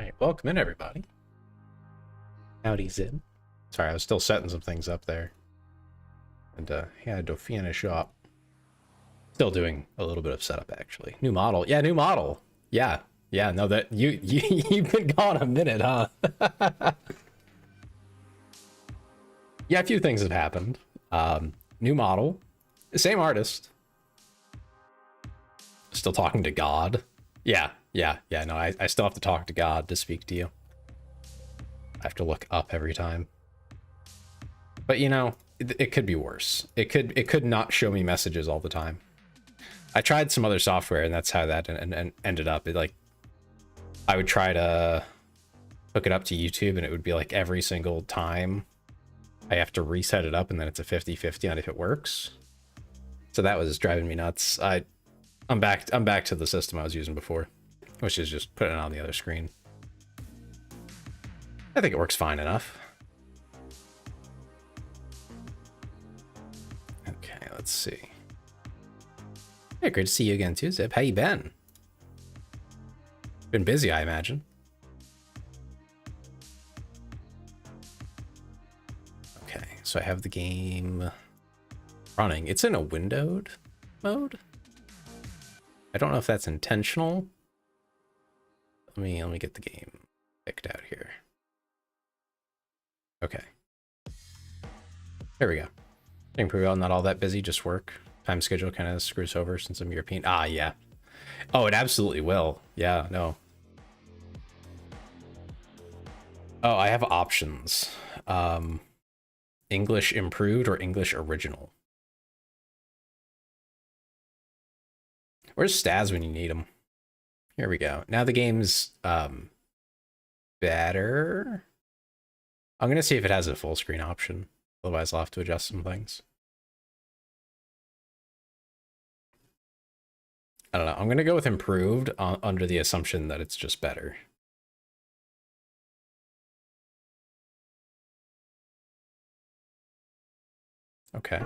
Alright, welcome in everybody. Howdy Zib. Sorry, I was still setting some things up there. And had to finish up. Still doing a little bit of setup actually. New model. Yeah, new model. Yeah. Yeah, no, that you've been gone a minute, huh? Yeah, a few things have happened. New model. Same artist. Still talking to God. Yeah, no, I still have to talk to God to speak to you. I have to look up every time. But you know, it could be worse. It could not show me messages all the time. I tried some other software and that's how that ended up. It like, I would try to hook it up to YouTube and it would be like every single time I have to reset it up and then it's a 50-50 on if it works. So that was driving me nuts. I'm back to the system I was using before, which is just putting it on the other screen. I think it works fine enough. Okay, let's see. Hey, great to see you again too, Zip. How you been? Been busy, I imagine. Okay, so I have the game running. It's in a windowed mode. I don't know if that's intentional. Let me get the game picked out here. Okay. There we go. Doing pretty well, not all that busy, just work. Time schedule kind of screws over since I'm European. Ah, yeah. Oh, it absolutely will. Yeah, no. Oh, I have options. English improved or English original. Where's Staz when you need him? Here we go. Now the game's better. I'm gonna see if it has a full screen option. Otherwise I'll have to adjust some things. I don't know. I'm gonna go with improved under the assumption that it's just better. Okay.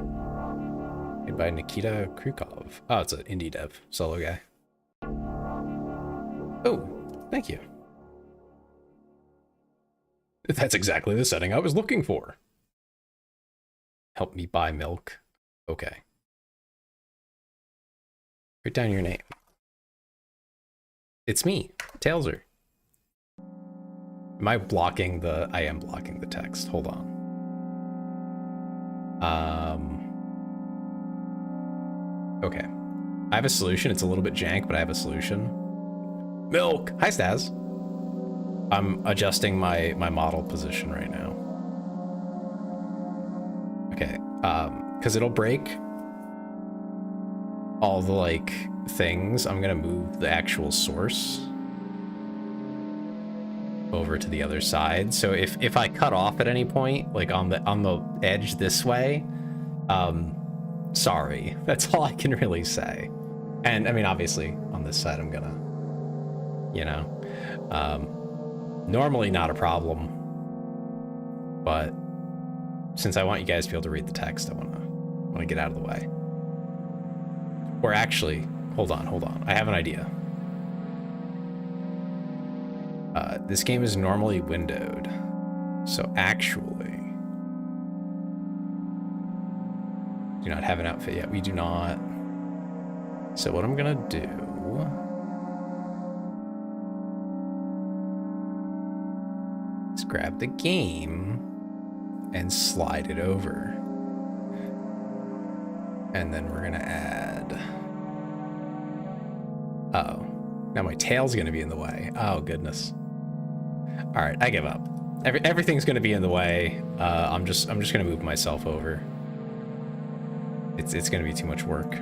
Made by Nikita Krukov. Oh, it's an indie dev, solo guy. Oh, thank you. That's exactly the setting I was looking for. Help me buy milk. Okay. Write down your name. It's me, Tailser. Am I blocking the... I am blocking the text. Hold on. Okay. I have a solution. It's a little bit jank, but I have a solution. Milk! Hi, Staz. I'm adjusting my model position right now. Okay, because it'll break all the, like, things. I'm gonna move the actual source over to the other side. So if I cut off at any point, like on the edge this way, sorry. That's all I can really say. And I mean, obviously on this side, I'm gonna, you know, normally not a problem, but since I want you guys to be able to read the text, I want to get out of the way. Or actually, hold on. I have an idea. This game is normally windowed, so actually, do not have an outfit yet. We do not. So what I'm gonna do is grab the game and slide it over. And then we're gonna add... Uh-oh. Now my tail's gonna be in the way. Oh, goodness. All right, I give up. Everything's gonna be in the way. I'm just gonna move myself over. It's gonna be too much work.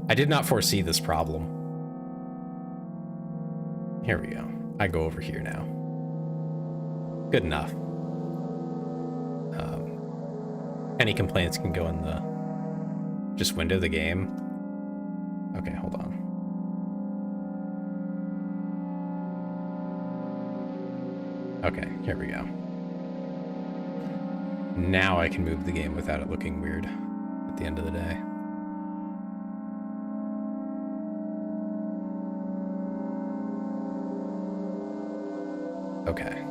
I did not foresee this problem. Here we go. I go over here now. Good enough. Any complaints can go in the... Just window the game. Okay, hold on. Okay, here we go. Now I can move the game without it looking weird at the end of the day. Okay.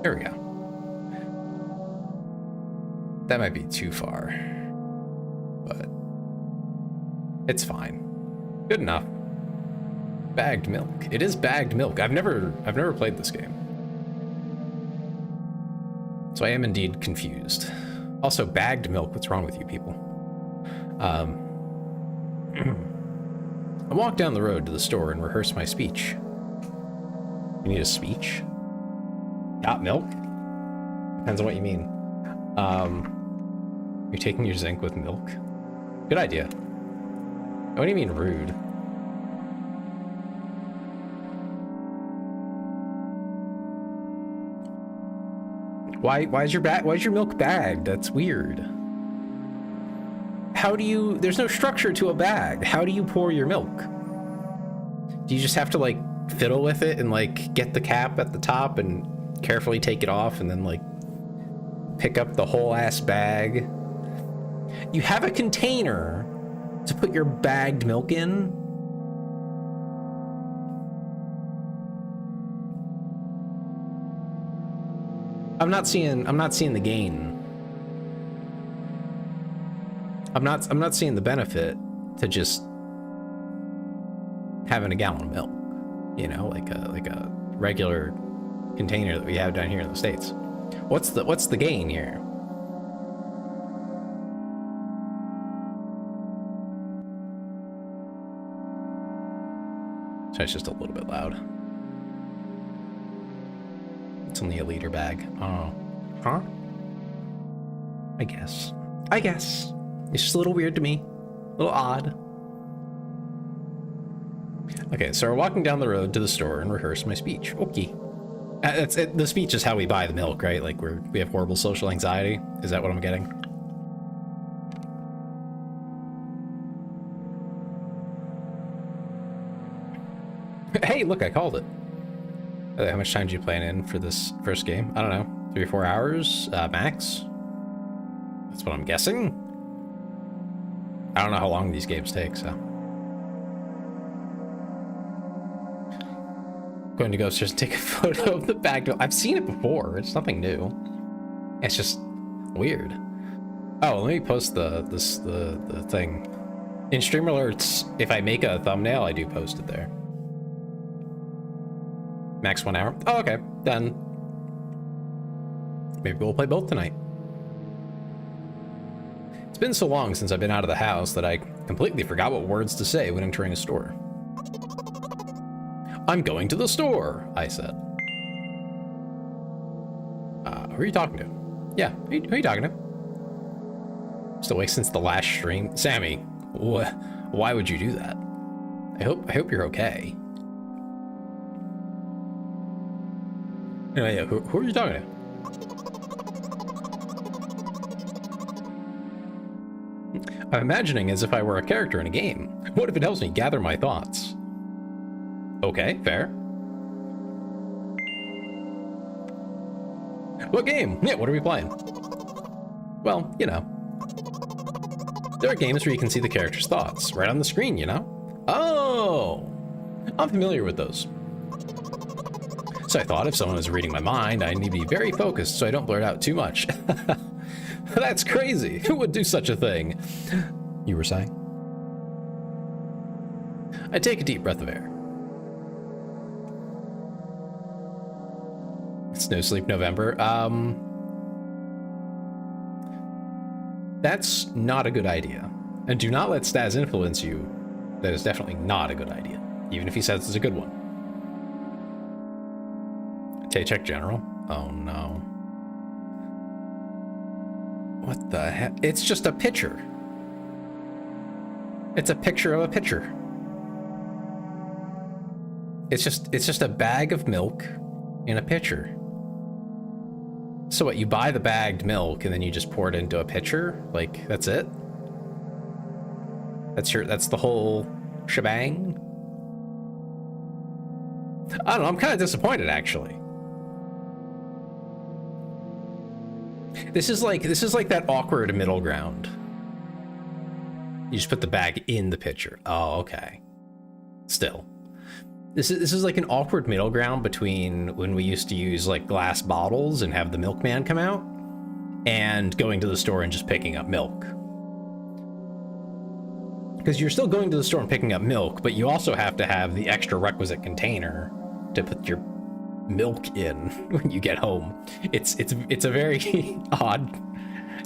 There we go. That might be too far, but it's fine. Good enough. Bagged milk. It is bagged milk. I've never played this game, so I am indeed confused. Also, bagged milk. What's wrong with you people? I walk down the road to the store and rehearse my speech. You need a speech? Got milk? Depends on what you mean. You're taking your zinc with milk? Good idea. What do you mean rude? Why is your milk bagged? That's weird. How do you... There's no structure to a bag. How do you pour your milk? Do you just have to, like, fiddle with it and, like, get the cap at the top and carefully take it off and then, like, pick up the whole ass bag? You have a container to put your bagged milk in? I'm not seeing the gain. I'm not seeing the benefit to just having a gallon of milk, you know, like a regular container that we have down here in the States. What's the gain here? So it's just a little bit loud. It's only a liter bag. Oh. Huh? I guess. It's just a little weird to me. A little odd. Okay, so we're walking down the road to the store and rehearse my speech. Okay. The speech is how we buy the milk, right? Like we have horrible social anxiety. Is that what I'm getting? Hey, look, I called it. How much time do you plan in for this first game? I don't know, 3 or 4 hours max. That's what I'm guessing. I don't know how long these games take, so. Going to go upstairs and take a photo of the bag. I've seen it before. It's nothing new. It's just weird. Oh, let me post the thing. In stream alerts, if I make a thumbnail, I do post it there. Max 1 hour. Oh, okay. Then maybe we'll play both tonight. It's been so long since I've been out of the house that I completely forgot what words to say when entering a store. I'm going to the store, I said. Who are you talking to? Yeah, who are you talking to? Still awake since the last stream? Sammy, why would you do that? I hope you're okay. Anyway, yeah, who are you talking to? I'm imagining as if I were a character in a game. What if it helps me gather my thoughts? Okay, fair. What game? Yeah, what are we playing? Well, you know. There are games where you can see the character's thoughts right on the screen, you know? Oh! I'm familiar with those. So I thought if someone was reading my mind, I need to be very focused so I don't blurt out too much. That's crazy. Who would do such a thing? You were saying? I take a deep breath of air. It's no sleep November. That's not a good idea. And do not let Staz influence you. That is definitely not a good idea. Even if he says it's a good one. Okay, check general. Oh no. What the heck? It's just a picture. It's a picture of a pitcher. It's just a bag of milk in a pitcher. So what, you buy the bagged milk and then you just pour it into a pitcher? Like, that's it? That's the whole shebang? I don't know, I'm kind of disappointed actually. This is like that awkward middle ground. You just put the bag in the pitcher. Oh, okay. Still. This is like an awkward middle ground between when we used to use like glass bottles and have the milkman come out and going to the store and just picking up milk. Because you're still going to the store and picking up milk, but you also have to have the extra requisite container to put your milk in when you get home. It's a very odd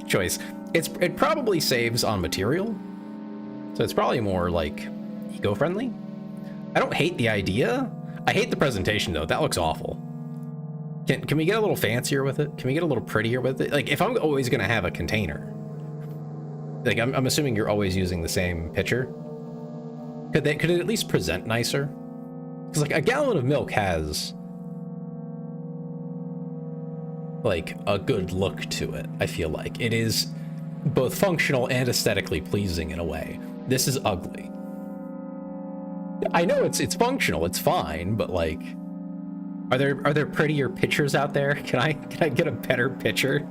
choice. It probably saves on material, so it's probably more like eco-friendly. I don't hate the idea. I hate the presentation though. That looks awful. Can we get a little fancier with it? Can we get a little prettier with it? Like if I'm always gonna have a container, like I'm assuming you're always using the same pitcher. Could it at least present nicer? Because like a gallon of milk has like a good look to it. I feel like it is both functional and aesthetically pleasing in a way. This is ugly. I know it's functional, it's fine, but like, are there prettier pitchers out there? Can I get a better pitcher?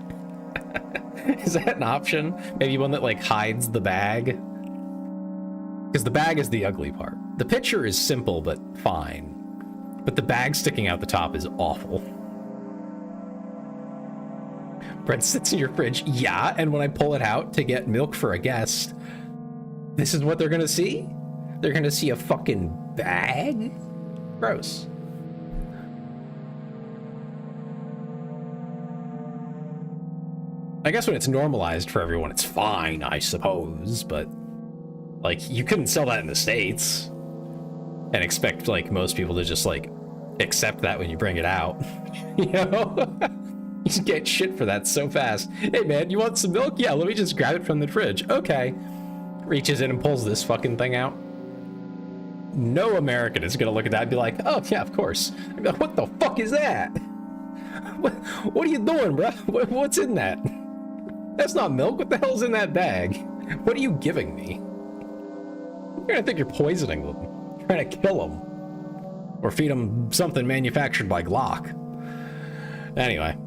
Is that an option? Maybe one that like hides the bag? Because the bag is the ugly part. The pitcher is simple but fine, but the bag sticking out the top is awful. Bread sits in your fridge, yeah, and when I pull it out to get milk for a guest, this is what they're gonna see? They're gonna see a fucking bag? Gross. I guess when it's normalized for everyone, it's fine, I suppose, but like, you couldn't sell that in the States and expect like most people to just like accept that when you bring it out. You know? You just get shit for that so fast. Hey man, you want some milk? Yeah, let me just grab it from the fridge. Okay. Reaches in and pulls this fucking thing out. No American is gonna look at that and be like, oh yeah, of course. I'd be like, what the fuck is that? What are you doing, bro? What's in that? That's not milk. What the hell's in that bag? What are you giving me? You're gonna think you're poisoning them. You're trying to kill them. Or feed them something manufactured by Glock. Anyway.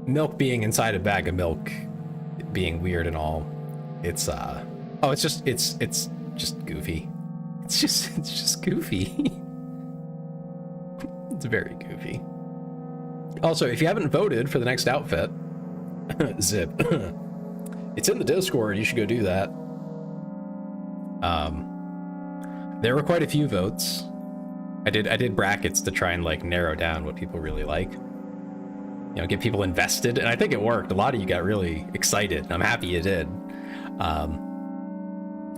Milk being inside a bag of milk being weird and all. It's it's just goofy. It's just goofy. It's very goofy. Also, if you haven't voted for the next outfit, zip. It's in the Discord, you should go do that. There were quite a few votes. I did brackets to try and like narrow down what people really like. You know, get people invested, and I think it worked. A lot of you got really excited, and I'm happy you did.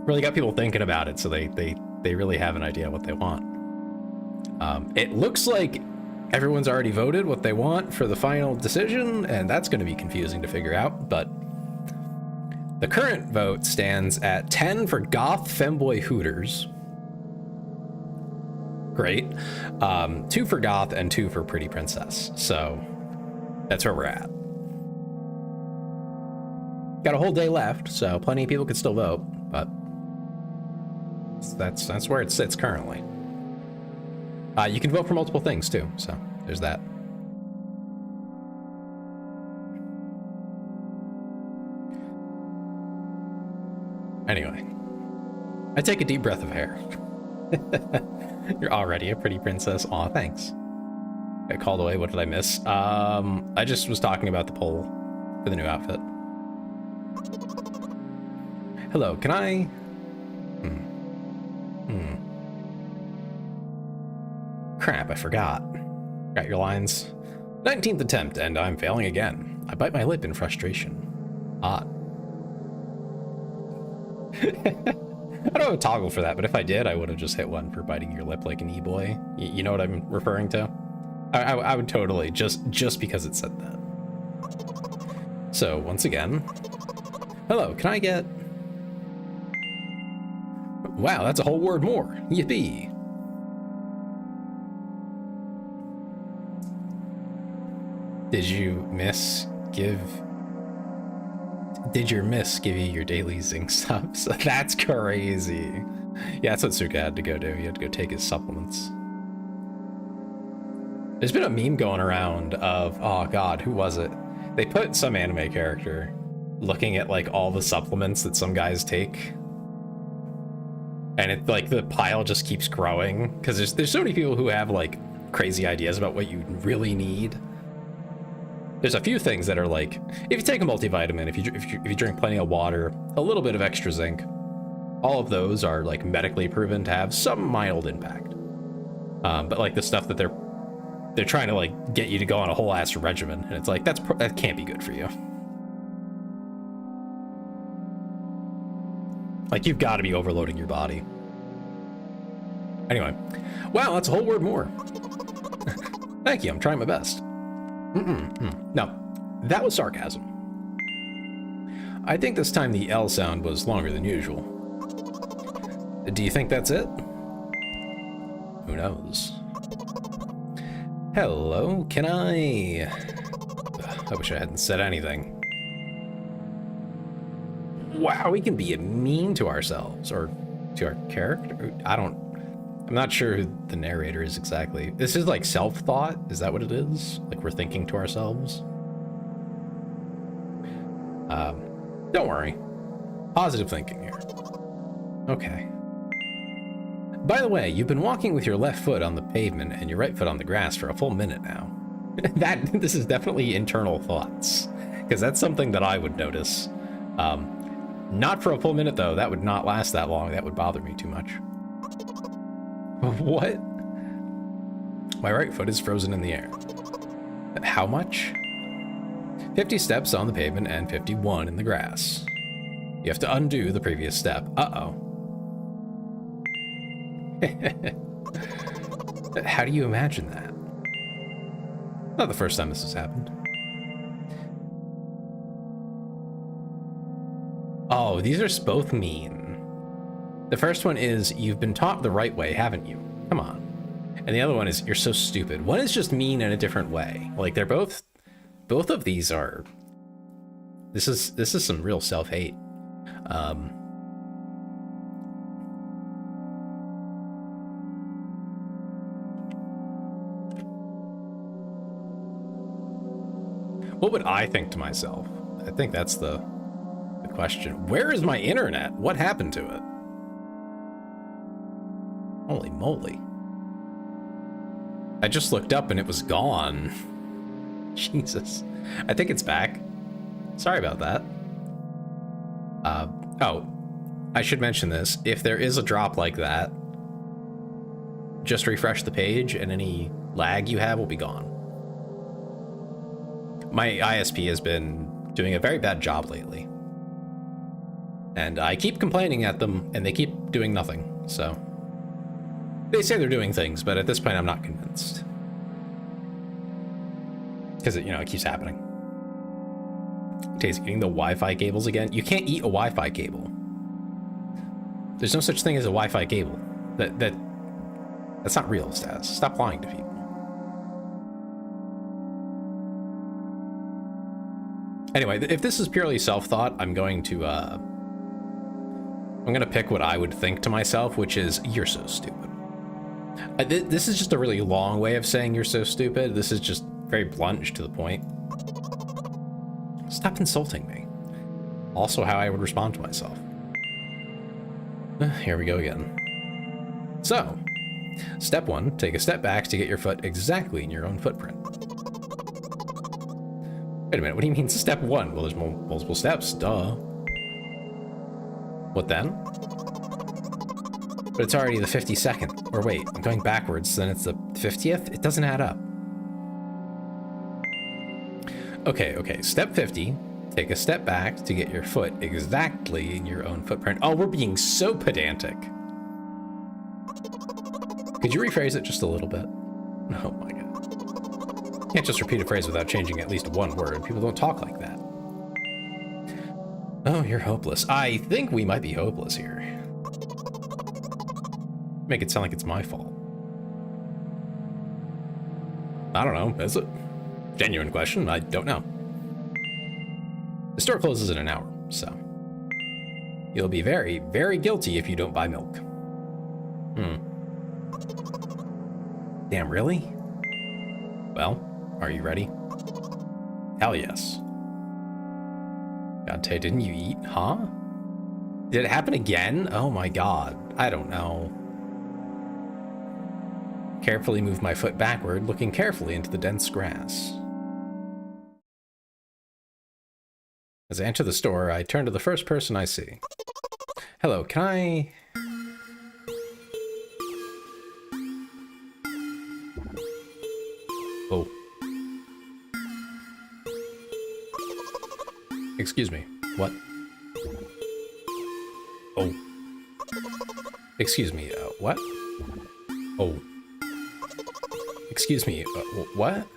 Really got people thinking about it, so they really have an idea what they want. It looks like everyone's already voted what they want for the final decision, and that's going to be confusing to figure out, but the current vote stands at 10 for Goth Femboy Hooters. Great. 2 for Goth and 2 for Pretty Princess. So that's where we're at. Got a whole day left, so plenty of people could still vote, but that's where it sits currently. You can vote for multiple things too, so there's that. Anyway, I take a deep breath of air. You're already a pretty princess. Aw, thanks. Got called away. What did I miss? I just was talking about the poll for the new outfit. Hello, can I? Crap, I forgot. Got your lines. 19th attempt, and I'm failing again. I bite my lip in frustration. Odd. I don't have a toggle for that, but if I did, I would have just hit one for biting your lip like an e-boy. You know what I'm referring to? I would totally, just because it said that. So, once again, hello, can I get... Wow, that's a whole word more. Yippee. Did your miss give you your daily zinc subs? That's crazy. Yeah, that's what Suka had to go do. He had to go take his supplements. There's been a meme going around of, oh god, who was it? They put some anime character looking at like all the supplements that some guys take. And it like the pile just keeps growing because there's so many people who have like crazy ideas about what you really need. There's a few things that are like, if you take a multivitamin, if you drink plenty of water, a little bit of extra zinc, all of those are like medically proven to have some mild impact. But like the stuff that they're trying to like get you to go on a whole ass regimen, and it's like that can't be good for you. Like you've got to be overloading your body. Anyway, wow, that's a whole word more. Thank you. I'm trying my best. No, that was sarcasm. I think this time the L sound was longer than usual. Do you think that's it? Who knows? Hello, can I wish I hadn't said anything. Wow, we can be mean to ourselves or to our character. I'm not sure who the narrator is exactly. This is like self-thought? Is that what it is? Like we're thinking to ourselves? Don't worry. Positive thinking here. Okay. By the way, you've been walking with your left foot on the pavement and your right foot on the grass for a full minute now. This is definitely internal thoughts, because that's something that I would notice. Not for a full minute though. That would not last that long. That would bother me too much. What? My right foot is frozen in the air. How much? 50 steps on the pavement and 51 in the grass. You have to undo the previous step. Uh-oh. How do you imagine that? Not the first time this has happened. Oh, these are both mean. The first one is, you've been taught the right way, haven't you? Come on. And the other one is, you're so stupid. One is just mean in a different way. Like they're both of these are, this is some real self-hate. What would I think to myself? I think that's the question. Where is my internet? What happened to it? Holy moly. I just looked up and it was gone. Jesus. I think it's back. Sorry about that. Oh, I should mention this. If there is a drop like that, just refresh the page and any lag you have will be gone. My ISP has been doing a very bad job lately. And I keep complaining at them and they keep doing nothing, so. They say they're doing things, but at this point I'm not convinced. Because it keeps happening. Tay's eating the Wi-Fi cables again. You can't eat a Wi-Fi cable. There's no such thing as a Wi-Fi cable. That's not real, Stas. Stop lying to people. Anyway, if this is purely self-thought, I'm going to pick what I would think to myself, which is, you're so stupid. This is just a really long way of saying you're so stupid. This is just very blunt and to the point. Stop insulting me. Also how I would respond to myself. Here we go again. So, step 1, take a step back to get your foot exactly in your own footprint. Wait a minute, what do you mean step 1? Well, there's multiple steps, duh. What then? But it's already the 52nd. Or wait, I'm going backwards, then it's the 50th? It doesn't add up. Okay, step 50. Take a step back to get your foot exactly in your own footprint. Oh, we're being so pedantic. Could you rephrase it just a little bit? Oh my god. You can't just repeat a phrase without changing at least one word. People don't talk like that. Oh, you're hopeless. I think we might be hopeless here. Make it sound like it's my fault. I don't know, is it? Genuine question, I don't know. The store closes in an hour, so you'll be very, very guilty if you don't buy milk. Damn, really? Well, are you ready? Hell yes. God, Tay, didn't you eat, huh? Did it happen again? Oh my god. I don't know. Carefully move my foot backward, looking carefully into the dense grass. As I enter the store, I turn to the first person I see. Hello, can I... Oh. Excuse me. What? Oh. Excuse me, what? Oh. Excuse me, what?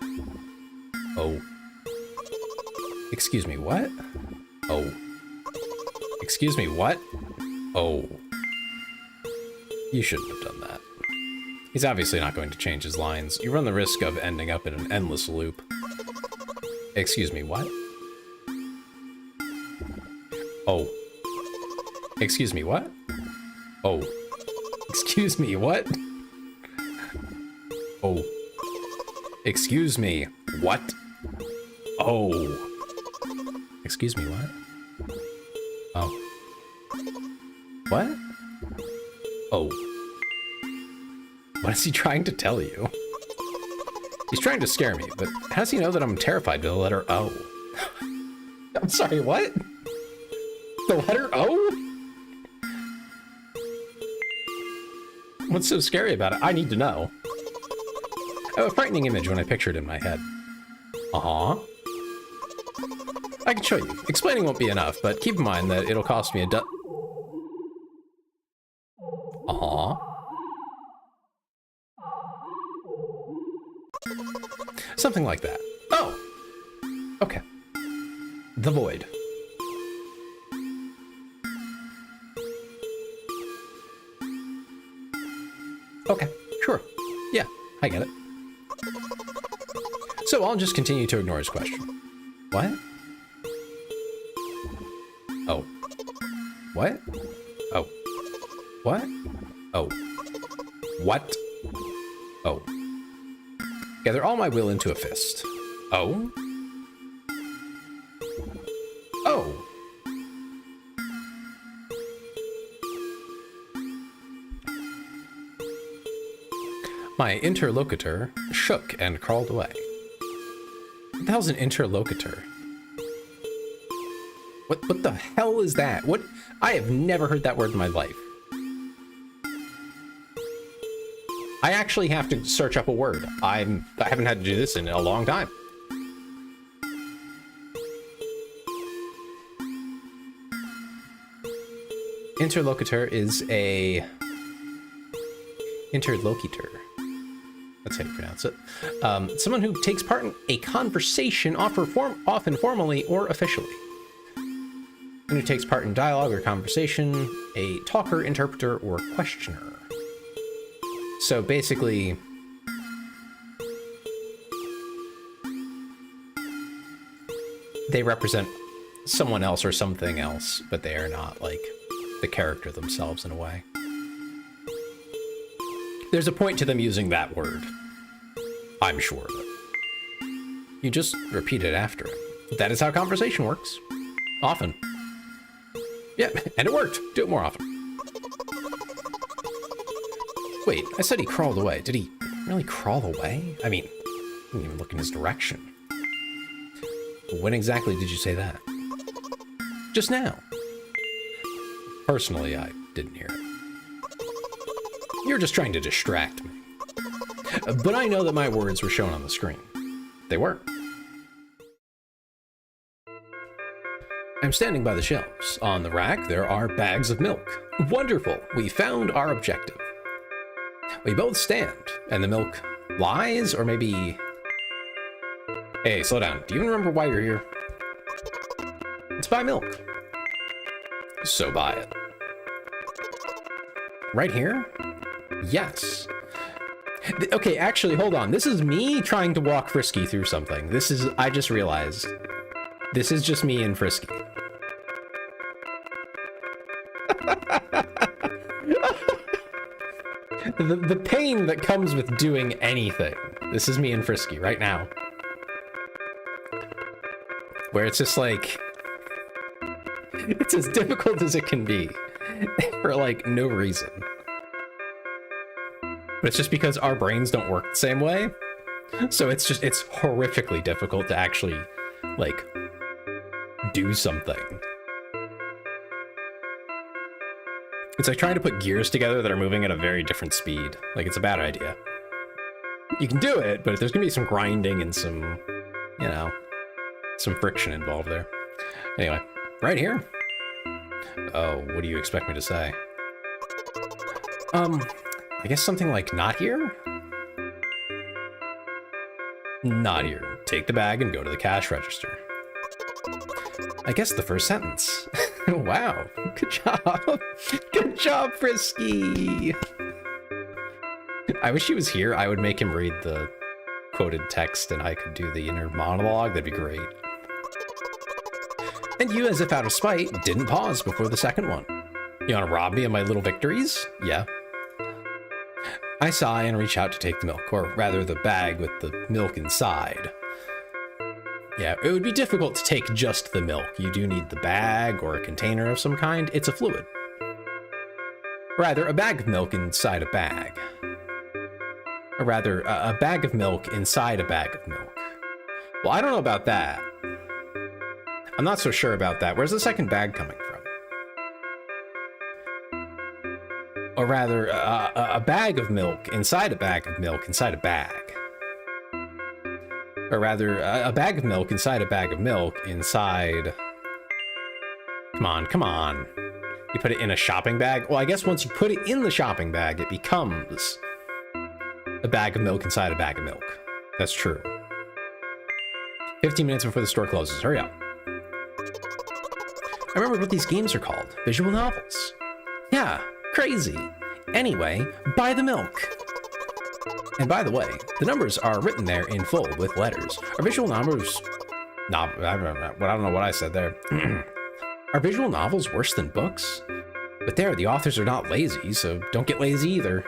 Oh. Excuse me, what? Oh. Excuse me, what? Oh. You shouldn't have done that. He's obviously not going to change his lines. You run the risk of ending up in an endless loop. Excuse me, what? Oh. Excuse me, what? Oh. Excuse me, what? Oh. Excuse me, what? Oh. Excuse me, what? Oh. What? Oh. What is he trying to tell you? He's trying to scare me, but how does he know that I'm terrified by the letter O? I'm sorry, what? The letter O? What's so scary about it? I need to know. I have a frightening image when I picture it in my head. Uh-huh. I can show you. Explaining won't be enough, but keep in mind that it'll cost me a Uh-huh. Something like that. Oh! Okay. The Void. Okay, sure. Yeah, I get it. So I'll just continue to ignore his question. What? Oh. What? Oh. What? Oh. What? Oh. Gather all my will into a fist. Oh? Oh. My interlocutor shook and crawled away. What the hell's an interlocutor? What the hell is that? What? I have never heard that word in my life. I actually have to search up a word. I haven't had to do this in a long time. Interlocutor is a... Interlocutor. That's how you pronounce it. Someone who takes part in a conversation, often formally or officially. Someone who takes part in dialogue or conversation, a talker, interpreter, or questioner. So basically, they represent someone else or something else, but they are not like the character themselves in a way. There's a point to them using that word. I'm sure of it. You just repeat it after him. That is how conversation works. Often. Yeah, and it worked. Do it more often. Wait, I said he crawled away. Did he really crawl away? I mean, I didn't even look in his direction. When exactly did you say that? Just now. Personally, I didn't hear it. You're just trying to distract me. But I know that my words were shown on the screen. They were. I'm standing by the shelves. On the rack, there are bags of milk. Wonderful. We found our objective. We both stand, and the milk lies, or maybe... Hey, slow down. Do you even remember why you're here? It's buy milk. So buy it. Right here? Yes. Okay, actually, hold on. This is me trying to walk Frisky through something. This is... I just realized. This is just me and Frisky. The pain that comes with doing anything. This is me and Frisky right now. Where it's just like... It's as difficult as it can be for like no reason. But it's just because our brains don't work the same way. So it's horrifically difficult to actually like do something. It's like trying to put gears together that are moving at a very different speed. Like, it's a bad idea. You can do it, but there's gonna be some grinding and some, you know, some friction involved there. Anyway, right here. Oh, what do you expect me to say? I guess something like not here? Not here. Take the bag and go to the cash register. I guess the first sentence. Wow, good job. Good job, Frisky. I wish he was here. I would make him read the quoted text and I could do the inner monologue. That'd be great. And you, as if out of spite, didn't pause before the second one. You want to rob me of my little victories? Yeah. I sigh and reach out to take the milk, or rather the bag with the milk inside. Yeah, it would be difficult to take just the milk. You do need the bag or a container of some kind. It's a fluid. Rather, a bag of milk inside a bag. Or rather, a bag of milk inside a bag of milk. Well, I don't know about that. I'm not so sure about that. Where's the second bag coming from? Or rather, a bag of milk inside a bag of milk inside a bag. Or rather, a bag of milk inside a bag of milk inside... Come on, come on. You put it in a shopping bag? Well, I guess once you put it in the shopping bag, it becomes a bag of milk inside a bag of milk. That's true. 15 minutes before the store closes. Hurry up. I remember what these games are called. Visual novels. Yeah, crazy. Anyway, buy the milk. And by the way, the numbers are written there in full with letters. Are visual novels... I don't know what I said there. Are visual novels worse than books? But there, the authors are not lazy, so don't get lazy either.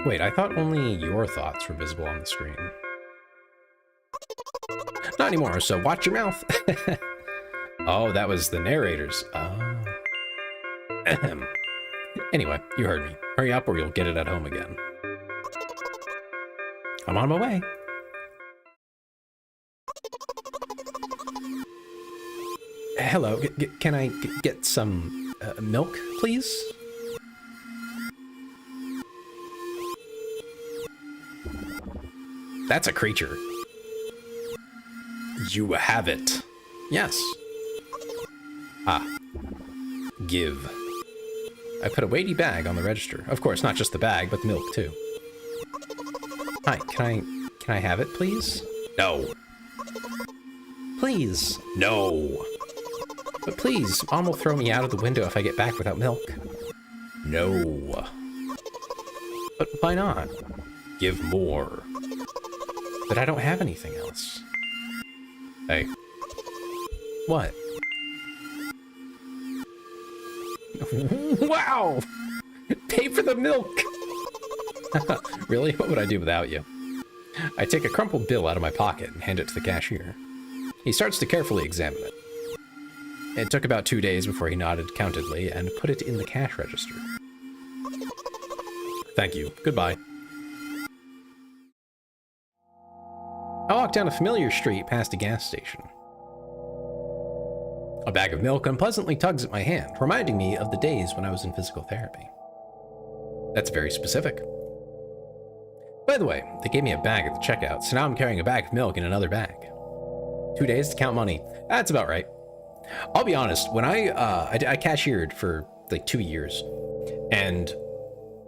Wait, I thought only your thoughts were visible on the screen. Not anymore, so watch your mouth. Oh, that was the narrators. Oh. Anyway, you heard me. Hurry up or you'll get it at home again. I'm on my way. Hello, can I get some milk, please? That's a creature. You have it. Yes. Ah. Give. I put a weighty bag on the register. Of course, not just the bag, but the milk too. Hi, can I have it, please? No. Please. No. But please, Mom will throw me out of the window if I get back without milk. No. But why not? Give more. But I don't have anything else. Hey. What? Wow! Pay for the milk! Really? What would I do without you? I take a crumpled bill out of my pocket and hand it to the cashier. He starts to carefully examine it. It took about 2 days before he nodded countedly and put it in the cash register. Thank you. Goodbye. I walk down a familiar street past a gas station. A bag of milk unpleasantly tugs at my hand, reminding me of the days when I was in physical therapy. That's very specific. By the way, they gave me a bag at the checkout, so now I'm carrying a bag of milk in another bag. 2 days to count money. That's about right. I'll be honest, when I cashiered for like 2 years, and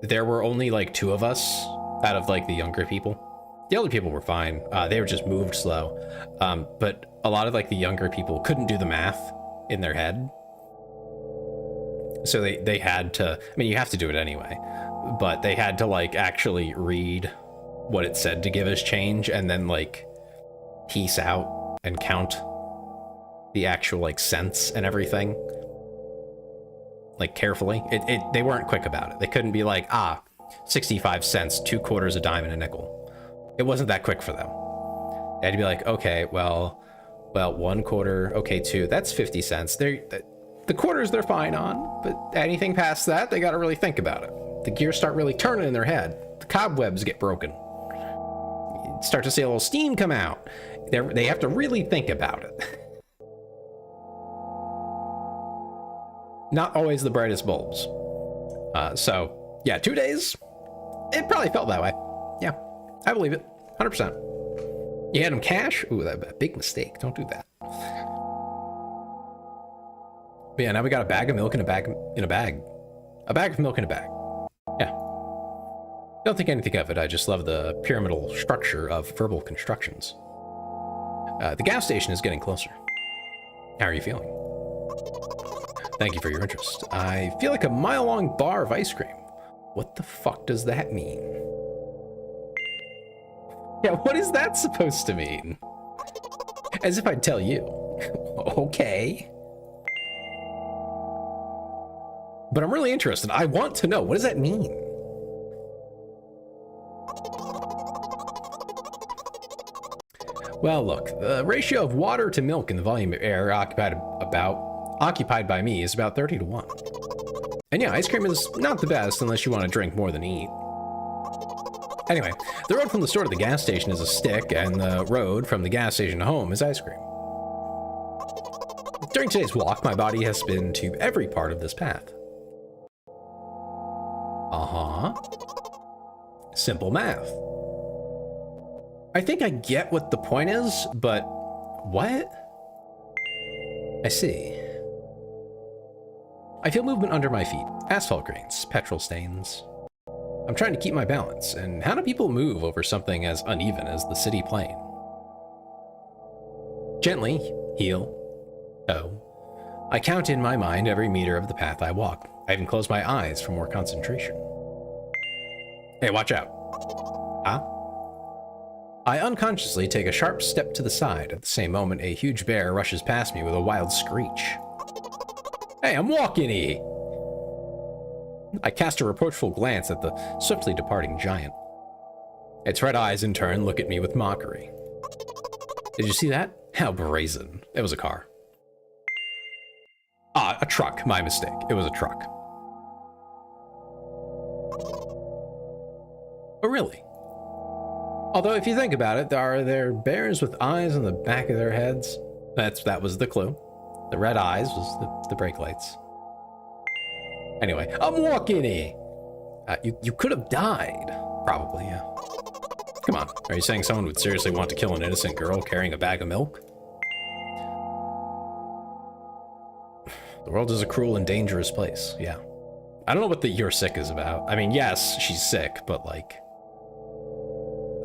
there were only like 2 of us out of like the younger people. The older people were fine. They were just moved slow. But a lot of like the younger people couldn't do the math in their head. So they had to, I mean, you have to do it anyway, but they had to like actually read what it said to give us change and then like piece out and count the actual like cents and everything like carefully. They weren't quick about it. They couldn't be like, 65 cents, 2 quarters, a dime, and a nickel. It wasn't that quick for them. They had to be like, okay, well, Well, 1/4, okay, 2. That's 50 cents. The quarters they're fine on, but anything past that, they got to really think about it. The gears start really turning in their head. The cobwebs get broken. You start to see a little steam come out. They have to really think about it. Not always the brightest bulbs. So, yeah, 2 days. It probably felt that way. Yeah, I believe it. 100%. You had them cash? Ooh, that's a big mistake. Don't do that. But yeah, now we got a bag of milk in a bag in a bag. A bag of milk in a bag. Yeah. Don't think anything of it. I just love the pyramidal structure of verbal constructions. The gas station is getting closer. How are you feeling? Thank you for your interest. I feel like a mile-long bar of ice cream. What the fuck does that mean? Yeah, what is that supposed to mean? As if I'd tell you. Okay. But I'm really interested. I want to know. What does that mean? Well, look, the ratio of water to milk in the volume of air occupied by me is about 30 to 1. And yeah, ice cream is not the best unless you want to drink more than eat. Anyway, the road from the store to the gas station is a stick, and the road from the gas station to home is ice cream. During today's walk, my body has been to every part of this path. Uh-huh. Simple math. I think I get what the point is, but what? I see. I feel movement under my feet. Asphalt grains, petrol stains. I'm trying to keep my balance, and how do people move over something as uneven as the city plain? Gently, heel, toe. I count in my mind every meter of the path I walk. I even close my eyes for more concentration. Hey, watch out. Huh? I unconsciously take a sharp step to the side. At the same moment, a huge bear rushes past me with a wild screech. Hey, I'm walking-y! I cast a reproachful glance at the swiftly departing giant. Its red eyes, in turn, look at me with mockery. Did you see that? How brazen. It was a car. Ah, a truck. My mistake. It was a truck. Oh, really? Although, if you think about it, are there bears with eyes on the back of their heads? That was the clue. The red eyes was the brake lights. Anyway, I'm walking in. You could have died. Probably, yeah. Come on, are you saying someone would seriously want to kill an innocent girl carrying a bag of milk? The world is a cruel and dangerous place, yeah. I don't know what the "you're sick" is about. I mean, yes, she's sick, but like...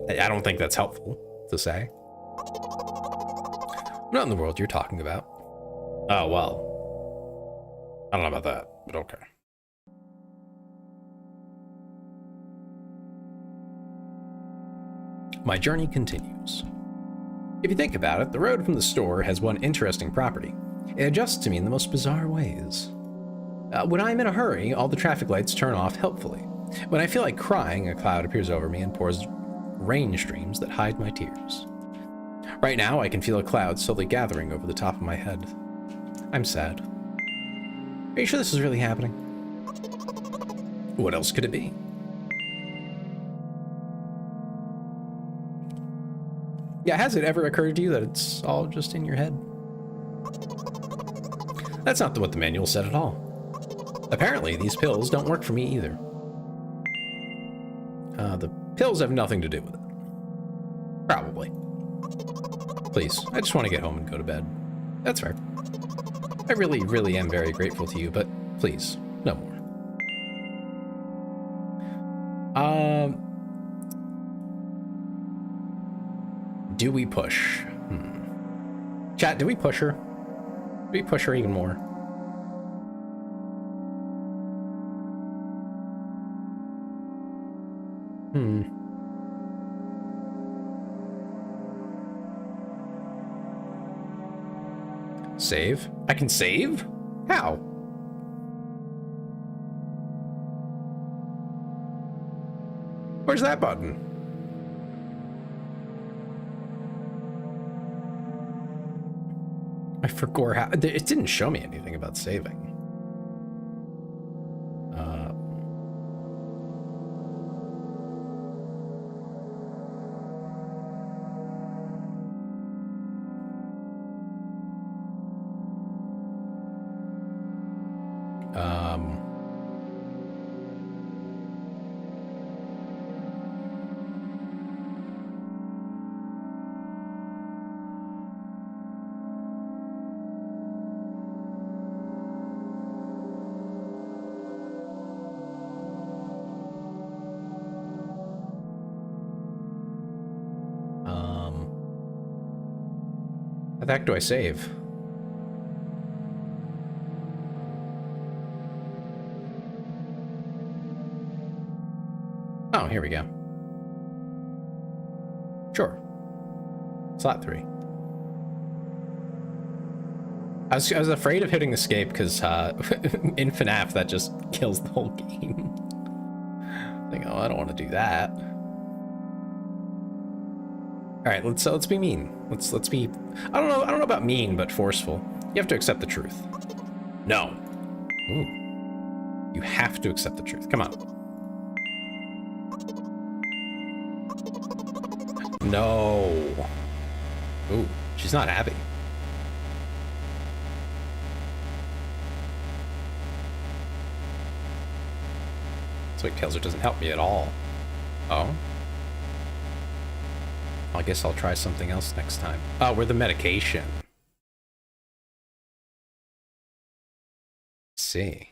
I don't think that's helpful to say. Not in the world you're talking about. Oh, well. I don't know about that, but okay. My journey continues. If you think about it, the road from the store has one interesting property. It adjusts to me in the most bizarre ways. When I'm in a hurry, all the traffic lights turn off helpfully. When I feel like crying, a cloud appears over me and pours rain streams that hide my tears. Right now, I can feel a cloud slowly gathering over the top of my head. I'm sad. Are you sure this is really happening? What else could it be? Yeah, has it ever occurred to you that it's all just in your head? That's not what the manual said at all. Apparently, these pills don't work for me either. The pills have nothing to do with it. Probably. Please, I just want to get home and go to bed. That's fair. I really, really am very grateful to you, but please, no more. Do we push? Chat, do we push her? Do we push her even more? Save? I can save? How? Where's that button? for core. It didn't show me anything about saving. How the heck do I save? Oh, here we go. Sure. Slot 3. I was afraid of hitting escape because in FNAF that just kills the whole game. Like, oh, I don't want to do that. All right, let's be mean. Let's be. I don't know about mean, but forceful. You have to accept the truth. No. Ooh. You have to accept the truth. Come on. No. Ooh, she's not happy. So it kills her doesn't help me at all. Oh. I guess I'll try something else next time. Oh, we're the medication. Let's see.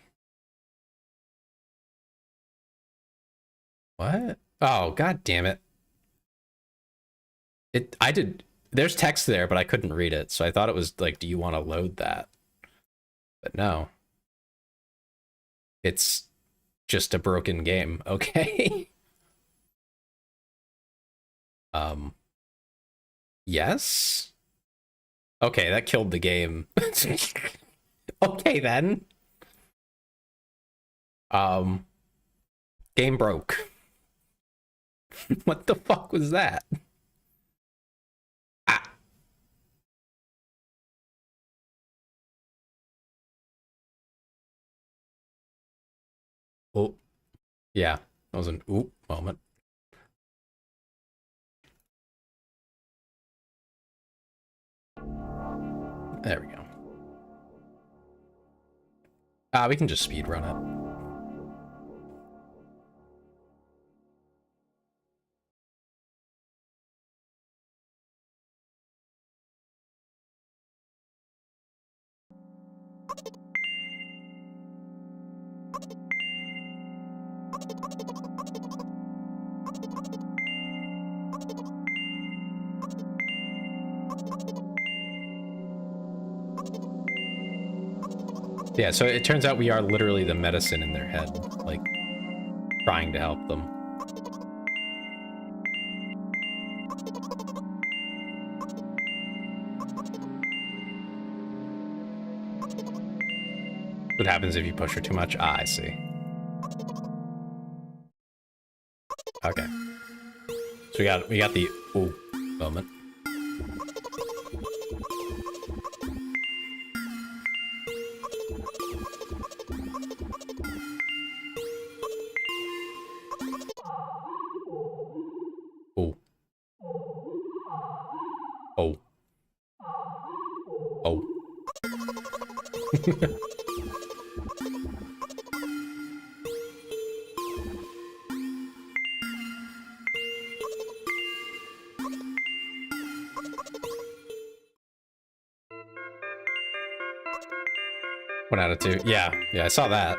What? Oh, god damn it. There's text there, but I couldn't read it, so I thought it was like, do you want to load that? But no. It's just a broken game, okay? Yes? Okay, that killed the game. Okay, then. Game broke. What the fuck was that? Ah. Oh. Yeah, that was an oop moment. There we go. We can just speed run it. Yeah, so it turns out we are literally the medicine in their head, like, trying to help them. What happens if you push her too much? Ah, I see. Okay. So we got the ooh moment. Oh. Oh. Oh. 1 out of 2. Yeah, I saw that.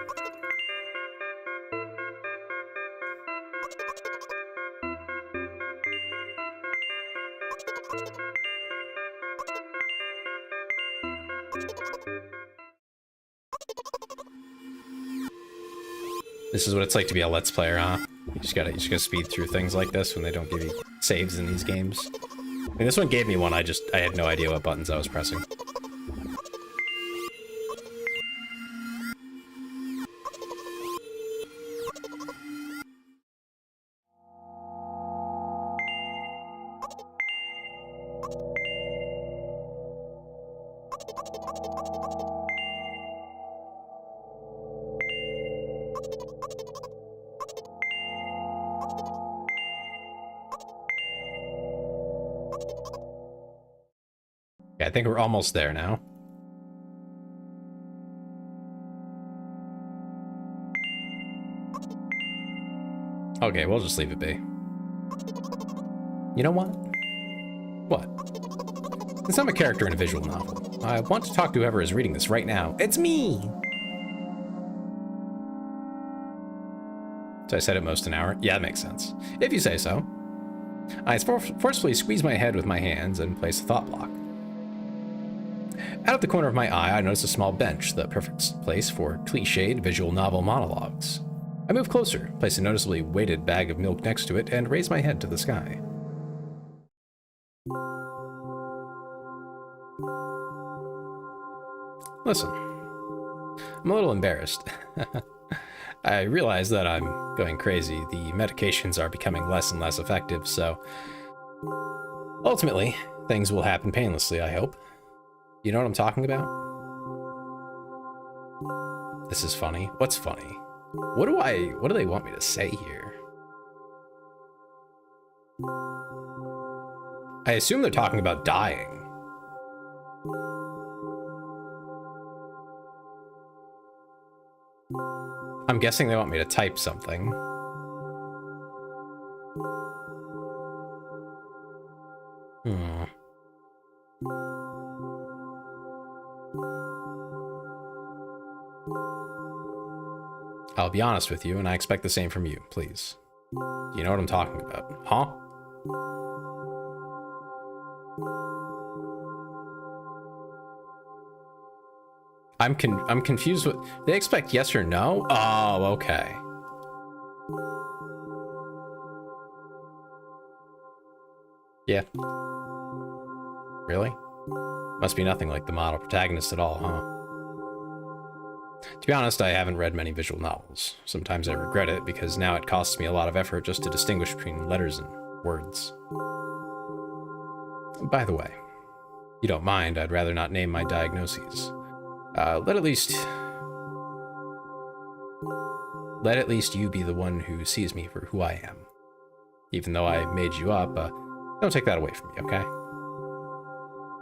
This is what it's like to be a Let's Player, huh? You just gotta speed through things like this when they don't give you saves in these games. I mean, this one gave me one, I had no idea what buttons I was pressing. Okay, I think we're almost there now. Okay, we'll just leave it be. You know what? What? Since I'm a character in a visual novel, I want to talk to whoever is reading this right now. It's me! So I said at most an hour? Yeah, that makes sense. If you say so. I forcefully squeeze my head with my hands and place a thought block. Out of the corner of my eye, I notice a small bench, the perfect place for cliched visual novel monologues. I move closer, place a noticeably weighted bag of milk next to it, and raise my head to the sky. Listen, I'm a little embarrassed. I realize that I'm going crazy. The medications are becoming less and less effective, so ultimately, things will happen painlessly, I hope. You know what I'm talking about? This is funny. What's funny? What do they want me to say here? I assume they're talking about dying. I'm guessing they want me to type something. I'll be honest with you, and I expect the same from you, please. You know what I'm talking about, huh? I'm confused with... They expect yes or no? Oh, okay. Yeah. Really? Must be nothing like the model protagonist at all, huh? To be honest, I haven't read many visual novels. Sometimes I regret it, because now it costs me a lot of effort just to distinguish between letters and words. By the way, you don't mind, I'd rather not name my diagnoses. Let at least you be the one who sees me for who I am. Even though I made you up, don't take that away from me, okay?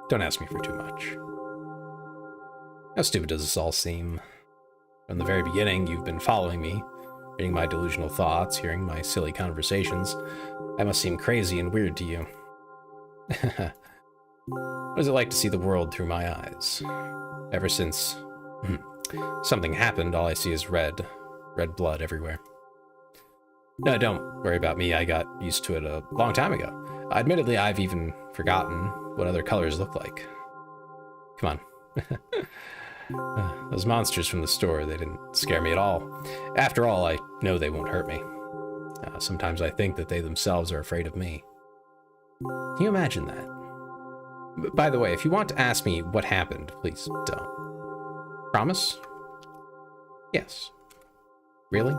Don't ask me for too much. How stupid does this all seem? From the very beginning, you've been following me, reading my delusional thoughts, hearing my silly conversations. I must seem crazy and weird to you. What is it like to see the world through my eyes? Ever since something happened, all I see is red blood everywhere. No, don't worry about me. I got used to it a long time ago. Admittedly, I've even forgotten what other colors look like. Come on. Those monsters from the store, they didn't scare me at all. After all, I know they won't hurt me. Sometimes I think that they themselves are afraid of me. Can you imagine that? By the way, if you want to ask me what happened, please don't. Promise? Yes. Really?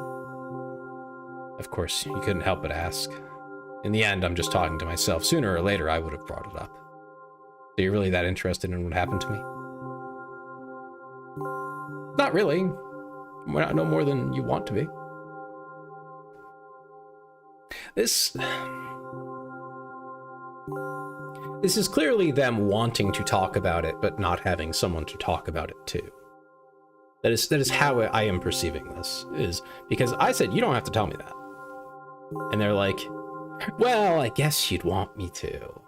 Of course, you couldn't help but ask. In the end, I'm just talking to myself. Sooner or later, I would have brought it up. So you're really that interested in what happened to me? Not really. We're not no more than you want to be. This is clearly them wanting to talk about it, but not having someone to talk about it to. That is how I am perceiving this, is because I said, you don't have to tell me that. And they're like, well, I guess you'd want me to.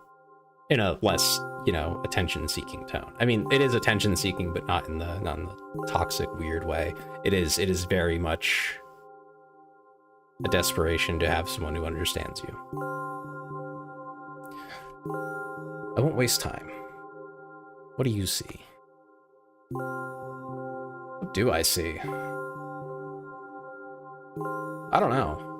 In a less, attention-seeking tone. I mean, it is attention-seeking, but not in the toxic, weird way. It is very much a desperation to have someone who understands you. I won't waste time. What do you see? What do I see? I don't know.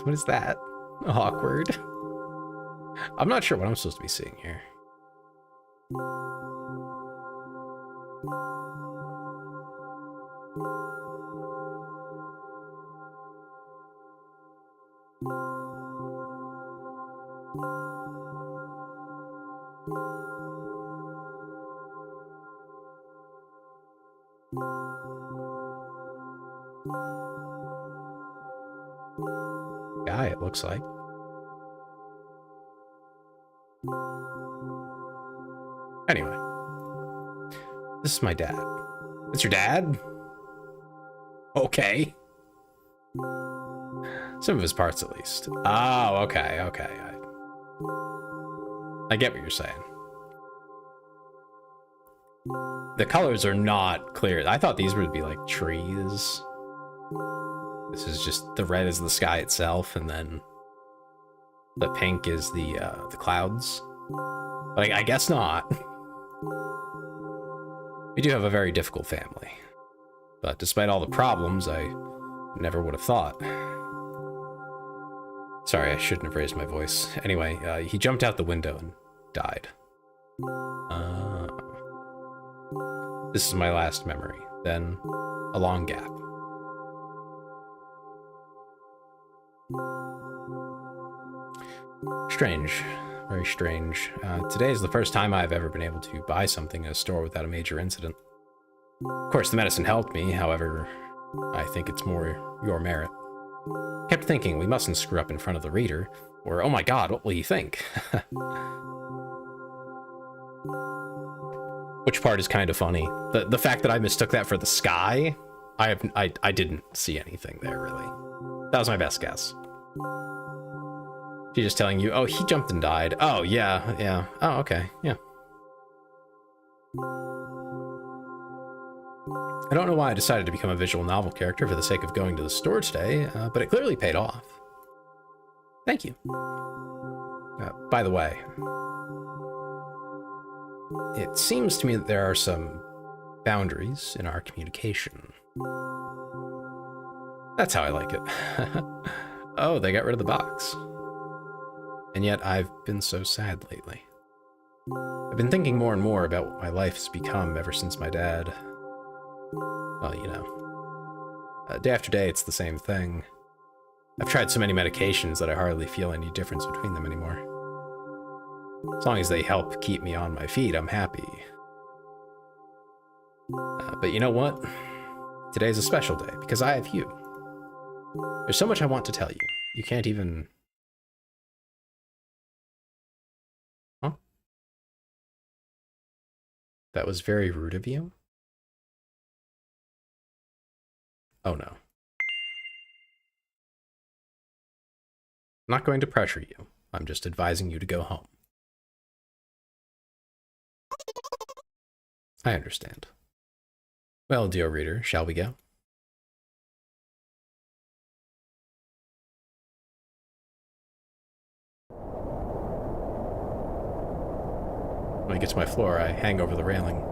What is that? Awkward. I'm not sure what I'm supposed to be seeing here. guy, it looks like. Anyway. This is my dad. It's your dad? Okay. Some of his parts, at least. Oh, okay, okay. I get what you're saying. The colors are not clear. I thought these would be like trees. This is just, the red is the sky itself, and then the pink is the clouds. But I guess not. We do have a very difficult family. But despite all the problems, I never would have thought. Sorry, I shouldn't have raised my voice. Anyway, he jumped out the window and died. This is my last memory. Then, a long gap. Strange. Very strange. Today is the first time I've ever been able to buy something in a store without a major incident. Of course, the medicine helped me, however, I think it's more your merit. Kept thinking we mustn't screw up in front of the reader, or oh my god, what will he think? Which part is kind of funny. The fact that I mistook that for the sky, I didn't see anything there, really. That was my best guess. She's just telling you, oh, he jumped and died. Oh, yeah. Oh, okay, yeah. I don't know why I decided to become a visual novel character for the sake of going to the store today, but it clearly paid off. Thank you. By the way, it seems to me that there are some boundaries in our communication. That's how I like it. Oh, they got rid of the box. And yet I've been so sad lately. I've been thinking more and more about what my life has become ever since my dad... Well, you know. Day after day, it's the same thing. I've tried so many medications that I hardly feel any difference between them anymore. As long as they help keep me on my feet, I'm happy. But you know what? Today's a special day, because I have you. There's so much I want to tell you. You can't even... Huh? That was very rude of you? Oh no. I'm not going to pressure you. I'm just advising you to go home. I understand. Well, dear reader, shall we go? When I get to my floor, I hang over the railing.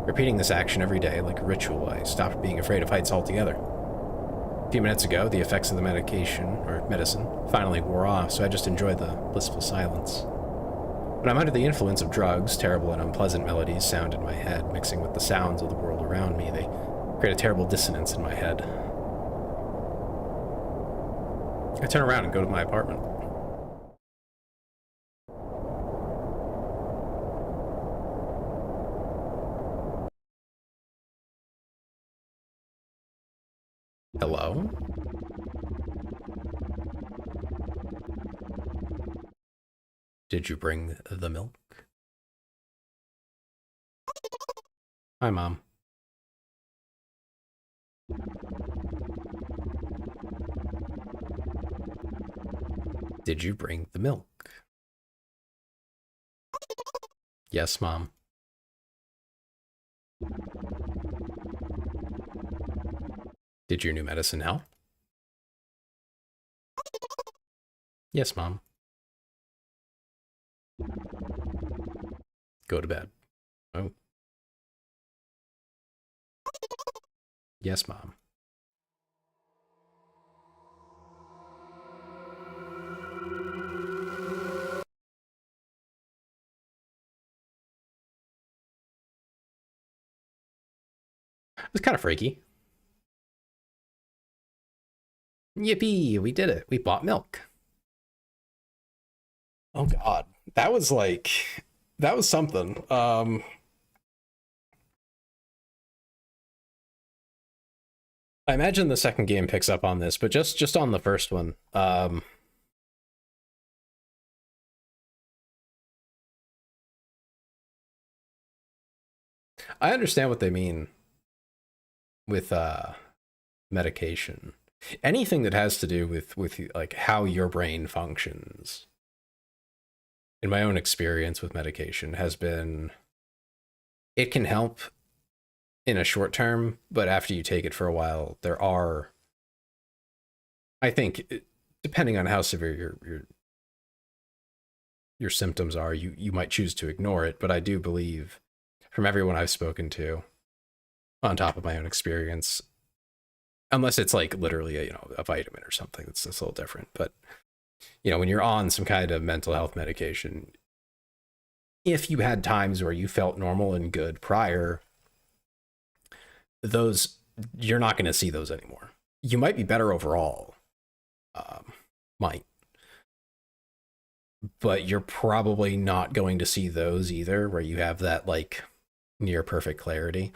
Repeating this action every day, like a ritual, I stopped being afraid of heights altogether. A few minutes ago, the effects of the medicine, finally wore off, so I just enjoyed the blissful silence. When I'm under the influence of drugs, terrible and unpleasant melodies sound in my head, mixing with the sounds of the world around me. They create a terrible dissonance in my head. I turn around and go to my apartment. Hello? Did you bring the milk? Hi, Mom. Did you bring the milk? Yes, Mom. Did your new medicine help? Yes, Mom. Go to bed. Oh. Yes, Mom. It's kind of freaky. Yippee, we did it. We bought milk. Oh God, that was something. I imagine the second game picks up on this, but just on the first one, I understand what they mean with medication. Anything that has to do with like how your brain functions, in my own experience with medication, has been, it can help in a short term, but after you take it for a while, there are, I think, depending on how severe your symptoms are, you might choose to ignore it. But I do believe, from everyone I've spoken to, on top of my own experience, unless it's like literally a vitamin or something, that's a little different. But when you're on some kind of mental health medication, if you had times where you felt normal and good prior, those, you're not going to see those anymore. You might be better overall, might, but you're probably not going to see those either, where you have that like near perfect clarity,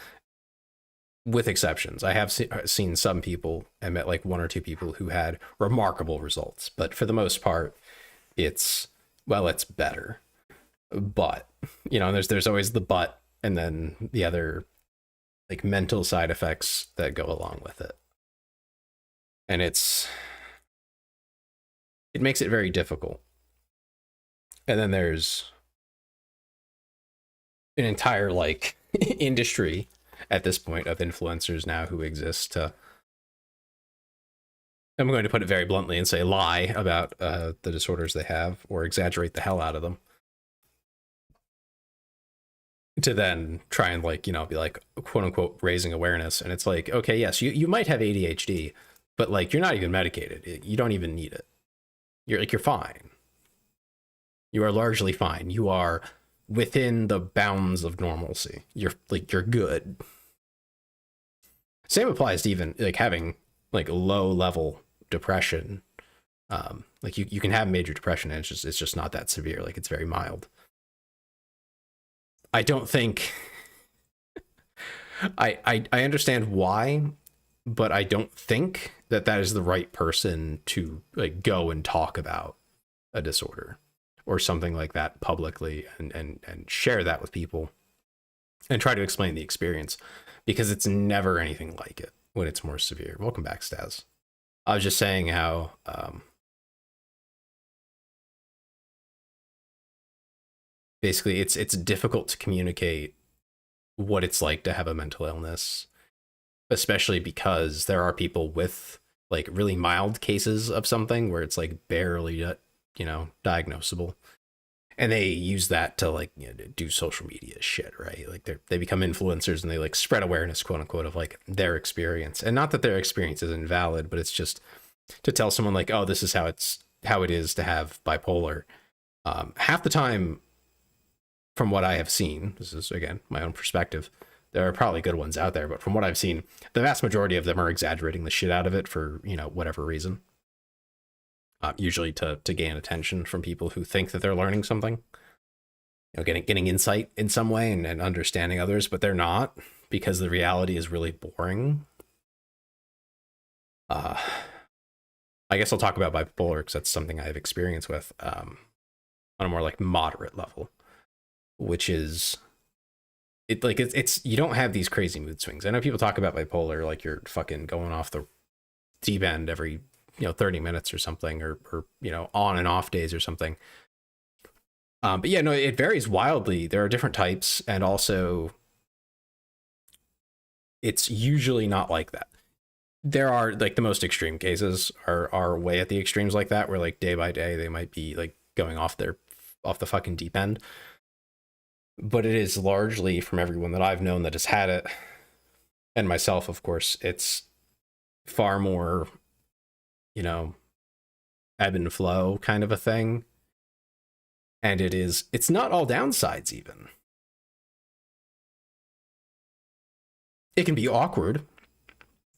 with exceptions. I have seen some people, I met like one or two people who had remarkable results, but for the most part, it's, well, it's better. But there's always the but, and then the other like mental side effects that go along with it, and it makes it very difficult. And then there's an entire like industry at this point of influencers now who exist to, I'm going to put it very bluntly and say, lie about the disorders they have or exaggerate the hell out of them, to then try and like, be like, quote unquote, raising awareness. And it's like, okay, yes, you might have ADHD, but like, you're not even medicated. You don't even need it. You're fine. You are largely fine. You are within the bounds of normalcy. You're good. Same applies to even like having like low level depression. Like you can have major depression and it's just not that severe. Like it's very mild. I don't think I understand why, but I don't think that is the right person to like go and talk about a disorder or something like that publicly and share that with people and try to explain the experience, because it's never anything like it when it's more severe. Welcome back, Staz. I was just saying how basically it's difficult to communicate what it's like to have a mental illness, especially because there are people with like really mild cases of something where it's like barely diagnosable, and they use that to like do social media shit, right? Like they become influencers and they like spread awareness, quote unquote, of like their experience. And not that their experience is invalid, but it's just to tell someone like, oh, this is how it is to have bipolar. Half the time, from what I have seen, this is again my own perspective, there are probably good ones out there, but from what I've seen, the vast majority of them are exaggerating the shit out of it for whatever reason. Usually to gain attention from people who think that they're learning something, getting insight in some way and understanding others, but they're not, because the reality is really boring. I guess I'll talk about bipolar because that's something I have experience with on a more like moderate level, which is it's you don't have these crazy mood swings. I know people talk about bipolar like you're fucking going off the deep end every 30 minutes or something, or on and off days or something. But yeah, no, it varies wildly. There are different types, and also it's usually not like that. There are like the most extreme cases are way at the extremes like that, where like day by day they might be like going off the fucking deep end. But it is largely, from everyone that I've known that has had it, and myself, of course, it's far more ebb and flow kind of a thing. And it's not all downsides even. It can be awkward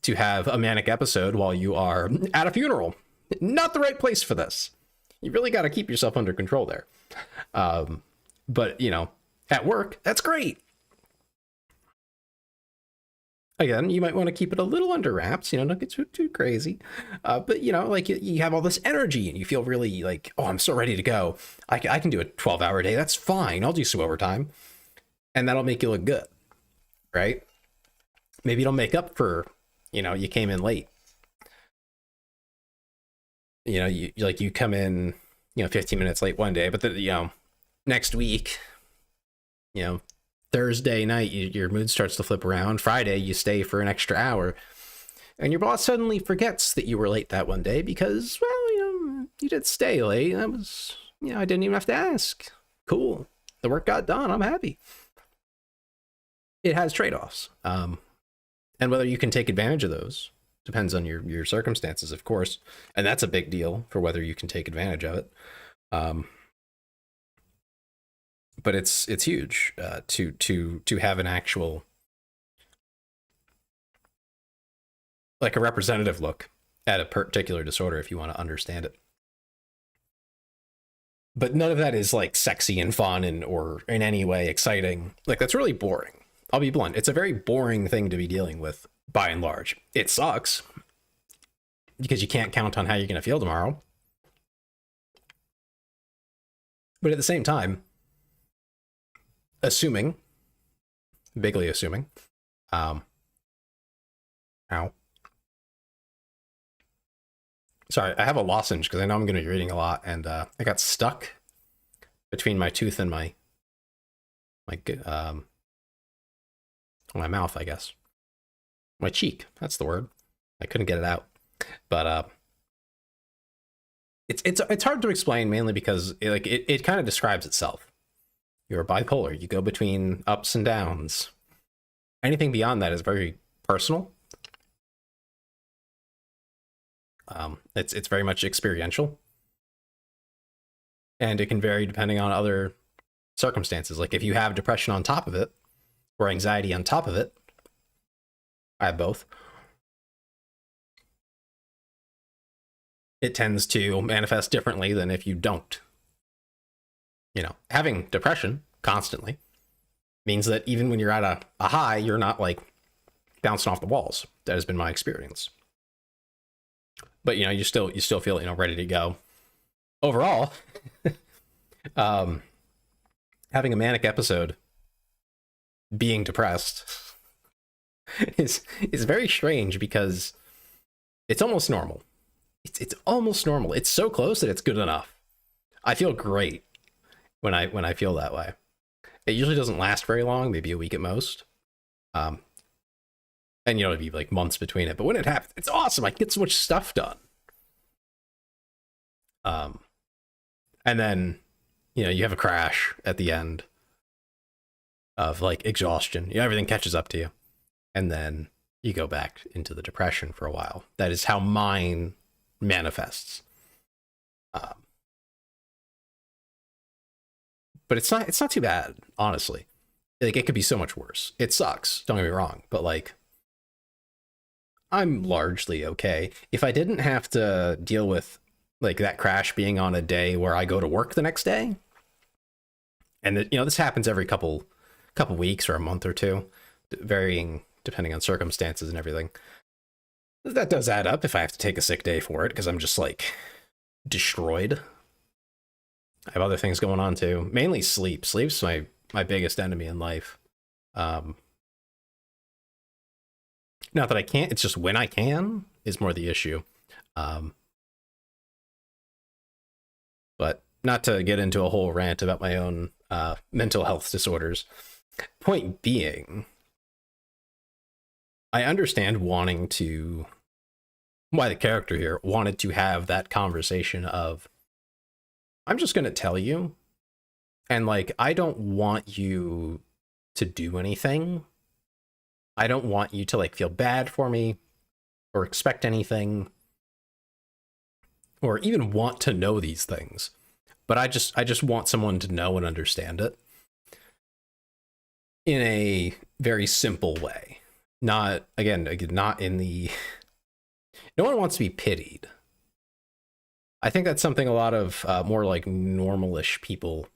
to have a manic episode while you are at a funeral. Not the right place for this. You really got to keep yourself under control there. But, at work, that's great. Again, you might want to keep it a little under wraps, don't get too crazy. But, like you have all this energy and you feel really like, oh, I'm so ready to go. I can do a 12-hour day. That's fine. I'll do some overtime. And that'll make you look good, right? Maybe it'll make up for, you came in late. You come in, 15 minutes late one day, but next week, Thursday night, your mood starts to flip around. Friday, you stay for an extra hour. And your boss suddenly forgets that you were late that one day because, well, you did stay late. That was, I didn't even have to ask. Cool. The work got done. I'm happy. It has trade-offs. And whether you can take advantage of those depends on your circumstances, of course. And that's a big deal for whether you can take advantage of it. But it's huge to have an actual, like, a representative look at a particular disorder if you want to understand it. But none of that is like sexy and fun or in any way exciting. Like, that's really boring. I'll be blunt. It's a very boring thing to be dealing with by and large. It sucks because you can't count on how you're going to feel tomorrow. But at the same time, bigly assuming, sorry, I have a lozenge because I know I'm going to be reading a lot, and I got stuck between my tooth and my mouth, I guess. My cheek, that's the word. I couldn't get it out. But it's hard to explain, mainly because it kind of describes itself. You're bipolar. You go between ups and downs. Anything beyond that is very personal. It's very much experiential. And it can vary depending on other circumstances. Like if you have depression on top of it, or anxiety on top of it, I have both. It tends to manifest differently than if you don't. Having depression constantly means that even when you're at a high, you're not like bouncing off the walls. That has been my experience. But you still feel ready to go. Overall, having a manic episode, being depressed, is very strange because it's almost normal. It's almost normal. It's so close that it's good enough. I feel great when I feel that way. It usually doesn't last very long, maybe a week at most. And it'd be like months between it. But when it happens, it's awesome. I get so much stuff done. And then, you have a crash at the end of like exhaustion. Everything catches up to you. And then you go back into the depression for a while. That is how mine manifests. But it's not too bad, honestly. Like, it could be so much worse. It sucks, don't get me wrong, but like, I'm largely okay. If I didn't have to deal with like that crash being on a day where I go to work the next day, and this happens every couple weeks or a month or two, varying depending on circumstances and everything. That does add up if I have to take a sick day for it, because I'm just like destroyed. I have other things going on too. Mainly sleep. Sleep's my biggest enemy in life. Not that I can't, it's just when I can is more the issue. But not to get into a whole rant about my own mental health disorders. Point being, I understand why the character here wanted to have that conversation of, I'm just going to tell you, and like, I don't want you to do anything. I don't want you to like feel bad for me or expect anything or even want to know these things. But I just want someone to know and understand it in a very simple way. Not in the, no one wants to be pitied. I think that's something a lot of more like normalish people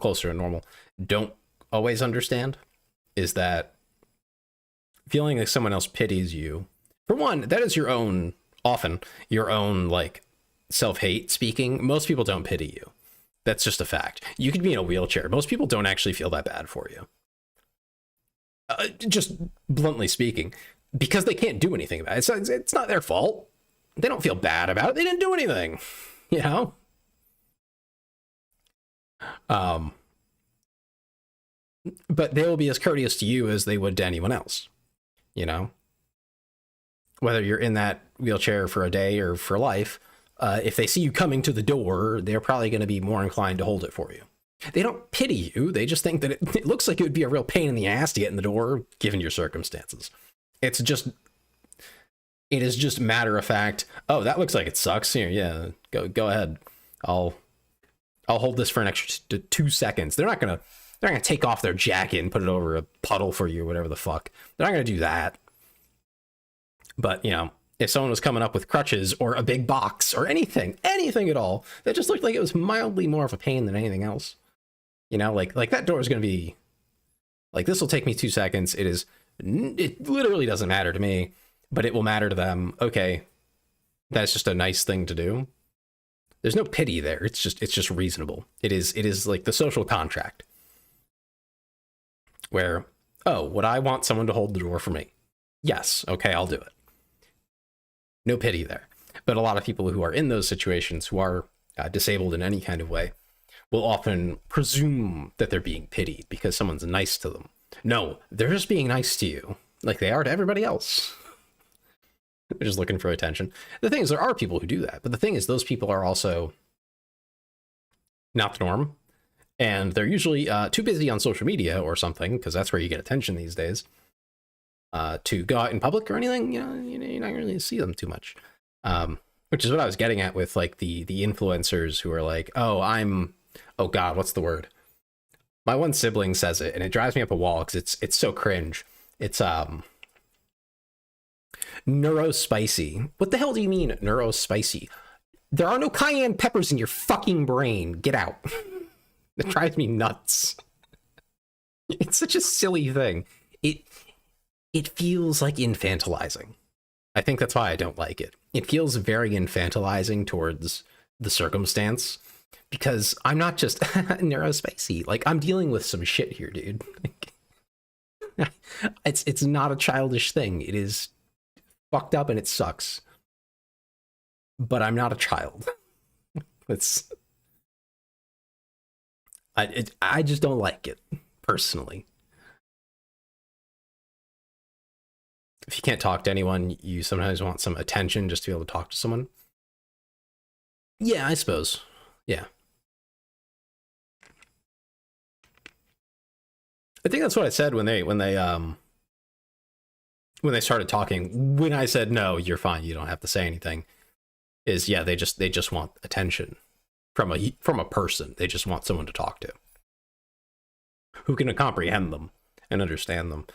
closer to normal don't always understand, is that feeling like someone else pities you, for one, that is often your own, like, self-hate speaking. Most people don't pity you. That's just a fact. You could be in a wheelchair. Most people don't actually feel that bad for you. Just bluntly speaking, because they can't do anything about it. It's not their fault. They don't feel bad about it. They didn't do anything, you know? But they will be as courteous to you as they would to anyone else, you know? Whether you're in that wheelchair for a day or for life, if they see you coming to the door, they're probably going to be more inclined to hold it for you. They don't pity you. They just think that it looks like it would be a real pain in the ass to get in the door, given your circumstances. It is just matter of fact. Oh, that looks like it sucks. Here, yeah, go ahead. I'll hold this for an extra 2 seconds. They're not gonna take off their jacket and put it over a puddle for you, or whatever the fuck. They're not gonna do that. But, you know, if someone was coming up with crutches or a big box or anything at all, that just looked like it was mildly more of a pain than anything else. You know, like that door is going to be like, this will take me 2 seconds. It literally doesn't matter to me, but it will matter to them. Okay, that's just a nice thing to do. There's no pity there. It's just reasonable. It is like the social contract where, oh, would I want someone to hold the door for me? Yes. Okay, I'll do it. No pity there. But a lot of people who are in those situations, who are disabled in any kind of way, will often presume that they're being pitied because someone's nice to them. No, they're just being nice to you, like they are to everybody else. They're just looking for attention. The thing is, there are people who do that, but the thing is, those people are also not the norm, and they're usually too busy on social media or something, because that's where you get attention these days, to go out in public or anything. You know, you're not going to really see them too much. Which is what I was getting at with, like, the influencers who are like, oh God, what's the word? My one sibling says it, and it drives me up a wall because it's so cringe. It's neurospicy. What the hell do you mean neurospicy? There are no cayenne peppers in your fucking brain. Get out. It drives me nuts. It's such a silly thing. It feels like infantilizing. I think that's why I don't like it. It feels very infantilizing towards the circumstance, because I'm not just neurospicy. Like, I'm dealing with some shit here, dude. It's not a childish thing. It is fucked up and it sucks. But I'm not a child. I just don't like it, personally. If you can't talk to anyone, you sometimes want some attention just to be able to talk to someone. Yeah, I suppose. Yeah. I think that's what I said when they started talking. When I said, no, you're fine, you don't have to say anything, is, yeah, they just want attention from a person. They just want someone to talk to who can comprehend them and understand them.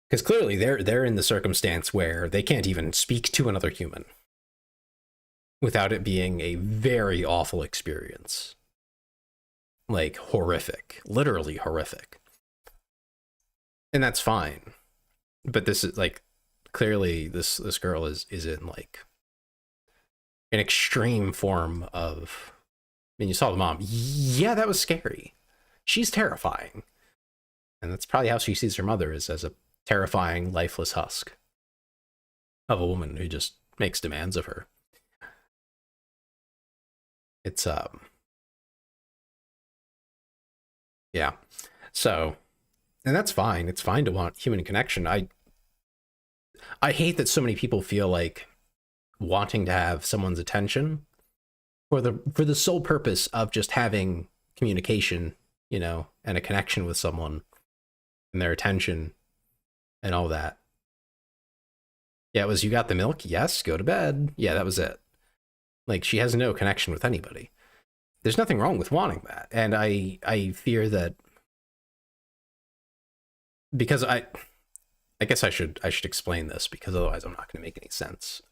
Because clearly they're in the circumstance where they can't even speak to another human without it being a very awful experience. Like, horrific. Literally horrific. And that's fine. But this is, like, clearly this girl is in, like, an extreme form of... I mean, you saw the mom. Yeah, that was scary. She's terrifying. And that's probably how she sees her mother, is as a terrifying, lifeless husk of a woman who just makes demands of her. It's, yeah. So, and that's fine. It's fine to want human connection. I hate that so many people feel like wanting to have someone's attention for the sole purpose of just having communication, you know, and a connection with someone and their attention and all that. Yeah, it was, you got the milk? Yes, go to bed. Yeah, that was it. Like, she has no connection with anybody. There's nothing wrong with wanting that. And I fear that, because I guess I should explain this, because otherwise I'm not going to make any sense.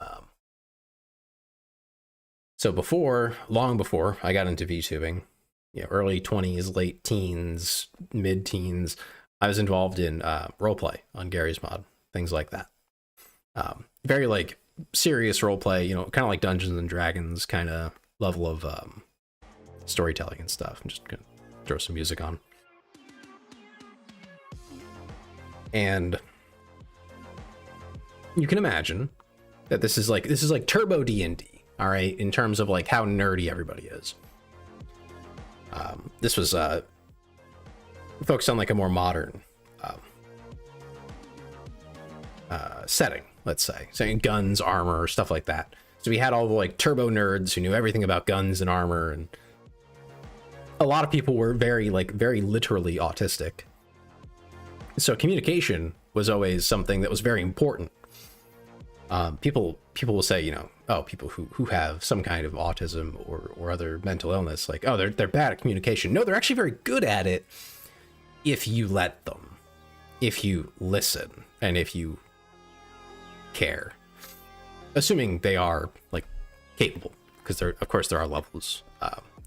So long before I got into VTubing, you know, early 20s, late teens, mid-teens, I was involved in roleplay on Gary's Mod. I things like that. Very like serious role play, you know, kind of like Dungeons and Dragons kind of level of storytelling and stuff. I'm just gonna throw some music on. And you can imagine that this is like turbo D&D, all right, in terms of like how nerdy everybody is. This was focused on like a more modern setting, let's say, saying guns, armor, stuff like that. So we had all the like turbo nerds who knew everything about guns and armor, and a lot of people were very literally autistic. So communication was always something that was very important. People will say, you know, oh, people who have some kind of autism or other mental illness, like, oh, they're bad at communication. No, they're actually very good at it if you let them, if you listen, and if you care, assuming they are like capable, because of course there are levels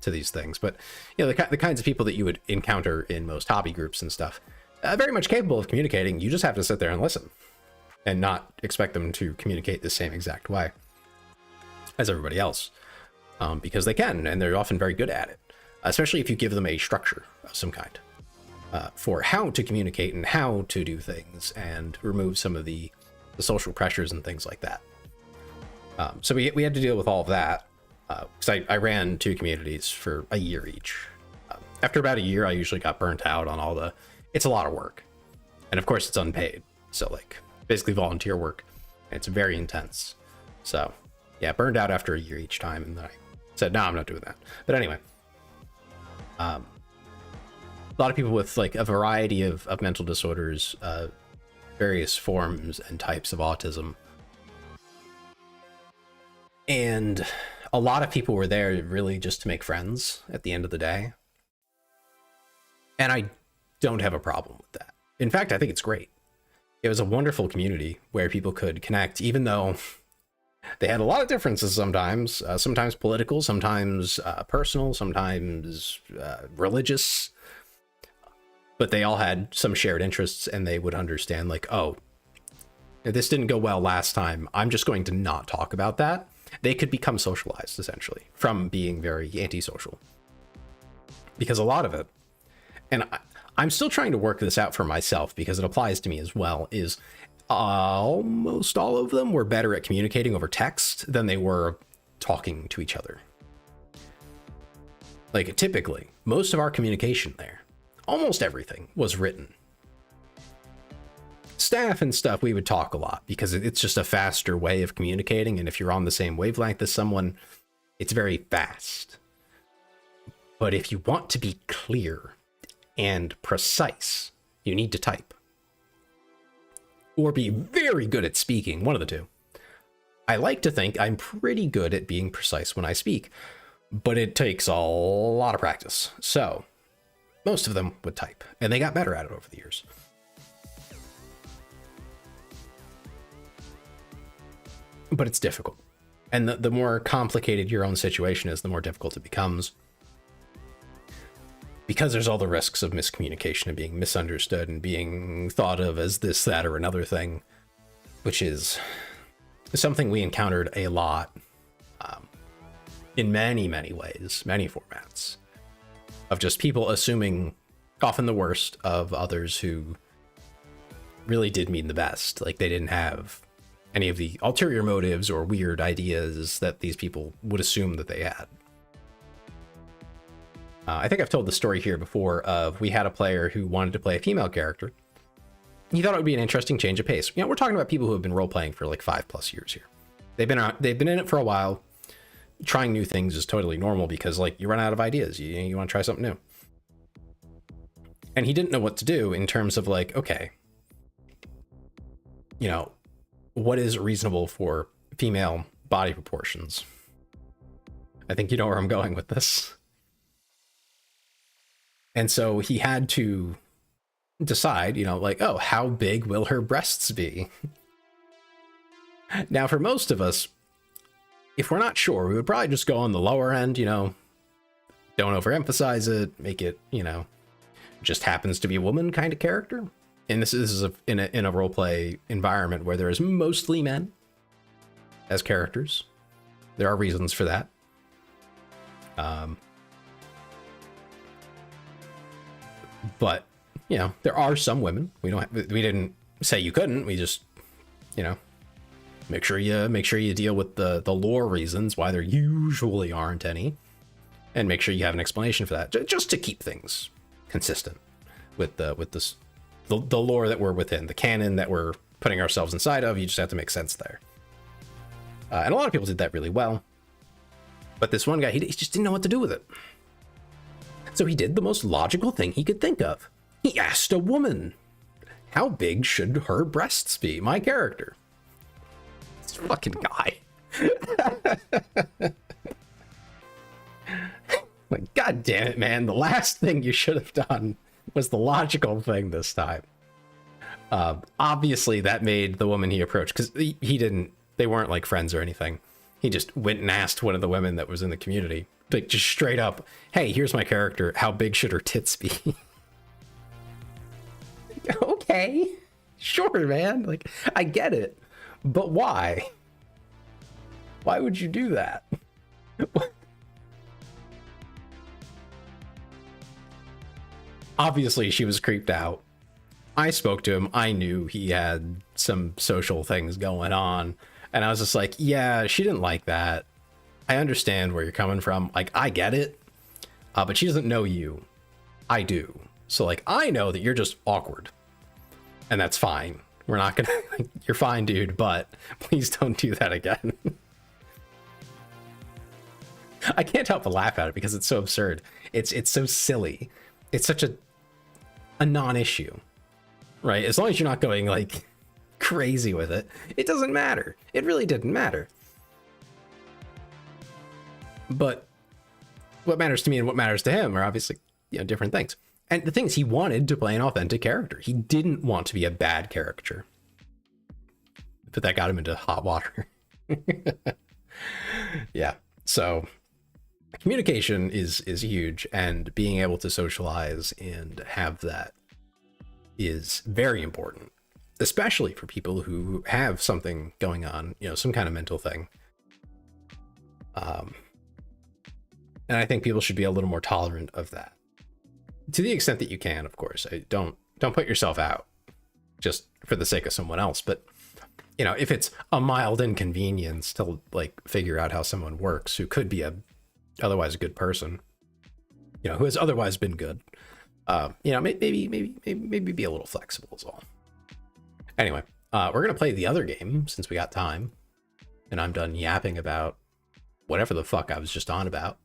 to these things. But you know, the kinds of people that you would encounter in most hobby groups and stuff, very much capable of communicating. You just have to sit there and listen and not expect them to communicate the same exact way as everybody else, because they can, and they're often very good at it, especially if you give them a structure of some kind for how to communicate and how to do things and remove some of the social pressures and things like that. So we had to deal with all of that, because I ran 2 communities for a year each. After about a year, I usually got burnt out on all the, it's a lot of work. And of course it's unpaid. So like basically volunteer work. And it's very intense. So yeah, burned out after a year each time. And then I said, no, I'm not doing that. But anyway, a lot of people with like a variety of mental disorders, various forms and types of autism. And a lot of people were there really just to make friends at the end of the day. And I don't have a problem with that. In fact, I think it's great. It was a wonderful community where people could connect, even though they had a lot of differences sometimes, sometimes political, sometimes personal, sometimes religious. But they all had some shared interests, and they would understand like, oh, this didn't go well last time. I'm just going to not talk about that. They could become socialized, essentially, from being very antisocial. Because a lot of it, and I'm still trying to work this out for myself because it applies to me as well, is almost all of them were better at communicating over text than they were talking to each other. Like, typically, most of our communication there, almost everything, was written. Staff and stuff, we would talk a lot because it's just a faster way of communicating, and if you're on the same wavelength as someone, it's very fast. But if you want to be clear and precise, you need to type. Or be very good at speaking, one of the two. I like to think I'm pretty good at being precise when I speak, but it takes a lot of practice. So most of them would type, and they got better at it over the years. But it's difficult. And the more complicated your own situation is, the more difficult it becomes. Because there's all the risks of miscommunication and being misunderstood and being thought of as this, that, or another thing, which is something we encountered a lot in many, many ways, many formats, of just people assuming often the worst of others who really did mean the best. Like, they didn't have any of the ulterior motives or weird ideas that these people would assume that they had. I think I've told the story here before of, we had a player who wanted to play a female character. He thought it would be an interesting change of pace. You know, we're talking about people who have been role-playing for like 5+ years here. They've been in it for a while. Trying new things is totally normal because, like, you run out of ideas. You want to try something new. And he didn't know what to do in terms of like, okay, you know, what is reasonable for female body proportions? I think you know where I'm going with this. And so he had to decide, you know, like, oh, how big will her breasts be? Now, for most of us, if we're not sure, we would probably just go on the lower end, you know, don't overemphasize it, make it, you know, just happens to be a woman kind of character. and this is in a role play environment where there is mostly men as characters. There are reasons for that. But you know, there are some women. We didn't say you couldn't. We just, you know, make sure you deal with the lore reasons why there usually aren't any, and make sure you have an explanation for that, just to keep things consistent with the lore that we're within, the canon that we're putting ourselves inside of. You just have to make sense there. And a lot of people did that really well. But this one guy, he just didn't know what to do with it. So he did the most logical thing he could think of. He asked a woman, how big should her breasts be? My character. This fucking guy. Like, God damn it, man. The last thing you should have done was the logical thing this time. Obviously, that made the woman he approached, because they weren't like friends or anything. He just went and asked one of the women that was in the community, like, just straight up, hey, here's my character. How big should her tits be? Okay, sure, man. Like, I get it. But why? Why would you do that? Obviously, she was creeped out. I spoke to him. I knew he had some social things going on. And I was just like, yeah, she didn't like that. I understand where you're coming from. Like, I get it. But she doesn't know you. I do. So, like, I know that you're just awkward. And that's fine. We're not gonna... You're fine, dude, but please don't do that again. I can't help but laugh at it because it's so absurd. It's so silly. It's such a non-issue, right? As long as you're not going, like, crazy with it, it doesn't matter. It really didn't matter. But what matters to me and what matters to him are obviously, you know, different things. And the thing is, he wanted to play an authentic character. He didn't want to be a bad caricature. But that got him into hot water. Yeah. So communication is huge, and being able to socialize and have that is very important, especially for people who have something going on, you know, some kind of mental thing. And I think people should be a little more tolerant of that, to the extent that you can, of course. Don't put yourself out just for the sake of someone else. But, you know, if it's a mild inconvenience to, like, figure out how someone works who could be otherwise a good person, you know, who has otherwise been good, you know, maybe be a little flexible is all. Anyway, we're gonna play the other game since we got time, and I'm done yapping about whatever the fuck I was just on about.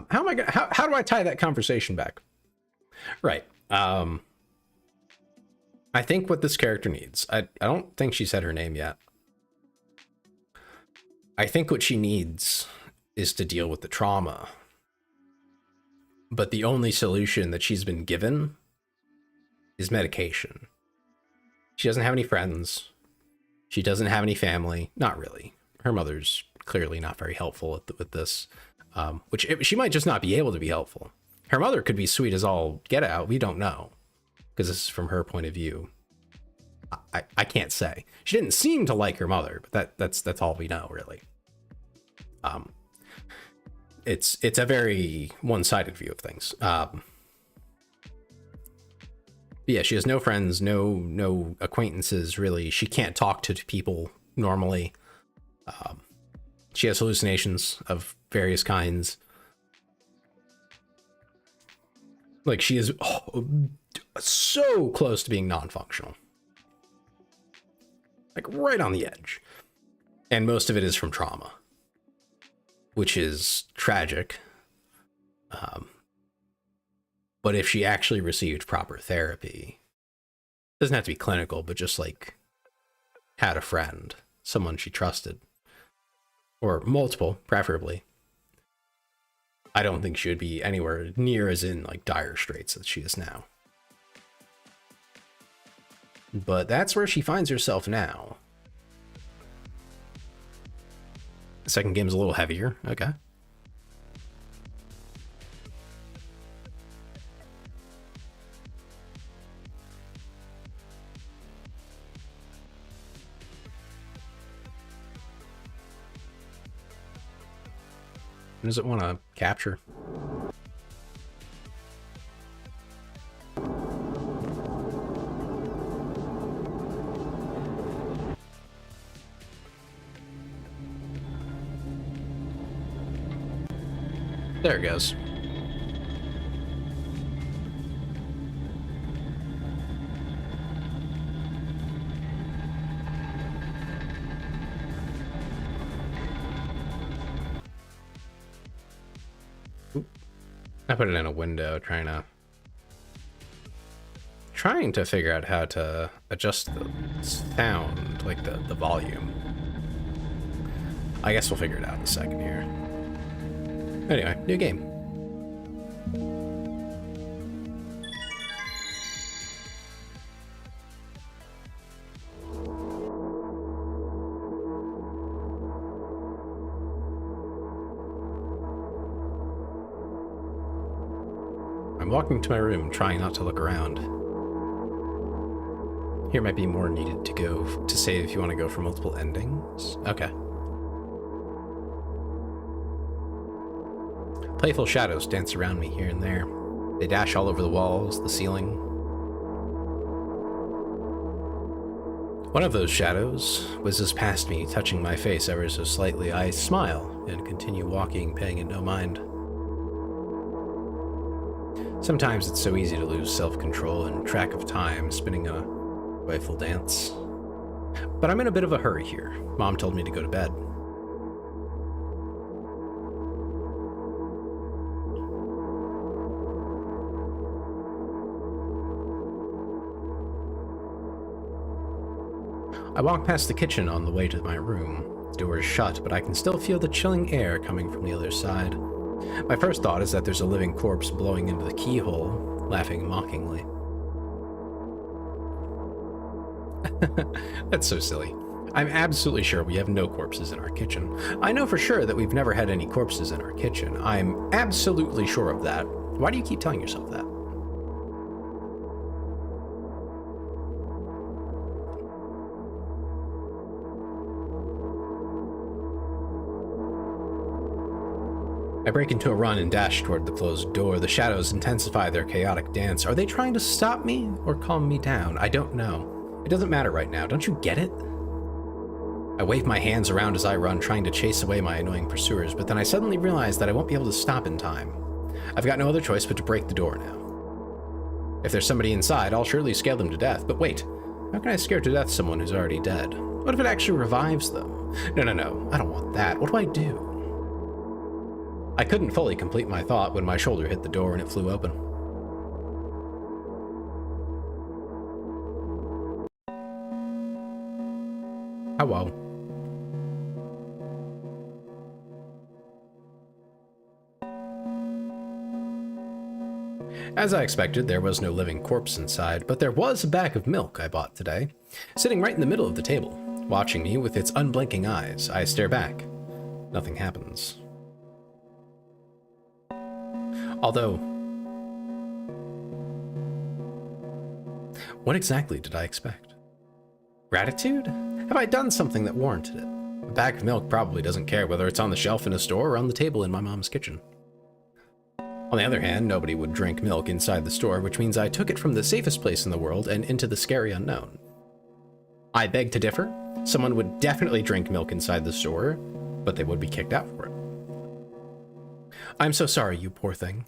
How do I tie that conversation back? Right. I think what this character needs, I don't think she said her name yet. I think what she needs is to deal with the trauma. But the only solution that she's been given is medication. She doesn't have any friends. She doesn't have any family. Not really. Her mother's clearly not very helpful with this. Which she might just not be able to be helpful. Her mother could be sweet as all get out. We don't know, because this is from her point of view. I can't say. She didn't seem to like her mother, but that's all we know, really. It's a very one-sided view of things. Yeah, she has no friends, no acquaintances, really. She can't talk to people normally. She has hallucinations of various kinds. Like, she is so close to being non-functional. Like, right on the edge. And most of it is from trauma, which is tragic. But if she actually received proper therapy, it doesn't have to be clinical, but just, like, had a friend, someone she trusted, or multiple, preferably, I don't think she would be anywhere near as in, like, dire straits as she is now. But that's where she finds herself now. The second game's a little heavier. Okay. What does it want to capture? There it goes. Oop. I put it in a window trying to figure out how to adjust the sound, like the volume. I guess we'll figure it out in a second here. Anyway, new game. I'm walking to my room, trying not to look around. Here might be more needed to save if you want to go for multiple endings. Okay. Playful shadows dance around me here and there. They dash all over the walls, the ceiling. One of those shadows whizzes past me, touching my face ever so slightly. I smile and continue walking, paying it no mind. Sometimes it's so easy to lose self-control and track of time, spinning a playful dance. But I'm in a bit of a hurry here. Mom told me to go to bed. I walk past the kitchen on the way to my room. The door is shut, but I can still feel the chilling air coming from the other side. My first thought is that there's a living corpse blowing into the keyhole, laughing mockingly. That's so silly. I'm absolutely sure we have no corpses in our kitchen. I know for sure that we've never had any corpses in our kitchen. I'm absolutely sure of that. Why do you keep telling yourself that? I break into a run and dash toward the closed door. The shadows intensify their chaotic dance. Are they trying to stop me or calm me down? I don't know. It doesn't matter right now. Don't you get it? I wave my hands around as I run, trying to chase away my annoying pursuers, but then I suddenly realize that I won't be able to stop in time. I've got no other choice but to break the door now. If there's somebody inside, I'll surely scare them to death. But wait, how can I scare to death someone who's already dead? What if it actually revives them? No, I don't want that. What do I do? I couldn't fully complete my thought when my shoulder hit the door and it flew open. Hello. As I expected, there was no living corpse inside, but there was a bag of milk I bought today, sitting right in the middle of the table. Watching me with its unblinking eyes, I stare back. Nothing happens. Although, what exactly did I expect? Gratitude? Have I done something that warranted it? A bag of milk probably doesn't care whether it's on the shelf in a store or on the table in my mom's kitchen. On the other hand, nobody would drink milk inside the store, which means I took it from the safest place in the world and into the scary unknown. I beg to differ. Someone would definitely drink milk inside the store, but they would be kicked out for it. I'm so sorry, you poor thing.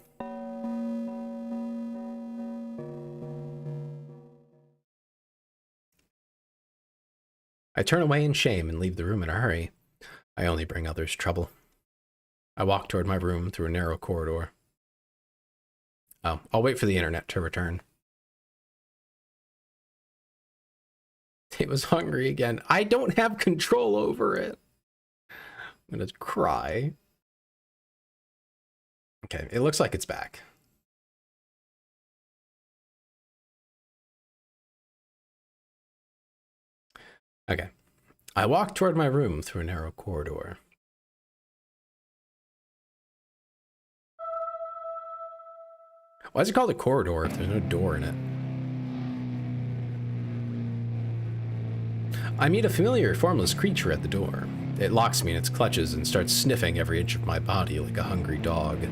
I turn away in shame and leave the room in a hurry. I only bring others trouble. I walk toward my room through a narrow corridor. Oh, I'll wait for the internet to return. It was hungry again. I don't have control over it. I'm gonna cry. Okay, it looks like it's back. Okay. I walk toward my room through a narrow corridor. Why is it called a corridor if there's no door in it? I meet a familiar, formless creature at the door. It locks me in its clutches and starts sniffing every inch of my body like a hungry dog.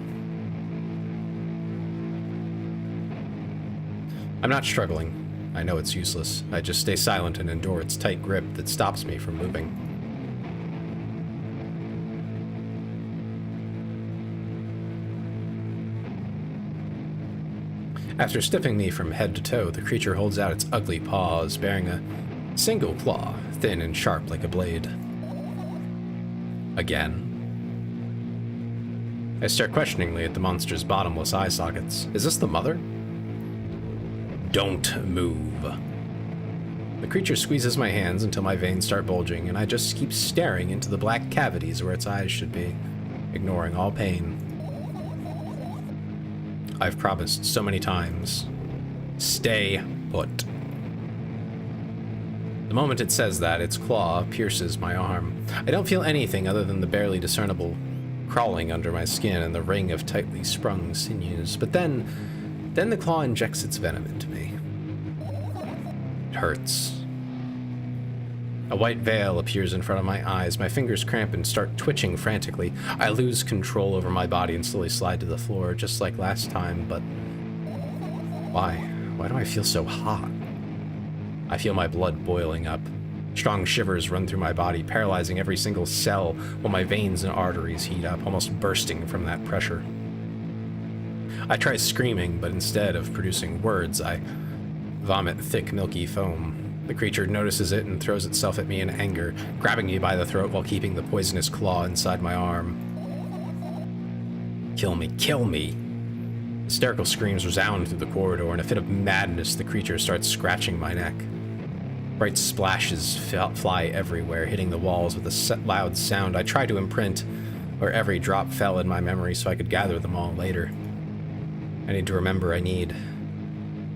I'm not struggling. I know it's useless. I just stay silent and endure its tight grip that stops me from moving. After stiffing me from head to toe, the creature holds out its ugly paws, bearing a single claw, thin and sharp like a blade. Again. I stare questioningly at the monster's bottomless eye sockets. Is this the mother? Don't move. The creature squeezes my hands until my veins start bulging, and I just keep staring into the black cavities where its eyes should be, ignoring all pain. I've promised so many times. Stay put. The moment it says that, its claw pierces my arm. I don't feel anything other than the barely discernible crawling under my skin and the ring of tightly sprung sinews. But then the claw injects its venom into me. It hurts. A white veil appears in front of my eyes. My fingers cramp and start twitching frantically. I lose control over my body and slowly slide to the floor, just like last time, but why? Why do I feel so hot? I feel my blood boiling up. Strong shivers run through my body, paralyzing every single cell, while my veins and arteries heat up, almost bursting from that pressure. I try screaming, but instead of producing words, I vomit thick, milky foam. The creature notices it and throws itself at me in anger, grabbing me by the throat while keeping the poisonous claw inside my arm. Kill me, kill me! Hysterical screams resound through the corridor. In a fit of madness, the creature starts scratching my neck. Bright splashes fly everywhere, hitting the walls with a loud sound. I try to imprint where every drop fell in my memory so I could gather them all later. I need to remember I need.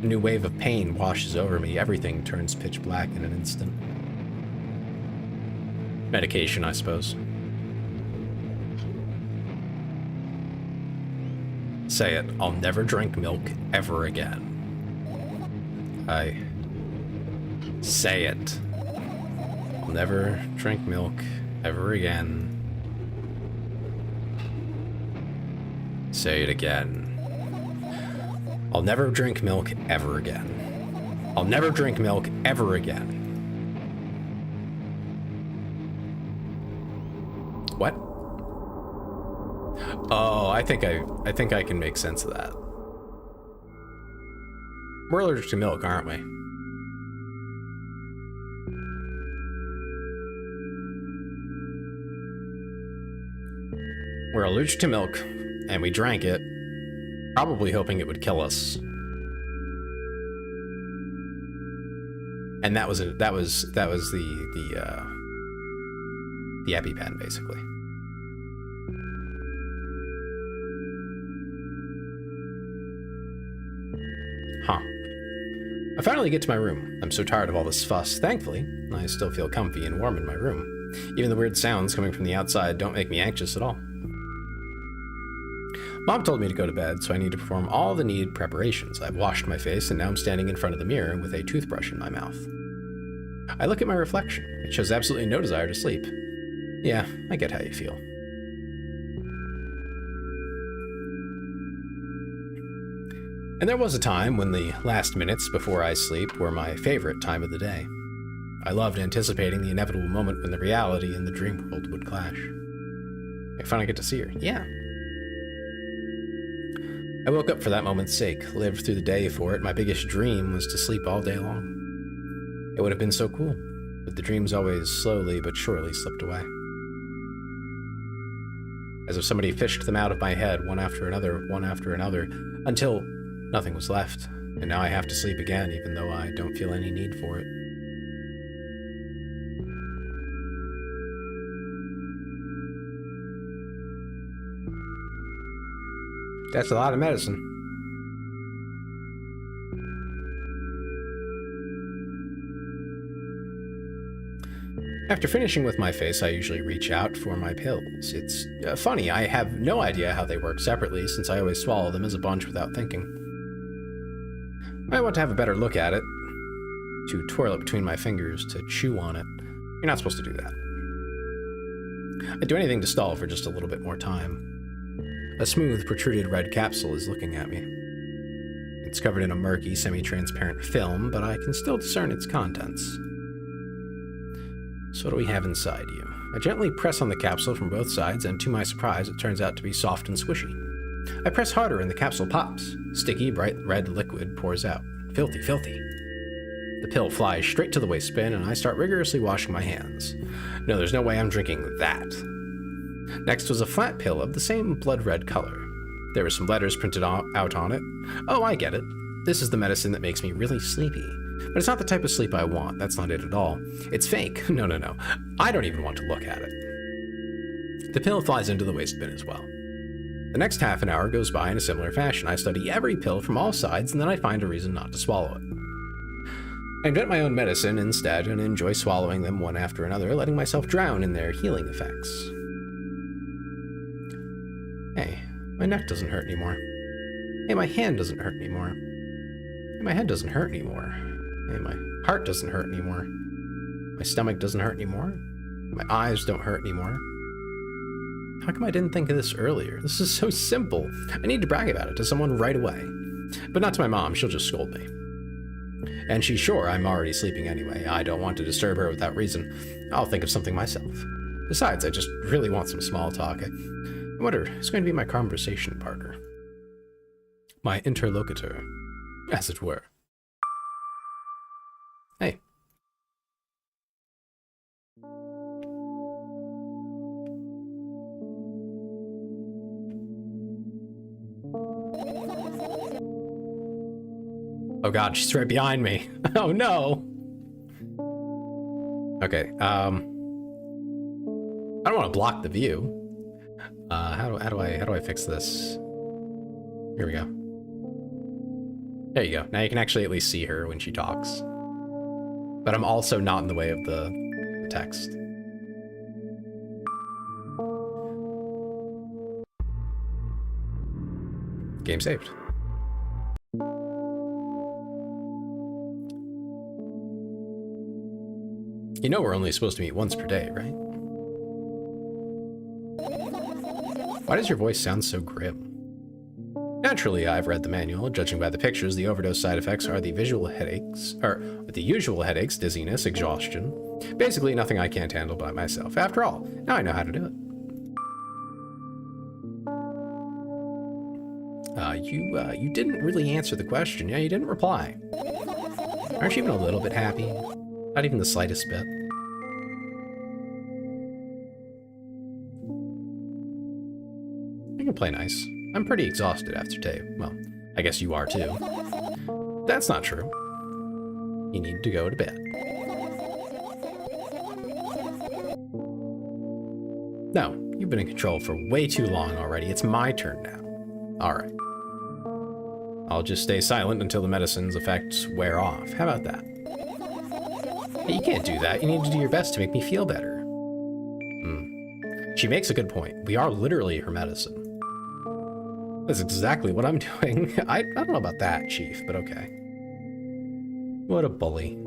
A new wave of pain washes over me. Everything turns pitch black in an instant. Medication, I suppose. Say it. I'll never drink milk ever again. Say it. I'll never drink milk ever again. Say it again. I'll never drink milk ever again. I'll never drink milk ever again. What? Oh, I think I can make sense of that. We're allergic to milk, aren't we? We're allergic to milk, and we drank it, probably hoping it would kill us. And that was the EpiPen, basically. Huh. I finally get to my room. I'm so tired of all this fuss. Thankfully, I still feel comfy and warm in my room. Even the weird sounds coming from the outside don't make me anxious at all. Mom told me to go to bed, so I need to perform all the needed preparations. I've washed my face, and now I'm standing in front of the mirror with a toothbrush in my mouth. I look at my reflection. It shows absolutely no desire to sleep. Yeah, I get how you feel. And there was a time when the last minutes before I sleep were my favorite time of the day. I loved anticipating the inevitable moment when the reality and the dream world would clash. I finally get to see her. Yeah. I woke up for that moment's sake, lived through the day for it. My biggest dream was to sleep all day long. It would have been so cool, but the dreams always slowly but surely slipped away. As if somebody fished them out of my head one after another, until nothing was left, and now I have to sleep again even though I don't feel any need for it. That's a lot of medicine. After finishing with my face, I usually reach out for my pills. It's funny, I have no idea how they work separately since I always swallow them as a bunch without thinking. I want to have a better look at it. To twirl it between my fingers, to chew on it. You're not supposed to do that. I'd do anything to stall for just a little bit more time. A smooth, protruded red capsule is looking at me. It's covered in a murky, semi-transparent film, but I can still discern its contents. So what do we have inside you? I gently press on the capsule from both sides, and to my surprise, it turns out to be soft and squishy. I press harder and the capsule pops. Sticky, bright red liquid pours out. Filthy, filthy. The pill flies straight to the waste bin, and I start rigorously washing my hands. No, there's no way I'm drinking that. Next was a flat pill of the same blood-red color. There were some letters printed out on it. Oh, I get it. This is the medicine that makes me really sleepy. But it's not the type of sleep I want. That's not it at all. It's fake. No, no, no. I don't even want to look at it. The pill flies into the waste bin as well. The next half an hour goes by in a similar fashion. I study every pill from all sides, and then I find a reason not to swallow it. I invent my own medicine instead and enjoy swallowing them one after another, letting myself drown in their healing effects. Hey, my neck doesn't hurt anymore. Hey, my hand doesn't hurt anymore. Hey, my head doesn't hurt anymore. Hey, my heart doesn't hurt anymore. My stomach doesn't hurt anymore. My eyes don't hurt anymore. How come I didn't think of this earlier? This is so simple. I need to brag about it to someone right away. But not to my mom, she'll just scold me. And she's sure I'm already sleeping anyway. I don't want to disturb her without reason. I'll think of something myself. Besides, I just really want some small talk. I wonder who's going to be my conversation partner. My interlocutor, as it were. Hey. Oh god, she's right behind me. Oh no. Okay, I don't want to block the view. How do I fix this? Here we go. There you go. Now you can actually at least see her when she talks. But I'm also not in the way of the text. Game saved. You know we're only supposed to meet once per day, right? Why does your voice sound so grim? Naturally, I've read the manual. Judging by the pictures, the overdose side effects are the usual headaches, dizziness, exhaustion. Basically, nothing I can't handle by myself. After all, now I know how to do it. You didn't really answer the question. Yeah, you didn't reply. Aren't you even a little bit happy? Not even the slightest bit. You can play nice. I'm pretty exhausted after today. Well, I guess you are too. That's not true. You need to go to bed. No, you've been in control for way too long already. It's my turn now. Alright. I'll just stay silent until the medicine's effects wear off. How about that? Hey, you can't do that. You need to do your best to make me feel better. She makes a good point. We are literally her medicine. That's exactly what I'm doing. I don't know about that, Chief, but okay. What a bully.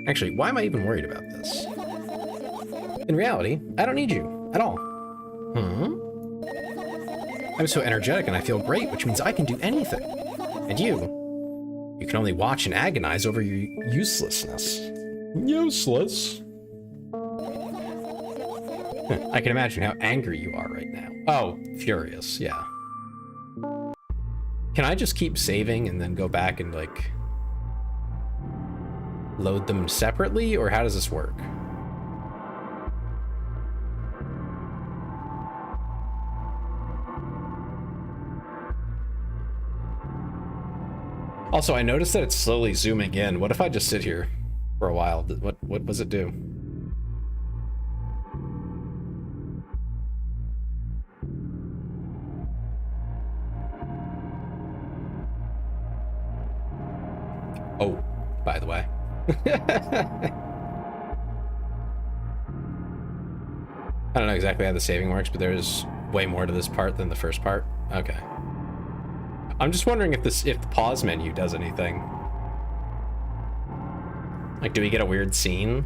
Actually, why am I even worried about this? In reality, I don't need you at all. I'm so energetic and I feel great, which means I can do anything. And you can only watch and agonize over your uselessness. Useless? I can imagine how angry you are right now. Oh, furious, yeah. Can I just keep saving and then go back and, like, load them separately, or how does this work? Also, I noticed that it's slowly zooming in. What if I just sit here for a while? What does it do? Oh, by the way. I don't know exactly how the saving works, but there's way more to this part than the first part. Okay. I'm just wondering if the pause menu does anything. Like, do we get a weird scene?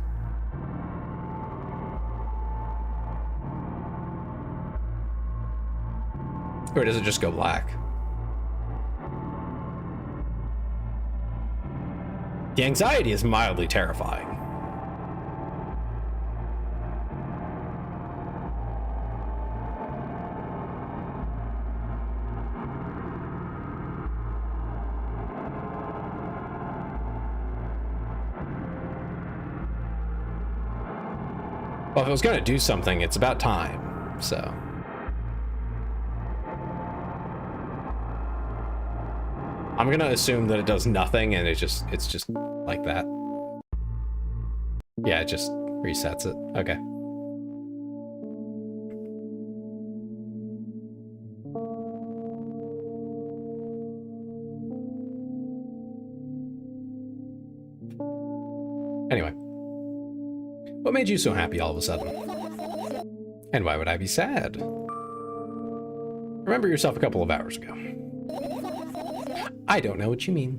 Or does it just go black? The anxiety is mildly terrifying. Well, if it was gonna do something, it's about time, so. I'm gonna assume that it does nothing and it's just like that. Yeah, it just resets it. Okay. Anyway. What made you so happy all of a sudden? And why would I be sad? Remember yourself a couple of hours ago. I don't know what you mean.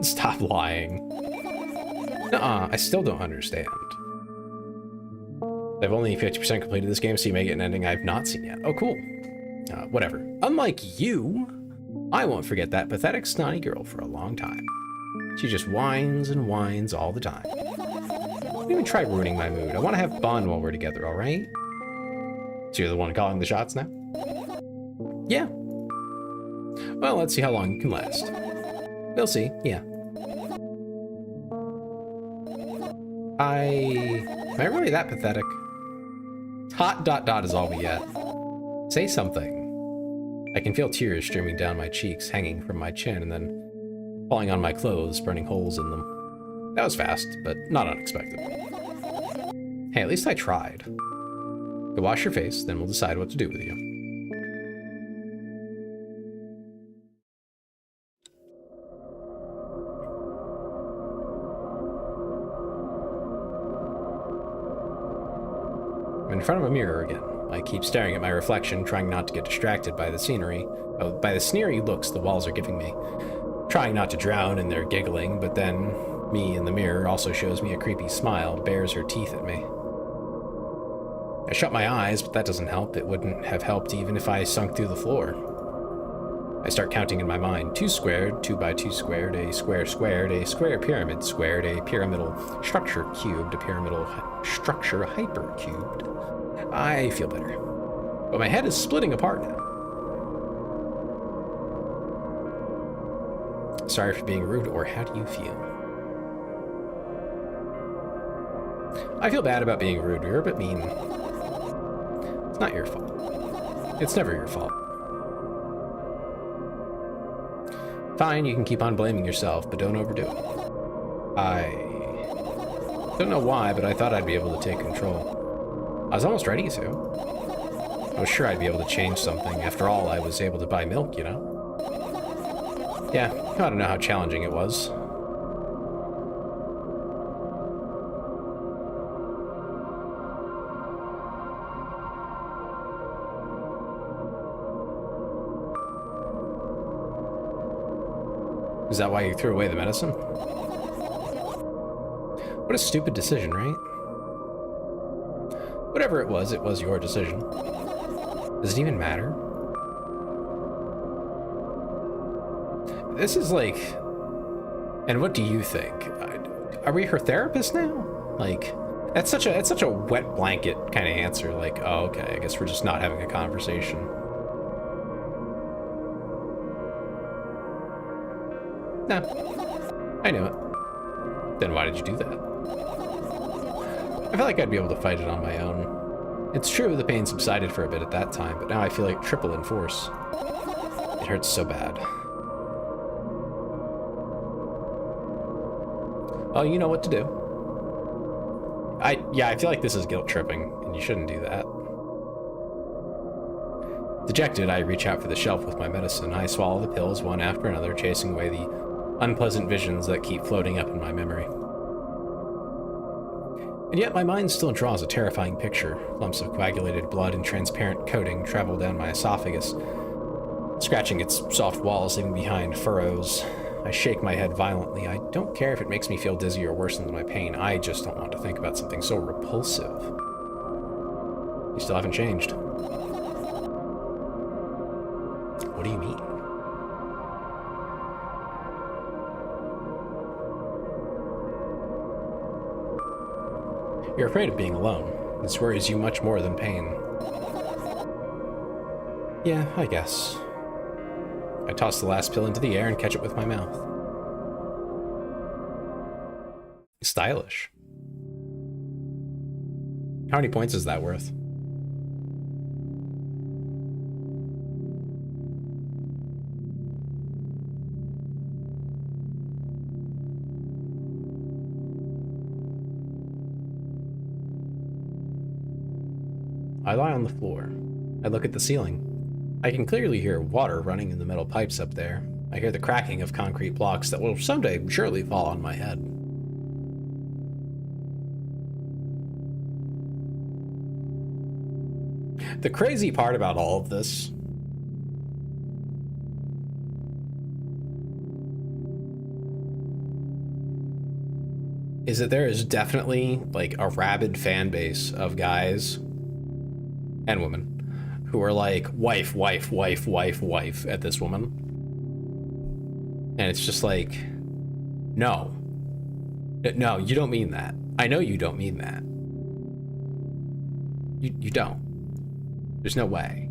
Stop lying. Nuh-uh, I still don't understand. I've only 50% completed this game, so you may get an ending I've not seen yet. Oh, cool. Whatever. Unlike you, I won't forget that pathetic, snotty girl for a long time. She just whines and whines all the time. Don't even try ruining my mood. I want to have fun while we're together, all right? So you're the one calling the shots now? Yeah. Well, let's see how long you can last. We'll see, yeah. Am I really that pathetic? Hot ... is all we get. Say something. I can feel tears streaming down my cheeks, hanging from my chin, and then falling on my clothes, burning holes in them. That was fast, but not unexpected. Hey, at least I tried. Go wash your face, then we'll decide what to do with you. I'm in front of a mirror again. I keep staring at my reflection, trying not to get distracted by the scenery. Oh, by the sneery looks the walls are giving me. Trying not to drown in their giggling, but then me in the mirror also shows me a creepy smile, bares her teeth at me. I shut my eyes, but that doesn't help. It wouldn't have helped even if I sunk through the floor. I start counting in my mind. 2 squared, 2 by 2 squared, a square squared, a square pyramid squared, a pyramidal structure cubed, a pyramidal structure hypercubed. I feel better. But my head is splitting apart now. Sorry for being rude, or how do you feel? I feel bad about being rude. You're a bit mean. It's not your fault. It's never your fault. Fine, you can keep on blaming yourself, but don't overdo it. I don't know why, but I thought I'd be able to take control. I was almost ready to. I was sure I'd be able to change something. After all, I was able to buy milk, you know? Yeah, I don't know how challenging it was. Is that why you threw away the medicine? What a stupid decision, right? Whatever it was your decision. Does it even matter? This is like... And what do you think? Are we her therapist now? Like, it's such a wet blanket kind of answer. Like, oh, okay, I guess we're just not having a conversation. No, I knew it. Then why did you do that? I feel like I'd be able to fight it on my own. It's true, the pain subsided for a bit at that time, but now I feel like triple in force. It hurts so bad. Well, you know what to do. I feel like this is guilt tripping, and you shouldn't do that. Dejected, I reach out for the shelf with my medicine. I swallow the pills one after another, chasing away the unpleasant visions that keep floating up in my memory. And yet my mind still draws a terrifying picture. Lumps of coagulated blood and transparent coating travel down my esophagus, scratching its soft walls, leaving behind furrows. I shake my head violently. I don't care if it makes me feel dizzy or worse than my pain. I just don't want to think about something so repulsive. You still haven't changed. What do you mean? You're afraid of being alone. This worries you much more than pain. Yeah, I guess. I toss the last pill into the air and catch it with my mouth. Stylish. How many points is that worth? I lie on the floor. I look at the ceiling. I can clearly hear water running in the metal pipes up there. I hear the cracking of concrete blocks that will someday surely fall on my head. The crazy part about all of this is that there is definitely like a rabid fan base of guys and women who are like, wife, wife, wife, wife, wife at this woman. And it's just like, no. No, you don't mean that. I know you don't mean that. You don't. There's no way.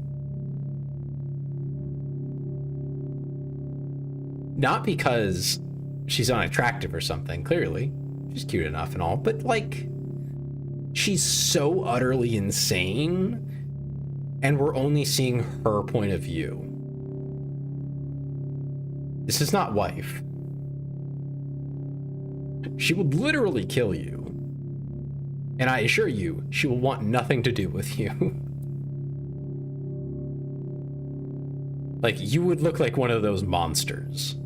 Not because she's unattractive or something, clearly. She's cute enough and all, but like, she's so utterly insane, and we're only seeing her point of view. This is not wife. She would literally kill you. And I assure you, she will want nothing to do with you. Like, you would look like one of those monsters.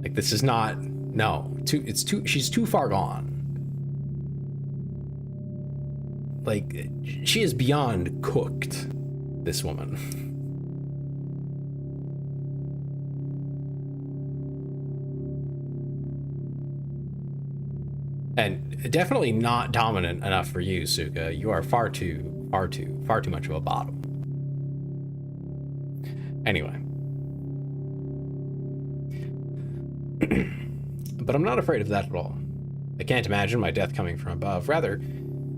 Like, this is not, no, she's too far gone. Like, she is beyond cooked, this woman. And definitely not dominant enough for you, Suka. You are far too much of a bottom. Anyway. But I'm not afraid of that at all. I can't imagine my death coming from above. Rather,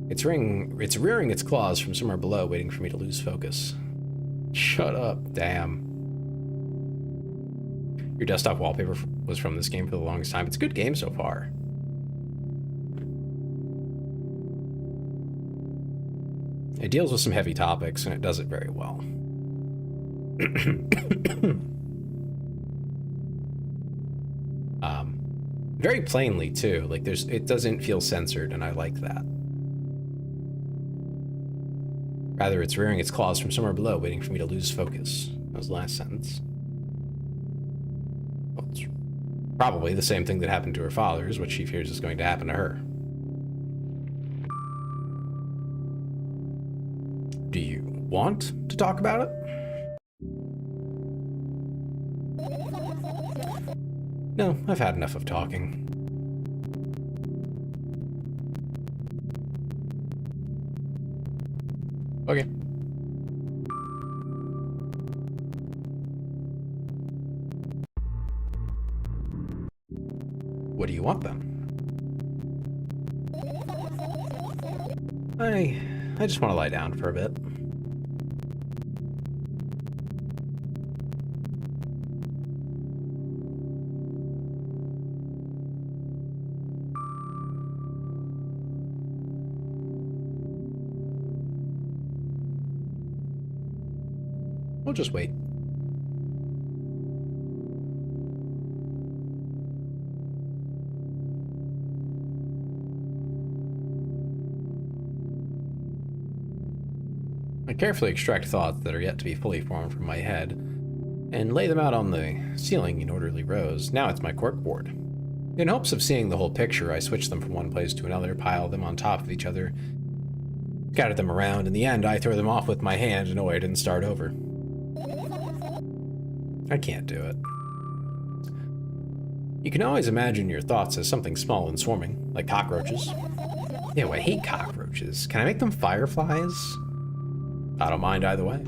it's rearing its claws from somewhere below, waiting for me to lose focus. Shut up, damn. Your desktop wallpaper was from this game for the longest time. It's a good game so far. It deals with some heavy topics, and it does it very well. Very plainly, too. Like, it doesn't feel censored, and I like that. Rather, it's rearing its claws from somewhere below, waiting for me to lose focus. That was the last sentence. Well, it's probably the same thing that happened to her father, is what she fears is going to happen to her. Do you want to talk about it? No, I've had enough of talking. Okay. What do you want then? I just want to lie down for a bit. We'll just wait. I carefully extract thoughts that are yet to be fully formed from my head and lay them out on the ceiling in orderly rows. Now it's my corkboard. In hopes of seeing the whole picture, I switch them from one place to another, pile them on top of each other, scatter them around. In the end, I throw them off with my hand, annoyed, and start over. I can't do it. You can always imagine your thoughts as something small and swarming, like cockroaches. Ew, I hate cockroaches. Can I make them fireflies? I don't mind either way.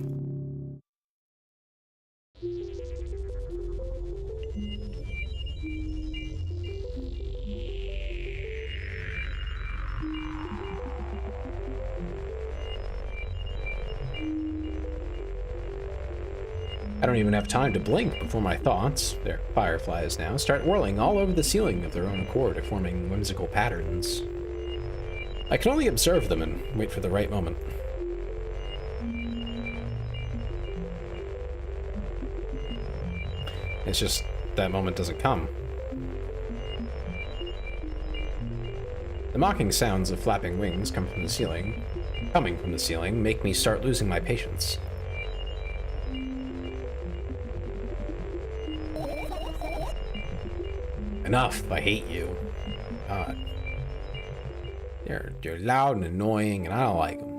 I don't even have time to blink before my thoughts, they're fireflies now, start whirling all over the ceiling of their own accord, forming whimsical patterns. I can only observe them and wait for the right moment. It's just that moment doesn't come. The mocking sounds of flapping wings coming from the ceiling, make me start losing my patience. Enough, I hate you. God. You're loud and annoying, and I don't like them.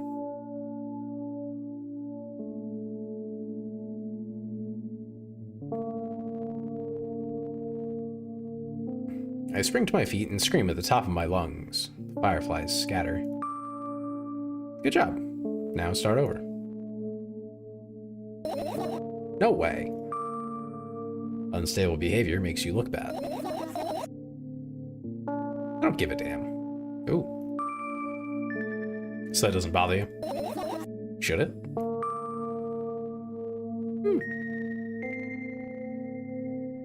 I spring to my feet and scream at the top of my lungs. The fireflies scatter. Good job. Now start over. No way. Unstable behavior makes you look bad. I don't give a damn. Ooh. So that doesn't bother you? Should it?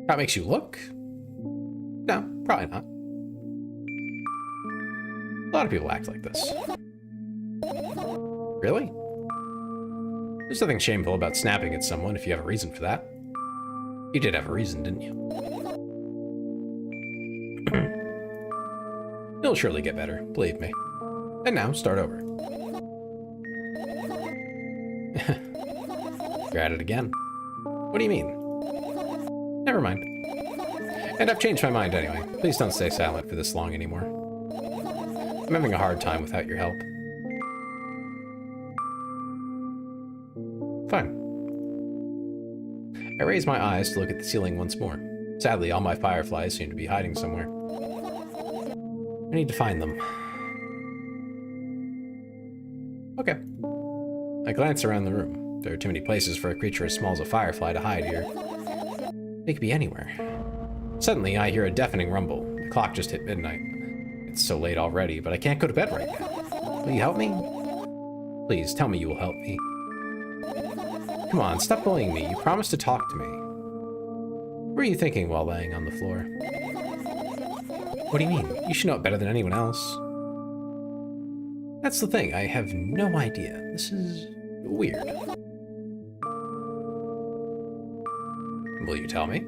That makes you look? No, probably not. A lot of people act like this. Really? There's nothing shameful about snapping at someone if you have a reason for that. You did have a reason, didn't you? It'll surely get better, believe me. And now, start over. You're at it again. What do you mean? Never mind. And I've changed my mind anyway. Please don't stay silent for this long anymore. I'm having a hard time without your help. Fine. I raise my eyes to look at the ceiling once more. Sadly, all my fireflies seem to be hiding somewhere. I need to find them. Okay. I glance around the room. There are too many places for a creature as small as a firefly to hide here. They could be anywhere. Suddenly, I hear a deafening rumble. The clock just hit midnight. It's so late already, but I can't go to bed right now. Will you help me? Please, tell me you will help me. Come on, stop bullying me. You promised to talk to me. What were you thinking while laying on the floor? What do you mean? You should know it better than anyone else. That's the thing. I have no idea. This is weird. Will you tell me?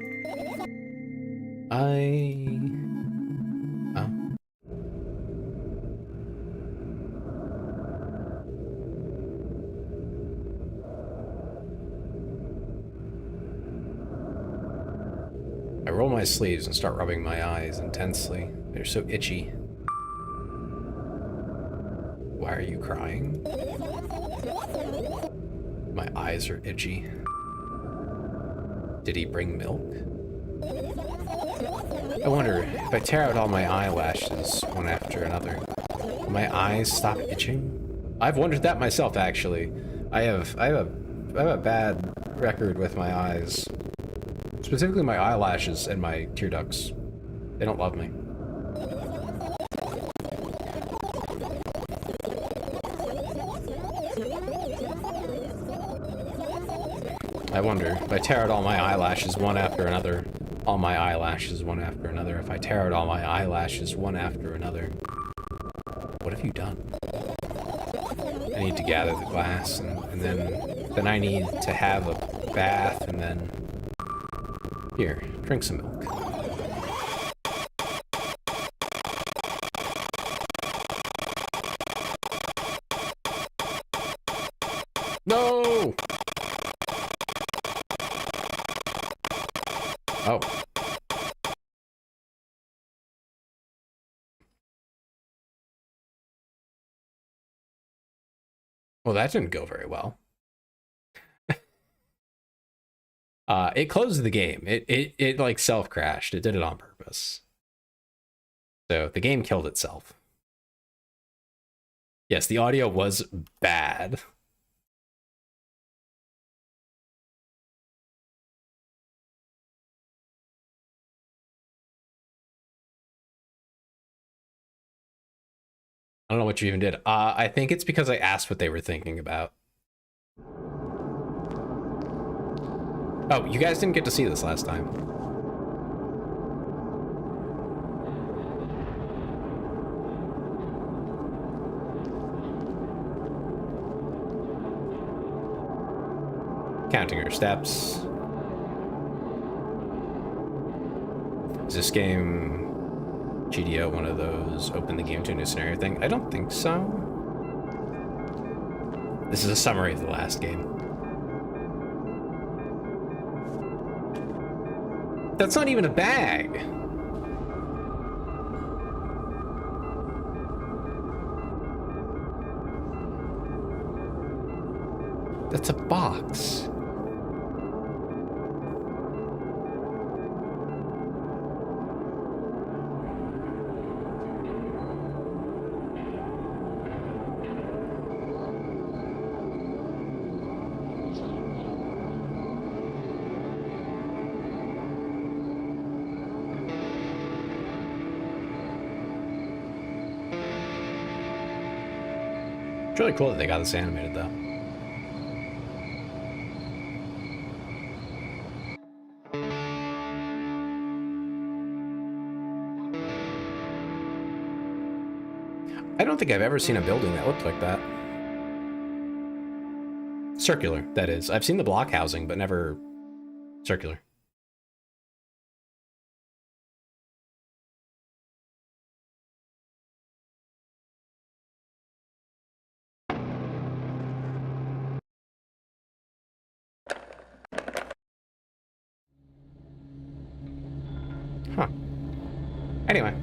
Oh. I roll my sleeves and start rubbing my eyes intensely. They're so itchy. Why are you crying? My eyes are itchy. Did he bring milk? I wonder, if I tear out all my eyelashes one after another, will my eyes stop itching? I've wondered that myself, actually. I have a bad record with my eyes. Specifically my eyelashes and my tear ducts. They don't love me. I wonder, if I tear out all my eyelashes one after another, all my eyelashes one after another, if I tear out all my eyelashes one after another, what have you done? I need to gather the glass, and then I need to have a bath, and then... Here, drink some milk. No! Oh. Well, that didn't go very well. It closed the game. It like self-crashed. It did it on purpose. So the game killed itself. Yes, the audio was bad. I don't know what you even did. I think it's because I asked what they were thinking about. Oh, you guys didn't get to see this last time. Counting her steps. Is this game GDO one of those open the game to a new scenario thing? I don't think so. This is a summary of the last game. That's not even a bag. That's a box. It's really cool that they got this animated, though. I don't think I've ever seen a building that looked like that. Circular, that is. I've seen the block housing, but never circular. Huh. Anyway.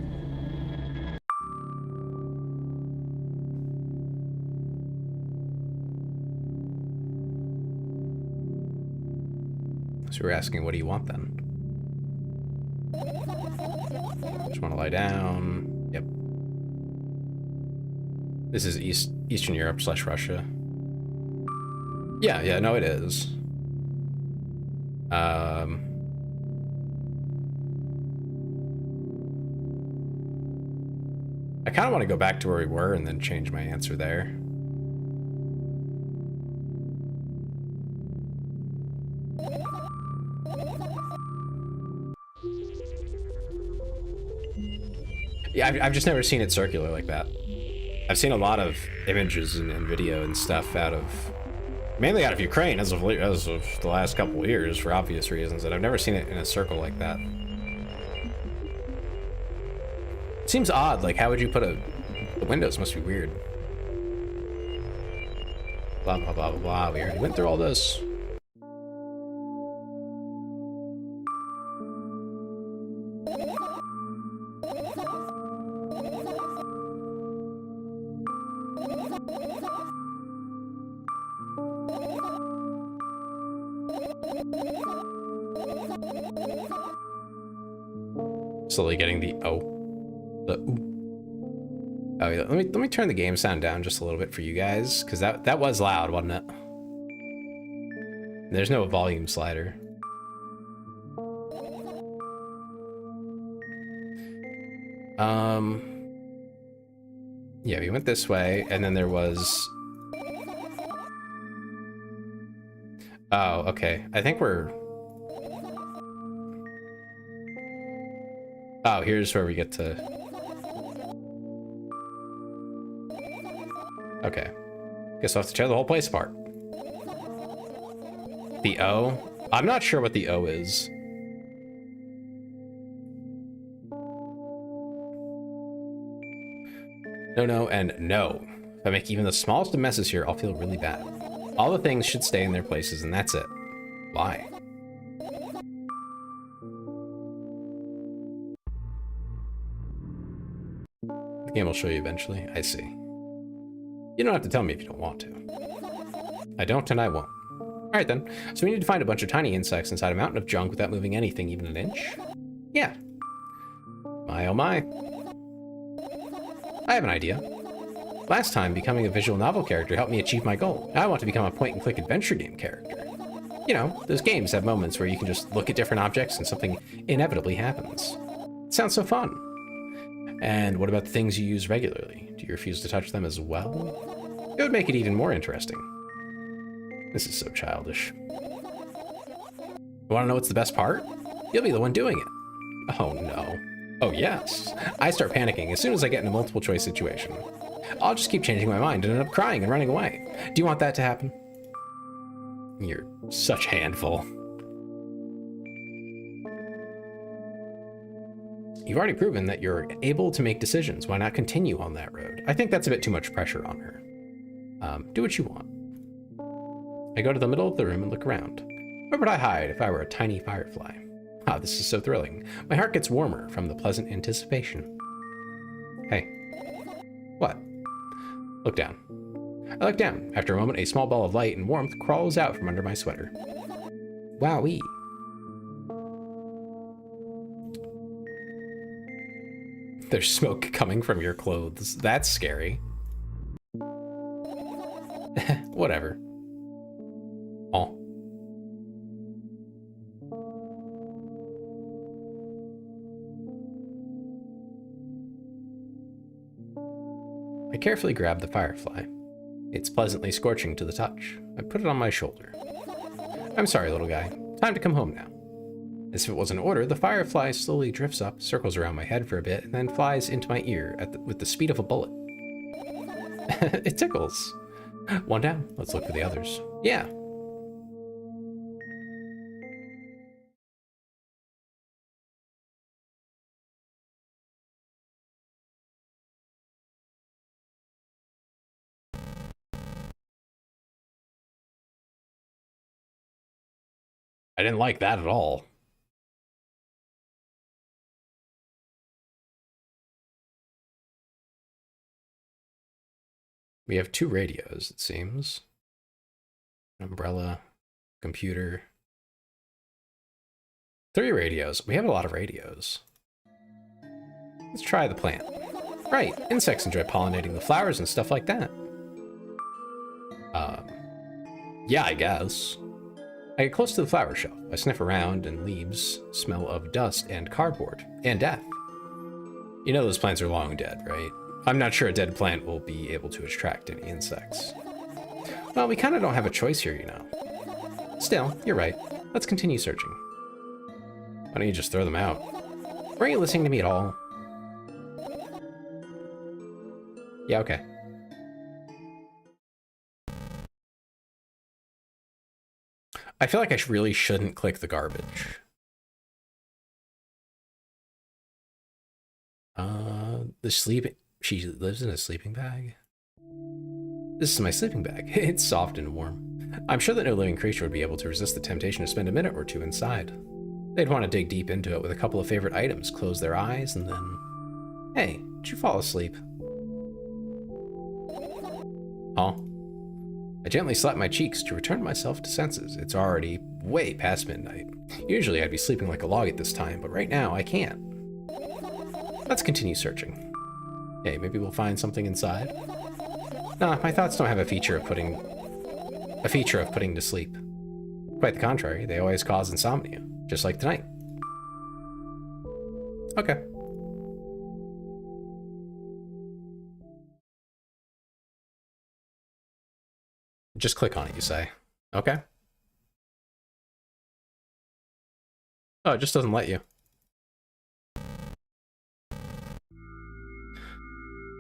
So we're asking, what do you want then? Just want to lie down. Yep. This is Eastern Europe / Russia. Yeah, no, it is. I kind of want to go back to where we were and then change my answer there. Yeah, I've just never seen it circular like that. I've seen a lot of images and video and stuff mainly out of Ukraine as of the last couple of years for obvious reasons, and I've never seen it in a circle like that. It seems odd, like how would you put the windows must be weird. Blah, blah, blah, blah, blah. We already went through all this. Slowly getting the ooh. Oh yeah, let me turn the game sound down just a little bit for you guys, because that was loud, wasn't it? There's no volume slider. Yeah, we went this way, and then there was... Oh, okay. I think we're... Oh, here's where we get to... Okay. Guess I'll have to tear the whole place apart. The O? I'm not sure what the O is. No, and no. If I make even the smallest of messes here, I'll feel really bad. All the things should stay in their places, and that's it. Why? The game will show you eventually. I see. You don't have to tell me if you don't want to. I don't, and I won't. Alright then, so we need to find a bunch of tiny insects inside a mountain of junk without moving anything even an inch? Yeah. My oh my. I have an idea. Last time, becoming a visual novel character helped me achieve my goal. Now I want to become a point-and-click adventure game character. You know, those games have moments where you can just look at different objects and something inevitably happens. It sounds so fun. And what about the things you use regularly? Do you refuse to touch them as well? It would make it even more interesting. This is so childish. Want to know what's the best part? You'll be the one doing it. Oh no. Oh yes. I start panicking as soon as I get in a multiple choice situation. I'll just keep changing my mind and end up crying and running away. Do you want that to happen? You're such a handful. You've already proven that you're able to make decisions. Why not continue on that road? I think that's a bit too much pressure on her. Do what you want. I go to the middle of the room and look around. Where would I hide if I were a tiny firefly? Ah, this is so thrilling. My heart gets warmer from the pleasant anticipation. Hey. What? Look down. I look down. After a moment, a small ball of light and warmth crawls out from under my sweater. Wowee. There's smoke coming from your clothes. That's scary. Whatever. Oh. I carefully grab the firefly. It's pleasantly scorching to the touch. I put it on my shoulder. I'm sorry, little guy. Time to come home now. As if it was an order, the firefly slowly drifts up, circles around my head for a bit, and then flies into my ear with the speed of a bullet. It tickles. One down. Let's look for the others. Yeah. I didn't like that at all. We have 2 radios, it seems. An umbrella, computer. 3 radios. We have a lot of radios. Let's try the plant. Right, insects enjoy pollinating the flowers and stuff like that. Yeah, I guess. I get close to the flower shelf. I sniff around, and leaves smell of dust and cardboard and death. You know those plants are long dead, right? I'm not sure a dead plant will be able to attract any insects. Well, we kind of don't have a choice here, you know. Still, you're right. Let's continue searching. Why don't you just throw them out? Weren't you listening to me at all? Yeah, okay. I feel like I really shouldn't click the garbage. The sleep... She lives in a sleeping bag? This is my sleeping bag. It's soft and warm. I'm sure that no living creature would be able to resist the temptation to spend a minute or two inside. They'd want to dig deep into it with a couple of favorite items, close their eyes, and then... Hey, did you fall asleep? Huh? I gently slap my cheeks to return myself to senses. It's already way past midnight. Usually I'd be sleeping like a log at this time, but right now I can't. Let's continue searching. Hey, maybe we'll find something inside? Nah, my thoughts don't have a feature of putting to sleep. Quite the contrary, they always cause insomnia, just like tonight. Okay. Just click on it, you say. Okay. Oh, it just doesn't let you.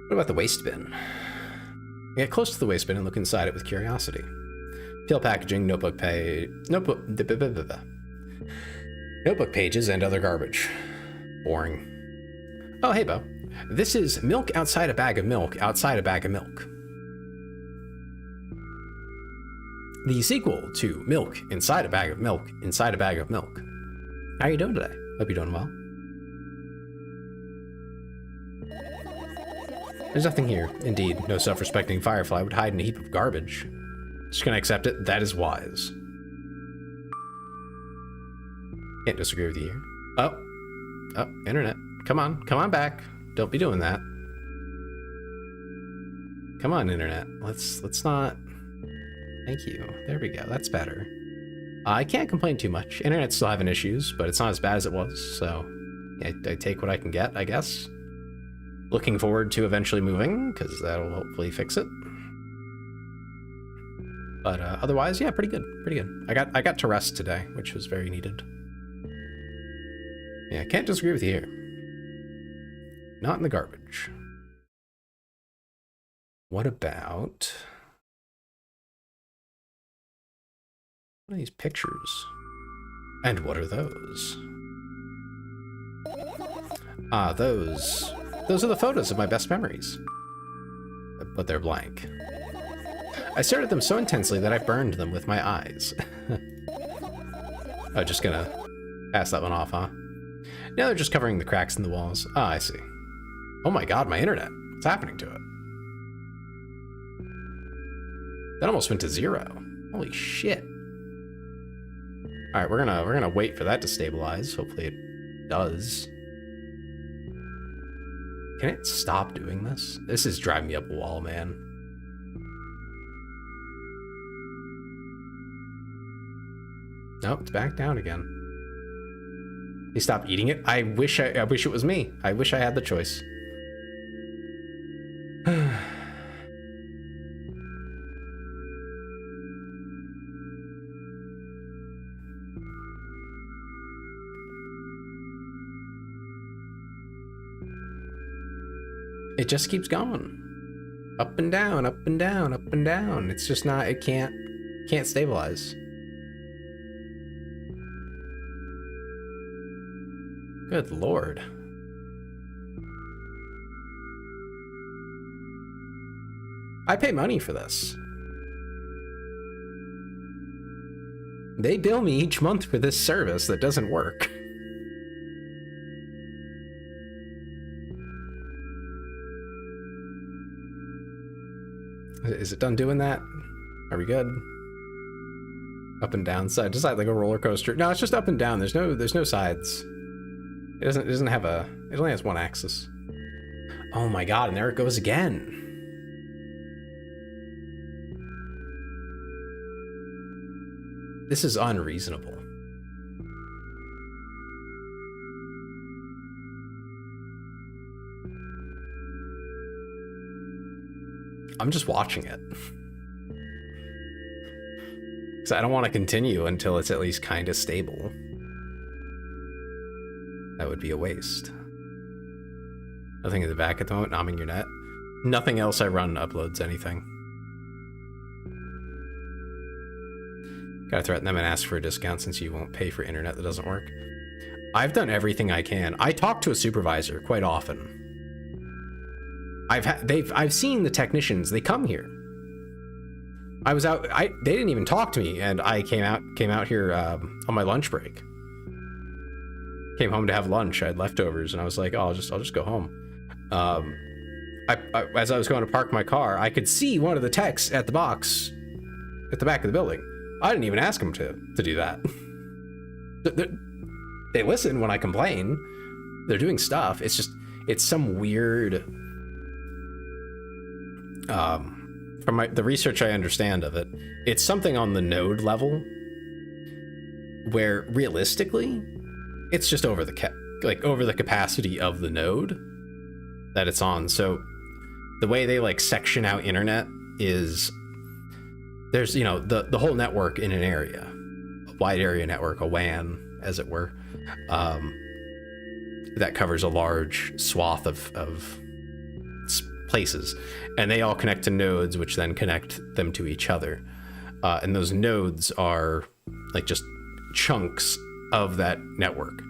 What about the waste bin? I get close to the waste bin and look inside it with curiosity. Peel packaging, notebook pages, and other garbage. Boring. Oh, hey, Bo. This is milk outside a bag of milk outside a bag of milk. The sequel to Milk Inside a Bag of Milk Inside a Bag of Milk. How are you doing today? Hope you're doing well. There's nothing here. Indeed, no self-respecting firefly would hide in a heap of garbage. Just gonna accept it. That is wise. Can't disagree with you here. Oh, internet. Come on back. Don't be doing that. Come on, internet. Let's not. Thank you. There we go. That's better. I can't complain too much. Internet's still having issues, but it's not as bad as it was. So I take what I can get, I guess. Looking forward to eventually moving, because that'll hopefully fix it. But otherwise, yeah, pretty good. Pretty good. I got to rest today, which was very needed. Yeah, can't disagree with you here. Not in the garbage. What about... what are these pictures? And what are those? Ah, those are the photos of my best memories. But they're blank. I stared at them so intensely that I burned them with my eyes. Oh, just gonna pass that one off, huh? Now they're just covering the cracks in the walls. Ah, I see. Oh my god, my internet. What's happening to it? That almost went to 0. Holy shit. All right, we're gonna wait for that to stabilize. Hopefully it does. Can it stop doing this? This is driving me up a wall, man. Nope, it's back down again. He stopped eating it. I wish it was me. I wish I had the choice. It just keeps going. Up and down, up and down, up and down. It's just not, it can't stabilize. Good lord. I pay money for this. They bill me each month for this service that doesn't work. Is it done doing that? Are we good? Up and down, side to side, like a roller coaster. No, it's just up and down. There's no sides. It doesn't have a. It only has one axis. Oh my god! And there it goes again. This is unreasonable. I'm just watching it. Because I don't want to continue until it's at least kind of stable. That would be a waste. Nothing in the back at the moment, nomming your net. Nothing else I run uploads anything. Gotta threaten them and ask for a discount since you won't pay for internet that doesn't work. I've done everything I can. I talk to a supervisor quite often. I've seen the technicians. They come here. I was out. They didn't even talk to me, and I came out here on my lunch break. Came home to have lunch. I had leftovers, and I was like, oh, I'll just go home. As I was going to park my car, I could see one of the techs at the box at the back of the building. I didn't even ask them to do that. They listen when I complain. They're doing stuff. It's just, it's some weird. From the research I understand of it, it's something on the node level where realistically, it's just over the capacity of the node that it's on. So the way they like section out internet is there's, you know, the whole network in an area, a wide area network, a WAN, as it were, that covers a large swath of places, and they all connect to nodes, which then connect them to each other. And those nodes are like just chunks of that network.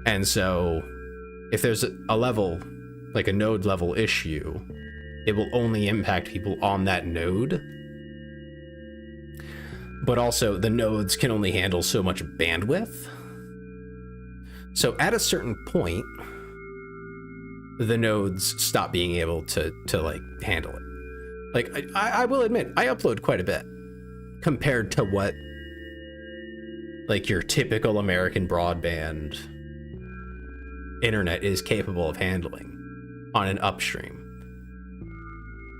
And so if there's a level, like a node level issue, it will only impact people on that node. But also the nodes can only handle so much bandwidth. So at a certain point, the nodes stop being able to like handle it. Like I will admit, I upload quite a bit compared to what like your typical American broadband internet is capable of handling on an upstream.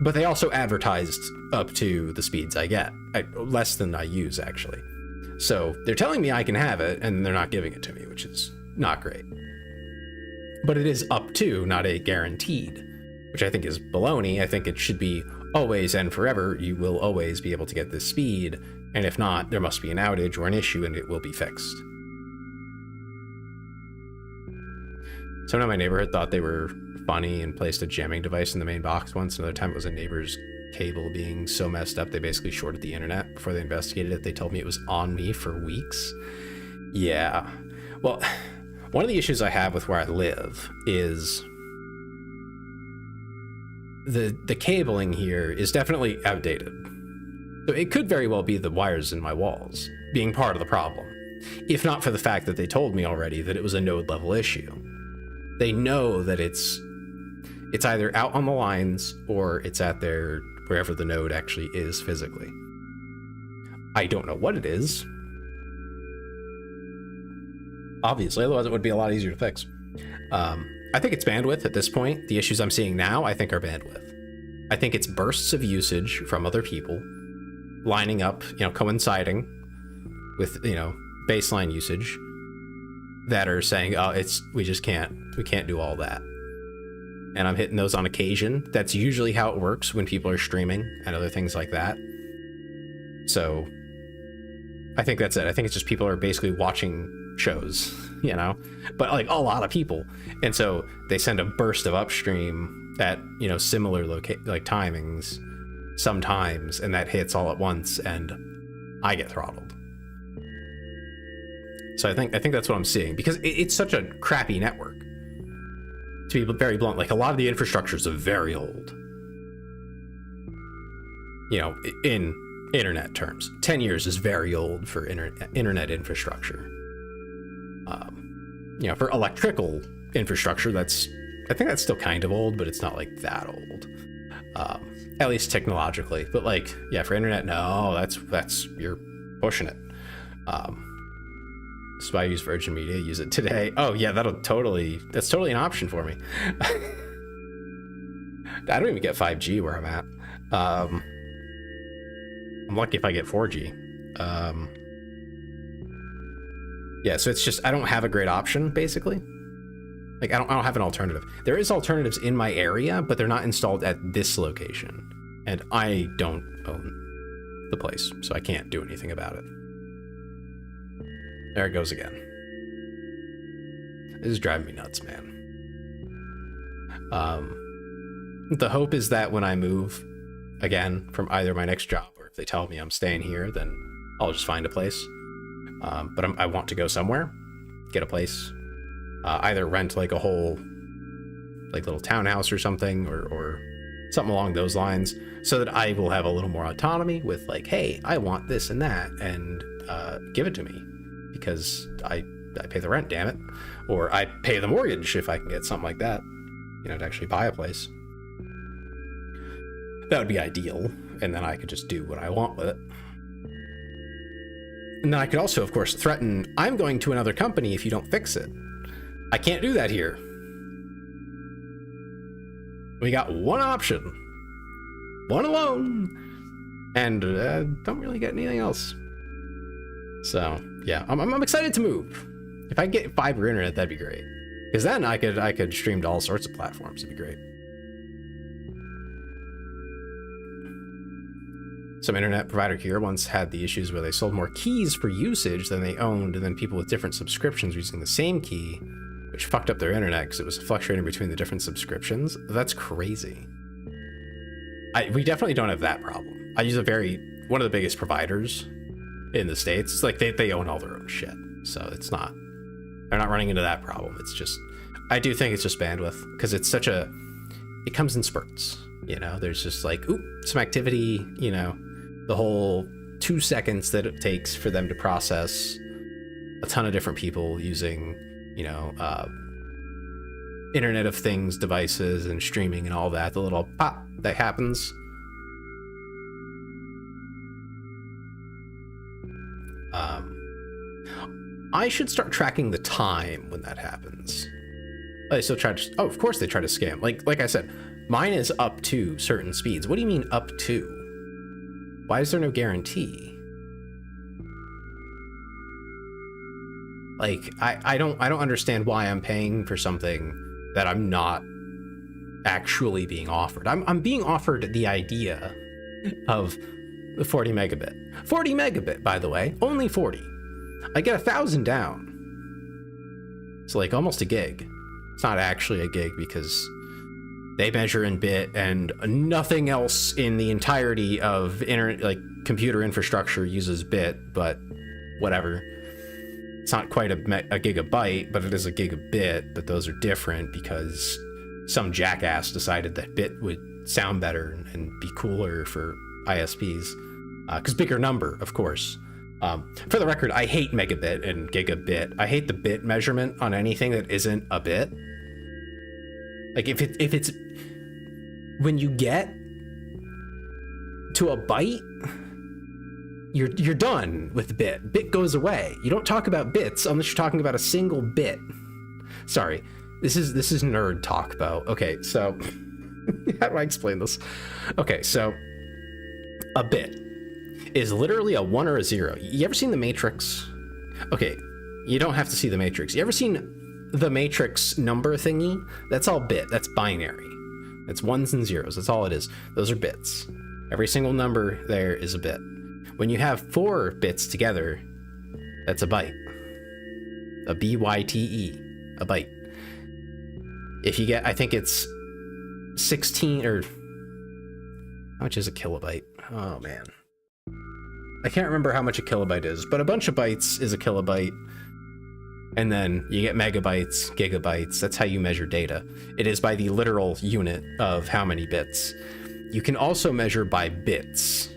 But they also advertised up to the speeds I get, less than I use actually. So they're telling me I can have it, and they're not giving it to me, which is not great. But it is up to, not a guaranteed, which I think is baloney. I think it should be always and forever. You will always be able to get this speed, and if not, there must be an outage or an issue, and it will be fixed. Someone in my neighborhood thought they were funny and placed a jamming device in the main box once. Another time it was a neighbor's cable being so messed up they basically shorted the internet. Before they investigated it, they told me it was on me for weeks. Yeah. Well, one of the issues I have with where I live is the cabling here is definitely outdated. So it could very well be the wires in my walls being part of the problem, if not for the fact that they told me already that it was a node level issue. They know that it's either out on the lines or it's at their wherever the node actually is physically. I don't know what it is. Obviously, otherwise it would be a lot easier to fix. I think it's bandwidth at this point. The issues I'm seeing now, I think, are bandwidth. I think it's bursts of usage from other people lining up, coinciding with, baseline usage that are saying, oh, we can't do all that. And I'm hitting those on occasion. That's usually how it works when people are streaming and other things like that. So I think that's it. I think it's just people are basically watching shows, but like a lot of people. And so they send a burst of upstream at, similar timings sometimes, and that hits all at once and I get throttled. So I think that's what I'm seeing, because it's such a crappy network. To be very blunt, like a lot of the infrastructure is very old. In internet terms, 10 years is very old for internet infrastructure. For electrical infrastructure, I think that's still kind of old, but it's not like that old. At least technologically. But for internet, no, that's you're pushing it. So I use Virgin Media, use it today. Oh yeah, that's totally an option for me. I don't even get 5G where I'm at. I'm lucky if I get 4G. Yeah, so it's just, I don't have a great option, basically. I don't have an alternative. There is alternatives in my area, but they're not installed at this location. And I don't own the place, so I can't do anything about it. There it goes again. This is driving me nuts, man. The hope is that when I move again from either my next job, or if they tell me I'm staying here, then I'll just find a place. But I want to go somewhere, get a place, either rent like a whole little townhouse or something, or something along those lines, so that I will have a little more autonomy with hey, I want this and that, and give it to me. Because I pay the rent, damn it. Or I pay the mortgage if I can get something like that, to actually buy a place. That would be ideal, and then I could just do what I want with it. And then I could also, of course, threaten, I'm going to another company if you don't fix it. I can't do that here. We got one option. One alone. And don't really get anything else. So yeah, I'm excited to move. If I get fiber internet, that'd be great. Because then I could stream to all sorts of platforms. It'd be great. Some internet provider here once had the issues where they sold more keys for usage than they owned, and then people with different subscriptions were using the same key, which fucked up their internet because it was fluctuating between the different subscriptions. That's crazy. We definitely don't have that problem. I use one of the biggest providers in the States. It's they own all their own shit, so they're not running into that problem. It's just, I do think it's just bandwidth, because it's it comes in spurts, there's just some activity, the whole 2 seconds that it takes for them to process a ton of different people using, Internet of Things devices and streaming and all that, the little pop that happens. I should start tracking the time when that happens. They still try to, oh, of course they try to scam. Like I said, mine is up to certain speeds. What do you mean up to? Why is there no guarantee? Like, I don't understand why I'm paying for something that I'm not actually being offered. I'm being offered the idea of the 40 megabit. 40 megabit, by the way, only 40. I get 1,000 down. It's like almost a gig. It's not actually a gig because they measure in bit and nothing else in the entirety of computer infrastructure uses bit, but whatever. It's not quite a gigabyte, but it is a gigabit, but those are different because some jackass decided that bit would sound better and be cooler for ISPs. Because bigger number, of course. For the record, I hate megabit and gigabit. I hate the bit measurement on anything that isn't a bit. Like if it's when you get to a byte, you're done with the bit. Bit goes away. You don't talk about bits unless you're talking about a single bit. Sorry, this is nerd talk, Bo. Okay, so how do I explain this? Okay, so a bit is literally a 1 or a 0. You ever seen The Matrix? Okay, you don't have to see The Matrix. You ever seen the Matrix number thingy? That's all bit. That's binary. It's ones and zeros. That's all it is. Those are bits. Every single number there is a bit. When you have 4 bits together, that's a byte. A BYTE, a byte. If you get, I think it's 16 or how much is a kilobyte? Oh man. I can't remember how much a kilobyte is, but a bunch of bytes is a kilobyte. And then you get megabytes, gigabytes. That's how you measure data. It is by the literal unit of how many bits. You can also measure by bits.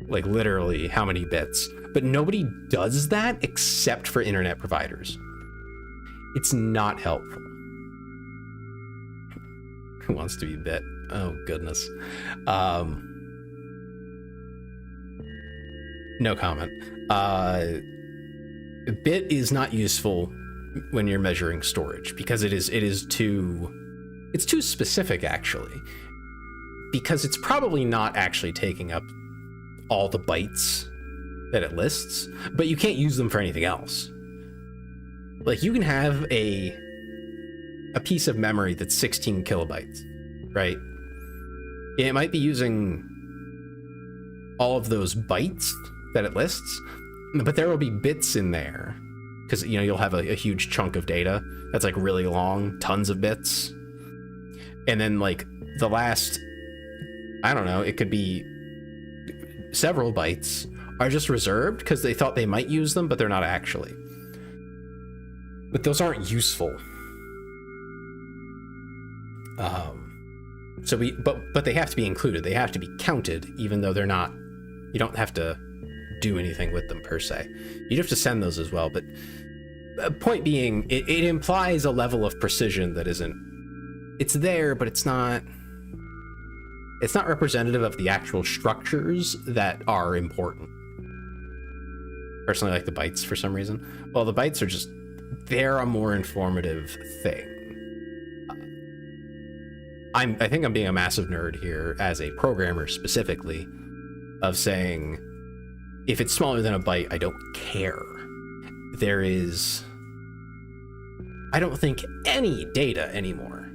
Like literally how many bits. But nobody does that except for internet providers. It's not helpful. Who wants to be bit? Oh, goodness. No comment. Bit is not useful when you're measuring storage because it's too specific, actually, because it's probably not actually taking up all the bytes that it lists, but you can't use them for anything else. Like you can have a piece of memory that's 16 kilobytes, right? It might be using all of those bytes that it lists, but there will be bits in there because you'll have a huge chunk of data that's like really long, tons of bits, and then like the last, I don't know, it could be several bytes are just reserved because they thought they might use them, but they're not actually. But those aren't useful. But they have to be included. They have to be counted, even though they're not. You don't have to do anything with them per se. You'd have to send those as well. But point being, it implies a level of precision that isn't. It's there, but it's not. It's not representative of the actual structures that are important. Personally, I like the bytes for some reason. Well, the bytes are just, they're a more informative thing. I think I'm being a massive nerd here as a programmer specifically, of saying, if it's smaller than a byte, I don't care. There is, I don't think any data anymore.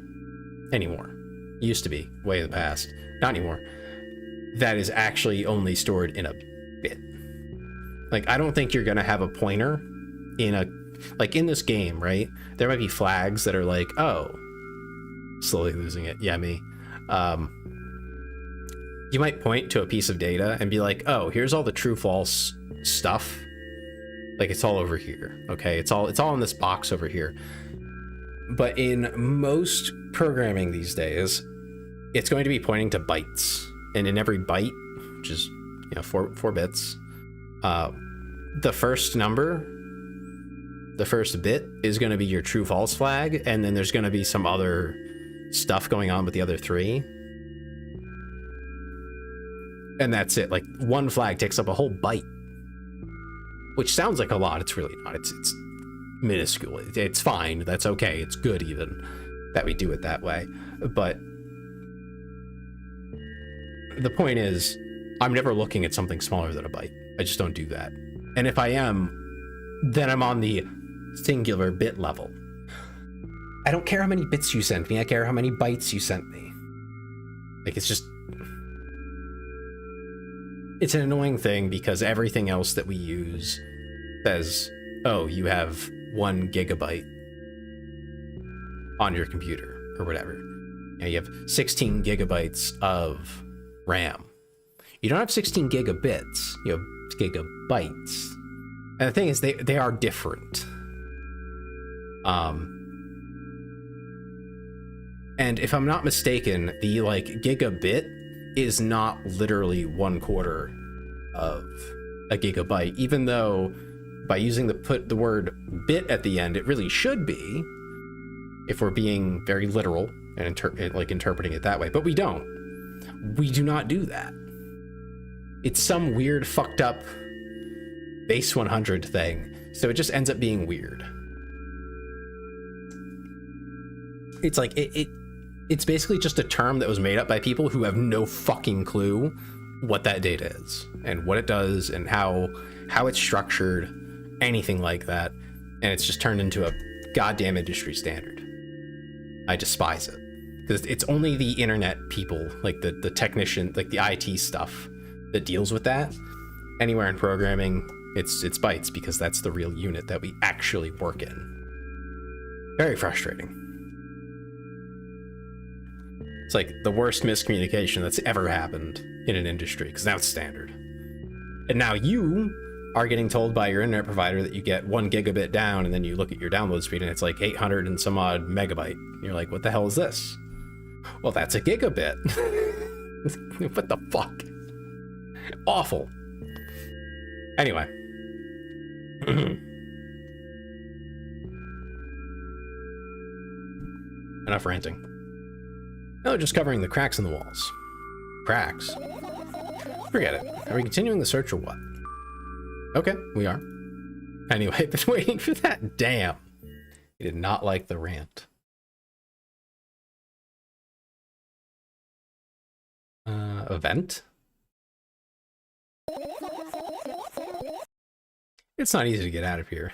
Used to be, way in the past. Not anymore. That is actually only stored in a bit. Like, I don't think you're gonna have a pointer in a, like in this game, right? There might be flags that are like, oh, slowly losing it. Yeah, me. You might point to a piece of data and be like, oh, here's all the true false stuff. Like it's all over here. Okay, it's all in this box over here. But in most programming these days, it's going to be pointing to bytes, and in every byte, which is 4 bits, the first number, the first bit is going to be your true false flag, and then there's going to be some other stuff going on with the other 3, and that's it. Like one flag takes up a whole byte. which sounds like a lot. It's really not. It's minuscule. It's fine. That's okay. It's good even that we do it that way. But the point is, I'm never looking at something smaller than a byte. I just don't do that. And if I am, then I'm on the singular bit level. I don't care how many bits you sent me. I care how many bytes you sent me. Like, it's just... It's an annoying thing because everything else that we use says, oh, you have 1 gigabyte on your computer or whatever. You have 16 gigabytes of RAM. You don't have 16 gigabits, you have gigabytes. And the thing is, they are different. And if I'm not mistaken, the like gigabit is not literally 1/4 of a gigabyte, even though by using the word bit at the end, it really should be, if we're being very literal and interpreting it that way. But we don't. We do not do that. It's some weird fucked up base 100 thing, so it just ends up being weird. It's like it's basically just a term that was made up by people who have no fucking clue what that data is and what it does and how it's structured, anything like that, and it's just turned into a goddamn industry standard. I despise it because it's only the internet people, like the technician, like the IT stuff, that deals with that. Anywhere in programming, it's bytes because that's the real unit that we actually work in. Very frustrating. It's like the worst miscommunication that's ever happened in an industry, because now it's standard. And now you are getting told by your internet provider that you get 1 gigabit down, and then you look at your download speed and it's like 800 and some odd megabyte. And you're like, what the hell is this? Well, that's a gigabit. What the fuck? Awful. Anyway. Enough ranting. Now they're just covering the cracks in the walls. Cracks? Forget it. Are we continuing the search or what? Okay, we are. Anyway, I've been waiting for that. Damn. He did not like the rant. Event? It's not easy to get out of here.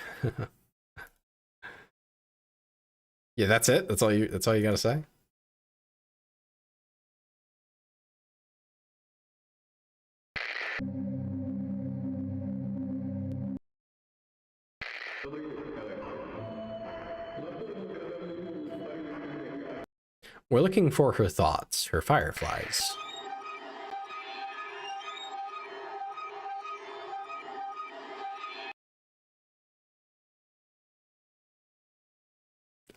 Yeah, that's it? That's all you gotta say? We're looking for her thoughts, her fireflies.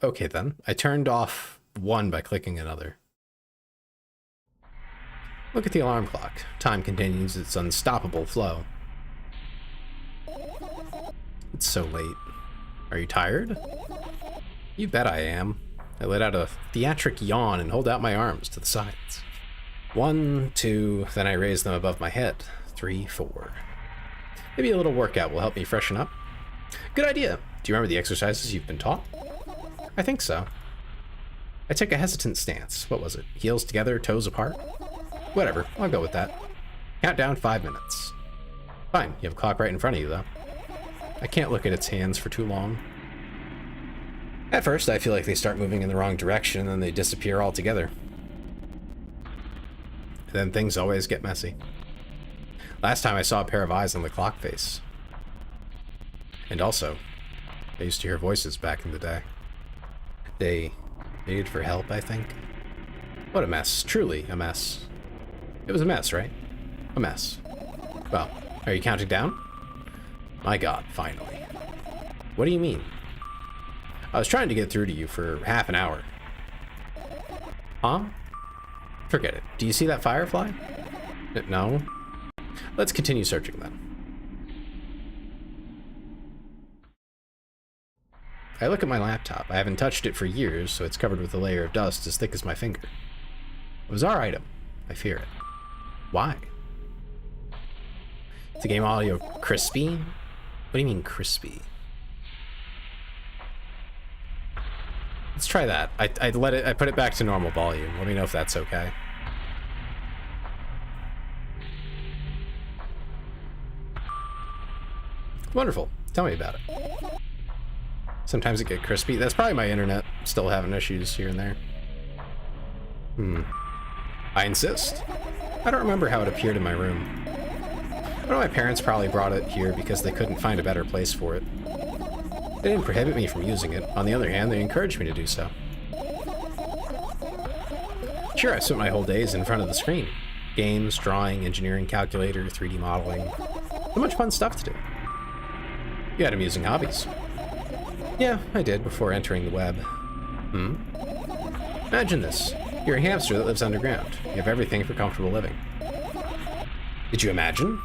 Okay then, I turned off one by clicking another. Look at the alarm clock. Time continues its unstoppable flow. It's so late. Are you tired? You bet I am. I let out a theatric yawn and hold out my arms to the sides. 1, 2, then I raise them above my head. 3, 4. Maybe a little workout will help me freshen up. Good idea. Do you remember the exercises you've been taught? I think so. I took a hesitant stance. What was it? Heels together, toes apart? Whatever, I'll go with that. Count down 5 minutes. Fine, you have a clock right in front of you, though. I can't look at its hands for too long. At first, I feel like they start moving in the wrong direction, and then they disappear altogether. And then things always get messy. Last time I saw a pair of eyes on the clock face. And also, I used to hear voices back in the day. They needed for help, I think. What a mess. Truly a mess. It was a mess, right? A mess. Well, are you counting down? My God, finally. What do you mean? I was trying to get through to you for half an hour. Huh? Forget it. Do you see that firefly? No? Let's continue searching then. I look at my laptop. I haven't touched it for years, so it's covered with a layer of dust as thick as my finger. It was our item. I fear it. Why? Is the game audio crispy? do you mean crispy? Let's try that. I put it back to normal volume. Let me know if that's okay. Wonderful. Tell me about it. Sometimes it gets crispy. That's probably my internet still having issues here and there. I insist. I don't remember how it appeared in my room. I know my parents probably brought it here because they couldn't find a better place for it. They didn't prohibit me from using it. On the other hand, they encouraged me to do so. Sure, I spent my whole days in front of the screen. Games, drawing, engineering, calculator, 3D modeling. So much fun stuff to do. You had amusing hobbies. Yeah, I did before entering the web. Imagine this. You're a hamster that lives underground. You have everything for comfortable living. Did you imagine?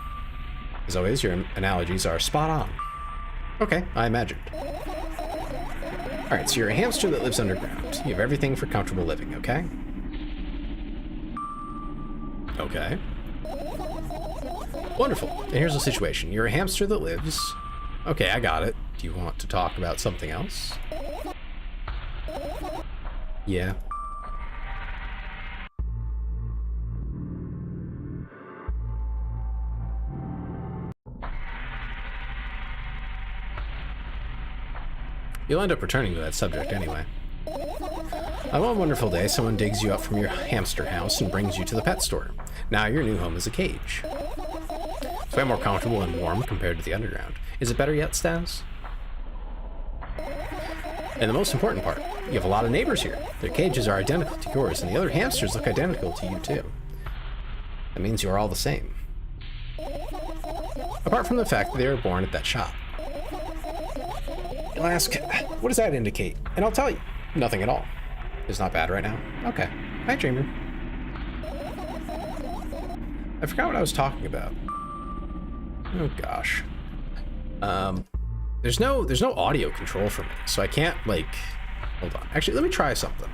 As always, your analogies are spot on. Okay, I imagined. Alright, so you're a hamster that lives underground. You have everything for comfortable living, okay? Okay. Wonderful. And here's the situation. You're a hamster that lives... Okay, I got it. Do you want to talk about something else? Yeah. You'll end up returning to that subject anyway. On one wonderful day, someone digs you up from your hamster house and brings you to the pet store. Now your new home is a cage. It's way more comfortable and warm compared to the underground. Is it better yet, Stas? And the most important part, you have a lot of neighbors here. Their cages are identical to yours, and the other hamsters look identical to you too. That means you are all the same. Apart from the fact that they were born at that shop. You'll ask, what does that indicate? And I'll tell you, nothing at all. It's not bad right now. Okay. Hi, Dreamer. I forgot what I was talking about. Oh gosh. There's no audio control for me, so I can't, like, hold on. Actually, let me try something.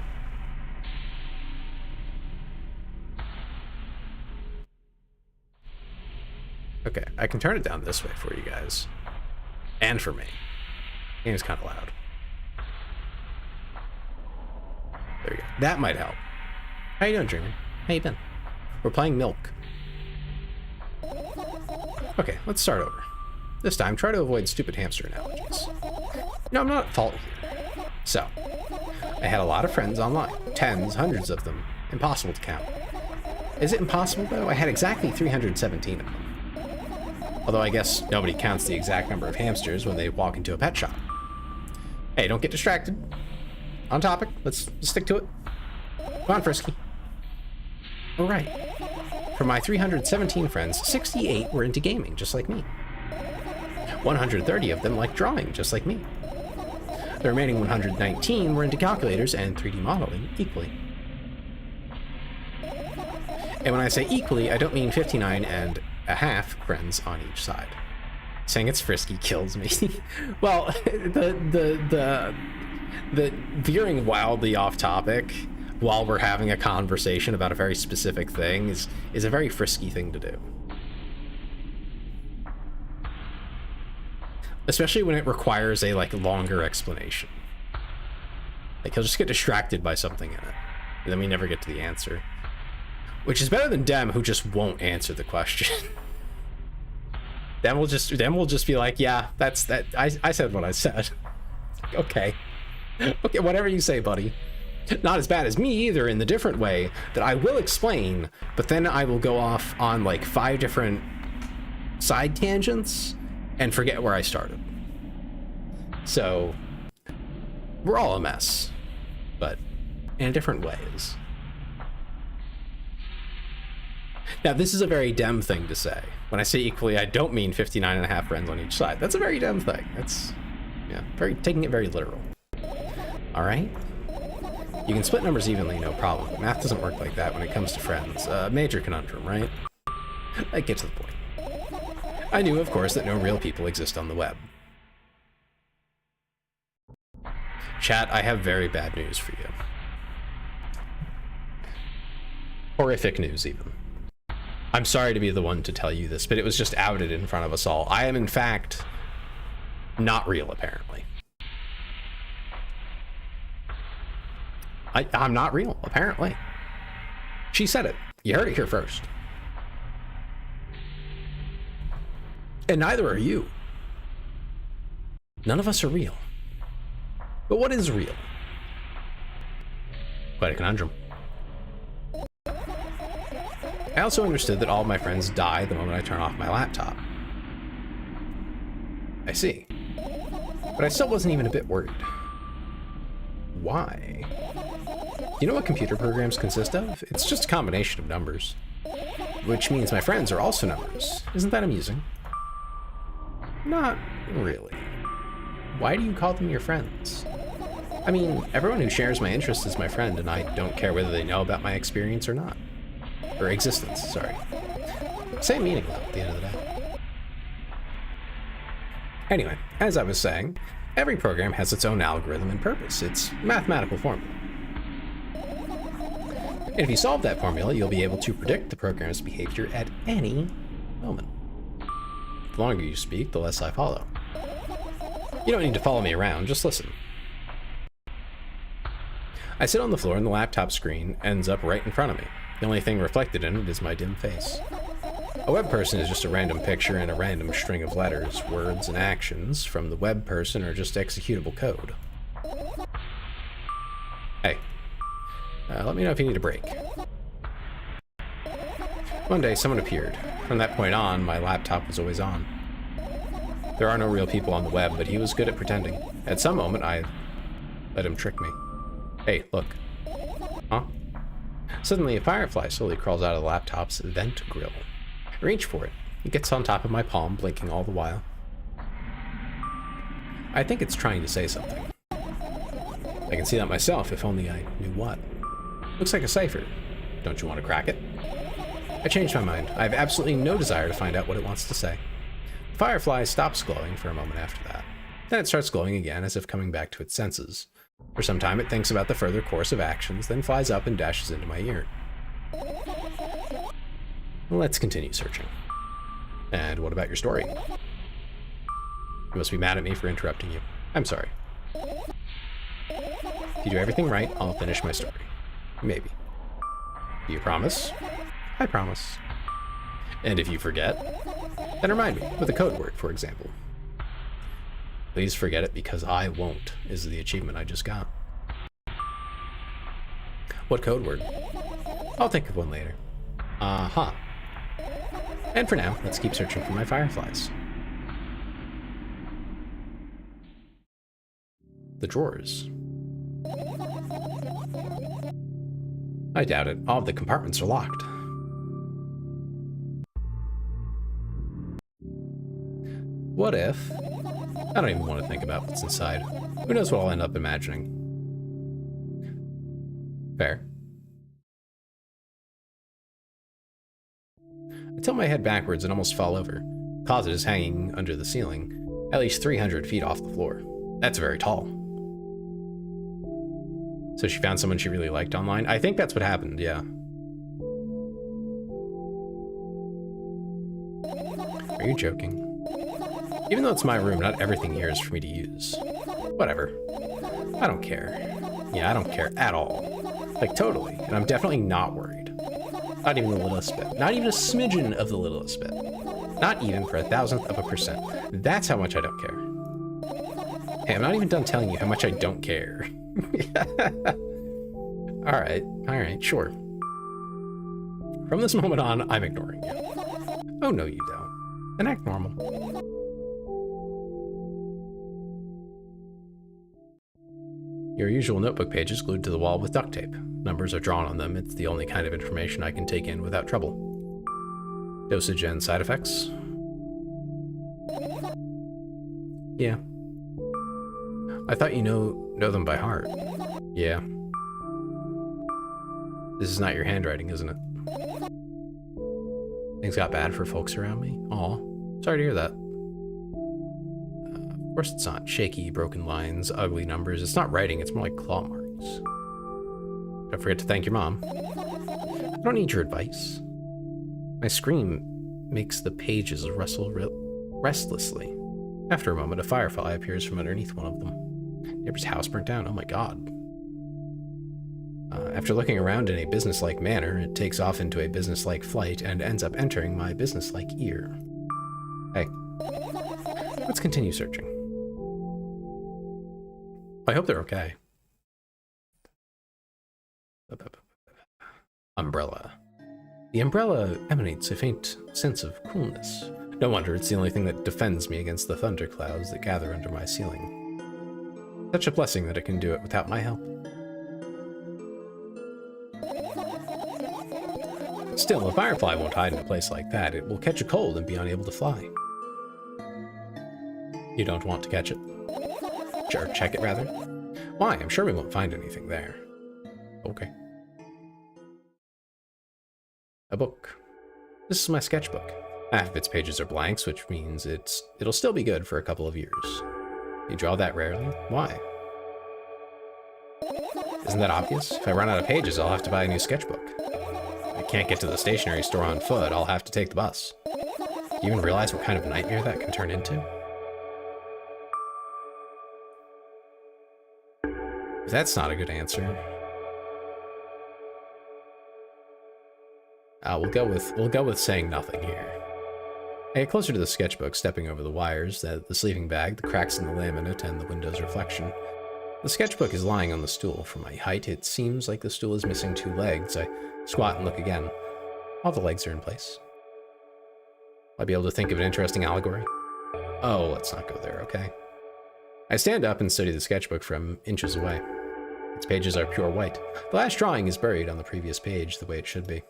Okay, I can turn it down this way for you guys. And for me. The game's kind of loud. There you go. That might help. How you doing, Dreamer? How you been? We're playing Milk. Okay, let's start over. This time, try to avoid stupid hamster analogies. No, I'm not at fault here. So, I had a lot of friends online. Tens, hundreds of them. Impossible to count. Is it impossible, though? I had exactly 317 of them. Although I guess nobody counts the exact number of hamsters when they walk into a pet shop. Hey, don't get distracted. On topic. Let's stick to it. Come on, Frisky. All right. For my 317 friends, 68 were into gaming, just like me. 130 of them liked drawing, just like me. The remaining 119 were into calculators and 3D modeling equally. And when I say equally, I don't mean 59 and a half friends on each side. Saying it's Frisky kills me. Well, the veering wildly off topic while we're having a conversation about a very specific thing is a very Frisky thing to do. Especially when it requires a, like, longer explanation. Like, he'll just get distracted by something in it. And then we never get to the answer. Which is better than Dem, who just won't answer the question. Dem will just be like, yeah, that's that. I said what I said. Okay. Okay, whatever you say, buddy. Not as bad as me either, in the different way that I will explain, but then I will go off on like 5 different side tangents and forget where I started. So we're all a mess, but in different ways. Now, this is a very Dem thing to say. When I say equally, I don't mean 59 and a half friends on each side. That's a very Dem thing. That's, yeah, taking it very literal. All right? You can split numbers evenly, no problem, but math doesn't work like that when it comes to friends. Major conundrum, right? I get to the point. I knew, of course, that no real people exist on the web. Chat, I have very bad news for you. Horrific news, even. I'm sorry to be the one to tell you this, but it was just outed in front of us all. I am, in fact, Not real, apparently. I'm not real, apparently. She said it. You heard it here first. And neither are you. None of us are real. But what is real? Quite a conundrum. I also understood that all of my friends die the moment I turn off my laptop. I see. But I still wasn't even a bit worried. Why? Do you know what computer programs consist of? It's just a combination of numbers. Which means my friends are also numbers. Isn't that amusing? Not really. Why do you call them your friends? I mean, everyone who shares my interests is my friend, and I don't care whether they know about my experience or not. Or existence, sorry. Same meaning, though, at the end of the day. Anyway, as I was saying, every program has its own algorithm and purpose, its mathematical formula. And if you solve that formula, you'll be able to predict the program's behavior at any moment. The longer you speak, the less I follow. You don't need to follow me around, just listen. I sit on the floor and the laptop screen ends up right in front of me. The only thing reflected in it is my dim face. A web person is just a random picture and a random string of letters, words, and actions from the web person are just executable code. Hey, let me know if you need a break. One day, someone appeared. From that point on, my laptop was always on. There are no real people on the web, but he was good at pretending. At some moment, I let him trick me. Hey, look. Huh? Suddenly, a firefly slowly crawls out of the laptop's vent grill. I reach for it. It gets on top of my palm, blinking all the while. I think it's trying to say something. I can see that myself, if only I knew what. Looks like a cipher. Don't you want to crack it? I changed my mind. I have absolutely no desire to find out what it wants to say. The firefly stops glowing for a moment after that. Then it starts glowing again, as if coming back to its senses. For some time, it thinks about the further course of actions, then flies up and dashes into my ear. Let's continue searching. And what about your story? You must be mad at me for interrupting you. I'm sorry. If you do everything right, I'll finish my story. Maybe. Do you promise? I promise. And if you forget, then remind me with a code word, for example. Please forget it because I won't, is the achievement I just got. What code word? I'll think of one later. Uh-huh. And for now, let's keep searching for my fireflies. The drawers. I doubt it. All of the compartments are locked. What if... I don't even want to think about what's inside. Who knows what I'll end up imagining. Fair. I tilt my head backwards and almost fall over. The closet is hanging under the ceiling, at least 300 feet off the floor. That's very tall. So she found someone she really liked online? I think that's what happened, yeah. Are you joking? Even though it's my room, not everything here is for me to use. Whatever. I don't care. Yeah, I don't care at all. Like, totally. And I'm definitely not worried. Not even the littlest bit. Not even a smidgen of the littlest bit. Not even for 1,000%. That's how much I don't care. Hey, I'm not even done telling you how much I don't care. Alright, sure. From this moment on, I'm ignoring you. Oh, no, you don't. Then act normal. Your usual notebook pages glued to the wall with duct tape. Numbers are drawn on them. It's the only kind of information I can take in without trouble. Dosage and side effects? Yeah. I thought you know them by heart. Yeah. This is not your handwriting, isn't it? Things got bad for folks around me? Aw, sorry to hear that. Of course it's not. Shaky, broken lines, ugly numbers. It's not writing, it's more like claw marks. Don't forget to thank your mom. I don't need your advice. My scream makes the pages rustle restlessly. After a moment, a firefly appears from underneath one of them. Neighbor's house burnt down. Oh my god. After looking around in a businesslike manner, it takes off into a businesslike flight and ends up entering my businesslike ear. Hey, let's continue searching. I hope they're okay. Umbrella. The umbrella emanates a faint sense of coolness. No wonder it's the only thing that defends me against the thunderclouds that gather under my ceiling. Such a blessing that it can do it without my help. Still, a firefly won't hide in a place like that. It will catch a cold and be unable to fly. You don't want to catch it? Sure, check it rather. Why? I'm sure we won't find anything there. Okay. A book. This is my sketchbook. Half of its pages are blanks, which means it'll still be good for a couple of years. You draw that rarely? Why? Isn't that obvious? If I run out of pages, I'll have to buy a new sketchbook. I can't get to the stationery store on foot, I'll have to take the bus. Do you even realize what kind of nightmare that can turn into? If that's not a good answer, we'll go with saying nothing here. I get closer to the sketchbook, stepping over the wires, the sleeping bag, the cracks in the laminate, and the window's reflection. The sketchbook is lying on the stool. From my height, it seems like the stool is missing 2 legs. I squat and look again. All the legs are in place. I'll be able to think of an interesting allegory. Oh, let's not go there, okay? I stand up and study the sketchbook from inches away. Its pages are pure white. The last drawing is buried on the previous page the way it should be.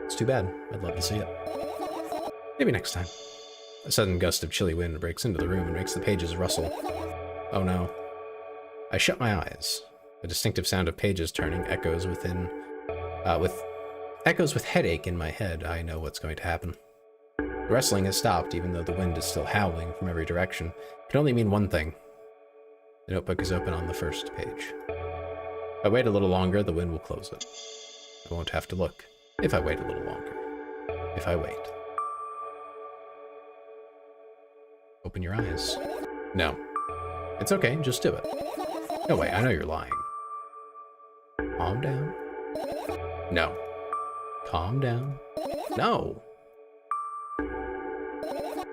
It's too bad. I'd love to see it. Maybe next time. A sudden gust of chilly wind breaks into the room and makes the pages rustle. Oh no. I shut my eyes. The distinctive sound of pages turning echoes with headache in my head. I know what's going to happen. The rustling has stopped, even though the wind is still howling from every direction. It can only mean one thing. The notebook is open on the first page. If I wait a little longer, the wind will close it. I won't have to look. If I wait a little longer. If I wait. Open your eyes. No. It's okay, just do it. No way, I know you're lying. Calm down. No. Calm down. No.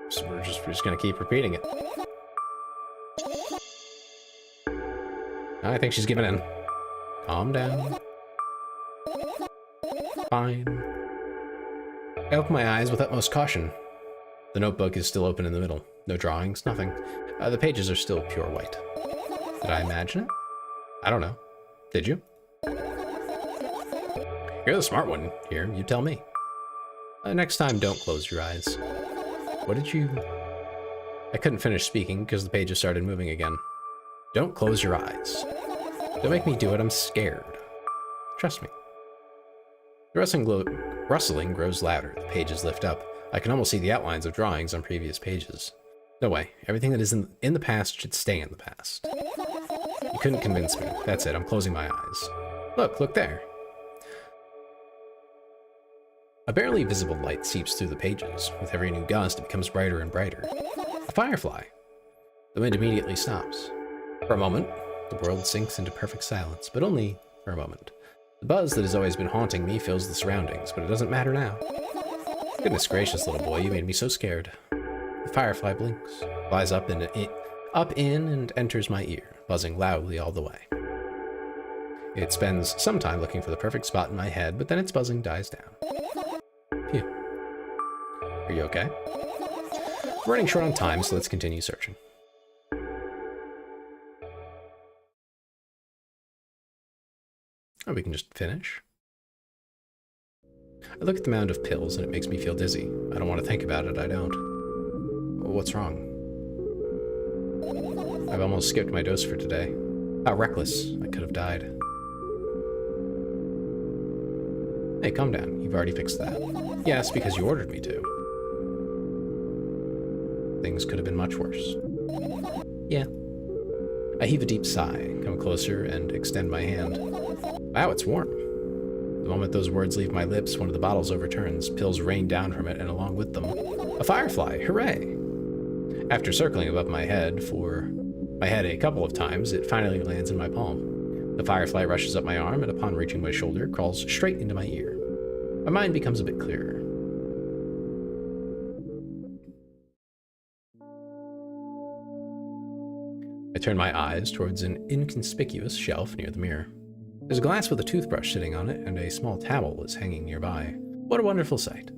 So we're just gonna keep repeating it. I think she's giving in. Calm down. Fine. I open my eyes with utmost caution. The notebook is still open in the middle. No drawings, nothing. The pages are still pure white. Did I imagine it? I don't know. Did you? You're the smart one here, you tell me. Next time, don't close your eyes. What did you... I couldn't finish speaking because the pages started moving again. Don't close your eyes. Don't make me do it, I'm scared. Trust me. The rustling grows louder, the pages lift up. I can almost see the outlines of drawings on previous pages. No way, everything that is in the past should stay in the past. You couldn't convince me. That's it, I'm closing my eyes. Look there. A barely visible light seeps through the pages. With every new gust, it becomes brighter and brighter. A firefly. The wind immediately stops. For a moment, the world sinks into perfect silence, but only for a moment. The buzz that has always been haunting me fills the surroundings, but it doesn't matter now. Goodness gracious, little boy, you made me so scared. The firefly blinks, flies up in and enters my ear, buzzing loudly all the way. It spends some time looking for the perfect spot in my head, but then its buzzing dies down. Phew. Are you okay? We're running short on time, so let's continue searching. Oh, we can just finish. I look at the mound of pills and it makes me feel dizzy. I don't want to think about it, I don't. What's wrong? I've almost skipped my dose for today. How reckless. I could have died. Hey, calm down. You've already fixed that. Yes, because you ordered me to. Things could have been much worse. Yeah. I heave a deep sigh, come closer, and extend my hand. Wow, it's warm. The moment those words leave my lips, one of the bottles overturns. Pills rain down from it, and along with them, a firefly. Hooray! After circling above my head a couple of times, it finally lands in my palm. The firefly rushes up my arm, and upon reaching my shoulder, crawls straight into my ear. My mind becomes a bit clearer. I turn my eyes towards an inconspicuous shelf near the mirror. There's a glass with a toothbrush sitting on it, and a small towel is hanging nearby. What a wonderful sight.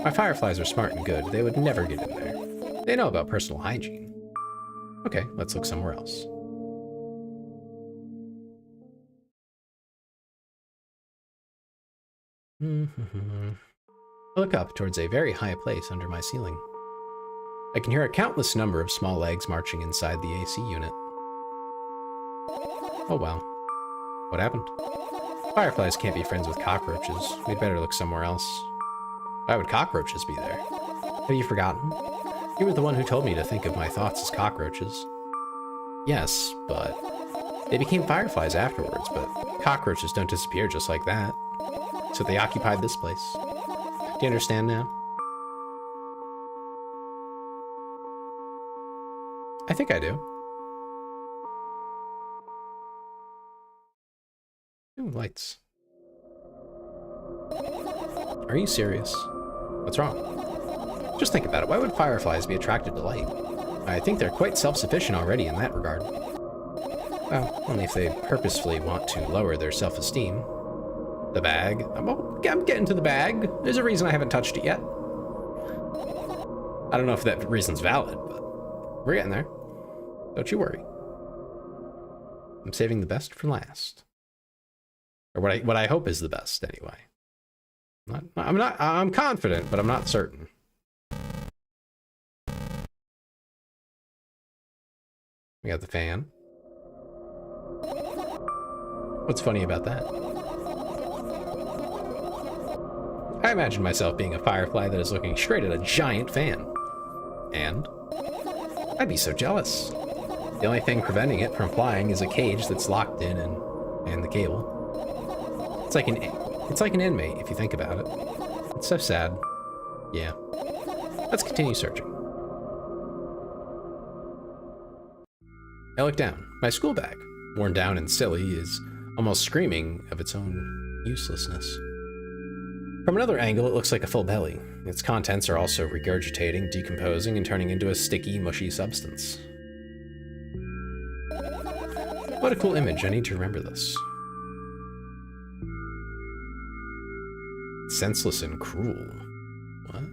My fireflies are smart and good. They would never get in there. They know about personal hygiene. Okay, let's look somewhere else. I look up towards a very high place under my ceiling. I can hear a countless number of small legs marching inside the AC unit. Oh well. What happened? Fireflies can't be friends with cockroaches. We'd better look somewhere else. Why would cockroaches be there? Have you forgotten? You were the one who told me to think of my thoughts as cockroaches. Yes, but they became fireflies afterwards, but cockroaches don't disappear just like that. So they occupied this place. Do you understand now? I think I do. Ooh, lights. Are you serious? What's wrong? Just think about it. Why would fireflies be attracted to light? I think they're quite self-sufficient already in that regard. Well, only if they purposefully want to lower their self-esteem. The bag. I'm getting to the bag. There's a reason I haven't touched it yet. I don't know if that reason's valid, but we're getting there. Don't you worry. I'm saving the best for last. Or what I hope is the best, anyway. I'm confident, but I'm not certain. We got the fan. What's funny about that? I imagine myself being a firefly that is looking straight at a giant fan. And I'd be so jealous. The only thing preventing it from flying is a cage that's locked in and the cable. It's like an inmate, if you think about it. It's so sad. Yeah. Let's continue searching. I look down. My school bag, worn down and silly, is almost screaming of its own uselessness. From another angle, it looks like a full belly. Its contents are also regurgitating, decomposing, and turning into a sticky, mushy substance. What a cool image. I need to remember this. Senseless and cruel. What?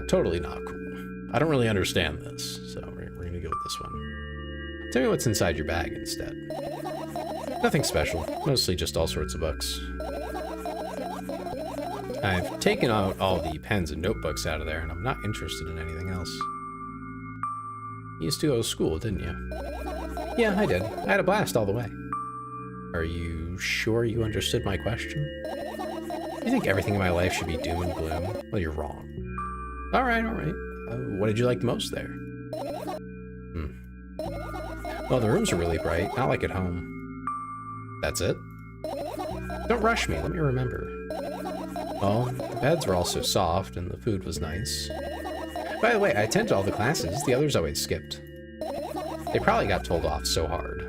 Totally not cool. I don't really understand this, so we're gonna go with this one. Tell me what's inside your bag instead. Nothing special, mostly just all sorts of books. I've taken out all the pens and notebooks out of there, and I'm not interested in anything else. You used to go to school, didn't you? Yeah, I did. I had a blast all the way. Are you sure you understood my question? You think everything in my life should be doom and gloom? Well, you're wrong. All right. What did you like most there? Well, the rooms are really bright, not like at home. That's it? Don't rush me, let me remember. Well, the beds were also soft, and the food was nice. By the way, I attended all the classes. The others always skipped. They probably got told off so hard.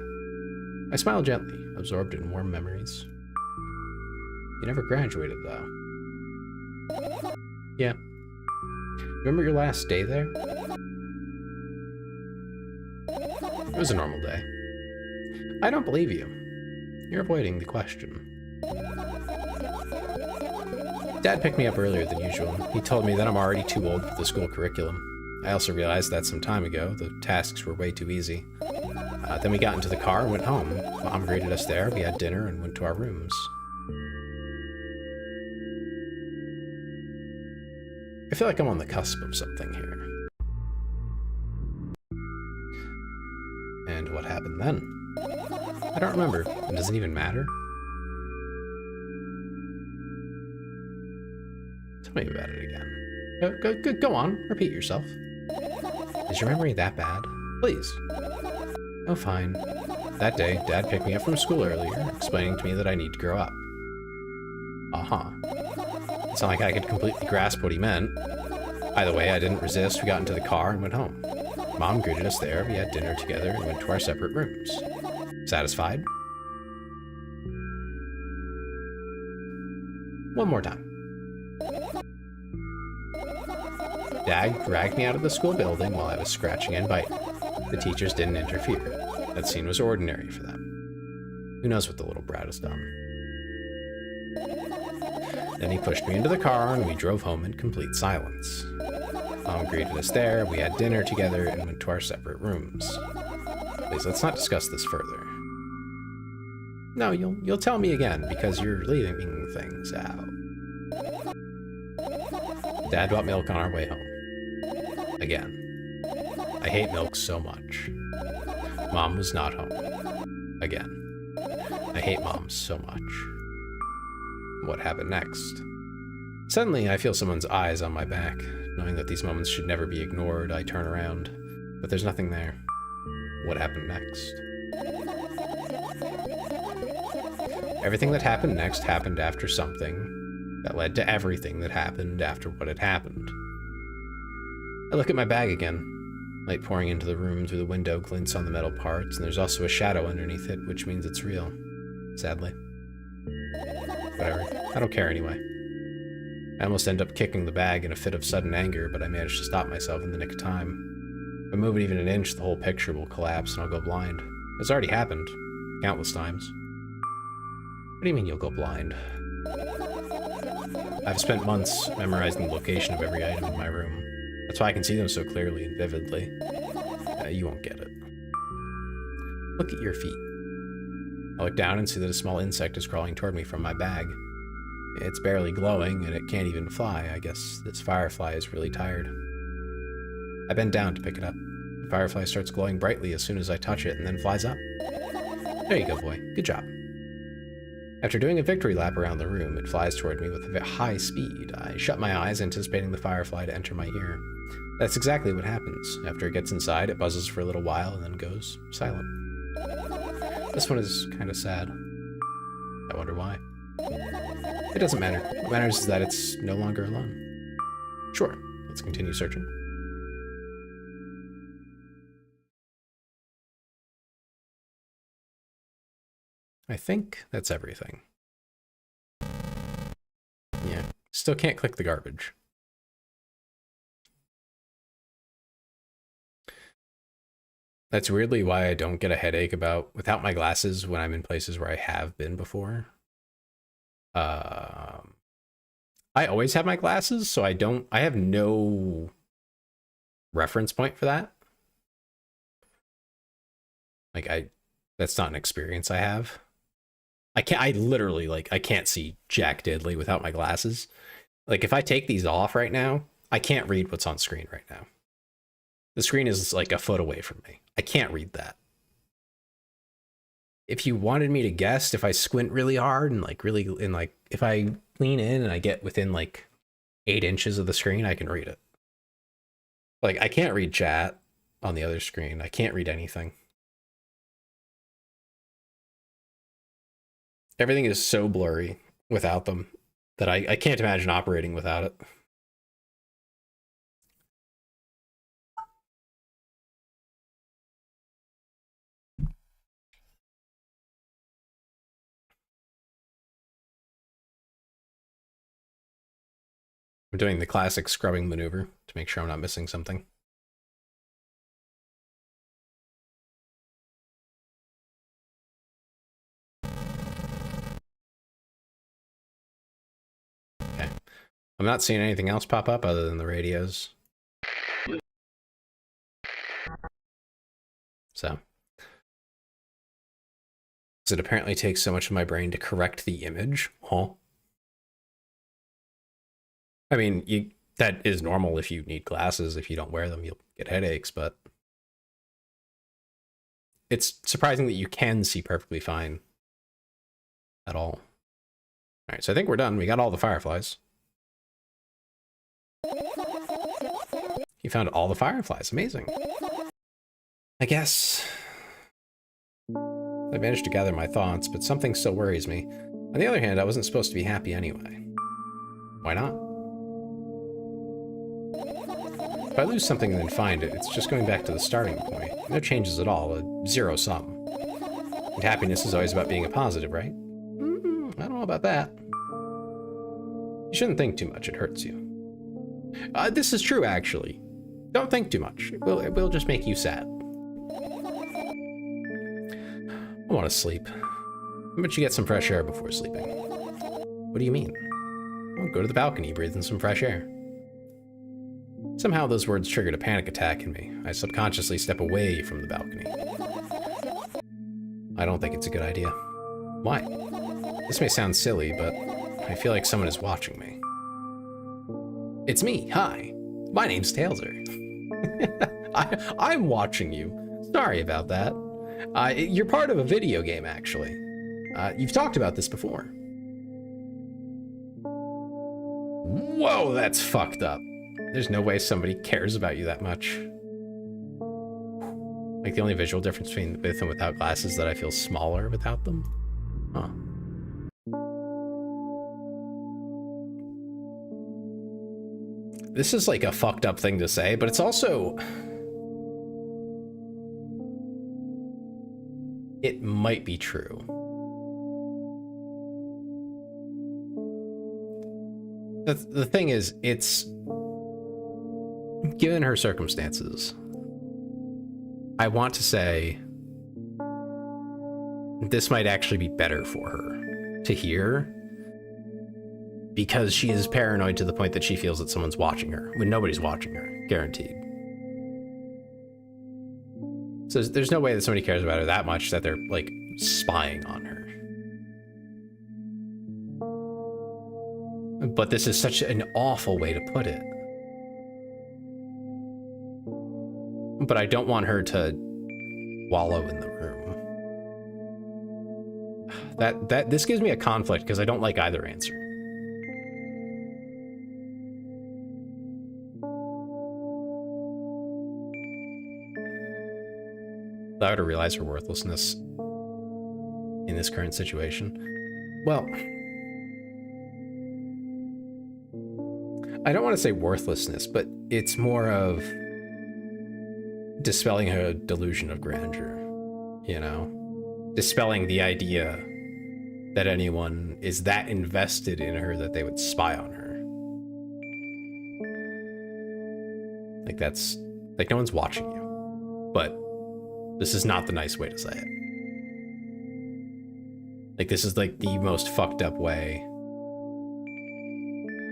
I smiled gently, absorbed in warm memories. You never graduated, though. Yeah. Remember your last day there? It was a normal day. I don't believe you. You're avoiding the question. Dad picked me up earlier than usual. He told me that I'm already too old for the school curriculum. I also realized that some time ago, the tasks were way too easy. Then we got into the car and went home. Mom greeted us there, we had dinner, and went to our rooms. I feel like I'm on the cusp of something here. And what happened then? I don't remember, and does it even matter? Tell me about it again. Go on, repeat yourself. Is your memory that bad? Please. Oh, fine. That day, Dad picked me up from school earlier, explaining to me that I need to grow up. Uh-huh. It's not like I could completely grasp what he meant. Either way, I didn't resist. We got into the car and went home. Mom greeted us there. We had dinner together and went to our separate rooms. Satisfied? One more time. Dad dragged me out of the school building while I was scratching and biting. The teachers didn't interfere. That scene was ordinary for them. Who knows what the little brat has done? Then he pushed me into the car and we drove home in complete silence. Mom greeted us there, we had dinner together, and went to our separate rooms. Please, let's not discuss this further. No, you'll tell me again, because you're leaving things out. Dad bought milk on our way home. Again. I hate milk so much. Mom was not home. Again. I hate Mom so much. What happened next? Suddenly, I feel someone's eyes on my back. Knowing that these moments should never be ignored, I turn around, but there's nothing there. What happened next? Everything that happened next happened after something that led to everything that happened after what had happened. I look at my bag again. Light pouring into the room through the window glints on the metal parts, and there's also a shadow underneath it, which means it's real. Sadly. Whatever. I don't care anyway. I almost end up kicking the bag in a fit of sudden anger, but I manage to stop myself in the nick of time. If I move it even an inch, the whole picture will collapse and I'll go blind. It's already happened. Countless times. What do you mean you'll go blind? I've spent months memorizing the location of every item in my room. That's why I can see them so clearly and vividly. You won't get it. Look at your feet. I look down and see that a small insect is crawling toward me from my bag. It's barely glowing, and it can't even fly. I guess this firefly is really tired. I bend down to pick it up. The firefly starts glowing brightly as soon as I touch it, and then flies up. There you go, boy. Good job. After doing a victory lap around the room, it flies toward me with a high speed. I shut my eyes, anticipating the firefly to enter my ear. That's exactly what happens. After it gets inside, it buzzes for a little while, and then goes silent. This one is kind of sad. I wonder why. It doesn't matter. What matters is that it's no longer alone. Sure, let's continue searching. I think that's everything. Yeah, still can't click the garbage. That's weirdly why I don't get a headache without my glasses when I'm in places where I have been before. I always have my glasses, so I have no reference point for that. Like that's not an experience I have. I literally, I can't see jack diddly without my glasses. Like, if I take these off right now, I can't read what's on screen right now. The screen is like a foot away from me. I can't read that. If you wanted me to guess, if I squint really hard and if I lean in and I get within 8 inches of the screen, I can read it. Like, I can't read chat on the other screen. I can't read anything. Everything is so blurry without them that I can't imagine operating without it. I'm doing the classic scrubbing maneuver to make sure I'm not missing something. Okay. I'm not seeing anything else pop up other than the radios. So it apparently takes so much of my brain to correct the image. Huh? I mean, that is normal if you need glasses. If you don't wear them, you'll get headaches, but it's surprising that you can see perfectly fine at all. All right, so I think we're done. We got all the fireflies. You found all the fireflies. Amazing. I guess I managed to gather my thoughts, but something still worries me. On the other hand, I wasn't supposed to be happy anyway. Why not? If I lose something and then find it, it's just going back to the starting point. No changes at all, a zero sum. And happiness is always about being a positive, right? I don't know about that. You shouldn't think too much, it hurts you. This is true, actually. Don't think too much. It will just make you sad. I want to sleep. How about you get some fresh air before sleeping? What do you mean? Well, go to the balcony, breathe in some fresh air. Somehow those words triggered a panic attack in me. I subconsciously step away from the balcony. I don't think it's a good idea. Why? This may sound silly, but I feel like someone is watching me. It's me, hi. My name's Tailser. I'm watching you. Sorry about that. You're part of a video game, actually. You've talked about this before. Whoa, that's fucked up. There's no way somebody cares about you that much. Like, the only visual difference between with and without glasses is that I feel smaller without them? Huh. This is like a fucked up thing to say, but it's also... It might be true. The thing is, it's... Given her circumstances, I want to say this might actually be better for her to hear, because she is paranoid to the point that she feels that someone's watching her when nobody's watching her, guaranteed. So there's no way that somebody cares about her that much that they're like spying on her. But this is such an awful way to put it. But I don't want her to wallow in the room. This gives me a conflict because I don't like either answer. Allow her to realize her worthlessness in this current situation. Well, I don't want to say worthlessness, but it's more of dispelling her delusion of grandeur, you know? Dispelling the idea that anyone is that invested in her that they would spy on her. Like, that's... Like, no one's watching you. But this is not the nice way to say it. Like, this is, like, the most fucked up way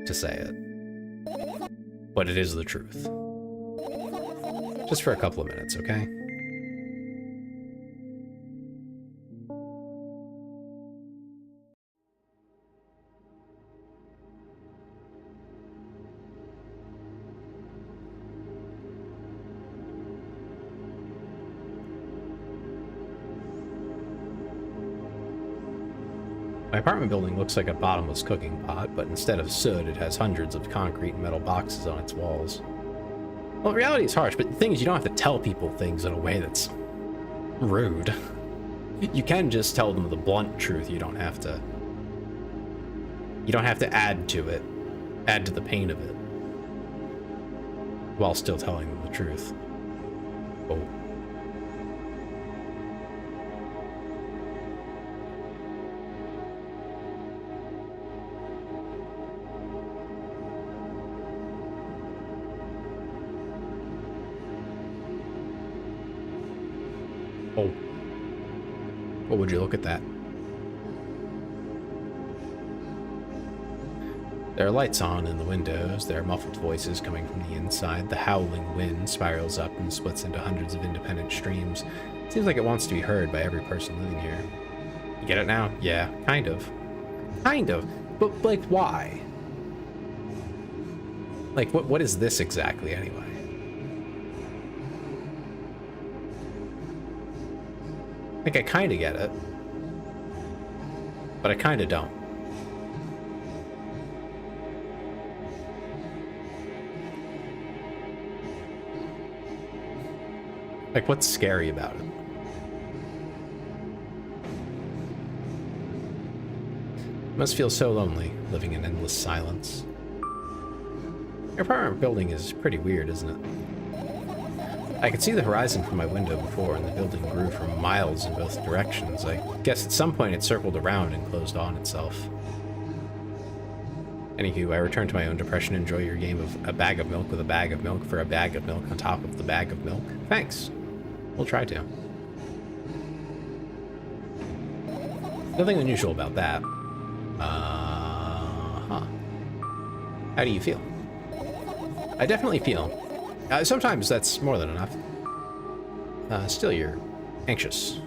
to say it. But it is the truth. Just for a couple of minutes, okay? My apartment building looks like a bottomless cooking pot, but instead of soot, it has hundreds of concrete and metal boxes on its walls. Well, reality is harsh, but the thing is, you don't have to tell people things in a way that's rude. You can just tell them the blunt truth. You don't have to add to it, add to the pain of it, while still telling them the truth. Oh. Oh. What would you look at that? There are lights on in the windows. There are muffled voices coming from the inside. The howling wind spirals up and splits into hundreds of independent streams. It seems like it wants to be heard by every person living here. You get it now? Yeah, kind of. Kind of. But, like, why? Like, what is this exactly, anyway? Like, I kind of get it, but I kind of don't. Like, what's scary about it? It must feel so lonely, living in endless silence. Your apartment building is pretty weird, isn't it? I could see the horizon from my window before, and the building grew for miles in both directions. I guess at some point it circled around and closed on itself. Anywho, I returned to my own depression. Enjoy your game of a bag of milk with a bag of milk for a bag of milk on top of the bag of milk. Thanks. We'll try to. Nothing unusual about that. Huh. How do you feel? I definitely feel. Sometimes that's more than enough. Still, you're anxious,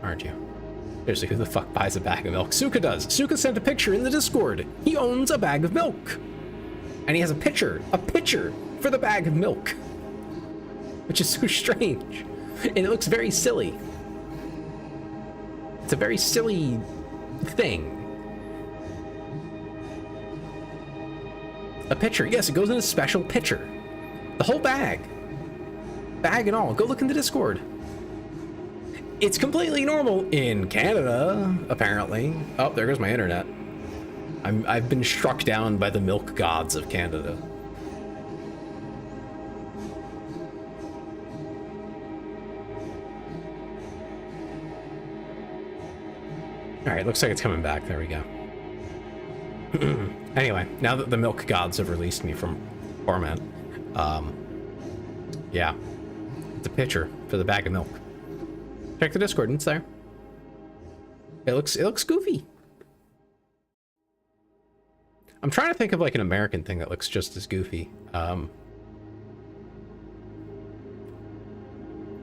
aren't you? Seriously, who the fuck buys a bag of milk? Suka does. Suka sent a picture in the Discord. He owns a bag of milk. And he has a pitcher for the bag of milk. Which is so strange. And it looks very silly. It's a very silly thing. A pitcher. Yes, it goes in a special pitcher. The whole bag. Bag and all. Go look in the Discord. It's completely normal in Canada, apparently. Oh, there goes my internet. I've been struck down by the milk gods of Canada. Alright, looks like it's coming back. There we go. Anyway, now that the milk gods have released me from torment, yeah. It's a pitcher for the bag of milk. Check the Discord, it's there. It looks goofy. I'm trying to think of like an American thing that looks just as goofy. You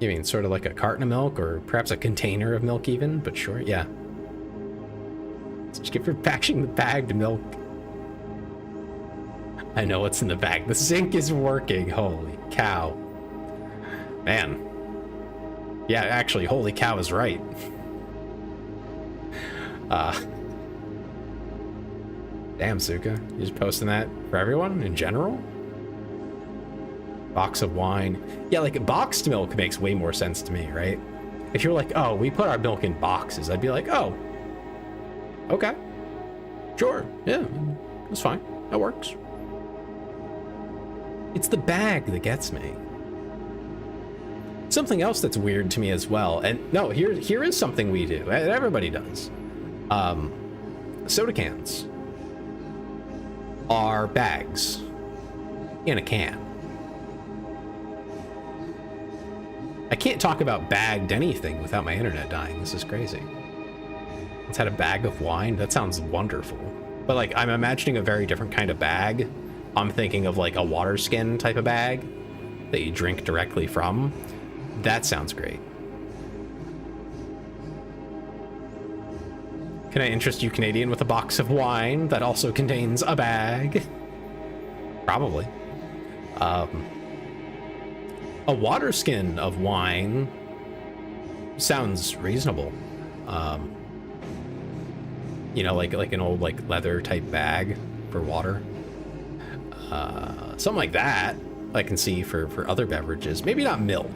mean sort of like a carton of milk, or perhaps a container of milk even, but sure, yeah. Just give her packaging the bagged milk. I know what's in the bag. The sink is working. Holy cow. Man. Yeah, actually, holy cow is right. Damn, Suka. You're just posting that for everyone in general? Box of wine. Yeah, like boxed milk makes way more sense to me, right? If you're like, oh, we put our milk in boxes, I'd be like, oh, okay. Sure. Yeah, that's fine. That works. It's the bag that gets me. Something else that's weird to me as well, and no, here is something we do, and everybody does. Soda cans are bags in a can. I can't talk about bagged anything without my internet dying. This is crazy. It's had a bag of wine. That sounds wonderful. But like, I'm imagining a very different kind of bag. I'm thinking of like a water skin type of bag that you drink directly from. That sounds great. Can I interest you, Canadian, with a box of wine that also contains a bag? Probably. A water skin of wine sounds reasonable. You know, like an old like leather type bag for water. Something like that I can see for other beverages. Maybe not milk.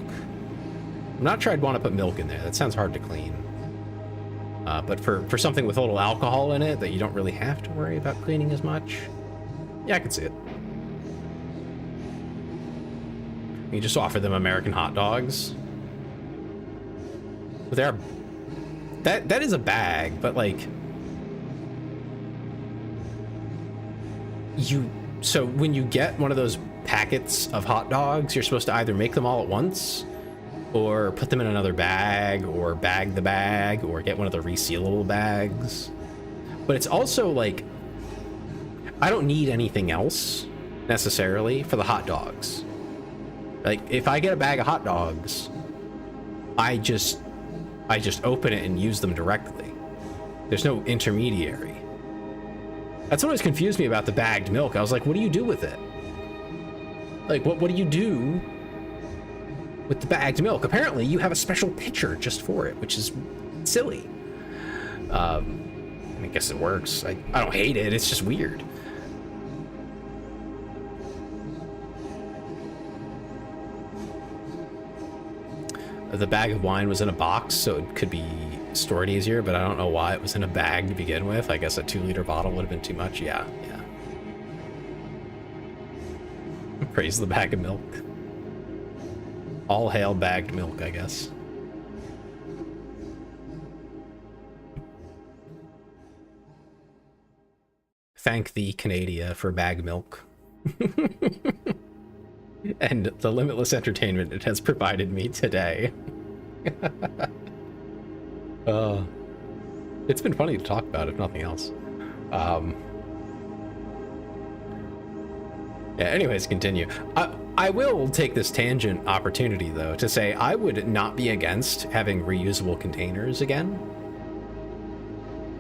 I'm not sure I'd want to put milk in there. That sounds hard to clean. But for something with a little alcohol in it that you don't really have to worry about cleaning as much, yeah, I can see it. You just offer them American hot dogs. But they're that is a bag, but like so when you get one of those packets of hot dogs, you're supposed to either make them all at once or put them in another bag or bag the bag or get one of the resealable bags. But it's also like, I don't need anything else necessarily for the hot dogs. Like if I get a bag of hot dogs, I just open it and use them directly. There's no intermediary. That's what always confused me about the bagged milk. I was like, what do you do with it? Like, what do you do with the bagged milk? Apparently, you have a special pitcher just for it, which is silly. I guess it works. I don't hate it. It's just weird. The bag of wine was in a box, so it could be stored easier, but I don't know why it was in a bag to begin with. I guess a 2-liter bottle would have been too much. Yeah. Praise the bag of milk. All hail bagged milk, I guess. Thank thee, Canada, for bag milk. And the limitless entertainment it has provided me today. It's been funny to talk about, if nothing else. Yeah, anyways, continue. I will take this tangent opportunity, though, to say I would not be against having reusable containers again.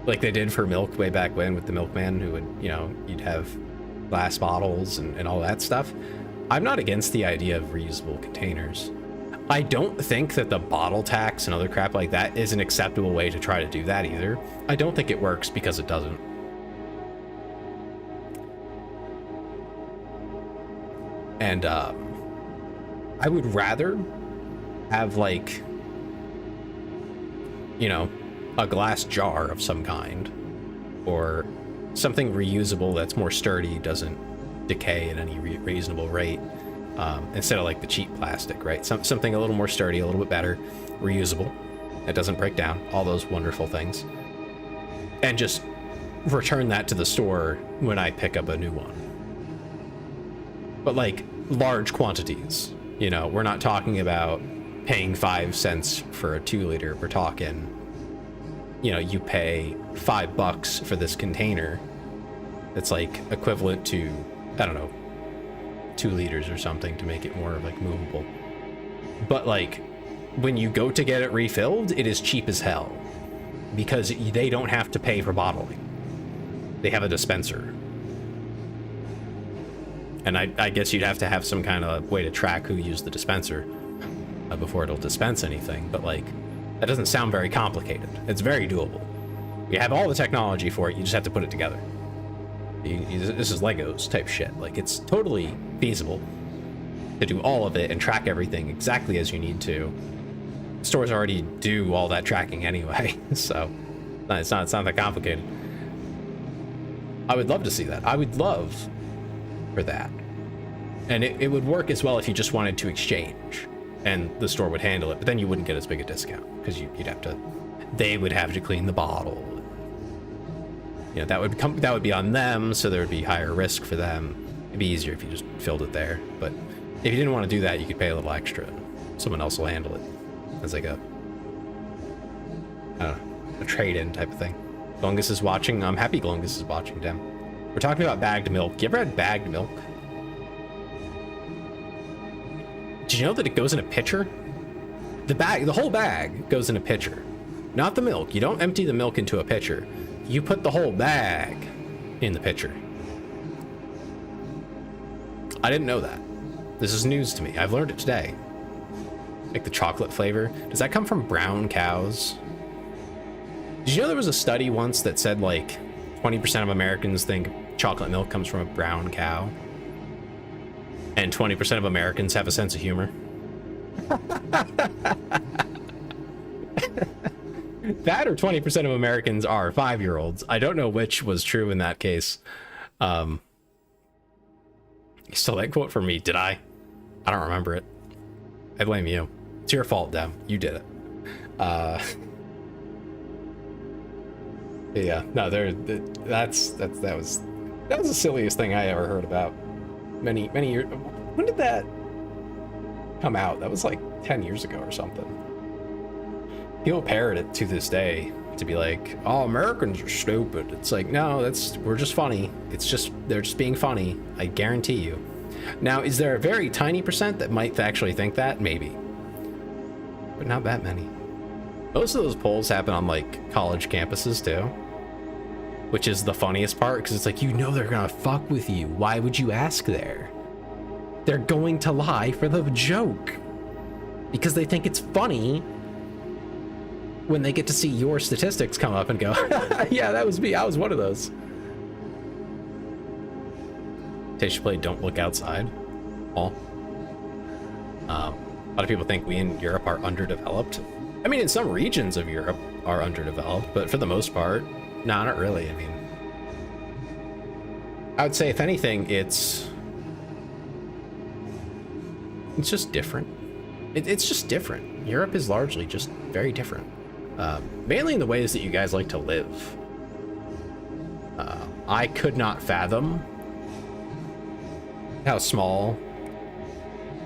Like they did for milk way back when with the milkman, who would, you know, you'd have glass bottles and all that stuff. I'm not against the idea of reusable containers. I don't think that the bottle tax and other crap like that is an acceptable way to try to do that either. I don't think it works because it doesn't. And I would rather have, like, you know, a glass jar of some kind, or something reusable that's more sturdy, doesn't decay at any reasonable rate, instead of like the cheap plastic, right? Something a little more sturdy, a little bit better, reusable, that doesn't break down, all those wonderful things. And just return that to the store when I pick up a new one. But like large quantities, you know, we're not talking about paying 5 cents for a 2 liter. We're talking, you know, you pay $5 for this container. It's like equivalent to, I don't know, 2 liters or something to make it more like movable. But like when you go to get it refilled, it is cheap as hell because they don't have to pay for bottling. They have a dispenser. And I guess you'd have to have some kind of way to track who used the dispenser before it'll dispense anything. But like, that doesn't sound very complicated. It's very doable. You have all the technology for it. You just have to put it together. This is Legos type shit. Like, it's totally feasible to do all of it and track everything exactly as you need to. Stores already do all that tracking anyway, so it's not that complicated. I would love to see that. I would love for that. And it would work as well if you just wanted to exchange and the store would handle it, but then you wouldn't get as big a discount because you'd have to, they would have to clean the bottle. You know, that would be on them, so there would be higher risk for them. It'd be easier if you just filled it there, but if you didn't want to do that, you could pay a little extra. Someone else will handle it as like a trade-in type of thing. Glungus is watching. I'm happy Glungus is watching, Dem. We're talking about bagged milk. You ever had bagged milk? Did you know that it goes in a pitcher? The whole bag goes in a pitcher. Not the milk. You don't empty the milk into a pitcher. You put the whole bag in the pitcher. I didn't know that. This is news to me. I've learned it today. Like the chocolate flavor. Does that come from brown cows? Did you know there was a study once that said like 20% of Americans think chocolate milk comes from a brown cow? And 20% of Americans have a sense of humor? That or 20% of Americans are 5-year-olds. I don't know which was true in that case. You stole that quote from me, did I? I don't remember it. I blame you. It's your fault, Dem. You did it. Yeah, no, that was the silliest thing I ever heard about. Many years. When did that come out? That was like 10 years ago or something. People parrot it to this day to be like, "Oh, Americans are stupid." It's like, no, we're just funny. They're just being funny. I guarantee you. Now, is there a very tiny percent that might actually think that? Maybe, but not that many. Most of those polls happen on like college campuses too, which is the funniest part because it's like, you know, they're gonna fuck with you. Why would you ask there? They're going to lie for the joke because they think it's funny when they get to see your statistics come up and go, yeah, that was me. I was one of those. Taste play Don't Look Outside. All. A lot of people think we in Europe are underdeveloped. I mean, in some regions of Europe are underdeveloped, but for the most part, no, not really. I mean, I would say if anything, it's It's just different. It's just different. Europe is largely just very different. Mainly in the ways that you guys like to live. I could not fathom how small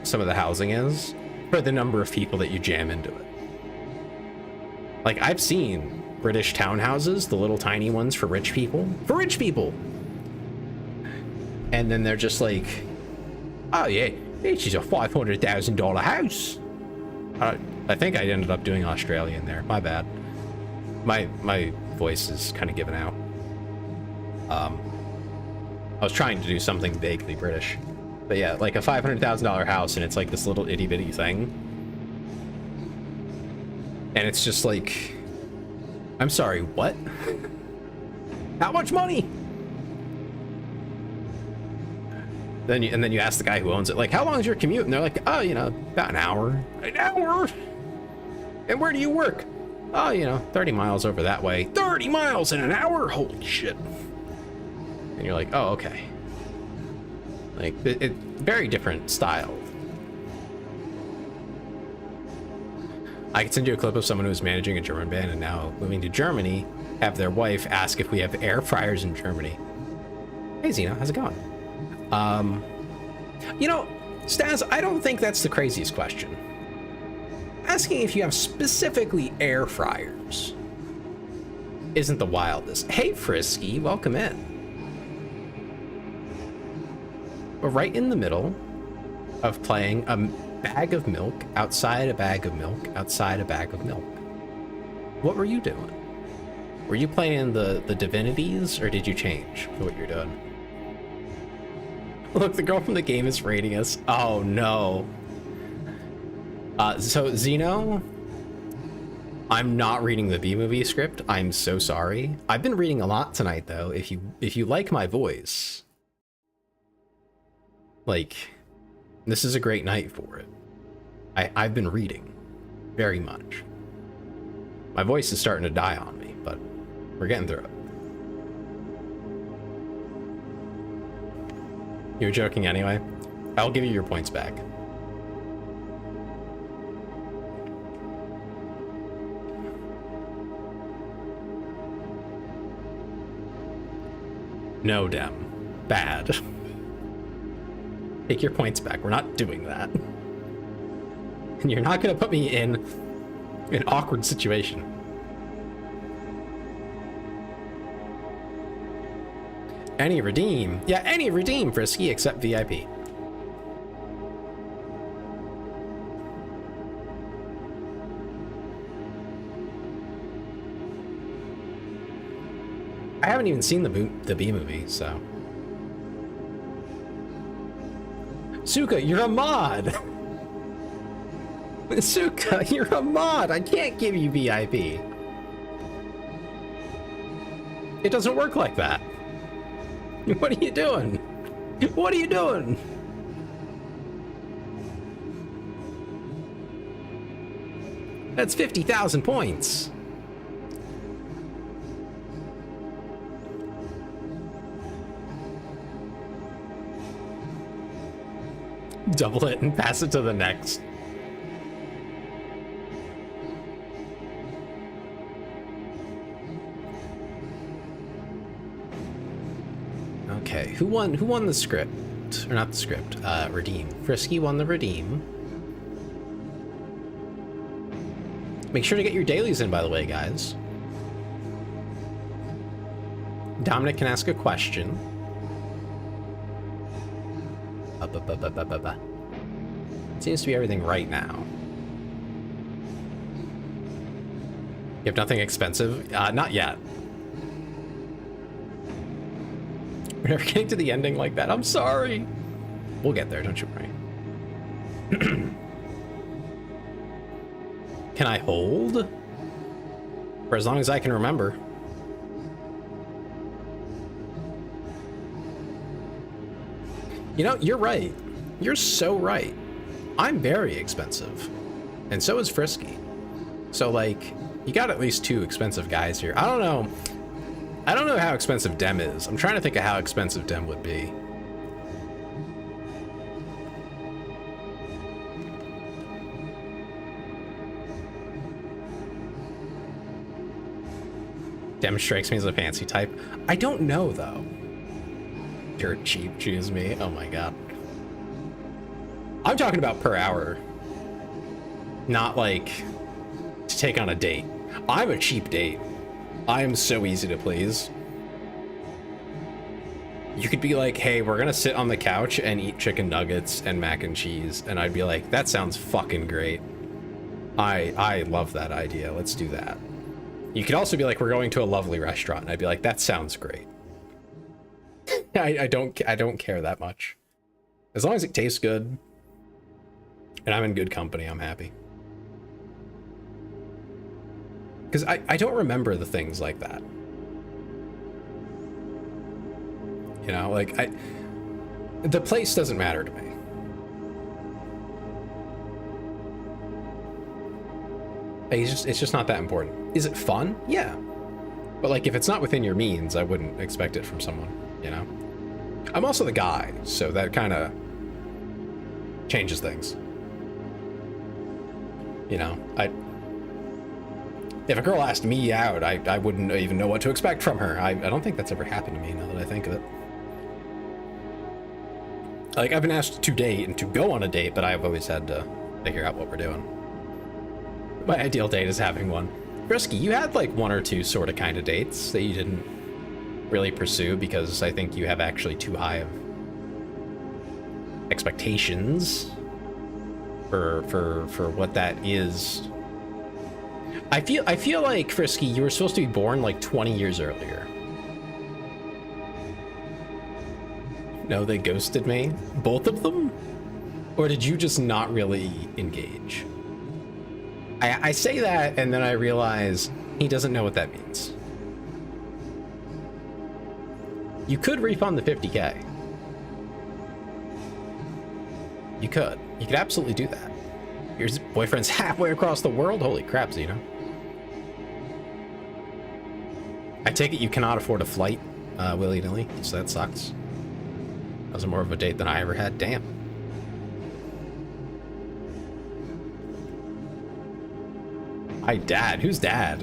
some of the housing is for the number of people that you jam into it. Like, I've seen British townhouses, the little tiny ones for rich people. For rich people! And then they're just like, oh yeah, this is a $500,000 house. I think I ended up doing Australian there. My bad. My voice is kind of given out. I was trying to do something vaguely British. But yeah, like a $500,000 house, and it's like this little itty bitty thing. And it's just like, I'm sorry, what? How much money? And then you ask the guy who owns it, like, how long is your commute? And they're like, oh, you know, about an hour. An hour? And where do you work? Oh, you know, 30 miles over that way. 30 miles in an hour? Holy shit. And you're like, oh, okay. Like, it very different style. I could send you a clip of someone who was managing a German band and now moving to Germany, have their wife ask if we have air fryers in Germany. Hey, Zena, how's it going? You know, Staz, I don't think that's the craziest question. Asking if you have specifically air fryers isn't the wildest. Hey, Frisky, welcome in. We're right in the middle of playing a bag of milk outside a bag of milk outside a bag of milk. What were you doing? Were you playing the divinities, or did you change for what you're doing? Look, the girl from the game is rating us. Oh no. So Zeno, I'm not reading the B-movie script. I'm so sorry. I've been reading a lot tonight though. If you like my voice, like, this is a great night for it. I've been reading very much. My voice is starting to die on me, but we're getting through it. You were joking anyway? I'll give you your points back. No, Dem. Bad. Take your points back. We're not doing that. And you're not gonna put me in an awkward situation. Any redeem? Yeah, any redeem, Frisky, except VIP. I haven't even seen the B movie, so. Suka, you're a mod! Suka, you're a mod! I can't give you VIP. It doesn't work like that. What are you doing? What are you doing? That's 50,000 points. Double it and pass it to the next. Okay, who won the script? Or not the script, redeem. Frisky won the redeem. Make sure to get your dailies in, by the way, guys. Dominic can ask a question. It seems to be everything right now. You have nothing expensive? Not yet. We're never getting to the ending like that. I'm sorry. We'll get there, don't you worry. Can I hold? For as long as I can remember. You know, you're right. You're so right. I'm very expensive. And so is Frisky. So, like, you got at least two expensive guys here. I don't know how expensive Dem is. I'm trying to think of how expensive Dem would be. Dem strikes me as a fancy type. I don't know, though. Dirt cheap, choose me. Oh my god. I'm talking about per hour. Not like to take on a date. I'm a cheap date. I am so easy to please. You could be like, hey, we're gonna sit on the couch and eat chicken nuggets and mac and cheese. And I'd be like, that sounds fucking great. I love that idea. Let's do that. You could also be like, we're going to a lovely restaurant. And I'd be like, that sounds great. I don't care that much. As long as it tastes good and I'm in good company, I'm happy. Because I don't remember the things like that. You know, like the place doesn't matter to me. It's just not that important. Is it fun? Yeah. But like, if it's not within your means, I wouldn't expect it from someone, you know? I'm also the guy, so that kind of changes things. You know, if a girl asked me out, I wouldn't even know what to expect from her. I don't think that's ever happened to me, now that I think of it. Like, I've been asked to date and to go on a date, but I've always had to figure out what we're doing. My ideal date is having one. Frisky, you had like one or two sort of kind of dates that you didn't really pursue because I think you have actually too high of expectations for what that is. I feel like, Frisky, you were supposed to be born like 20 years earlier. No, they ghosted me? Both of them? Or did you just not really engage? I say that and then I realize he doesn't know what that means. You could refund the 50K. You could absolutely do that. Your boyfriend's halfway across the world? Holy crap, Zeno. I take it you cannot afford a flight willy-nilly, so that sucks. That was more of a date than I ever had. Damn. Hi, Dad. Who's Dad?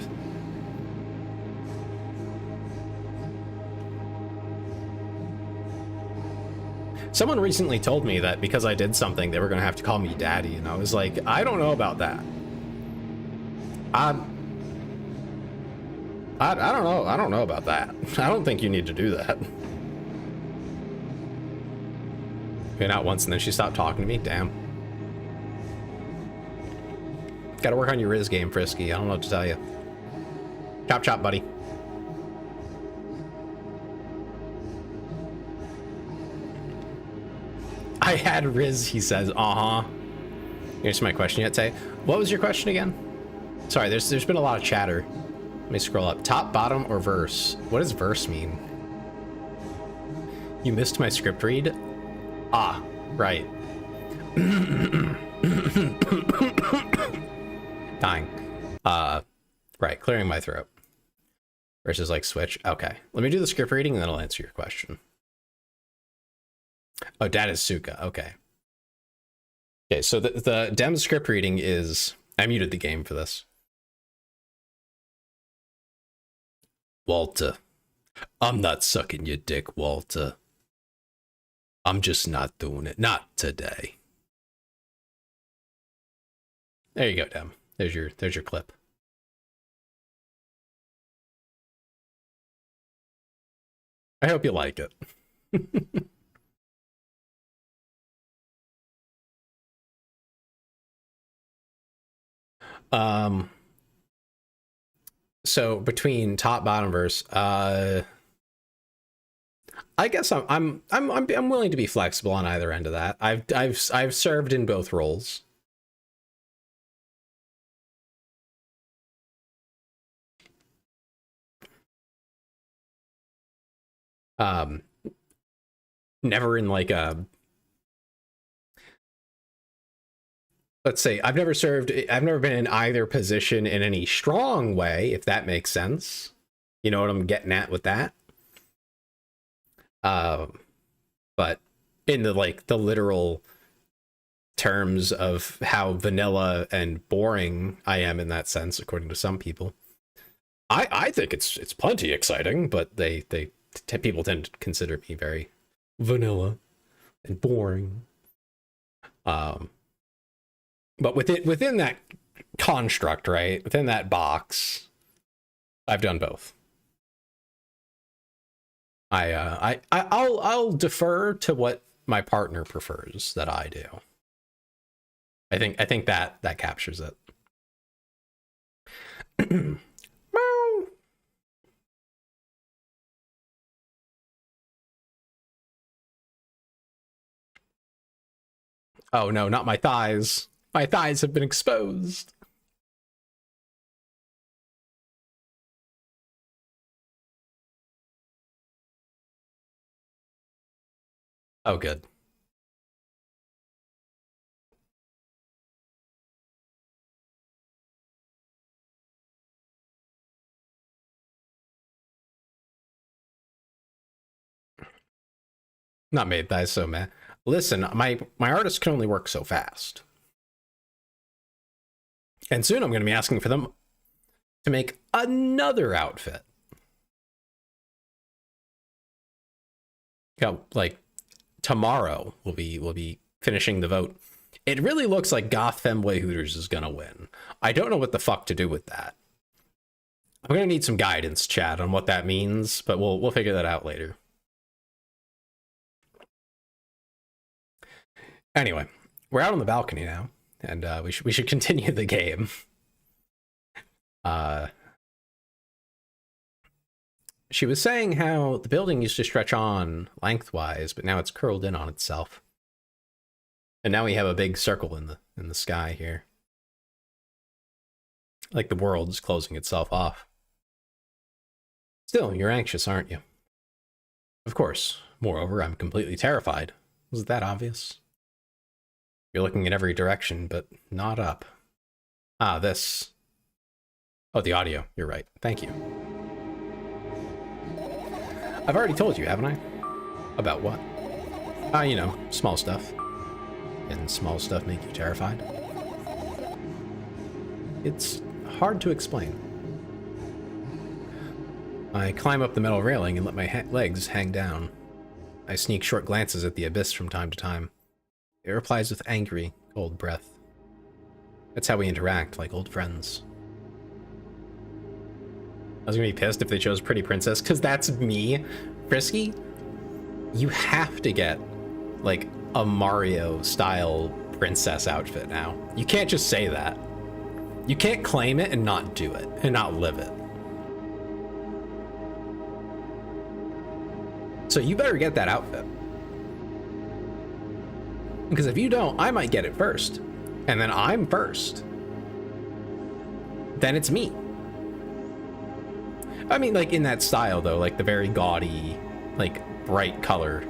Someone recently told me that because I did something, they were going to have to call me Daddy, and I was like, I don't know about that. I don't know. I don't know about that. I don't think you need to do that. Been out once and then she stopped talking to me. Damn. Got to work on your Riz game, Frisky. I don't know what to tell you. Chop chop, buddy. I had Riz, he says. Uh-huh. Here's my question yet, Tay. What was your question again? Sorry, there's been a lot of chatter. Let me scroll up. Top, bottom, or verse? What does verse mean? You missed my script read? Ah, right. Dying. Right, clearing my throat. Versus like switch. Okay, let me do the script reading and then I'll answer your question. Oh, Dad is Suka. Okay. Okay, so the Dem script reading is... I muted the game for this. Walter, I'm not sucking your dick, Walter. I'm just not doing it. Not today. There you go, Dem. There's your clip. I hope you like it. So between top bottom verse, I guess I'm willing to be flexible on either end of that. I've served in both roles. Never in like a, let's say, I've never been in either position in any strong way, if that makes sense. You know what I'm getting at with that? But in the literal terms of how vanilla and boring I am in that sense, according to some people, I think it's plenty exciting, but people tend to consider me very vanilla and boring. But within that construct, right, within that box, I've done both. I'll defer to what my partner prefers that I do. I think that captures it. Oh no, not my thighs. My thighs have been exposed. Oh, good. Not made thighs so mad. Listen, my artist can only work so fast. And soon I'm going to be asking for them to make another outfit. You know, like tomorrow we'll be finishing the vote. It really looks like Goth Femboy Hooters is gonna win. I don't know what the fuck to do with that. I'm gonna need some guidance, chat, on what that means, but we'll figure that out later. Anyway, we're out on the balcony now, and we should continue the game. She was saying how the building used to stretch on lengthwise, but now it's curled in on itself. And now we have a big circle in the sky here. Like the world's closing itself off. Still, you're anxious, aren't you? Of course. Moreover, I'm completely terrified. Was it that obvious? You're looking in every direction, but not up. Ah, this. Oh, the audio. You're right. Thank you. I've already told you, haven't I? About what? You know, small stuff. And small stuff make you terrified? It's hard to explain. I climb up the metal railing and let my legs hang down. I sneak short glances at the abyss from time to time. It replies with angry, cold breath. That's how we interact, like old friends. I was gonna be pissed if they chose Pretty Princess, because that's me. Frisky, you have to get, like, a Mario-style princess outfit now. You can't just say that. You can't claim it and not do it, and not live it. So you better get that outfit. Because if you don't, I might get it first. And then I'm first. Then it's me. I mean, like, in that style, though, like the very gaudy, like, bright color.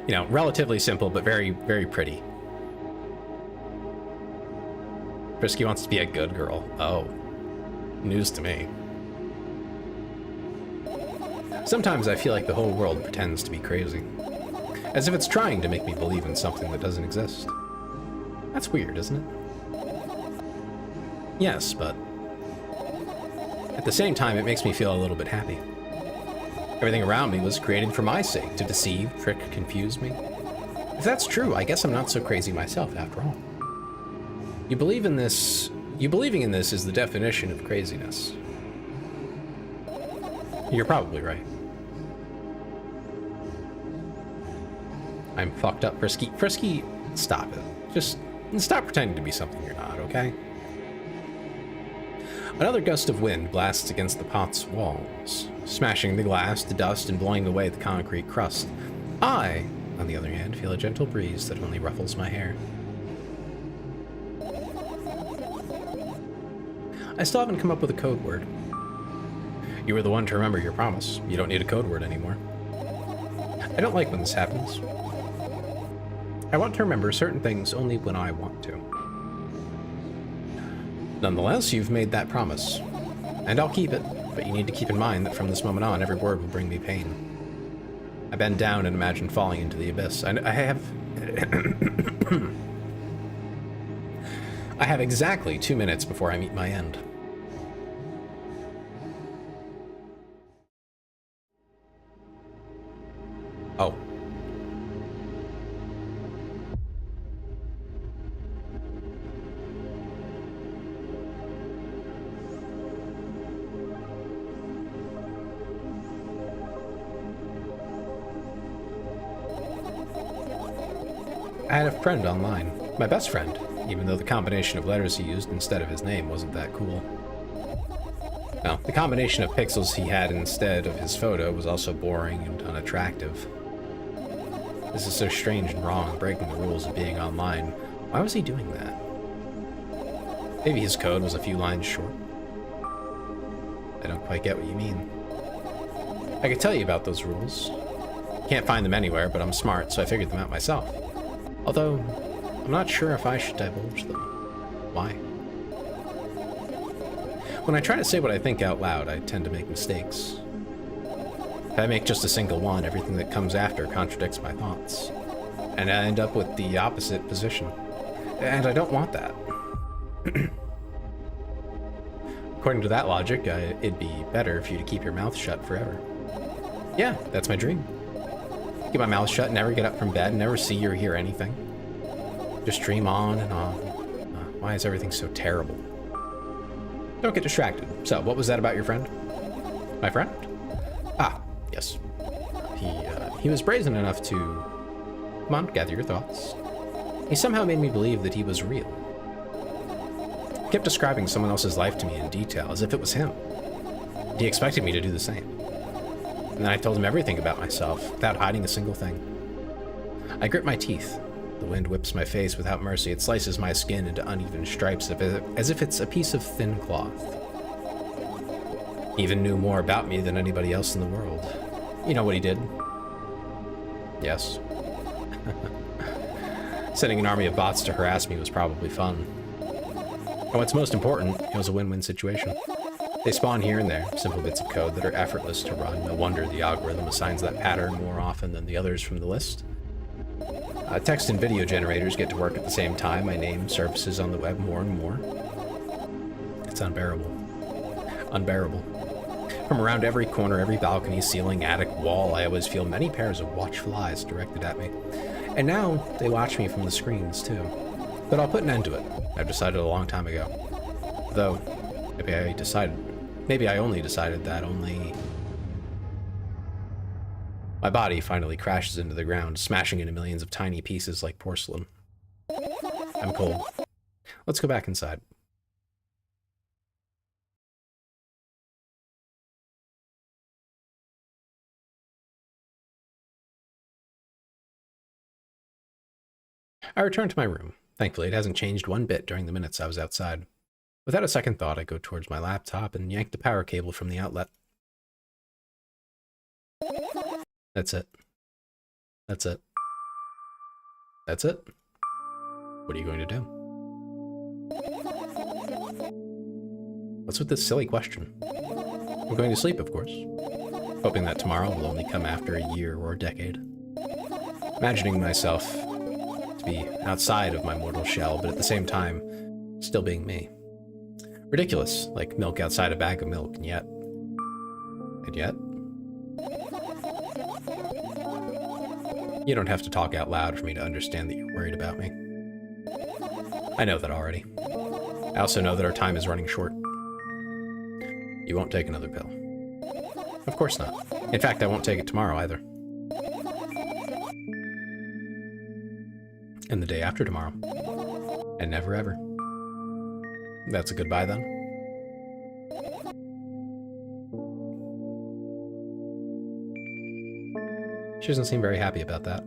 You know, relatively simple, but very, very pretty. Frisky wants to be a good girl. Oh. News to me. Sometimes I feel like the whole world pretends to be crazy. As if it's trying to make me believe in something that doesn't exist. That's weird, isn't it? Yes, but at the same time, it makes me feel a little bit happy. Everything around me was created for my sake, to deceive, trick, confuse me. If that's true, I guess I'm not so crazy myself, after all. You believing in this is the definition of craziness. You're probably right. I'm fucked up, Frisky. Frisky, stop it. Just stop pretending to be something you're not, okay? Another gust of wind blasts against the pot's walls, smashing the glass to dust and blowing away the concrete crust. I, on the other hand, feel a gentle breeze that only ruffles my hair. I still haven't come up with a code word. You were the one to remember your promise. You don't need a code word anymore. I don't like when this happens. I want to remember certain things only when I want to. Nonetheless, you've made that promise. And I'll keep it, but you need to keep in mind that from this moment on, every word will bring me pain. I bend down and imagine falling into the abyss. I have... I have exactly 2 minutes before I meet my end. Oh. I had a friend online. My best friend, even though the combination of letters he used instead of his name wasn't that cool. No, the combination of pixels he had instead of his photo was also boring and unattractive. This is so strange and wrong, breaking the rules of being online. Why was he doing that? Maybe his code was a few lines short. I don't quite get what you mean. I could tell you about those rules. Can't find them anywhere, but I'm smart, so I figured them out myself. Although, I'm not sure if I should divulge them. Why? When I try to say what I think out loud, I tend to make mistakes. If I make just a single one, everything that comes after contradicts my thoughts. And I end up with the opposite position. And I don't want that. According to that logic, it'd be better for you to keep your mouth shut forever. Yeah, that's my dream. Keep my mouth shut, never get up from bed, never see or hear anything. Just dream on and on. Why is everything so terrible? Don't get distracted. So, what was that about your friend? My friend? Ah, yes. He was brazen enough to... Come on, gather your thoughts. He somehow made me believe that he was real. He kept describing someone else's life to me in detail, as if it was him. He expected me to do the same. And then I told him everything about myself, without hiding a single thing. I grit my teeth. The wind whips my face without mercy. It slices my skin into uneven stripes as if it's a piece of thin cloth. He even knew more about me than anybody else in the world. You know what he did? Yes. Sending an army of bots to harass me was probably fun. And what's most important, it was a win-win situation. They spawn here and there, simple bits of code that are effortless to run. No wonder the algorithm assigns that pattern more often than the others from the list. Text and video generators get to work at the same time. My name surfaces on the web more and more. It's unbearable. Unbearable. From around every corner, every balcony, ceiling, attic, wall, I always feel many pairs of watchful eyes directed at me. And now, they watch me from the screens, too. But I'll put an end to it. I've decided a long time ago. Though, maybe I only decided that only... My body finally crashes into the ground, smashing into millions of tiny pieces like porcelain. I'm cold. Let's go back inside. I return to my room. Thankfully, it hasn't changed one bit during the minutes I was outside. Without a second thought, I go towards my laptop and yank the power cable from the outlet. That's it. That's it. That's it. What are you going to do? What's with this silly question? I'm going to sleep, of course. Hoping that tomorrow will only come after a year or a decade. Imagining myself to be outside of my mortal shell, but at the same time, still being me. Ridiculous, like milk outside a bag of milk, and yet... You don't have to talk out loud for me to understand that you're worried about me. I know that already. I also know that our time is running short. You won't take another pill. Of course not. In fact, I won't take it tomorrow either. And the day after tomorrow. And never ever. That's a goodbye then? She doesn't seem very happy about that.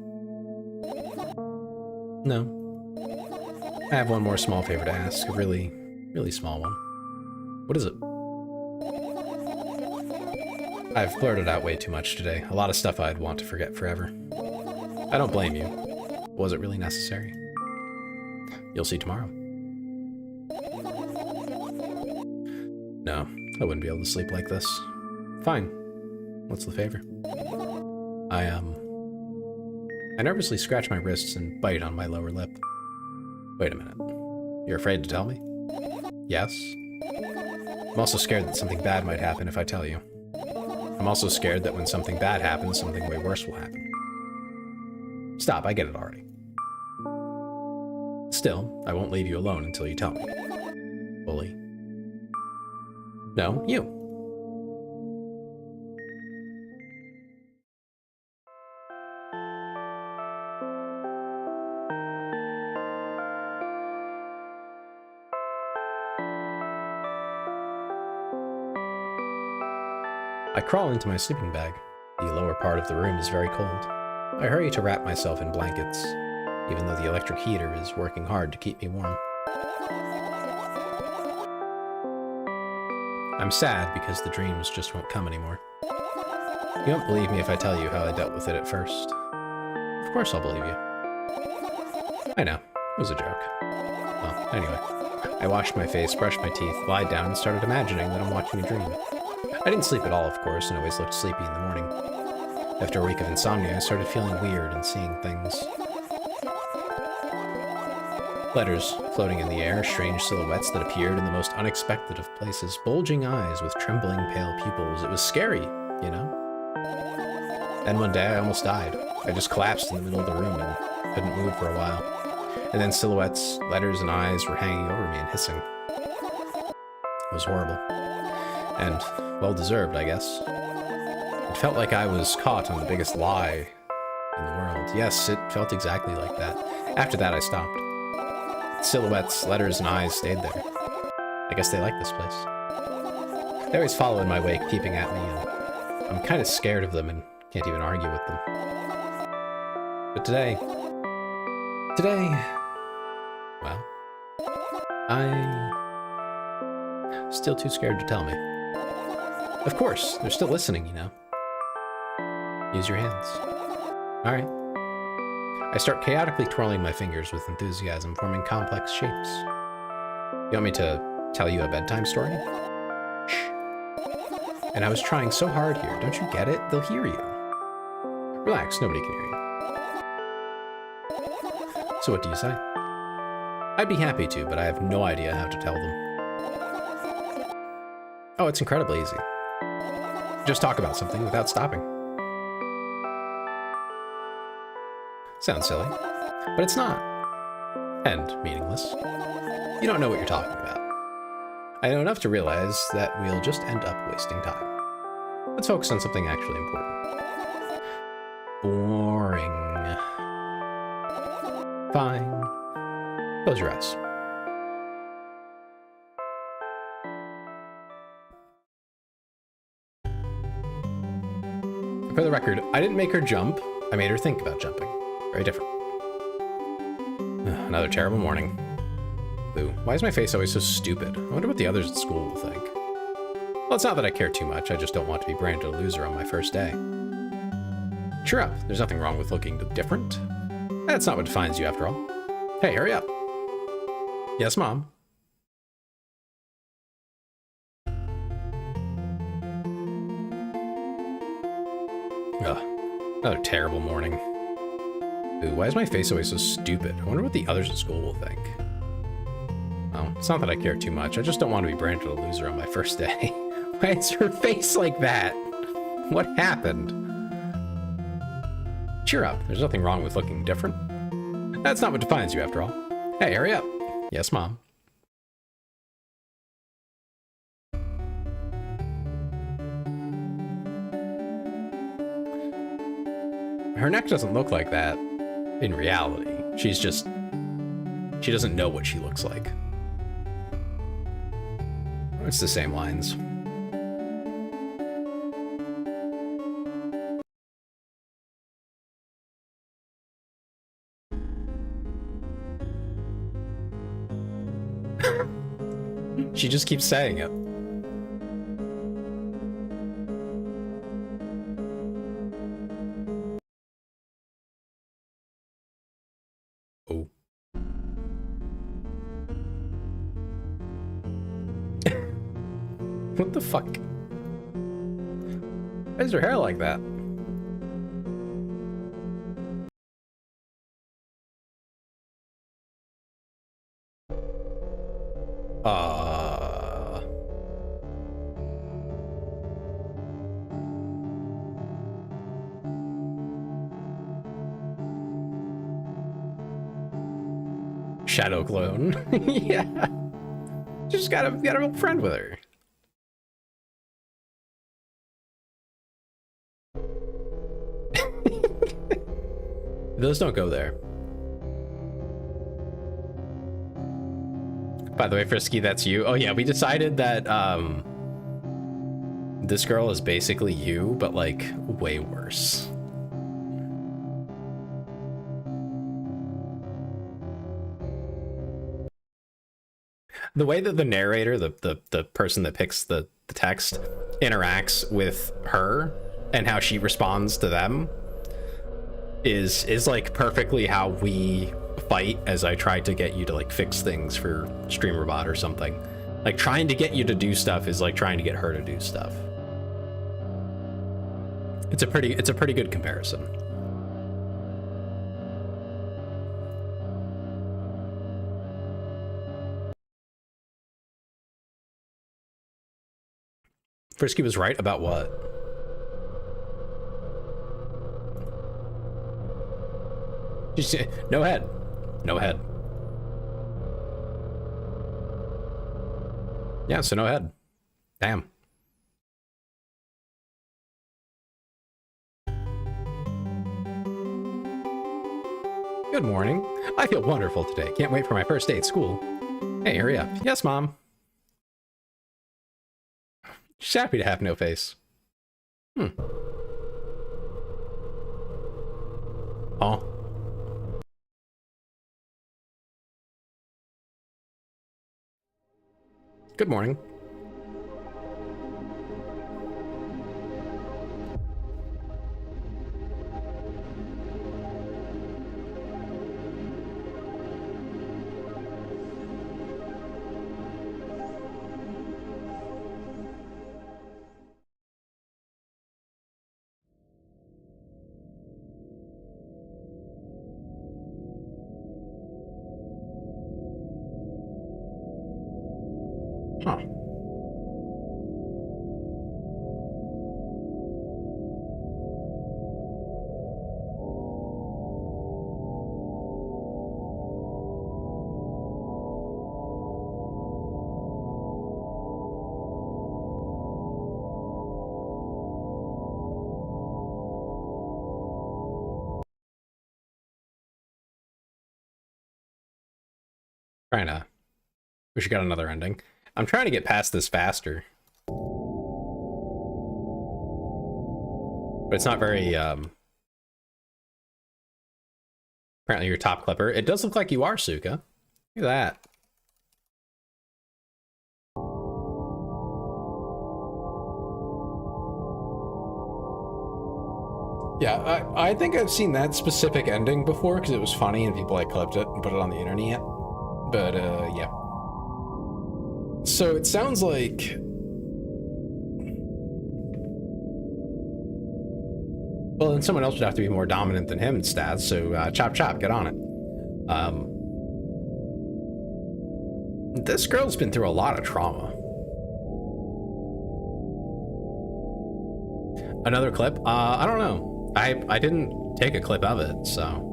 No. I have one more small favor to ask, a really, really small one. What is it? I've blurted out way too much today. A lot of stuff I'd want to forget forever. I don't blame you. Was it really necessary? You'll see tomorrow. No, I wouldn't be able to sleep like this. Fine. What's the favor? I nervously scratch my wrists and bite on my lower lip. Wait a minute. You're afraid to tell me? Yes. I'm also scared that something bad might happen if I tell you. I'm also scared that when something bad happens, something way worse will happen. Stop, I get it already. Still, I won't leave you alone until you tell me. Bully. No, you. I crawl into my sleeping bag. The lower part of the room is very cold. I hurry to wrap myself in blankets, even though the electric heater is working hard to keep me warm. I'm sad because the dreams just won't come anymore. You won't believe me if I tell you how I dealt with it at first. Of course I'll believe you. I know, it was a joke. Well, anyway, I washed my face, brushed my teeth, lied down, and started imagining that I'm watching a dream. I didn't sleep at all, of course, and always looked sleepy in the morning. After a week of insomnia, I started feeling weird and seeing things. Letters floating in the air, strange silhouettes that appeared in the most unexpected of places, bulging eyes with trembling pale pupils. It was scary, you know? Then one day I almost died. I just collapsed in the middle of the room and couldn't move for a while. And then silhouettes, letters, and eyes were hanging over me and hissing. It was horrible. And well-deserved, I guess. It felt like I was caught on the biggest lie in the world. Yes, it felt exactly like that. After that, I stopped. Silhouettes, letters, and eyes stayed there. I guess they like this place. They always follow in my wake, peeping at me, and I'm kind of scared of them and can't even argue with them. But today, well, I'm still too scared to tell me. Of course, they're still listening, you know. Use your hands. All right. I start chaotically twirling my fingers with enthusiasm, forming complex shapes. You want me to tell you a bedtime story? Shh. And I was trying so hard here. Don't you get it? They'll hear you. Relax, nobody can hear you. So what do you say? I'd be happy to, but I have no idea how to tell them. Oh, it's incredibly easy. Just talk about something without stopping. Sounds silly, but it's not. And meaningless. You don't know what you're talking about. I know enough to realize that we'll just end up wasting time. Let's focus on something actually important. Boring. Fine. Close your eyes. For the record, I didn't make her jump. I made her think about jumping. Very different. Another terrible morning. Boo. Why is my face always so stupid? I wonder what the others at school will think. Well, it's not that I care too much. I just don't want to be branded a loser on my first day. Cheer up. There's nothing wrong with looking different. That's not what defines you, after all. Hey, hurry up. Yes, Mom. Ugh. Another terrible morning. Ooh, why is my face always so stupid? I wonder what the others at school will think. Well, it's not that I care too much. I just don't want to be branded a loser on my first day. Why is her face like that? What happened? Cheer up. There's nothing wrong with looking different. That's not what defines you, after all. Hey, hurry up. Yes, Mom. Her neck doesn't look like that in reality. She doesn't know what she looks like. It's the same lines. She just keeps saying it. Oh. What the fuck? Why is her hair like that? Shadow clone. Yeah. Just gotta make a friend with her. Those don't go there. By the way, Frisky, that's you. Oh yeah, we decided that this girl is basically you, but like way worse. The way that the narrator, the person that picks the text, interacts with her and how she responds to them is like perfectly how we fight as I try to get you to like fix things for StreamerBot or something. Like trying to get you to do stuff is like trying to get her to do stuff. It's a pretty good comparison. Frisky was right about what? Just no head. No head. Yeah, so no head. Damn. Good morning. I feel wonderful today. Can't wait for my first day at school. Hey, hurry up. Yes, Mom. She's happy to have no face. Oh. Good morning. Huh. Trying to... We should get another ending. I'm trying to get past this faster. But it's not very, Apparently you're top clipper. It does look like you are, Suka. Look at that. Yeah, I think I've seen that specific ending before because it was funny and people like clipped it and put it on the internet. But yeah. So it sounds like... Well, then someone else would have to be more dominant than him in stats, so chop chop, get on it. This girl's been through a lot of trauma. Another clip? I don't know. I didn't take a clip of it, so...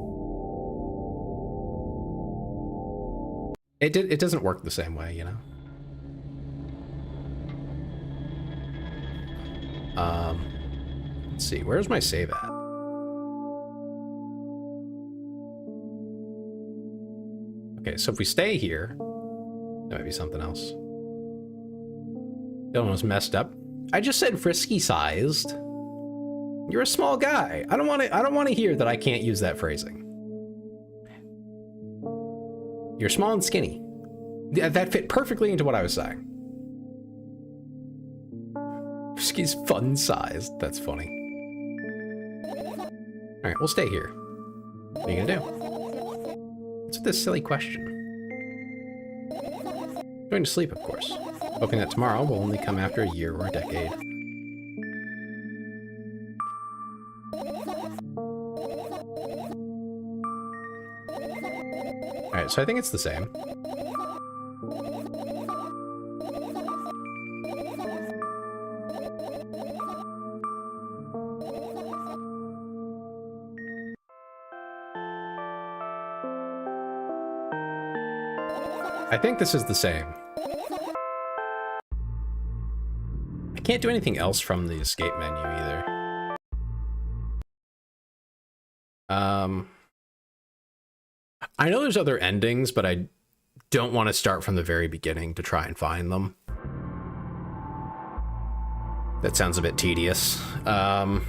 It doesn't work the same way, you know? Let's see, where's my save at? Okay, so if we stay here, that might be something else. The other one was messed up. I just said frisky sized. You're a small guy. I don't want to hear that I can't use that phrasing. You're small and skinny. That fit perfectly into what I was saying. Frisky's fun sized. That's funny. All right, we'll stay here. What are you gonna do? What's with this silly question? Going to sleep, of course. Hoping that tomorrow will only come after a year or a decade. Alright, so I think it's the same. I think this is the same. I can't do anything else from the escape menu either. I know there's other endings, but I don't want to start from the very beginning to try and find them. That sounds a bit tedious. I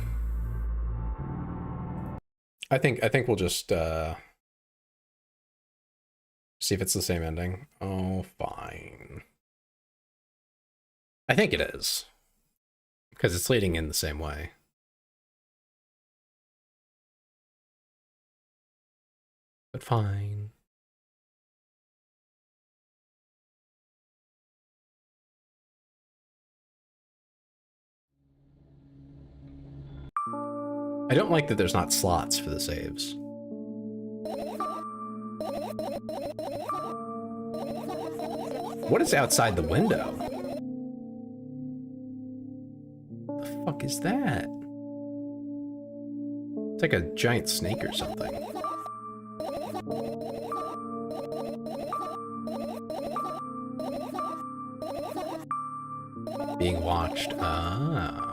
think we'll just see if it's the same ending. Oh, fine. I think it is, because it's leading in the same way. But fine. I don't like that there's not slots for the saves. What is outside the window? The fuck is that? It's like a giant snake or something. Being watched. Ah.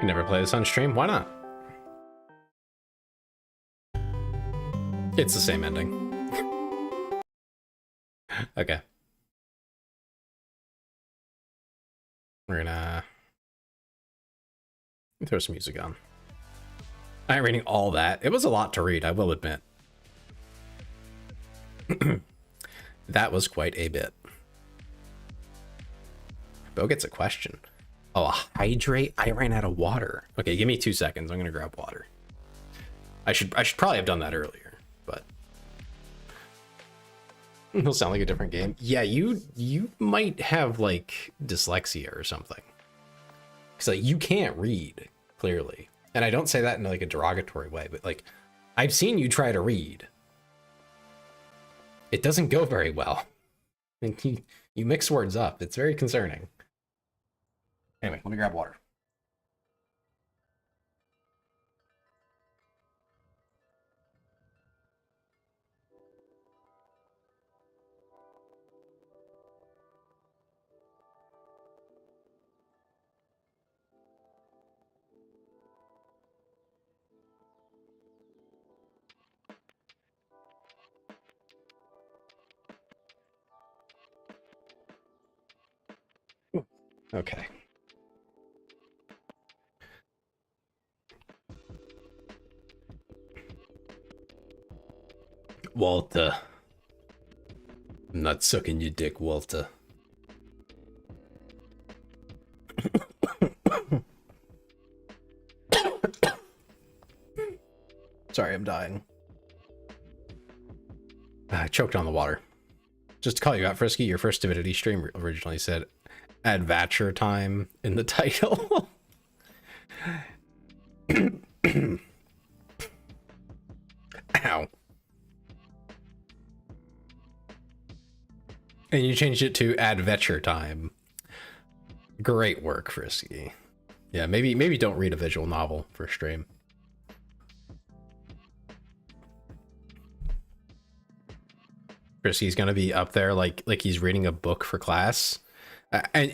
You never play this on stream? Why not? It's the same ending. Okay. We're gonna throw some music on. I ain't reading all that. It was a lot to read, I will admit. That was quite a bit. Bo gets a question. Oh, a hydrate? I ran out of water. Okay, give me 2 seconds. I'm gonna grab water. I should probably have done that earlier, but it'll sound like a different game. Yeah, you might have like dyslexia or something. Cause like you can't read clearly, and I don't say that in like a derogatory way, but like I've seen you try to read. It doesn't go very well. And you mix words up. It's very concerning. Anyway, let me grab water. Okay. Walter. I'm not sucking your dick, Walter. Sorry, I'm dying. I choked on the water. Just to call you out, Frisky, your first Divinity stream originally said Adventure Time in the title. Ow. And you changed it to Adventure Time. Great work, Frisky. Yeah, maybe don't read a visual novel for stream. Frisky's gonna be up there like he's reading a book for class, and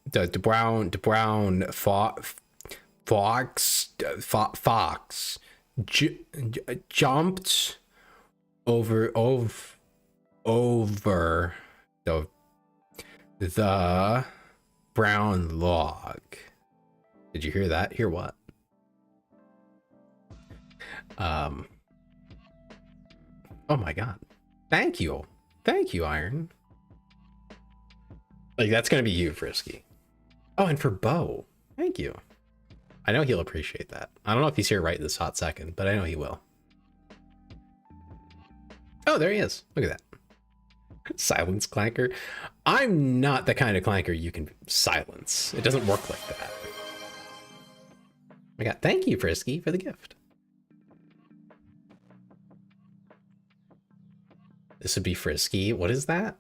the brown fox jumped over the brown log. Did you hear that? Hear what? Oh my god. Thank you, Iron. Like, that's gonna be you, Frisky. Oh, and for Bo, thank you. I know he'll appreciate that. I don't know if he's here right this hot second, but I know he will. Oh, there he is. Look at that. Silence clanker. I'm not the kind of clanker you can silence. It doesn't work like that. I got thank you, Frisky, for the gift. This would be Frisky. What is that?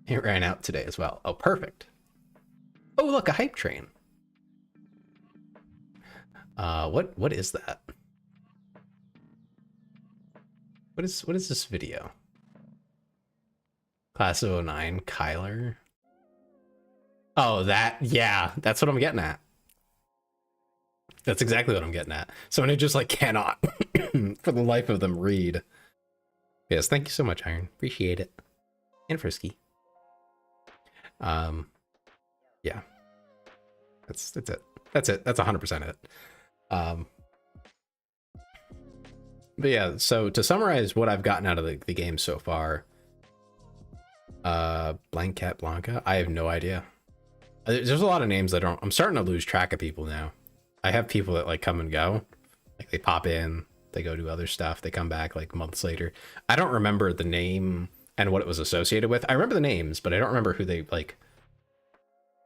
It ran out today as well. Oh, perfect. Oh, look, a hype train. What is that? What is this video? Class of '09, Kyler. Oh, that, yeah, that's what I'm getting at. That's exactly what I'm getting at. Someone who just like cannot, for the life of them, read. Yes, thank you so much, Iron. Appreciate it. And Frisky. Yeah. That's it. That's it. That's 100% it. But yeah, so to summarize what I've gotten out of the game so far, Blanket Blanca, I have no idea. There's a lot of names that I'm starting to lose track of people now. I have people that like come and go, like they pop in, they go do other stuff, they come back like months later. I don't remember the name and what it was associated with. I remember the names, but I don't remember who they like,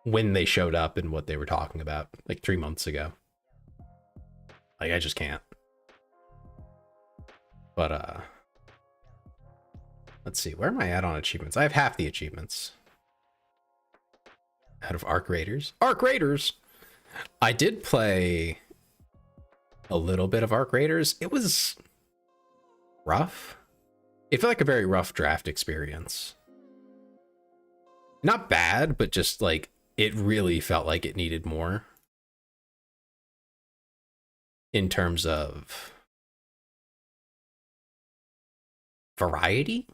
when they showed up and what they were talking about like 3 months ago. Like I just can't. But let's see, where am I at on achievements? I have half the achievements. Out of Arc Raiders. Arc Raiders! I did play a little bit of Arc Raiders. It was rough. It felt like a very rough draft experience. Not bad, but just like, it really felt like it needed more. In terms of variety,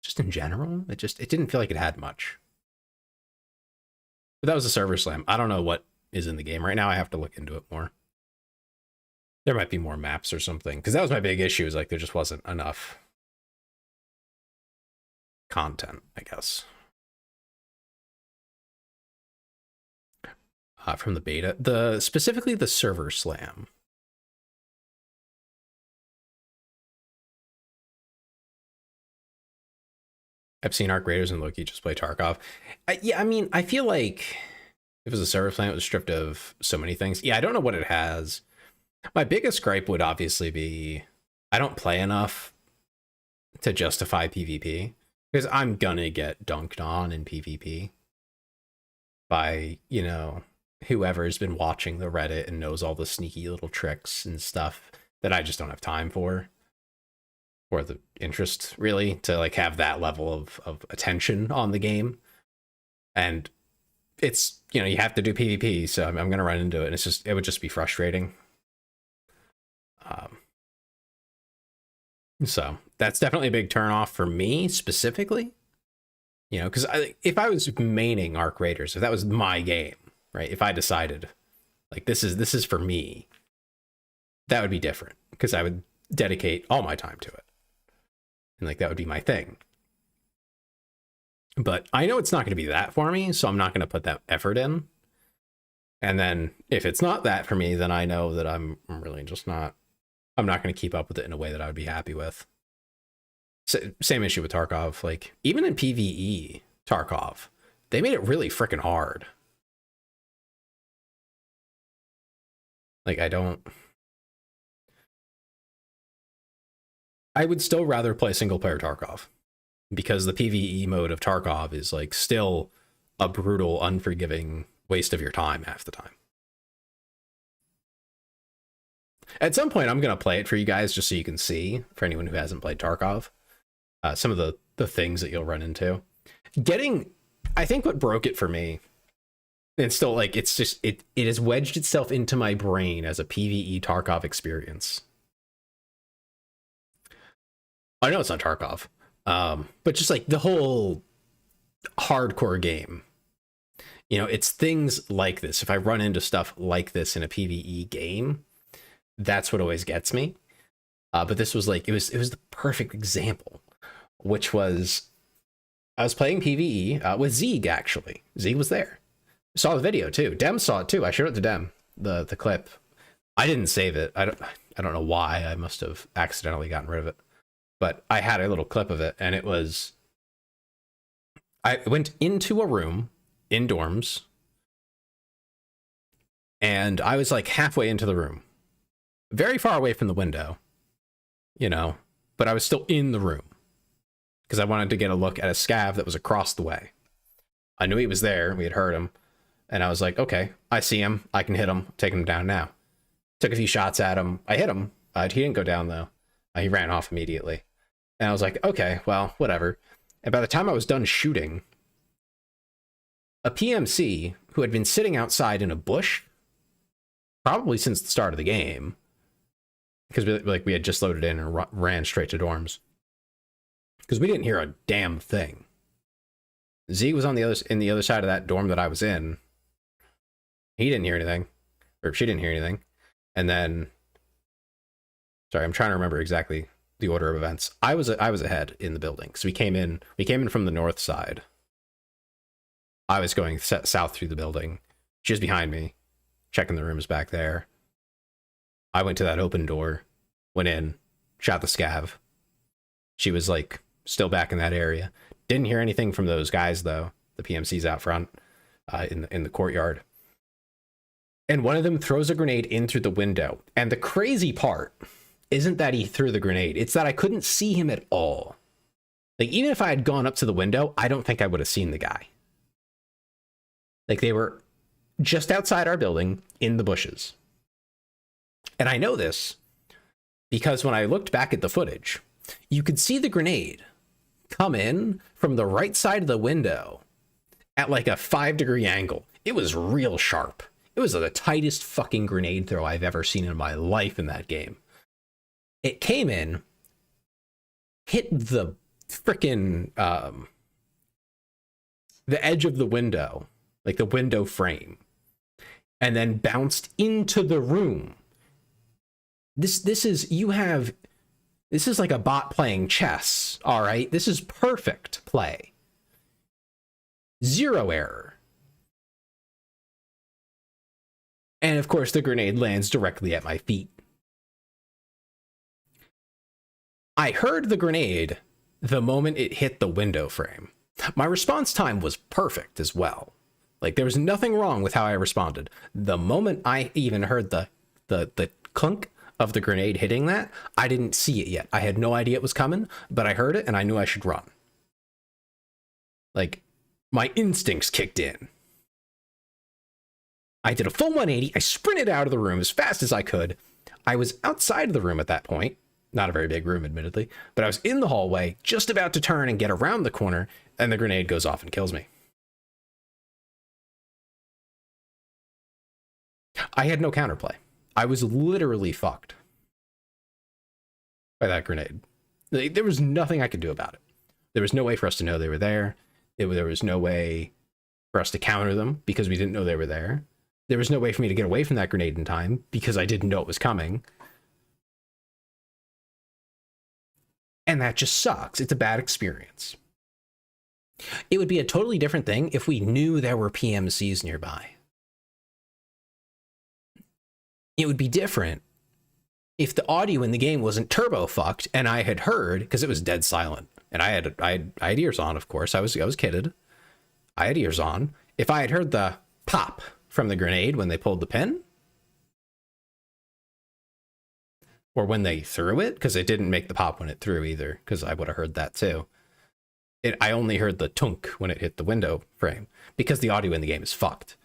just in general, it didn't feel like it had much. But that was a server slam. I don't know what is in the game right now. I have to look into it more. There might be more maps or something, because that was my big issue, is like there just wasn't enough content, I guess. From the beta, specifically the server slam. I've seen Arc Raiders and Loki just play Tarkov. Yeah, I mean, I feel like if it was a server slam, it was stripped of so many things. Yeah, I don't know what it has. My biggest gripe would obviously be I don't play enough to justify PvP, because I'm gonna get dunked on in PvP by, you know, whoever's been watching the Reddit and knows all the sneaky little tricks and stuff that I just don't have time for. Or the interest, really, to like have that level of attention on the game. And it's, you know, you have to do PvP, so I'm going to run into it, and it would just be frustrating. So that's definitely a big turnoff for me specifically. You know, because if I was maining Arc Raiders, if that was my game, right? If I decided like this is for me, that would be different, because I would dedicate all my time to it. And like that would be my thing. But I know it's not going to be that for me, so I'm not going to put that effort in. And then if it's not that for me, then I know that I'm really just not, I'm not going to keep up with it in a way that I would be happy with. Same issue with Tarkov. Like even in PvE Tarkov, they made it really freaking hard. Like I would still rather play single player Tarkov, because the PvE mode of Tarkov is like still a brutal, unforgiving waste of your time half the time. At some point, I'm going to play it for you guys just so you can see, for anyone who hasn't played Tarkov, some of the things that you'll run into. I think what broke it for me, and still like, it's just, it has wedged itself into my brain as a PvE Tarkov experience. I know it's not Tarkov, but just like the whole hardcore game, you know, it's things like this. If I run into stuff like this in a PvE game, that's what always gets me. But this was like, it was the perfect example, which was, I was playing PvE with Zeeg, actually. Zeeg was there. Saw the video too. Dem saw it too. I showed it to Dem, the clip I didn't save it. I don't know why. I must have accidentally gotten rid of it. But I had a little clip of it, and it was, I went into a room in dorms, and I was like halfway into the room, very far away from the window, you know, but I was still in the room because I wanted to get a look at a scav that was across the way. I knew he was there. We had heard him. And I was like, okay, I see him. I can hit him. Take him down now. Took a few shots at him. I hit him. He didn't go down, though. He ran off immediately. And I was like, okay, well, whatever. And by the time I was done shooting, a PMC who had been sitting outside in a bush, probably since the start of the game, because we had just loaded in and ran straight to dorms, because we didn't hear a damn thing. Z was on the other side of that dorm that I was in. He didn't hear anything, or she didn't hear anything. And then, sorry, I'm trying to remember exactly the order of events. I was ahead in the building, so we came in from the north side. I was going south through the building. She was behind me, checking the rooms back there. I went to that open door, went in, shot the scav. She was like still back in that area. Didn't hear anything from those guys though. The PMCs out front, in the courtyard. And one of them throws a grenade in through the window. And the crazy part isn't that he threw the grenade. It's that I couldn't see him at all. Like, even if I had gone up to the window, I don't think I would have seen the guy. Like, they were just outside our building in the bushes. And I know this because when I looked back at the footage, you could see the grenade come in from the right side of the window at like a 5-degree angle. It was real sharp. It was the tightest fucking grenade throw I've ever seen in my life in that game. It came in, hit the frickin' the edge of the window, like the window frame, and then bounced into the room. This is like a bot playing chess, all right? This is perfect play. Zero error. And of course, the grenade lands directly at my feet. I heard the grenade the moment it hit the window frame. My response time was perfect as well. Like, there was nothing wrong with how I responded. The moment I even heard the clunk of the grenade hitting that, I didn't see it yet. I had no idea it was coming, but I heard it and I knew I should run. Like, my instincts kicked in. I did a full 180. I sprinted out of the room as fast as I could. I was outside of the room at that point. Not a very big room, admittedly, but I was in the hallway, just about to turn and get around the corner, and the grenade goes off and kills me. I had no counterplay. I was literally fucked by that grenade. There was nothing I could do about it. There was no way for us to know they were there. There was no way for us to counter them because we didn't know they were there. There was no way for me to get away from that grenade in time because I didn't know it was coming. And that just sucks. It's a bad experience. It would be a totally different thing if we knew there were PMCs nearby. It would be different if the audio in the game wasn't turbo fucked and I had heard, because it was dead silent, and I had ears on, of course. I was kidded. I had ears on. If I had heard the pop from the grenade when they pulled the pin, or when they threw it, because it didn't make the pop when it threw either, because I would have heard that too. I only heard the tunk when it hit the window frame, because the audio in the game is fucked.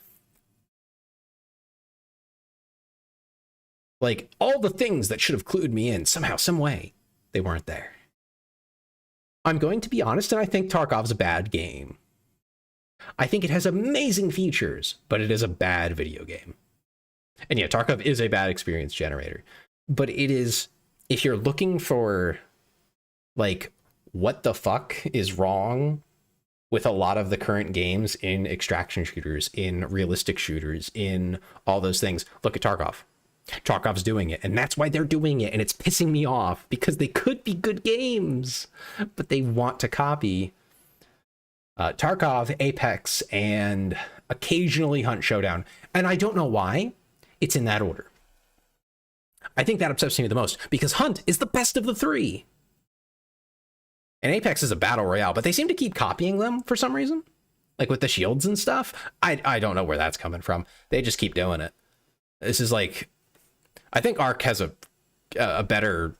Like, all the things that should have clued me in somehow, some way, they weren't there. I'm going to be honest, and I think Tarkov's a bad game. I think it has amazing features, but it is a bad video game. And yeah, Tarkov is a bad experience generator. But it is, if you're looking for, like, what the fuck is wrong with a lot of the current games in extraction shooters, in realistic shooters, in all those things, look at Tarkov. Tarkov's doing it, and that's why they're doing it, and it's pissing me off, because they could be good games, but they want to copy Tarkov, Apex, and occasionally Hunt Showdown. And I don't know why it's in that order. I think that upsets me the most because Hunt is the best of the three. And Apex is a battle royale, but they seem to keep copying them for some reason. Like with the shields and stuff. I don't know where that's coming from. They just keep doing it. This is like, I think Ark has a better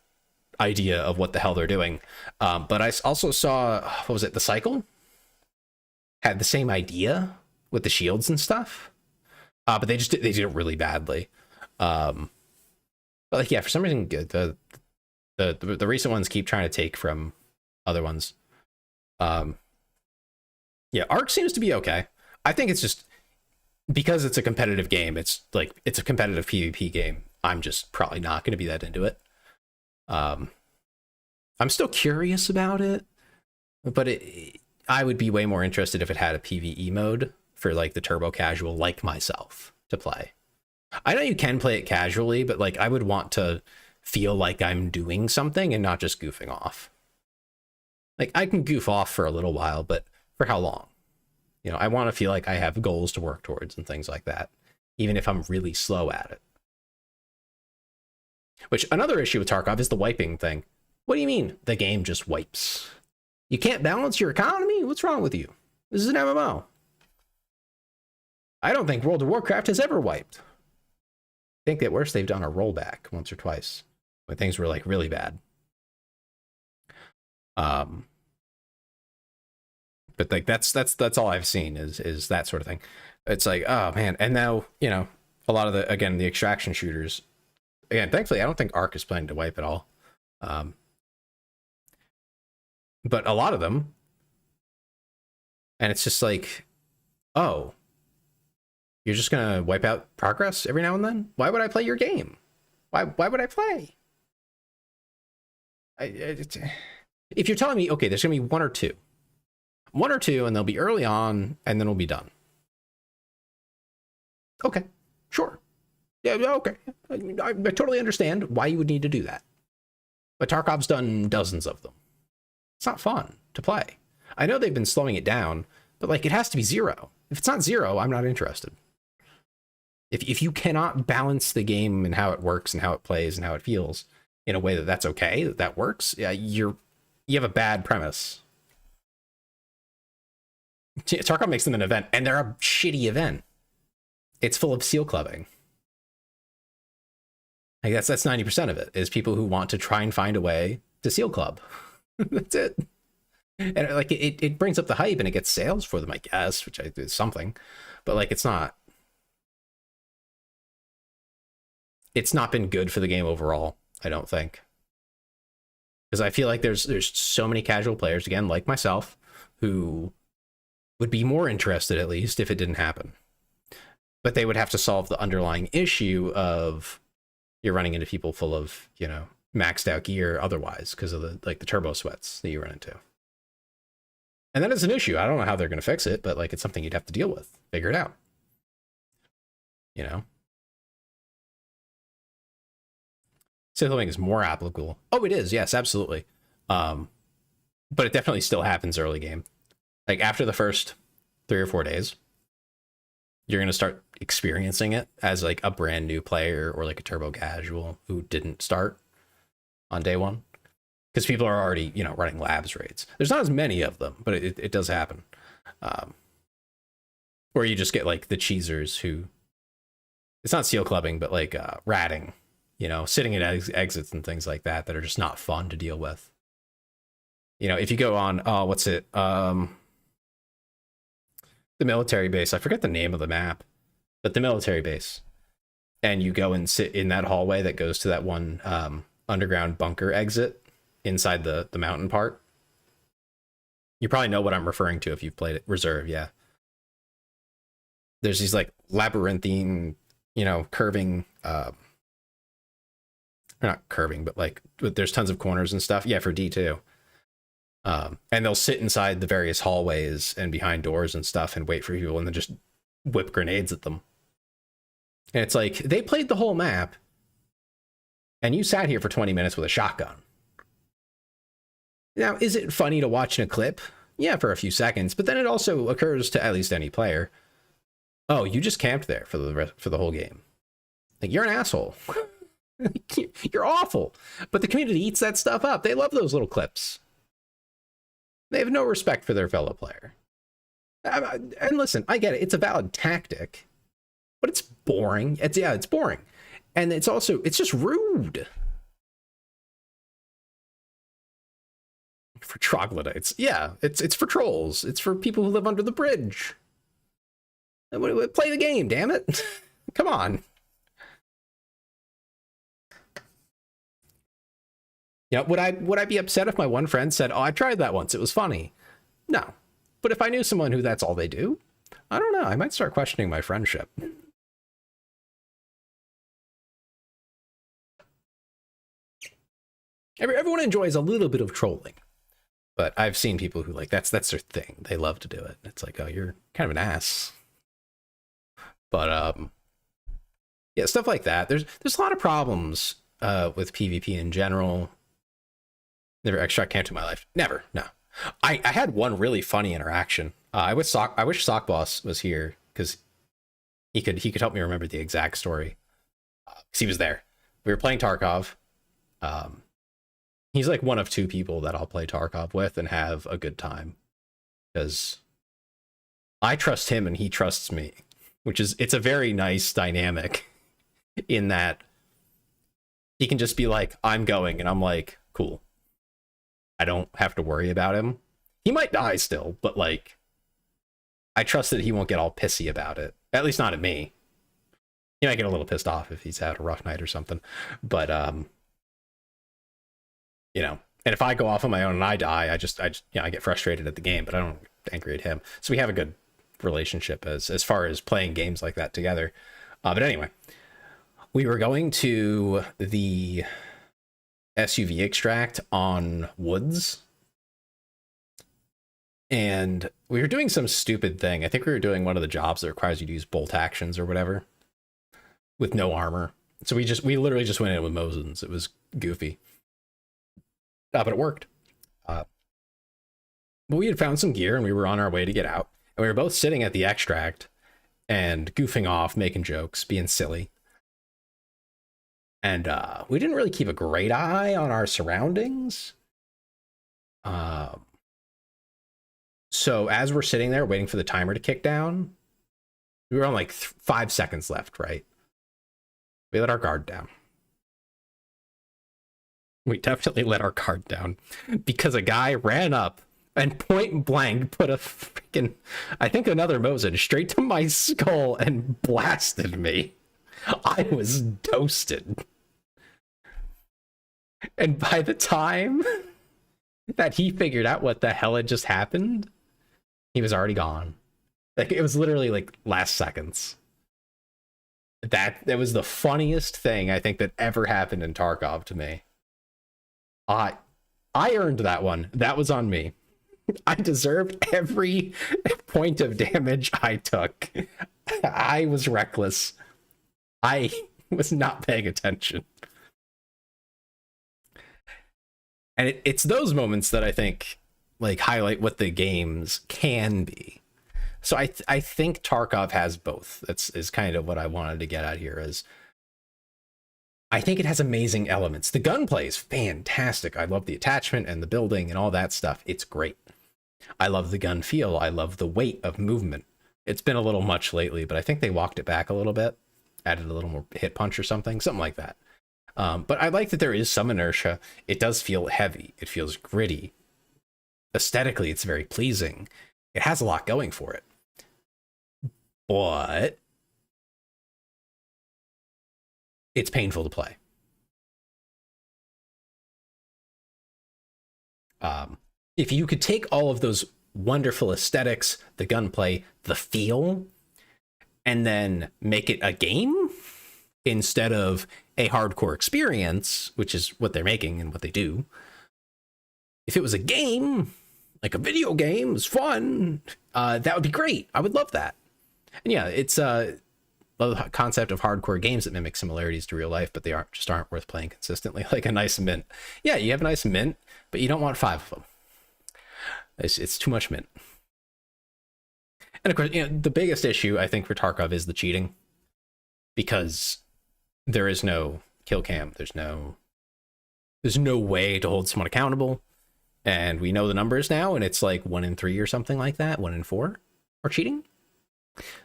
idea of what the hell they're doing. But I also saw, what was it, The Cycle? Had the same idea with the shields and stuff. But they did it really badly. But like, yeah, for some reason, the recent ones keep trying to take from other ones. Yeah, Ark seems to be okay. I think it's just because it's a competitive game. It's a competitive PvP game. I'm just probably not going to be that into it. I'm still curious about it, but I would be way more interested if it had a PvE mode for like the turbo casual like myself to play. I know you can play it casually, but like I would want to feel like I'm doing something and not just goofing off. Like I can goof off for a little while, but for how long? You know, I want to feel like I have goals to work towards and things like that, even if I'm really slow at it. Which another issue with Tarkov is the wiping thing. What do you mean the game just wipes? You can't balance your economy? What's wrong with you? This is an MMO. I don't think World of Warcraft has ever wiped. I think at worst they've done a rollback once or twice when things were like really bad. But like that's all I've seen is that sort of thing. It's like, oh man, and now, you know, a lot of the extraction shooters. Again, thankfully, I don't think Ark is planning to wipe at all. But a lot of them, and it's just like, oh, you're just gonna wipe out progress every now and then? Why would I play your game? Why would I play? If you're telling me, okay, there's gonna be one or two, and they'll be early on, and then we'll be done. Okay, sure. Yeah, okay. I totally understand why you would need to do that. But Tarkov's done dozens of them. It's not fun to play. I know they've been slowing it down, but like it has to be 0. If it's not 0, I'm not interested. If you cannot balance the game and how it works and how it plays and how it feels in a way that's okay, that works, yeah, you have a bad premise. Tarkov makes them an event, and they're a shitty event. It's full of seal clubbing. Like that's 90% of it is people who want to try and find a way to seal club. That's it. And like it brings up the hype and it gets sales for them, I guess, which is something. But like it's not been good for the game overall, I don't think. Because I feel like there's so many casual players, again, like myself, who would be more interested, at least, if it didn't happen. But they would have to solve the underlying issue of you're running into people full of, you know, maxed out gear otherwise because of the turbo sweats that you run into. And that is an issue. I don't know how they're going to fix it, but like it's something you'd have to deal with, figure it out. You know? Seal clubbing is more applicable. Oh, it is. Yes, absolutely. But it definitely still happens early game. Like after the first 3 or 4 days, you're going to start experiencing it as like a brand new player or like a turbo casual who didn't start on day one. Because people are already, you know, running labs raids. There's not as many of them, but it does happen. Or you just get like the cheesers who, it's not seal clubbing, but like ratting, you know, sitting at exits and things like that are just not fun to deal with. You know, if you go on, what's it? The military base. I forget the name of the map, but the military base. And you go and sit in that hallway that goes to that one underground bunker exit inside the mountain part. You probably know what I'm referring to if you've played it. Reserve, yeah. There's these like labyrinthine, you know, curving, not curving, but like there's tons of corners and stuff. Yeah, for D2. And they'll sit inside the various hallways and behind doors and stuff and wait for people and then just whip grenades at them. And it's like, they played the whole map and you sat here for 20 minutes with a shotgun. Now, is it funny to watch in a clip? Yeah, for a few seconds, but then it also occurs to at least any player. Oh, you just camped there for the whole game. Like, you're an asshole. You're awful. But the community eats that stuff up. They love those little clips. They have no respect for their fellow player. And listen, I get it. It's a valid tactic, but it's boring. It's boring. And it's just rude. For troglodytes. Yeah, it's for trolls. It's for people who live under the bridge. Play the game, damn it. Come on. You know, would I be upset if my one friend said, "Oh, I tried that once. It was funny"? No. But if I knew someone who that's all they do, I don't know. I might start questioning my friendship. Everyone enjoys a little bit of trolling. But I've seen people who, like, that's their thing. They love to do it. It's like, oh, you're kind of an ass. But yeah, stuff like that. There's a lot of problems with PvP in general. Never extract came to my life. Never. No. I had one really funny interaction. I wish Sock Boss was here because he could help me remember the exact story. Because he was there. We were playing Tarkov. He's like one of two people that I'll play Tarkov with and have a good time. Because I trust him and he trusts me. It's a very nice dynamic in that he can just be like, I'm going, and I'm like, cool. I don't have to worry about him. He might die still, but like, I trust that he won't get all pissy about it. At least not at me. He might get a little pissed off if he's had a rough night or something. But, you know, and if I go off on my own and I die, I get frustrated at the game, but I don't get angry at him. So we have a good relationship as far as playing games like that together. But anyway, we were going to the SUV extract on Woods, and we were doing some stupid thing. I think we were doing one of the jobs that requires you to use bolt actions or whatever with no armor. So we literally just went in with Mosins. It was goofy. But it worked. But we had found some gear and we were on our way to get out. And we were both sitting at the extract and goofing off, making jokes, being silly. And we didn't really keep a great eye on our surroundings. So as we're sitting there waiting for the timer to kick down, we were on like 5 seconds left, right? We let our guard down. We definitely let our guard down because a guy ran up and point blank put a freaking, I think another Mosin straight to my skull and blasted me. I was toasted. And by the time that he figured out what the hell had just happened, he was already gone. Like, it was literally like last seconds. That was the funniest thing I think that ever happened in Tarkov to me. I earned that one. That was on me. I deserved every point of damage I took. I was reckless. I was not paying attention. And it's those moments that I think like highlight what the games can be. So I think Tarkov has both. Is kind of what I wanted to get at here is I think it has amazing elements. The gunplay is fantastic. I love the attachment and the building and all that stuff. It's great. I love the gun feel. I love the weight of movement. It's been a little much lately, but I think they walked it back a little bit, added a little more hit punch or something like that. But I like that there is some inertia. It does feel heavy. It feels gritty. Aesthetically, it's very pleasing. It has a lot going for it. But it's painful to play. If you could take all of those wonderful aesthetics, the gunplay, the feel, and then make it a game instead of a hardcore experience, which is what they're making and what they do. If it was a game, like a video game, it was fun, that would be great. I would love that. And yeah, it's the concept of hardcore games that mimic similarities to real life, but they aren't worth playing consistently. Like a nice mint. Yeah, you have a nice mint, but you don't want 5 of them. It's too much mint. And of course, the biggest issue I think for Tarkov is the cheating, because there is no kill cam. There's no way to hold someone accountable. And we know the numbers now, and it's like 1 in 3 or something like that. 1 in 4 are cheating.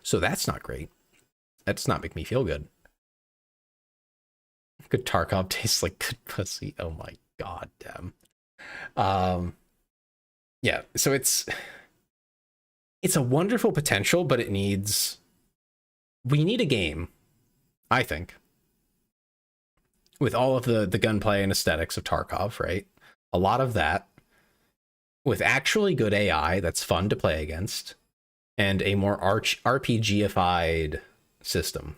So that's not great. That does not make me feel good. Good Tarkov tastes like good pussy. Oh my god, damn. Yeah, so it's a wonderful potential, but we need a game, I think, with all of the gunplay and aesthetics of Tarkov, right? A lot of that with actually good AI that's fun to play against, and a more RPGified system.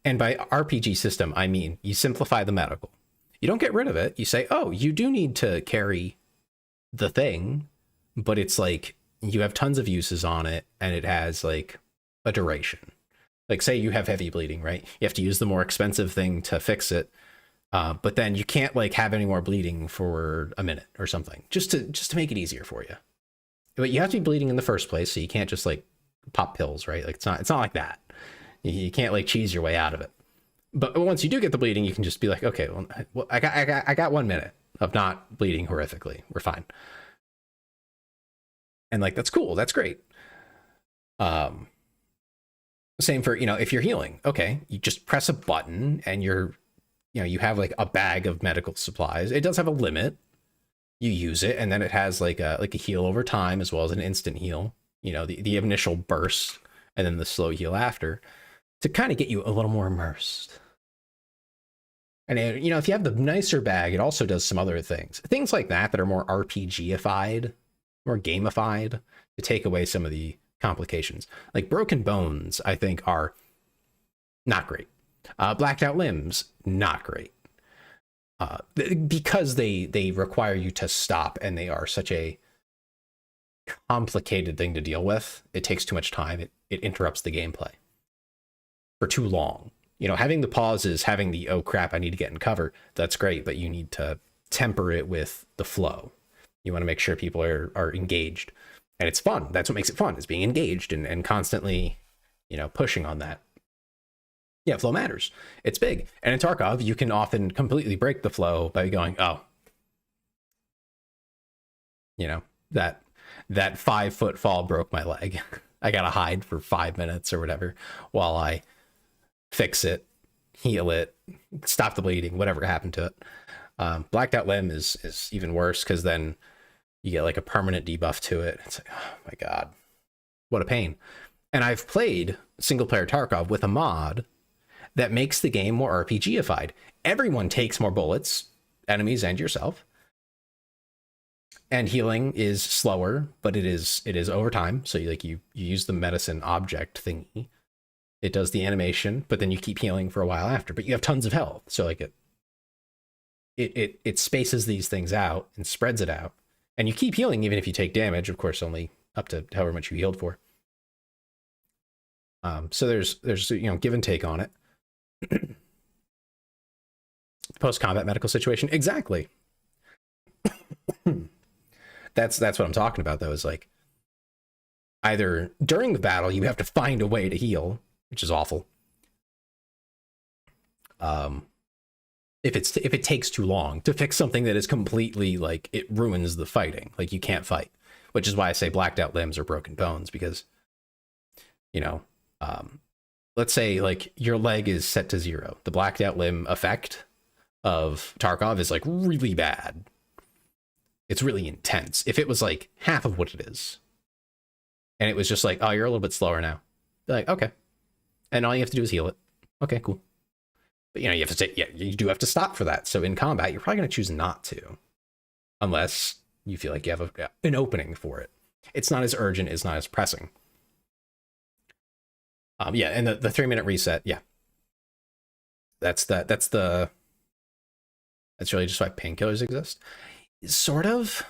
And by RPG system, I mean you simplify the medical. You don't get rid of it. You say, oh, you do need to carry the thing, but it's like you have tons of uses on it, and it has like a duration. Like say you have heavy bleeding, right? You have to use the more expensive thing to fix it. But then you can't like have any more bleeding for a minute or something, just to make it easier for you. But you have to be bleeding in the first place, so you can't just like pop pills, right? Like it's not like that. You can't like cheese your way out of it. But once you do get the bleeding, you can just be like, okay, well I got 1 minute of not bleeding horrifically. We're fine. And like that's cool. That's great. Same for, if you're healing. Okay, you just press a button and you have like a bag of medical supplies. It does have a limit. You use it, and then it has like a heal over time as well as an instant heal. The initial burst and then the slow heal after, to kind of get you a little more immersed. And if you have the nicer bag, it also does some other things like that are more RPGified, more gamified, to take away some of the complications. Like broken bones, I think, are not great. Blacked out limbs, not great. Because they require you to stop, and they are such a complicated thing to deal with. It takes too much time. It interrupts the gameplay for too long. Having the pauses, having the, oh crap, I need to get in cover, that's great, but you need to temper it with the flow. You want to make sure people are engaged. And it's fun. That's what makes it fun, is being engaged and constantly, pushing on that. Yeah, flow matters. It's big. And in Tarkov, you can often completely break the flow by going, oh, that 5-foot fall broke my leg. I gotta hide for 5 minutes or whatever while I fix it, heal it, stop the bleeding, whatever happened to it. Blacked out limb is even worse, because then you get like a permanent debuff to it. It's like, oh my god, what a pain. And I've played single player Tarkov with a mod that makes the game more RPGified. Everyone takes more bullets, enemies and yourself. And healing is slower, but it is over time. So you use the medicine object thingy. It does the animation, but then you keep healing for a while after. But you have tons of health, so like it spaces these things out and spreads it out. And you keep healing even if you take damage, of course, only up to however much you healed for. So there's give and take on it. Post-combat medical situation, exactly. That's what I'm talking about, though, is like either during the battle you have to find a way to heal, which is awful. If it takes too long to fix something that is completely like, it ruins the fighting, like you can't fight, which is why I say blacked out limbs or broken bones, because let's say like your leg is set to 0. The blacked out limb effect of Tarkov is like really bad. It's really intense. If it was like half of what it is, and it was just like, oh, you're a little bit slower now, be like, okay. And all you have to do is heal it. Okay, cool. But you have to say, yeah, you do have to stop for that. So in combat, you're probably going to choose not to, unless you feel like you have an opening for it. It's not as urgent, it's not as pressing. Yeah, and the 3-minute reset, yeah. That's really just why painkillers exist. Sort of.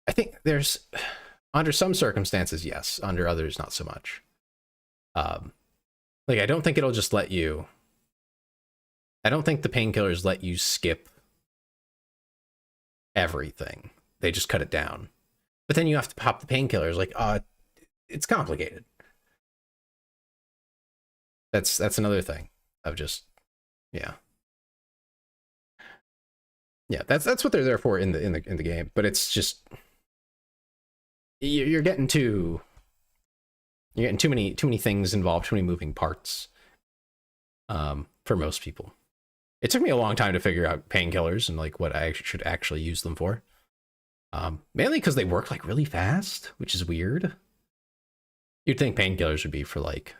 I think there's, under some circumstances, yes. Under others, not so much. Like, I don't think it'll just let you, I don't think the painkillers let you skip everything. They just cut it down. But then you have to pop the painkillers. Like, it's complicated. That's another thing of just, yeah. Yeah, that's what they're there for in the game, but it's just you're getting too too many things involved, too many moving parts for most people. It took me a long time to figure out painkillers and like what I should actually use them for. Mainly because they work like really fast, which is weird. You'd think painkillers would be for like,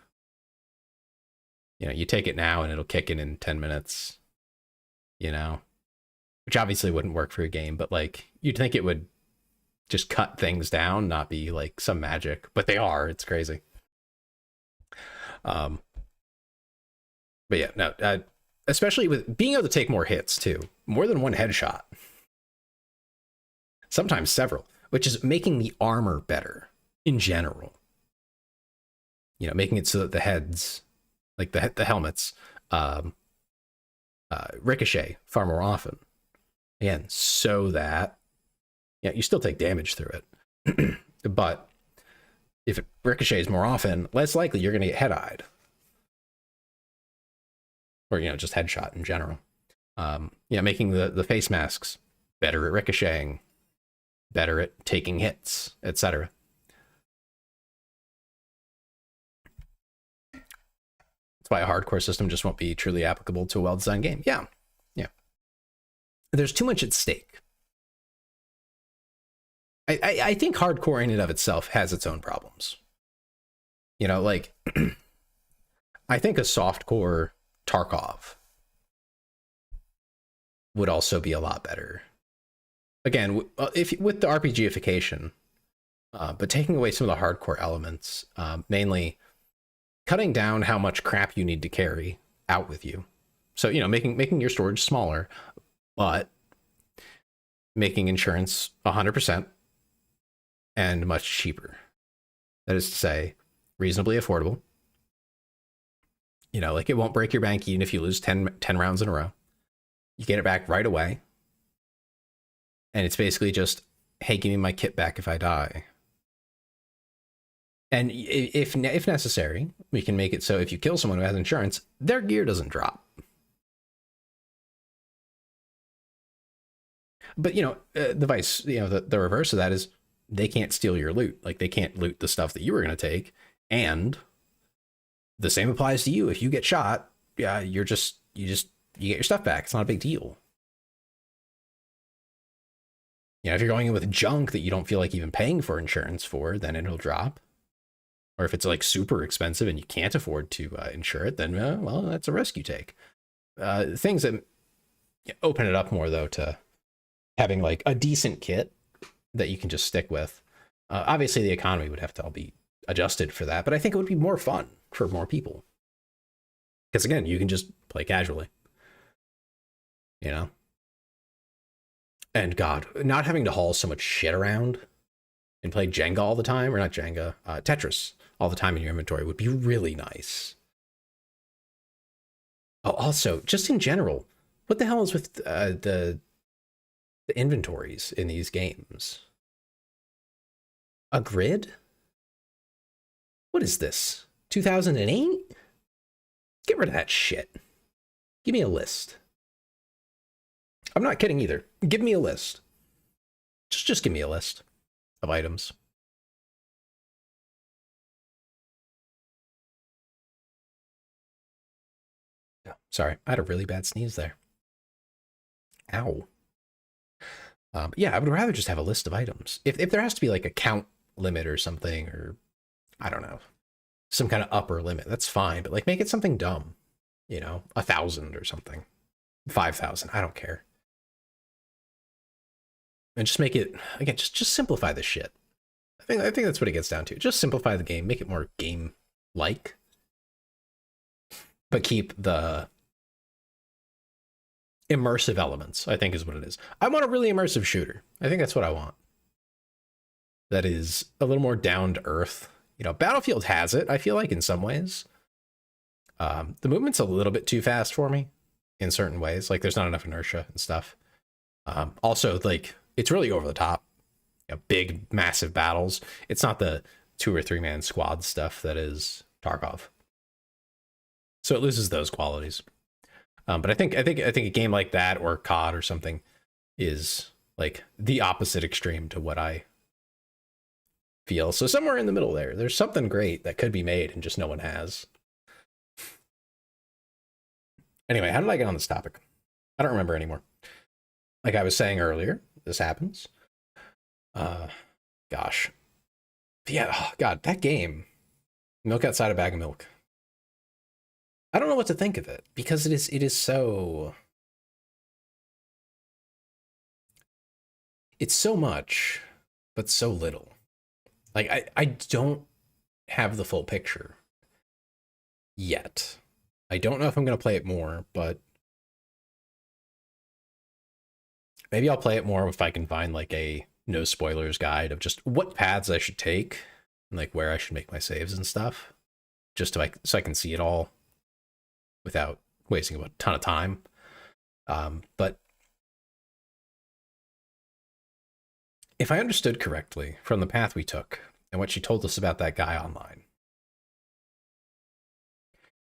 you take it now and it'll kick in 10 minutes, which obviously wouldn't work for a game, but like you'd think it would just cut things down, not be like some magic, but they are. It's crazy. But yeah, no, especially with being able to take more hits too, more than one headshot, sometimes several, which is making the armor better in general. Making it so that the heads, like the helmets, ricochet far more often. Again, so that you still take damage through it, but if it ricochets more often, less likely you're going to get head-eyed, or just headshot in general. Making the face masks better at ricocheting, better at taking hits, etc. That's why a hardcore system just won't be truly applicable to a well-designed game. Yeah. There's too much at stake. I think hardcore in and of itself has its own problems. Like, I think a softcore Tarkov would also be a lot better. Again, if with the RPGification, but taking away some of the hardcore elements, mainly cutting down how much crap you need to carry out with you. So, making your storage smaller, but making insurance 100% and much cheaper. That is to say, reasonably affordable. Like it won't break your bank even if you lose 10 rounds in a row. You get it back right away. And it's basically just, hey, give me my kit back if I die. And if necessary, we can make it so if you kill someone who has insurance, their gear doesn't drop. But, the vice, the reverse of that is they can't steal your loot. Like they can't loot the stuff that you were going to take. And the same applies to you. If you get shot, yeah, you get your stuff back. It's not a big deal. If you're going in with junk that you don't feel like even paying for insurance for, then it'll drop. Or if it's like super expensive and you can't afford to insure it, then, well, that's a risk you take. Things that open it up more, though, to having like a decent kit that you can just stick with. Obviously, the economy would have to all be adjusted for that, but I think it would be more fun for more people. Because again, you can just play casually. And God, not having to haul so much shit around and play Jenga all the time, or not Jenga, Tetris all the time in your inventory would be really nice. Oh, also, just in general, what the hell is with the inventories in these games? A grid? What is this? 2008? Get rid of that shit. Give me a list. I'm not kidding either. Give me a list. Just give me a list of items. Oh, sorry, I had a really bad sneeze there. Ow. Yeah, I would rather just have a list of items. If there has to be like a count limit or something, or I don't know, some kind of upper limit, that's fine. But like make it something dumb, 1,000 or something, 5,000. I don't care. And just make it, again, just simplify the shit. I think that's what it gets down to. Just simplify the game, make it more game-like, but keep the immersive elements, I think is what it is. I want a really immersive shooter. I think that's what I want. That is a little more down to earth. Battlefield has it, I feel like, in some ways. The movement's a little bit too fast for me in certain ways. Like there's not enough inertia and stuff. Also, like, it's really over the top. Big, massive battles. It's not the 2 or 3 man squad stuff that is Tarkov. So it loses those qualities. But I think a game like that or COD or something is like the opposite extreme to what I feel. So somewhere in the middle there, there's something great that could be made and just no one has. Anyway, how did I get on this topic? I don't remember anymore. Like I was saying earlier, this happens. Gosh. Yeah, oh God, that game. Milk outside a bag of milk. I don't know what to think of it because it is so, it's so much, but so little. Like I don't have the full picture yet. I don't know if I'm going to play it more, but maybe I'll play it more if I can find like a no spoilers guide of just what paths I should take and like where I should make my saves and stuff, just to like so I can see it all without wasting a ton of time. But if I understood correctly from the path we took and what she told us about that guy online,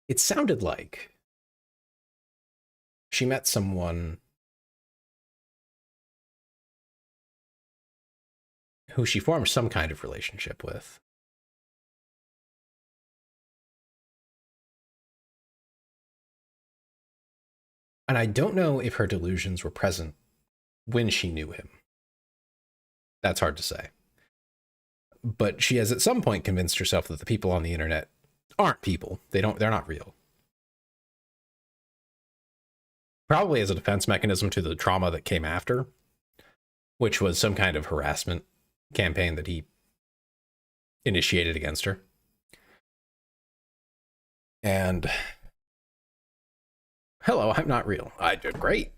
it sounded like she met someone who she formed some kind of relationship with. And I don't know if her delusions were present when she knew him. That's hard to say. But she has at some point convinced herself that the people on the internet aren't people. They're not real. Probably as a defense mechanism to the trauma that came after, which was some kind of harassment campaign that he initiated against her. And hello, I'm not real. I did great.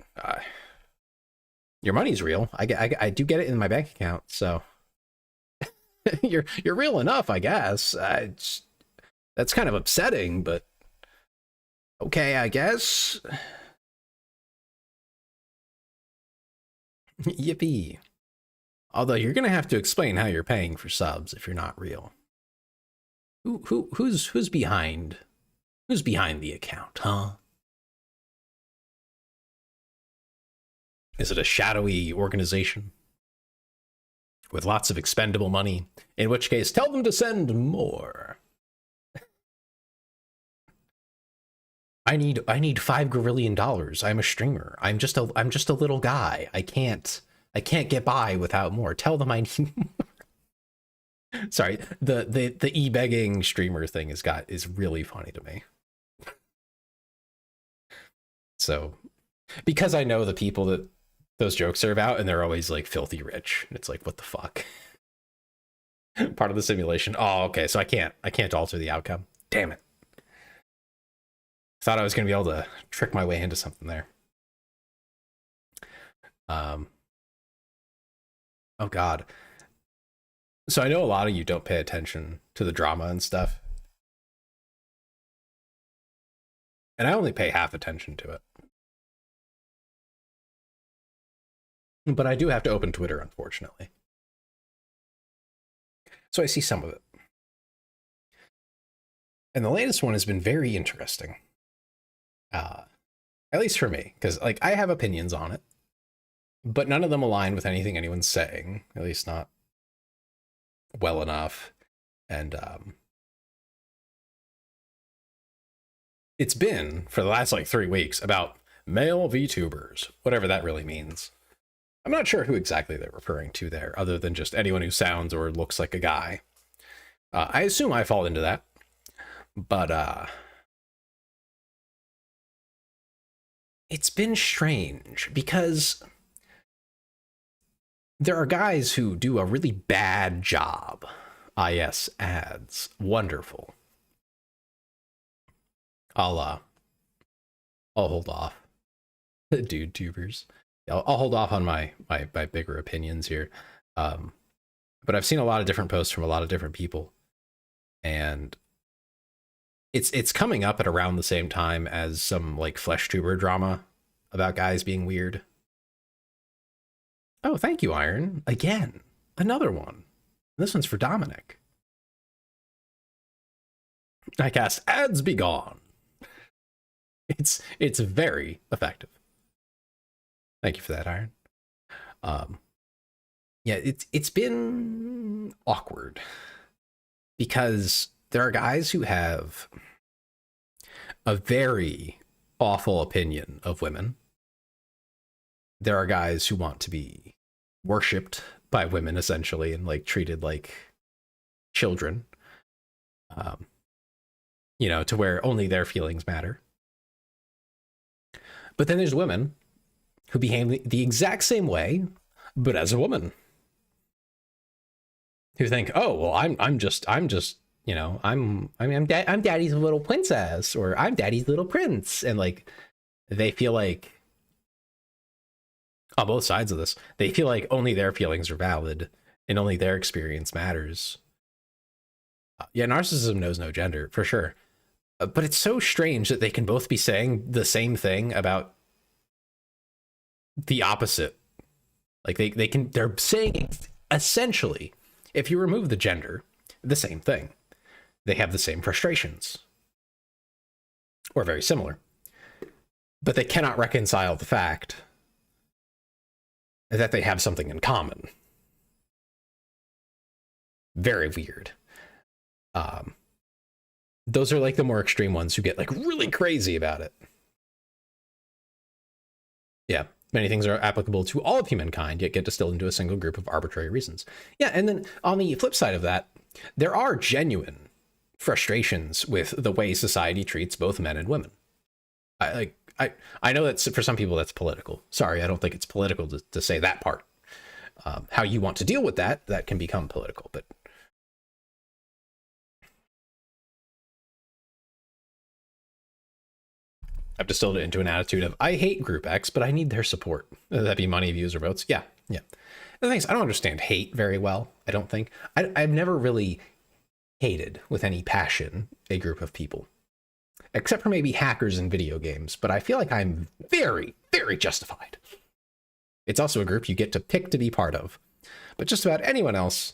Your money's real. I do get it in my bank account, so you're real enough, I guess. That's kind of upsetting, but okay, I guess. Yippee. Although you're gonna have to explain how you're paying for subs if you're not real. Who's behind the account, huh? Is it a shadowy organization with lots of expendable money? In which case, tell them to send more. I need $5 gazillion. I'm a streamer. I'm just a little guy. I can't get by without more. Tell them I need more. Sorry, the e-begging streamer thing is really funny to me. So, because I know the people that those jokes are about, and they're always like filthy rich, and it's like, what the fuck? Part of the simulation. Oh, okay, so I can't alter the outcome. Damn it. Thought I was gonna be able to trick my way into something there. Oh God. So I know a lot of you don't pay attention to the drama and stuff. And I only pay half attention to it. But I do have to open Twitter, unfortunately. So I see some of it. And the latest one has been very interesting. At least for me, because like I have opinions on it, but none of them align with anything anyone's saying, at least not well enough. And it's been for the last like 3 weeks about male VTubers, whatever that really means. I'm not sure who exactly they're referring to there, other than just anyone who sounds or looks like a guy. I assume I fall into that, but it's been strange because there are guys who do a really bad job. Yes, ads. Wonderful. I'll hold off. Dude tubers. I'll hold off on my bigger opinions here. But I've seen a lot of different posts from a lot of different people, and it's coming up at around the same time as some like flesh tuber drama about guys being weird. Oh, thank you, Iron. Again, another one. This one's for Dominic. I cast ads be gone. It's very effective. Thank you for that, Iron. Yeah, it's been awkward because there are guys who have a very awful opinion of women. There are guys who want to be worshipped by women essentially and like treated like children. You know, to where only their feelings matter. But then there's women who behave the exact same way, but as a woman. Who think, oh well, I'm just you know, I'm daddy's little princess, or I'm daddy's little prince, and like they feel like on both sides of this, they feel like only their feelings are valid and only their experience matters. Yeah, narcissism knows no gender for sure, but it's so strange that they can both be saying the same thing about the opposite. Like they're saying essentially, if you remove the gender, the same thing. They have the same frustrations, or very similar, but they cannot reconcile the fact that they have something in common. Very weird. Those are like the more extreme ones who get like really crazy about it. Yeah, many things are applicable to all of humankind, yet get distilled into a single group of arbitrary reasons. Yeah, and then on the flip side of that, there are genuine frustrations with the way society treats both men and women. I know that for some people that's political. Sorry, I don't think it's political to say that part. How you want to deal with that can become political, but I've distilled it into an attitude of, I hate Group X, but I need their support. That'd be money, views, or votes. Yeah. The thing is, I don't understand hate very well, I don't think. I've never really hated with any passion a group of people, except for maybe hackers in video games, but I feel like I'm very, very justified. It's also a group you get to pick to be part of, but just about anyone else,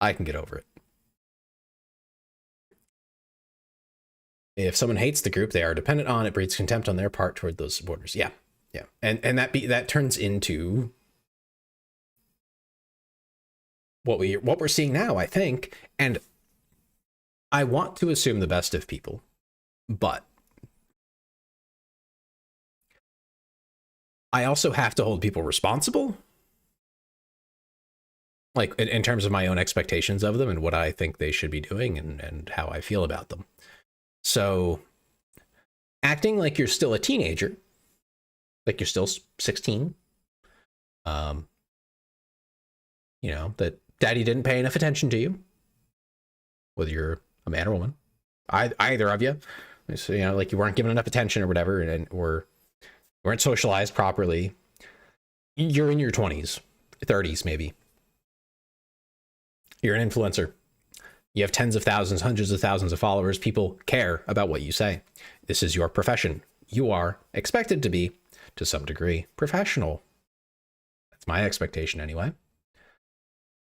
I can get over it. If someone hates the group they are dependent on, it breeds contempt on their part toward those supporters. Yeah. And that turns into what we're seeing now, I think. And I want to assume the best of people, but I also have to hold people responsible, like in terms of my own expectations of them and what I think they should be doing and how I feel about them. So acting like you're still a teenager, like you're still 16, you know, that daddy didn't pay enough attention to you, whether you're a man or woman, either of you, so, you know, like you weren't given enough attention or whatever, or weren't socialized properly. You're in your 20s, 30s, maybe. You're an influencer. You have tens of thousands, hundreds of thousands of followers. People care about what you say. This is your profession. You are expected to be, to some degree, professional. That's my expectation anyway.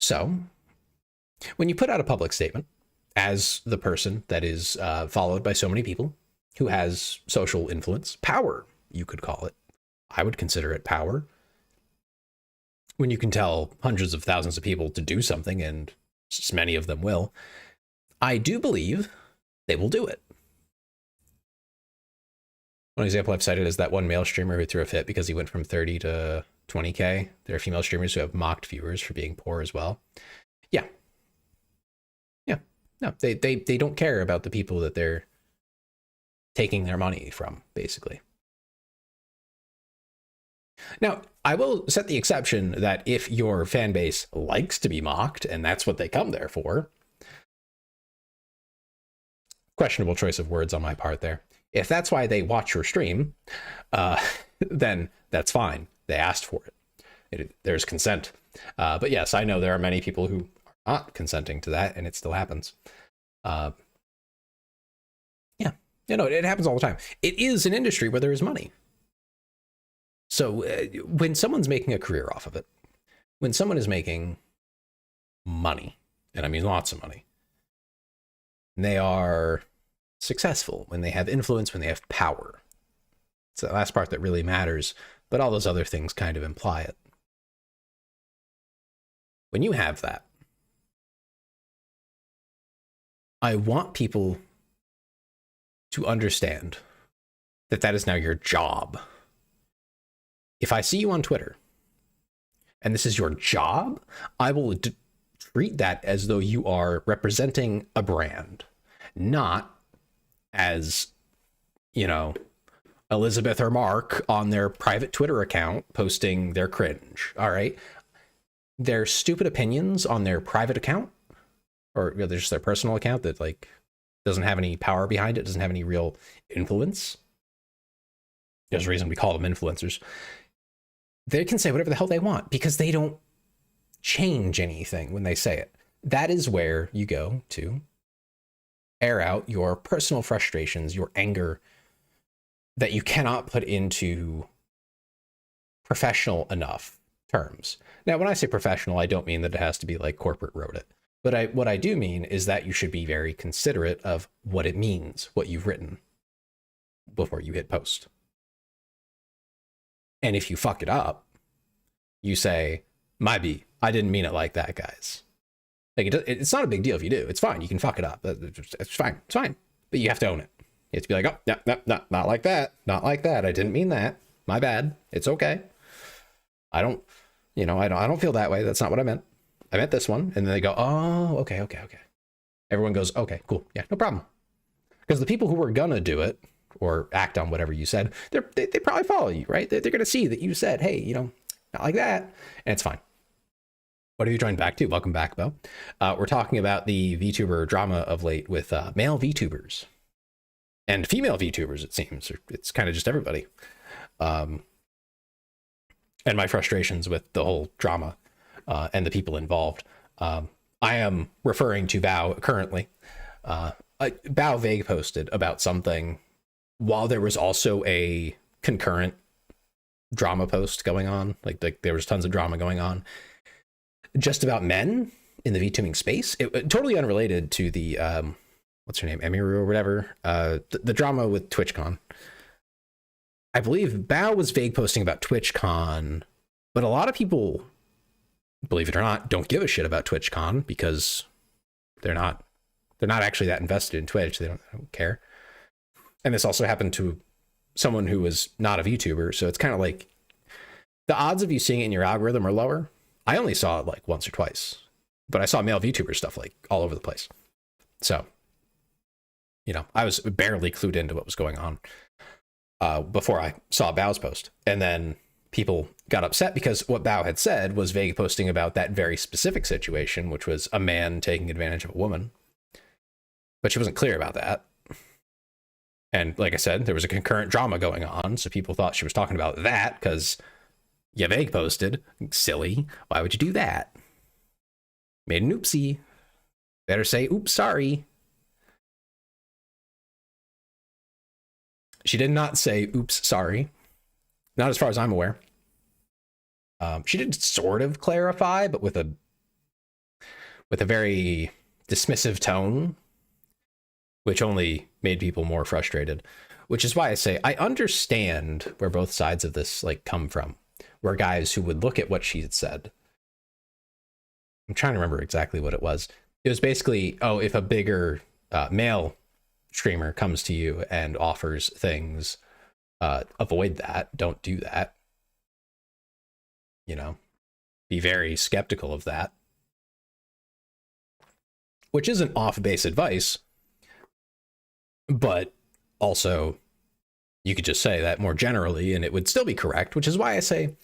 So when you put out a public statement as the person that is followed by so many people who has social influence, power, you could call it. I would consider it power. When you can tell hundreds of thousands of people to do something, and many of them will, I do believe they will do it. One example I've cited is that one male streamer who threw a fit because he went from 30 to 20K. There are female streamers who have mocked viewers for being poor as well. Yeah. No, they don't care about the people that they're taking their money from, basically. Now, I will set the exception that if your fan base likes to be mocked and that's what they come there for, questionable choice of words on my part there. If that's why they watch your stream, then that's fine. They asked for it. There's consent. But yes, I know there are many people who are not consenting to that, and it still happens. Yeah, it happens all the time. It is an industry where there is money. So when someone's making a career off of it, when someone is making money, and I mean lots of money, they are successful, when they have influence, when they have power. It's the last part that really matters, but all those other things kind of imply it. When you have that, I want people to understand that that is now your job. If I see you on Twitter and this is your job, I will treat that as though you are representing a brand, not as, you know, Elizabeth or Mark on their private Twitter account posting their cringe. All right. Their stupid opinions on their private account, or just their personal account that like doesn't have any power behind it, doesn't have any real influence. There's a reason we call them influencers. They can say whatever the hell they want because they don't change anything when they say it. That is where you go to air out your personal frustrations, your anger that you cannot put into professional enough terms. Now, when I say professional, I don't mean that it has to be like corporate wrote it. But what I do mean is that you should be very considerate of what it means, what you've written before you hit post. And if you fuck it up, you say, my B, I didn't mean it like that, guys. Like it's not a big deal if you do. It's fine. You can fuck it up. It's fine. It's fine. But you have to own it. You have to be like, oh, no, not like that. Not like that. I didn't mean that. My bad. It's okay. I don't feel that way. That's not what I meant. I meant this one. And then they go, oh, okay. Everyone goes, okay, cool. Yeah, no problem. Because the people who were gonna do it or act on whatever you said, they probably follow you, right? They're gonna see that you said, hey, not like that. And it's fine. What have you joined back to? Welcome back, Bo. We're talking about the VTuber drama of late with male VTubers and female VTubers, it seems. It's kind of just everybody. And my frustrations with the whole drama and the people involved. I am referring to Bao currently. Bao vague posted about something while there was also a concurrent drama post going on. Like there was tons of drama going on just about men in the VTubing space. It totally unrelated to the what's her name, Emiru or whatever, the drama with TwitchCon. I believe Bao was vague posting about TwitchCon, but a lot of people, believe it or not, don't give a shit about TwitchCon because they're not actually that invested in Twitch. They don't care. And this also happened to someone who was not a VTuber, so it's kind of like the odds of you seeing it in your algorithm are lower. I only saw it like once or twice, but I saw male VTuber stuff like all over the place. So, I was barely clued into what was going on before I saw Bao's post. And then people got upset because what Bao had said was vague posting about that very specific situation, which was a man taking advantage of a woman. But she wasn't clear about that. And like I said, there was a concurrent drama going on, so people thought she was talking about that because you vague posted. Silly. Why would you do that? Made an oopsie. Better say, oops, sorry. She did not say, oops, sorry. Not as far as I'm aware. She did sort of clarify, but with a very dismissive tone, which only made people more frustrated, which is why I say I understand where both sides of this come from, where guys who would look at what she had said. I'm trying to remember exactly what it was. It was basically, oh, if a bigger male streamer comes to you and offers things, avoid that. Don't do that. Be very skeptical of that. Which isn't off-base advice, but also you could just say that more generally and it would still be correct, which is why I say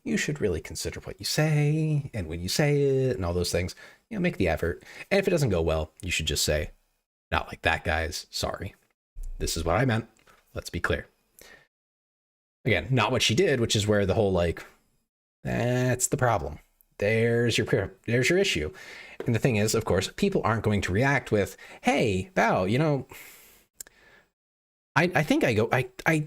you should really consider what you say and when you say it and all those things. Make the effort. And if it doesn't go well, you should just say, not like that, guys. Sorry. This is what I meant. Let's be clear. Again, not what she did, which is where the whole that's the problem. There's your issue. And the thing is, of course, people aren't going to react with, hey, Bao, I think I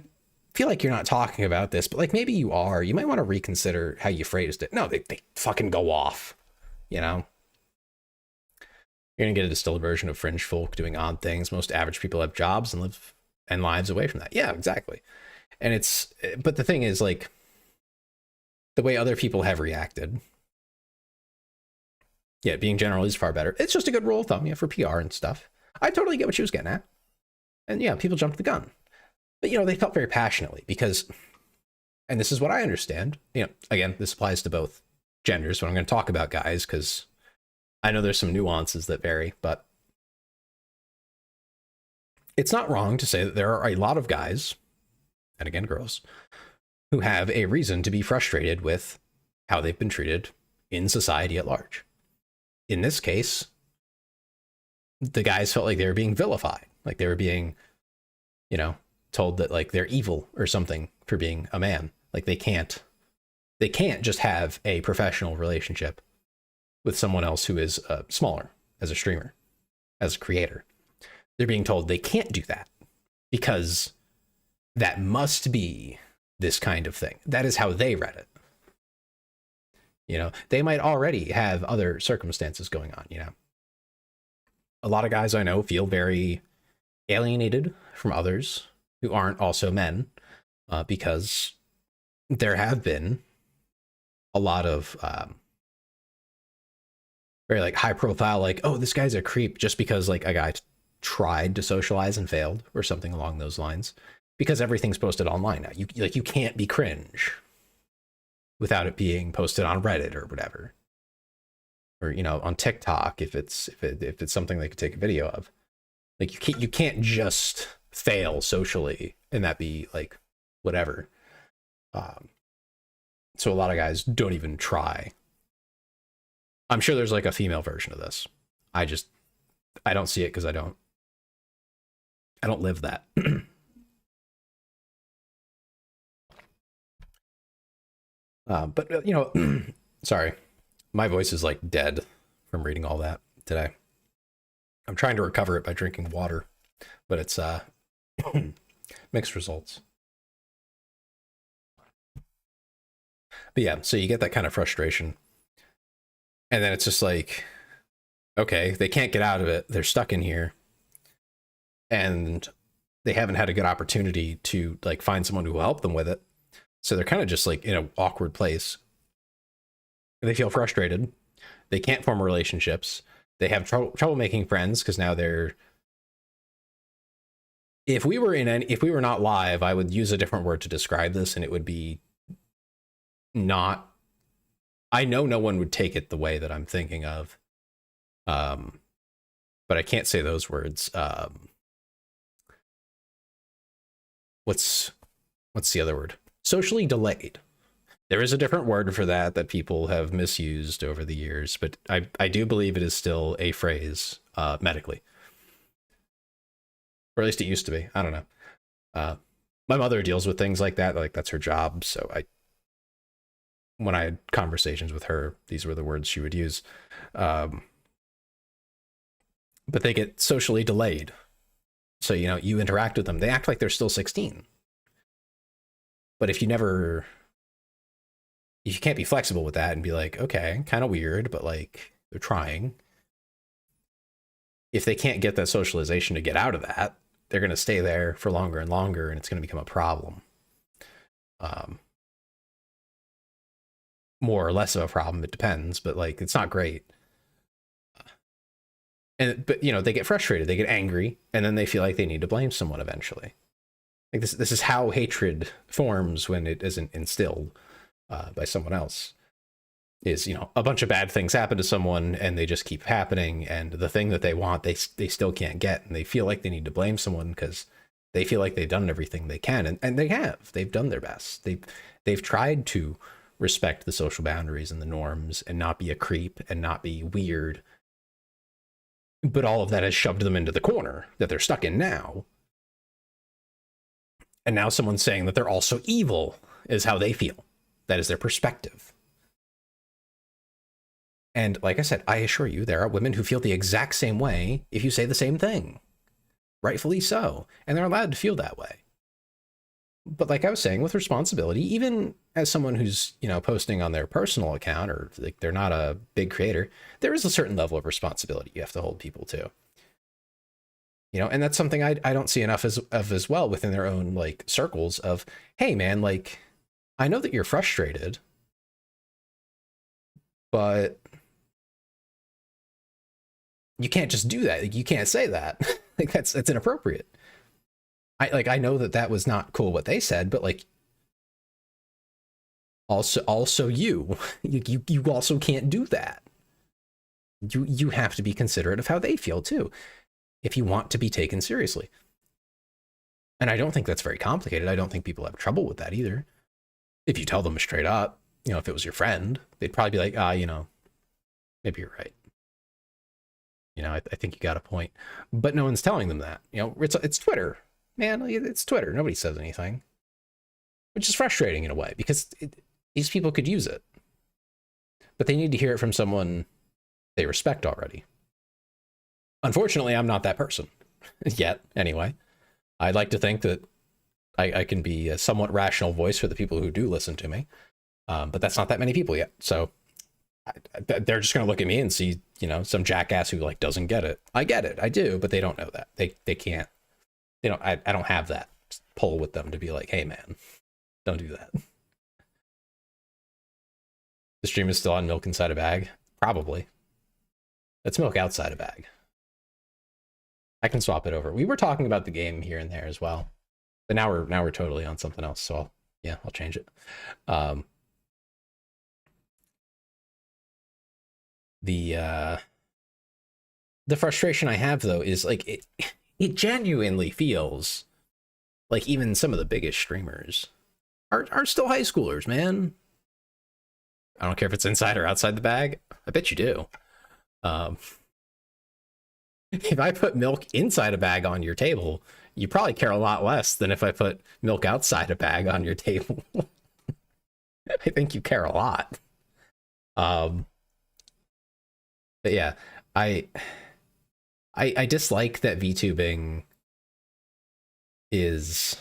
feel like you're not talking about this, but maybe you are. You might want to reconsider how you phrased it. No, they fucking go off, You're gonna get a distilled version of fringe folk doing odd things. Most average people have jobs and live and lives away from that. Yeah, exactly. And but the thing is, like, the way other people have reacted, yeah, being general is far better. It's just a good rule of thumb, yeah, for PR and stuff. I totally get what she was getting at. And yeah, people jumped the gun. But, you know, they felt very passionately because, and this is what I understand, you know, again, this applies to both genders, but I'm going to talk about guys because I know there's some nuances that vary, but it's not wrong to say that there are a lot of guys, and again, girls, who have a reason to be frustrated with how they've been treated in society at large. In this case, the guys felt like they were being vilified, like they were being, you know, told that like they're evil or something for being a man. Like they can't just have a professional relationship with someone else who is smaller as a streamer, as a creator. They're being told they can't do that because that must be this kind of thing. That is how they read it. You know, they might already have other circumstances going on, you know. A lot of guys I know feel very alienated from others who aren't also men because there have been a lot of very like high profile, like, oh, this guy's a creep just because like a guy tried to socialize and failed or something along those lines, because everything's posted online now. You can't be cringe without it being posted on Reddit or whatever, or, you know, on TikTok if it's something they could take a video of. Like you can't just fail socially and that be like whatever. So a lot of guys don't even try. I'm sure there's like a female version of this. I don't see it because I don't live that. But you know, sorry, my voice is like dead from reading all that today. I'm trying to recover it by drinking water, but it's mixed results. But yeah, so you get that kind of frustration. And then it's just like, okay, they can't get out of it. They're stuck in here. And they haven't had a good opportunity to like find someone who will help them with it. So they're kind of just like in an awkward place. They feel frustrated. They can't form relationships. They have trouble making friends because now they're. If we were not live, I would use a different word to describe this, and it would be not. I know no one would take it the way that I'm thinking of, but I can't say those words. What's the other word? Socially delayed. There is a different word for that people have misused over the years, but I do believe it is still a phrase medically. Or at least it used to be. I don't know. My mother deals with things like that. Like that's her job. So when I had conversations with her, these were the words she would use. But they get socially delayed. So, you know, you interact with them. They act like they're still 16. But if you can't be flexible with that and be like, okay, kind of weird, but like they're trying. If they can't get that socialization to get out of that, they're going to stay there for longer and longer, and it's going to become a problem. More or less of a problem, it depends, but like it's not great. But you know, they get frustrated, they get angry, and then they feel like they need to blame someone eventually. Like this is how hatred forms when it isn't instilled by someone else. Is, you know, a bunch of bad things happen to someone and they just keep happening, and the thing that they want they still can't get, and they feel like they need to blame someone because they feel like they've done everything they can, and they have. They've done their best. They've tried to respect the social boundaries and the norms and not be a creep and not be weird. But all of that has shoved them into the corner that they're stuck in now. And now someone's saying that they're also evil is how they feel. That is their perspective. And like I said, I assure you, there are women who feel the exact same way if you say the same thing. Rightfully so. And they're allowed to feel that way. But like I was saying, with responsibility, even as someone who's, posting on their personal account, or like they're not a big creator, there is a certain level of responsibility you have to hold people to. And that's something I don't see enough as well within their own like circles of, hey man, like I know that you're frustrated, but you can't just do that. Like, you can't say that. Like that's inappropriate. I know that was not cool what they said, but like also you you also can't do that. You have to be considerate of how they feel too, if you want to be taken seriously. And I don't think that's very complicated. I don't think people have trouble with that either. If you tell them straight up, if it was your friend, they'd probably be like, maybe you're right. I think you got a point. But no one's telling them that. It's Twitter. Man, it's Twitter. Nobody says anything. Which is frustrating in a way, because these people could use it. But they need to hear it from someone they respect already. Unfortunately, I'm not that person. Yet, anyway. I'd like to think that I can be a somewhat rational voice for the people who do listen to me. But that's not that many people yet. So they're just going to look at me and see, some jackass who like doesn't get it. I get it. I do, but they don't know that. They can't. I don't have that pull with them to be like, hey man, don't do that. The stream is still on milk inside a bag? Probably. That's milk outside a bag. I can swap it over. We were talking about the game here and there as well, but now we're totally on something else. So I'll change it. The frustration I have though is like it genuinely feels like even some of the biggest streamers are still high schoolers, man. I don't care if it's inside or outside the bag. I bet you do. If I put milk inside a bag on your table, you probably care a lot less than if I put milk outside a bag on your table. I think you care a lot. But yeah, I dislike that VTubing is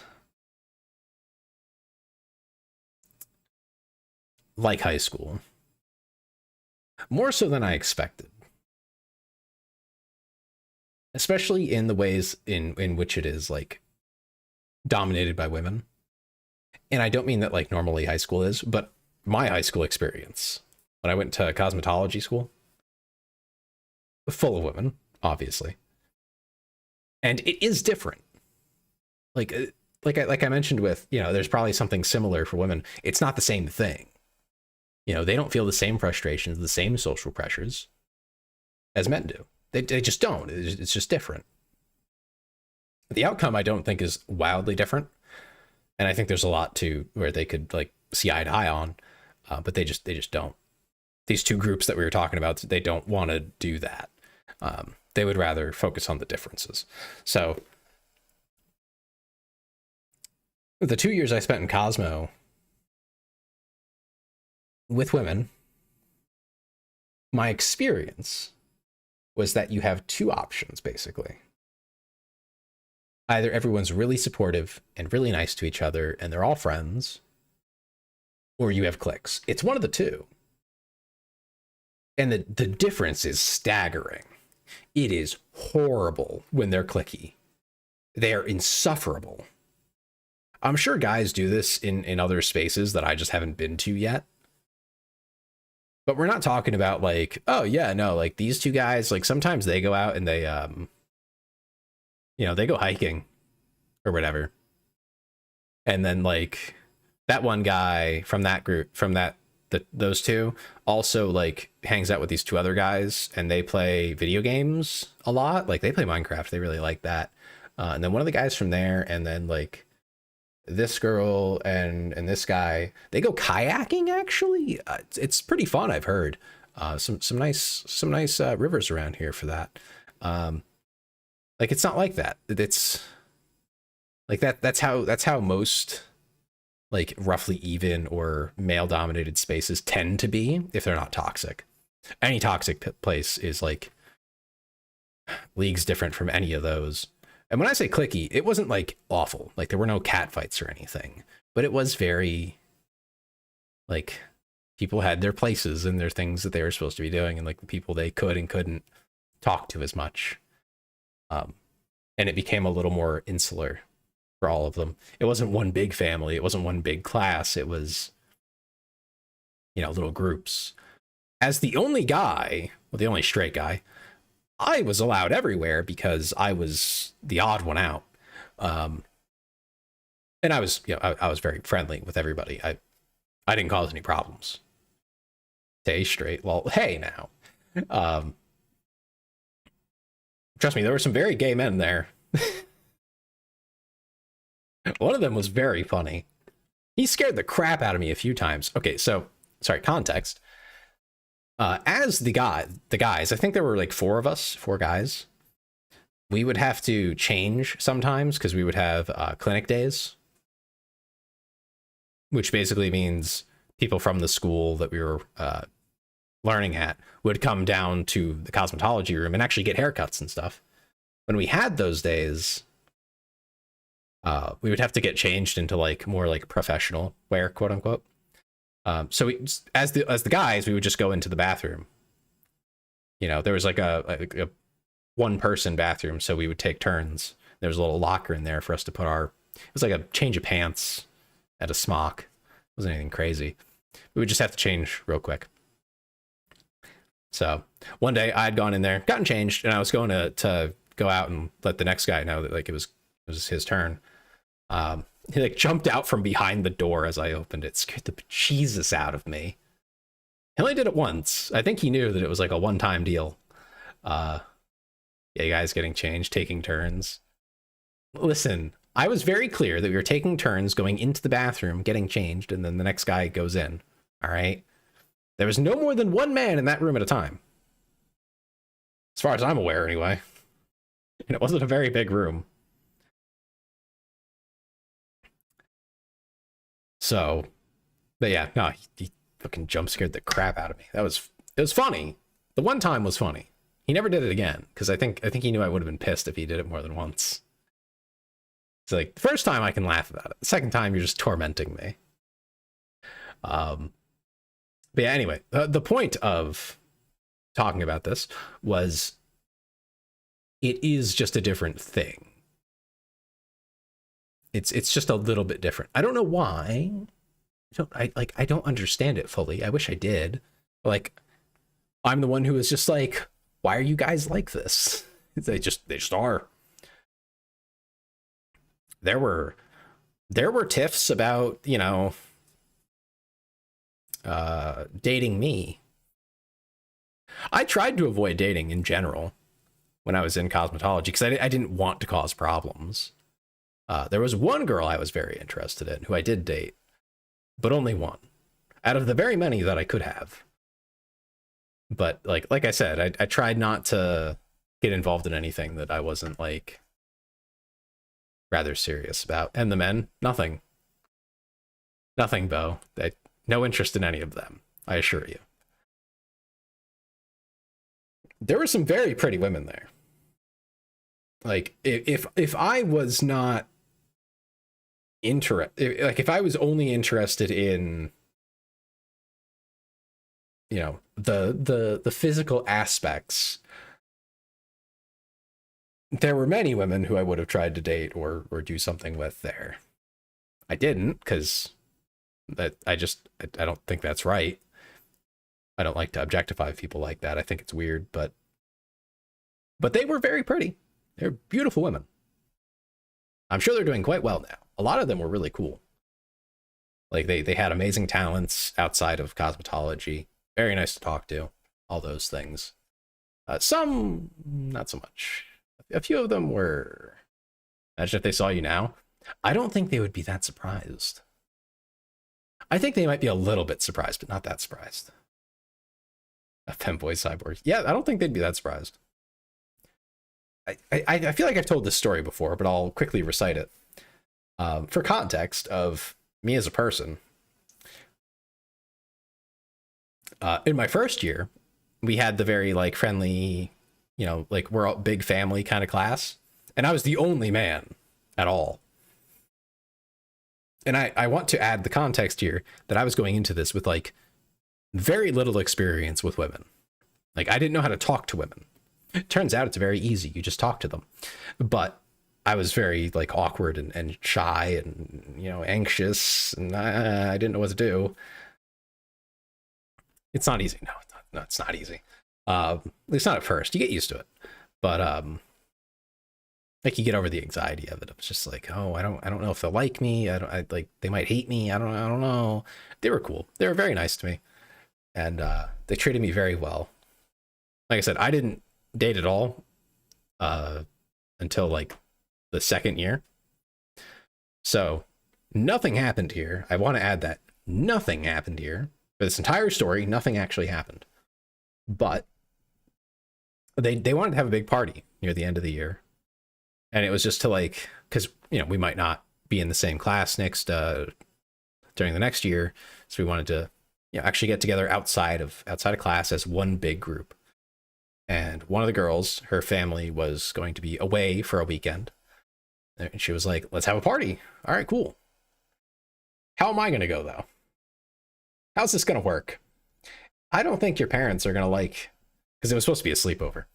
like high school. More so than I expected. Especially in the ways in which it is like dominated by women. And I don't mean that like normally high school is, but my high school experience when I went to cosmetology school, full of women, obviously. And it is different. Like I mentioned with, there's probably something similar for women. It's not the same thing. They don't feel the same frustrations, the same social pressures as men do. They just don't. It's just different. The outcome, I don't think, is wildly different. And I think there's a lot to where they could like see eye to eye on, but they just don't. These two groups that we were talking about, they don't want to do that. They would rather focus on the differences. So the 2 years I spent in Cosmo with women, my experience was that you have two options, basically. Either everyone's really supportive and really nice to each other and they're all friends, or you have cliques. It's one of the two. And the difference is staggering. It is horrible when they're cliquey. They are insufferable. I'm sure guys do this in other spaces that I just haven't been to yet. But we're not talking about like, oh yeah, no, like these two guys, like sometimes they go out and they, they go hiking or whatever. And then like that one guy from that group, those two also like hangs out with these two other guys and they play video games a lot. Like they play Minecraft. They really like that. And then one of the guys from there, and then like this girl and this guy, they go kayaking. Actually, it's pretty fun. I've heard some nice rivers around here for that. Like it's not like that. It's like that's how most like roughly even or male dominated spaces tend to be if they're not toxic. Any toxic place is like leagues different from any of those. And when I say cliquey, it wasn't like awful. Like there were no cat fights or anything, but it was very like people had their places and their things that they were supposed to be doing, and like the people they could and couldn't talk to as much. And it became a little more insular for all of them. It wasn't one big family. It wasn't one big class. It was, you know, little groups. As the only guy, well, the only straight guy, I was allowed everywhere because I was the odd one out. And I was, you know, I was very friendly with everybody. I didn't cause any problems. Stay straight. Well, hey now. Trust me, there were some very gay men there. One of them was very funny. He scared the crap out of me a few times. Okay, so, sorry, context. As the guys, I think there were like four guys. We would have to change sometimes because we would have clinic days, which basically means people from the school that we were learning at would come down to the cosmetology room and actually get haircuts and stuff. When we had those days, we would have to get changed into like more like professional wear, quote unquote. So we, as the guys, we would just go into the bathroom. You know, there was like a one person bathroom, so we would take turns. There was a little locker in there for us to put our, it was like a change of pants at a smock. It wasn't anything crazy. We would just have to change real quick. So one day I had gone in there, gotten changed, and I was going to go out and let the next guy know that like it was his turn. He like jumped out from behind the door as I opened it, scared the bejesus out of me. He only did it once. I think he knew that it was like a one-time deal. Yeah, guys getting changed, taking turns. Listen, I was very clear that we were taking turns going into the bathroom, getting changed, and then the next guy goes in. All right. There was no more than one man in that room at a time. As far as I'm aware, anyway. And it wasn't a very big room. So, but yeah, no, he fucking jump scared the crap out of me. It was funny. The one time was funny. He never did it again, because I think he knew I would have been pissed if he did it more than once. It's like, the first time I can laugh about it. The second time, you're just tormenting me. But yeah, anyway, the point of talking about this was it is just a different thing. It's just a little bit different. I don't know why. I don't understand it fully. I wish I did. Like, I'm the one who is just like, why are you guys like this? They just are. There were tiffs about, you know, dating me. I tried to avoid dating in general when I was in cosmetology because I didn't want to cause problems. There was one girl I was very interested in who I did date, but only one out of the very many that I could have. But like I said, I tried not to get involved in anything that I wasn't like rather serious about. And the men, nothing, Bo. No interest in any of them, I assure you. There were some very pretty women there. Like, if I was not like if I was only interested in, you know, the physical aspects, there were many women who I would have tried to date or do something with there. I didn't, because I don't think that's right. I don't like to objectify people like that. I think it's weird, but they were very pretty. They're beautiful women. I'm sure they're doing quite well now. A lot of them were really cool. Like they had amazing talents outside of cosmetology. Very nice to talk to. All those things. Some, not so much. A few of them were, imagine if they saw you now. I don't think they would be that surprised. I think they might be a little bit surprised, but not that surprised. A femboy cyborg. Yeah, I don't think they'd be that surprised. I feel like I've told this story before, but I'll quickly recite it. For context of me as a person, in my first year, we had the very like friendly, you know, like we're all big family kind of class. And I was the only man at all. And I want to add the context here that I was going into this with like very little experience with women. Like I didn't know how to talk to women. It turns out it's very easy. You just talk to them. But I was very like awkward and shy and, you know, anxious, and I didn't know what to do. It's not easy. No, it's not easy. At least not at first. You get used to it. But like you get over the anxiety of it. It was just like, oh, I don't know if they'll like me. I like they might hate me. I don't know. They were cool. They were very nice to me. And they treated me very well. Like I said, I didn't date at all until like the second year. So nothing happened here. I want to add that nothing happened here. For this entire story, nothing actually happened. But they wanted to have a big party near the end of the year. And it was just to like, because, you know, we might not be in the same class next during the next year. So we wanted to, you know, actually get together outside of class as one big group. And one of the girls, her family was going to be away for a weekend. And she was like, let's have a party. All right, cool. How am I going to go, though? How's this going to work? I don't think your parents are going to like, because it was supposed to be a sleepover.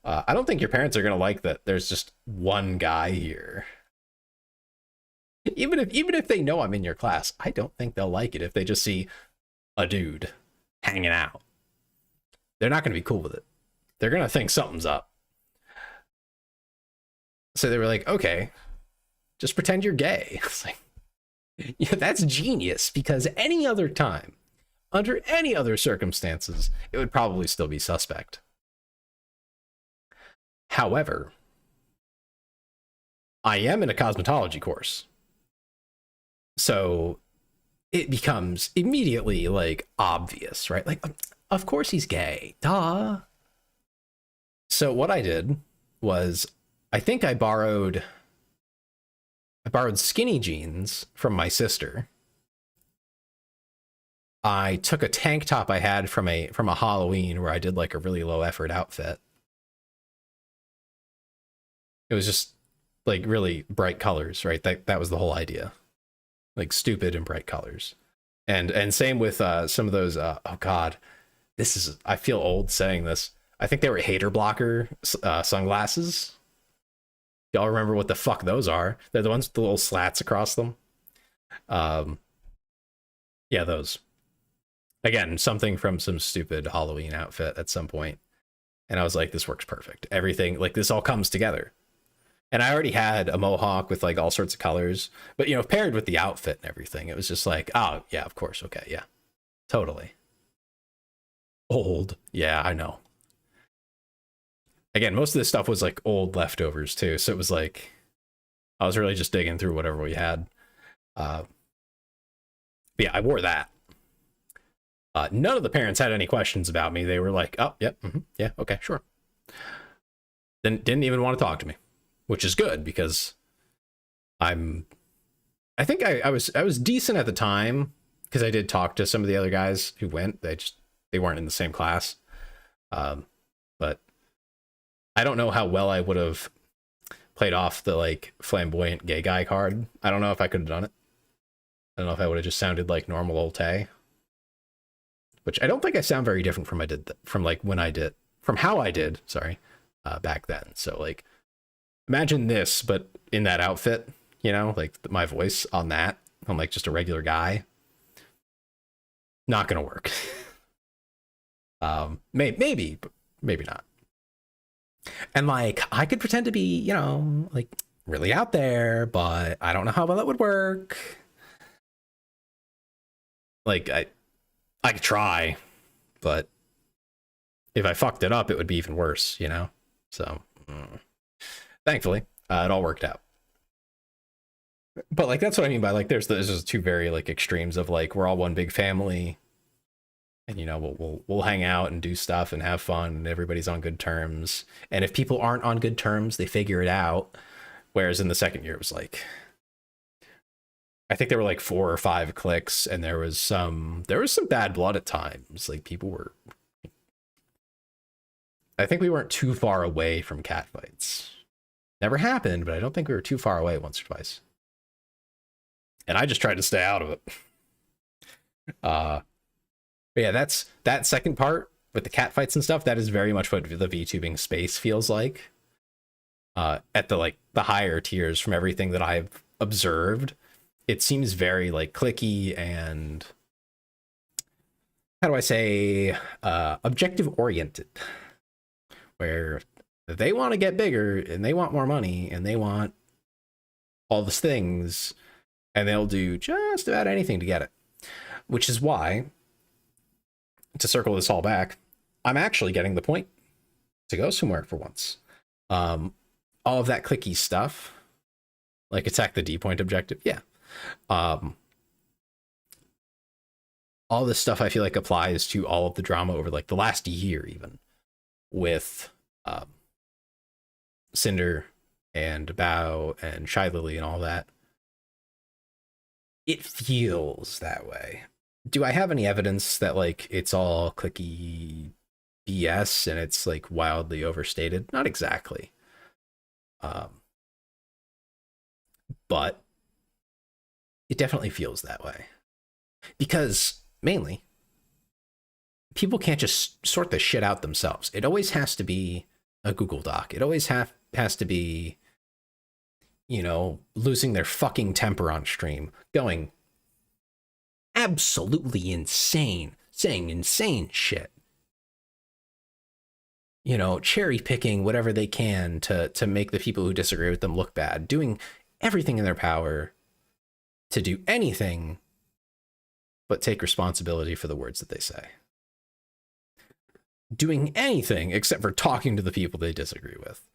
I don't think your parents are going to like that there's just one guy here. Even if they know I'm in your class, I don't think they'll like it if they just see a dude hanging out. They're not going to be cool with it. They're going to think something's up. So they were like, okay, just pretend you're gay. It's like, yeah, that's genius, because any other time, under any other circumstances, it would probably still be suspect. However, I am in a cosmetology course. So it becomes immediately like obvious, right? Like, of course he's gay. Duh. So what I did was, I think I borrowed skinny jeans from my sister. I took a tank top I had from a Halloween where I did like a really low effort outfit. It was just like really bright colors, right? That was the whole idea. Like stupid and bright colors. And same with some of those oh god. I feel old saying this. I think they were hater blocker sunglasses. Y'all remember what the fuck those are? They're the ones with the little slats across them. Yeah, those. Again, something from some stupid Halloween outfit at some point. And I was like, this works perfect. Everything, like this all comes together. And I already had a mohawk with like all sorts of colors, but you know, paired with the outfit and everything, it was just like, oh yeah, of course. Okay. Yeah, totally. Old. Yeah, I know. Again, most of this stuff was like old leftovers too. So it was like, I was really just digging through whatever we had. But yeah, I wore that. None of the parents had any questions about me. They were like, oh, yep, yeah, okay, sure. Then didn't even want to talk to me, which is good because I think I was decent at the time because I did talk to some of the other guys who went. They weren't in the same class. But I don't know how well I would have played off the like flamboyant gay guy card. I don't know if I could have done it. I don't know if I would have just sounded like normal old Tay. Which I don't think I sound very different from how I did, back then. So like, imagine this, but in that outfit, you know, like my voice on that, I'm like just a regular guy. Not gonna work. Maybe, but maybe not. And like, I could pretend to be, you know, like really out there, but I don't know how well that would work. Like I could try, but if I fucked it up, it would be even worse, you know? So, thankfully, it all worked out. But, like, that's what I mean by, like, there's just two very, like, extremes of, like, we're all one big family, and, you know, we'll hang out and do stuff and have fun, and everybody's on good terms. And if people aren't on good terms, they figure it out. Whereas in the second year, it was like, I think there were like 4 or 5 cliques, and there was some bad blood at times. Like people were, I think we weren't too far away from catfights. Never happened, but I don't think we were too far away once or twice. And I just tried to stay out of it. But yeah, that's that second part with the cat fights and stuff. That is very much what the VTubing space feels like. At the higher tiers, from everything that I've observed, it seems very like clicky and, how do I say, objective oriented, where they want to get bigger and they want more money and they want all these things, and they'll do just about anything to get it. Which is why, to circle this all back, I'm actually getting the point to go somewhere for once. All of that clicky stuff, like attack the D point objective, yeah. All this stuff I feel like applies to all of the drama over like the last year, even with Cinder and Bao and Shy Lily and all that. It feels that way. Do I have any evidence that like it's all clicky BS and it's like wildly overstated? Not exactly. But it definitely feels that way. Because mainly, people can't just sort this shit out themselves. It always has to be a Google Doc. It always has to be, you know, losing their fucking temper on stream, going absolutely insane, saying insane shit. You know, cherry picking whatever they can to make the people who disagree with them look bad, doing everything in their power to do anything but take responsibility for the words that they say. Doing anything except for talking to the people they disagree with.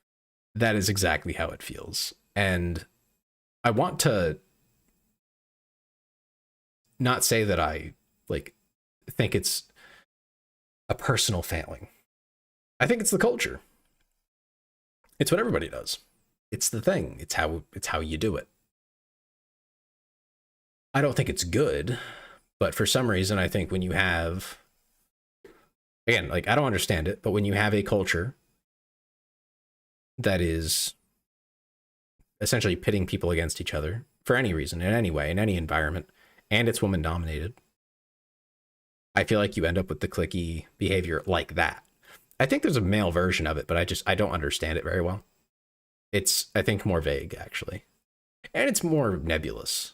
That is exactly how it feels. And I want to not say that I like think it's a personal failing. I think it's the culture. It's what everybody does. It's the thing. It's how you do it. I don't think it's good, but for some reason I think when you have, again, like I don't understand it, but when you have a culture that is essentially pitting people against each other for any reason, in any way, in any environment, and it's woman dominated, I feel like you end up with the clicky behavior like that. I think there's a male version of it, but I don't understand it very well. It's, I think, more vague, actually. And it's more nebulous.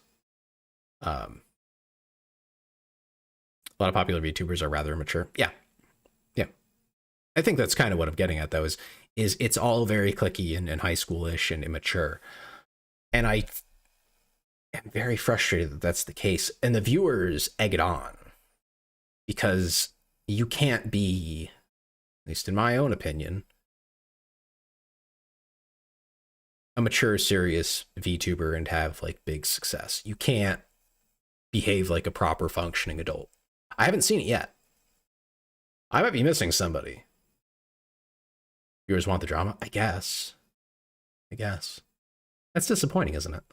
A lot of popular VTubers are rather immature. Yeah. I think that's kind of what I'm getting at, though, is it's all very clicky and high schoolish and immature. And I am very frustrated that that's the case. And the viewers egg it on. Because you can't be, at least in my own opinion, a mature, serious VTuber and have like big success. You can't behave like a proper functioning adult. I haven't seen it yet. I might be missing somebody. Viewers want the drama? I guess. That's disappointing, isn't it?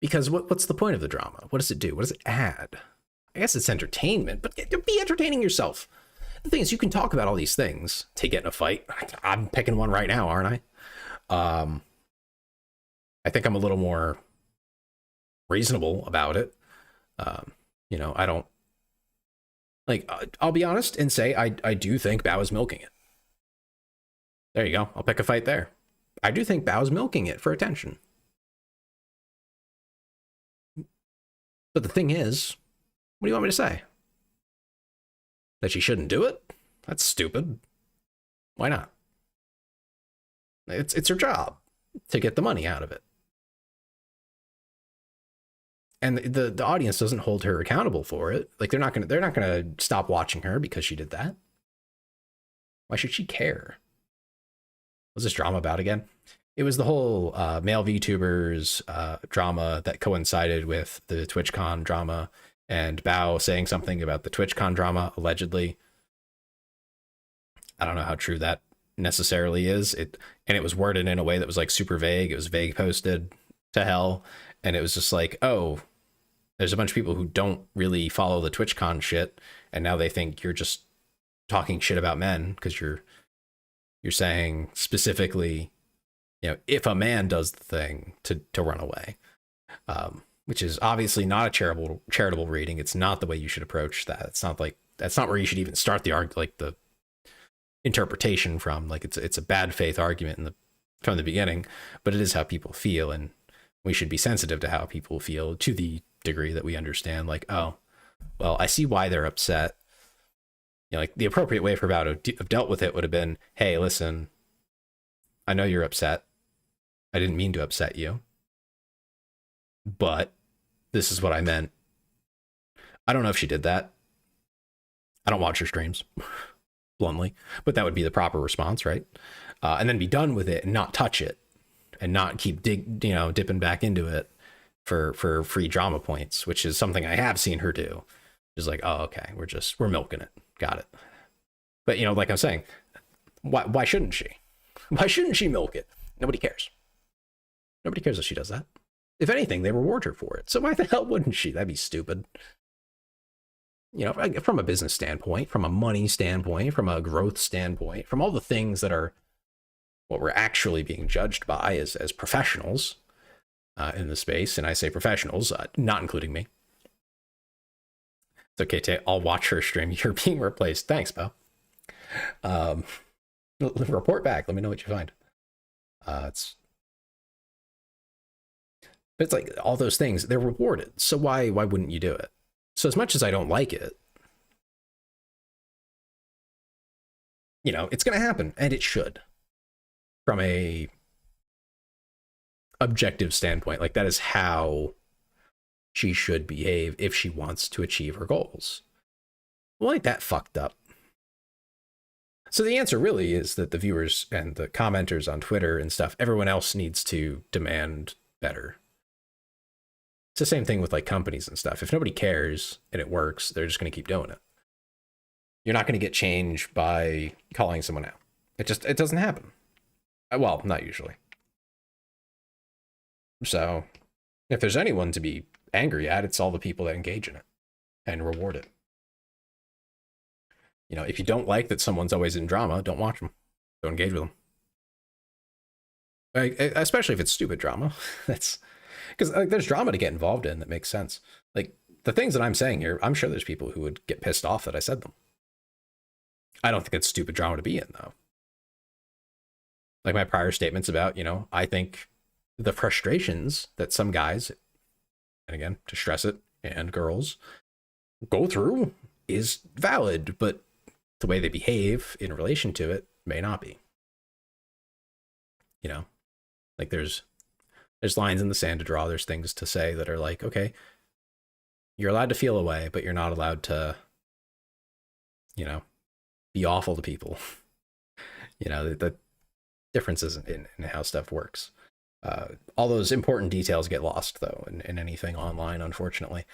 Because what's the point of the drama? What does it do? What does it add? I guess it's entertainment, but be entertaining yourself. The thing is, you can talk about all these things to get in a fight. I'm picking one right now, aren't I? I think I'm a little more reasonable about it. You know, I don't, like, I'll be honest and say I do think Bao is milking it. There you go. I'll pick a fight there. I do think Bao's milking it for attention. But the thing is, what do you want me to say? That she shouldn't do it? That's stupid. Why not? It's her job to get the money out of it. And the audience doesn't hold her accountable for it. Like they're not gonna stop watching her because she did that. Why should she care? What's this drama about again? It was the whole male VTubers drama that coincided with the TwitchCon drama, and Bao saying something about the TwitchCon drama, allegedly. I don't know how true that necessarily is. And it was worded in a way that was like super vague. It was vague posted to hell. And it was just like, oh, there's a bunch of people who don't really follow the TwitchCon shit, and now they think you're just talking shit about men because you're You're saying specifically, if a man does the thing to run away, which is obviously not a charitable reading. It's not the way you should approach that. It's not like that's not where you should even start the like the interpretation from. Like it's a bad faith argument from the beginning, but it is how people feel, and we should be sensitive to how people feel to the degree that we understand. Like, oh, well, I see why they're upset. Like the appropriate way for Bao to have dealt with it would have been, hey, listen, I know you're upset. I didn't mean to upset you, but this is what I meant. I don't know if she did that. I don't watch her streams, bluntly, but that would be the proper response, right? And then be done with it and not touch it and not keep dipping back into it for free drama points, which is something I have seen her do. Just like, oh, okay, we're milking it. Got it. But, like I'm saying, why shouldn't she? Why shouldn't she milk it? Nobody cares. Nobody cares if she does that. If anything, they reward her for it. So why the hell wouldn't she? That'd be stupid. From a business standpoint, from a money standpoint, from a growth standpoint, from all the things that are what we're actually being judged by as professionals in the space. And I say professionals, not including me. It's okay, Tay. I'll watch her stream. You're being replaced. Thanks, Bo. Report back. Let me know what you find. But it's like all those things, they're rewarded. So why wouldn't you do it? So as much as I don't like it, it's going to happen, and it should. From a objective standpoint, like that is how she should behave if she wants to achieve her goals. Well, ain't that fucked up? So the answer really is that the viewers and the commenters on Twitter and stuff, everyone else needs to demand better. It's the same thing with like companies and stuff. If nobody cares and it works, they're just going to keep doing it. You're not going to get change by calling someone out. It doesn't happen. Well, not usually. So if there's anyone to be angry at, it's all the people that engage in it and reward it. If you don't like that someone's always in drama, don't watch them. Don't engage with them. Especially if it's stupid drama. That's because there's drama to get involved in that makes sense. Like the things that I'm saying here, I'm sure there's people who would get pissed off that I said them. I don't think it's stupid drama to be in, though. Like my prior statements about, I think the frustrations that some guys, and again, to stress it, and girls go through is valid, but the way they behave in relation to it may not be. Like there's lines in the sand to draw. There's things to say that are like, okay, you're allowed to feel a way, but you're not allowed to, be awful to people. The differences in how stuff works. All those important details get lost, though, in anything online, unfortunately.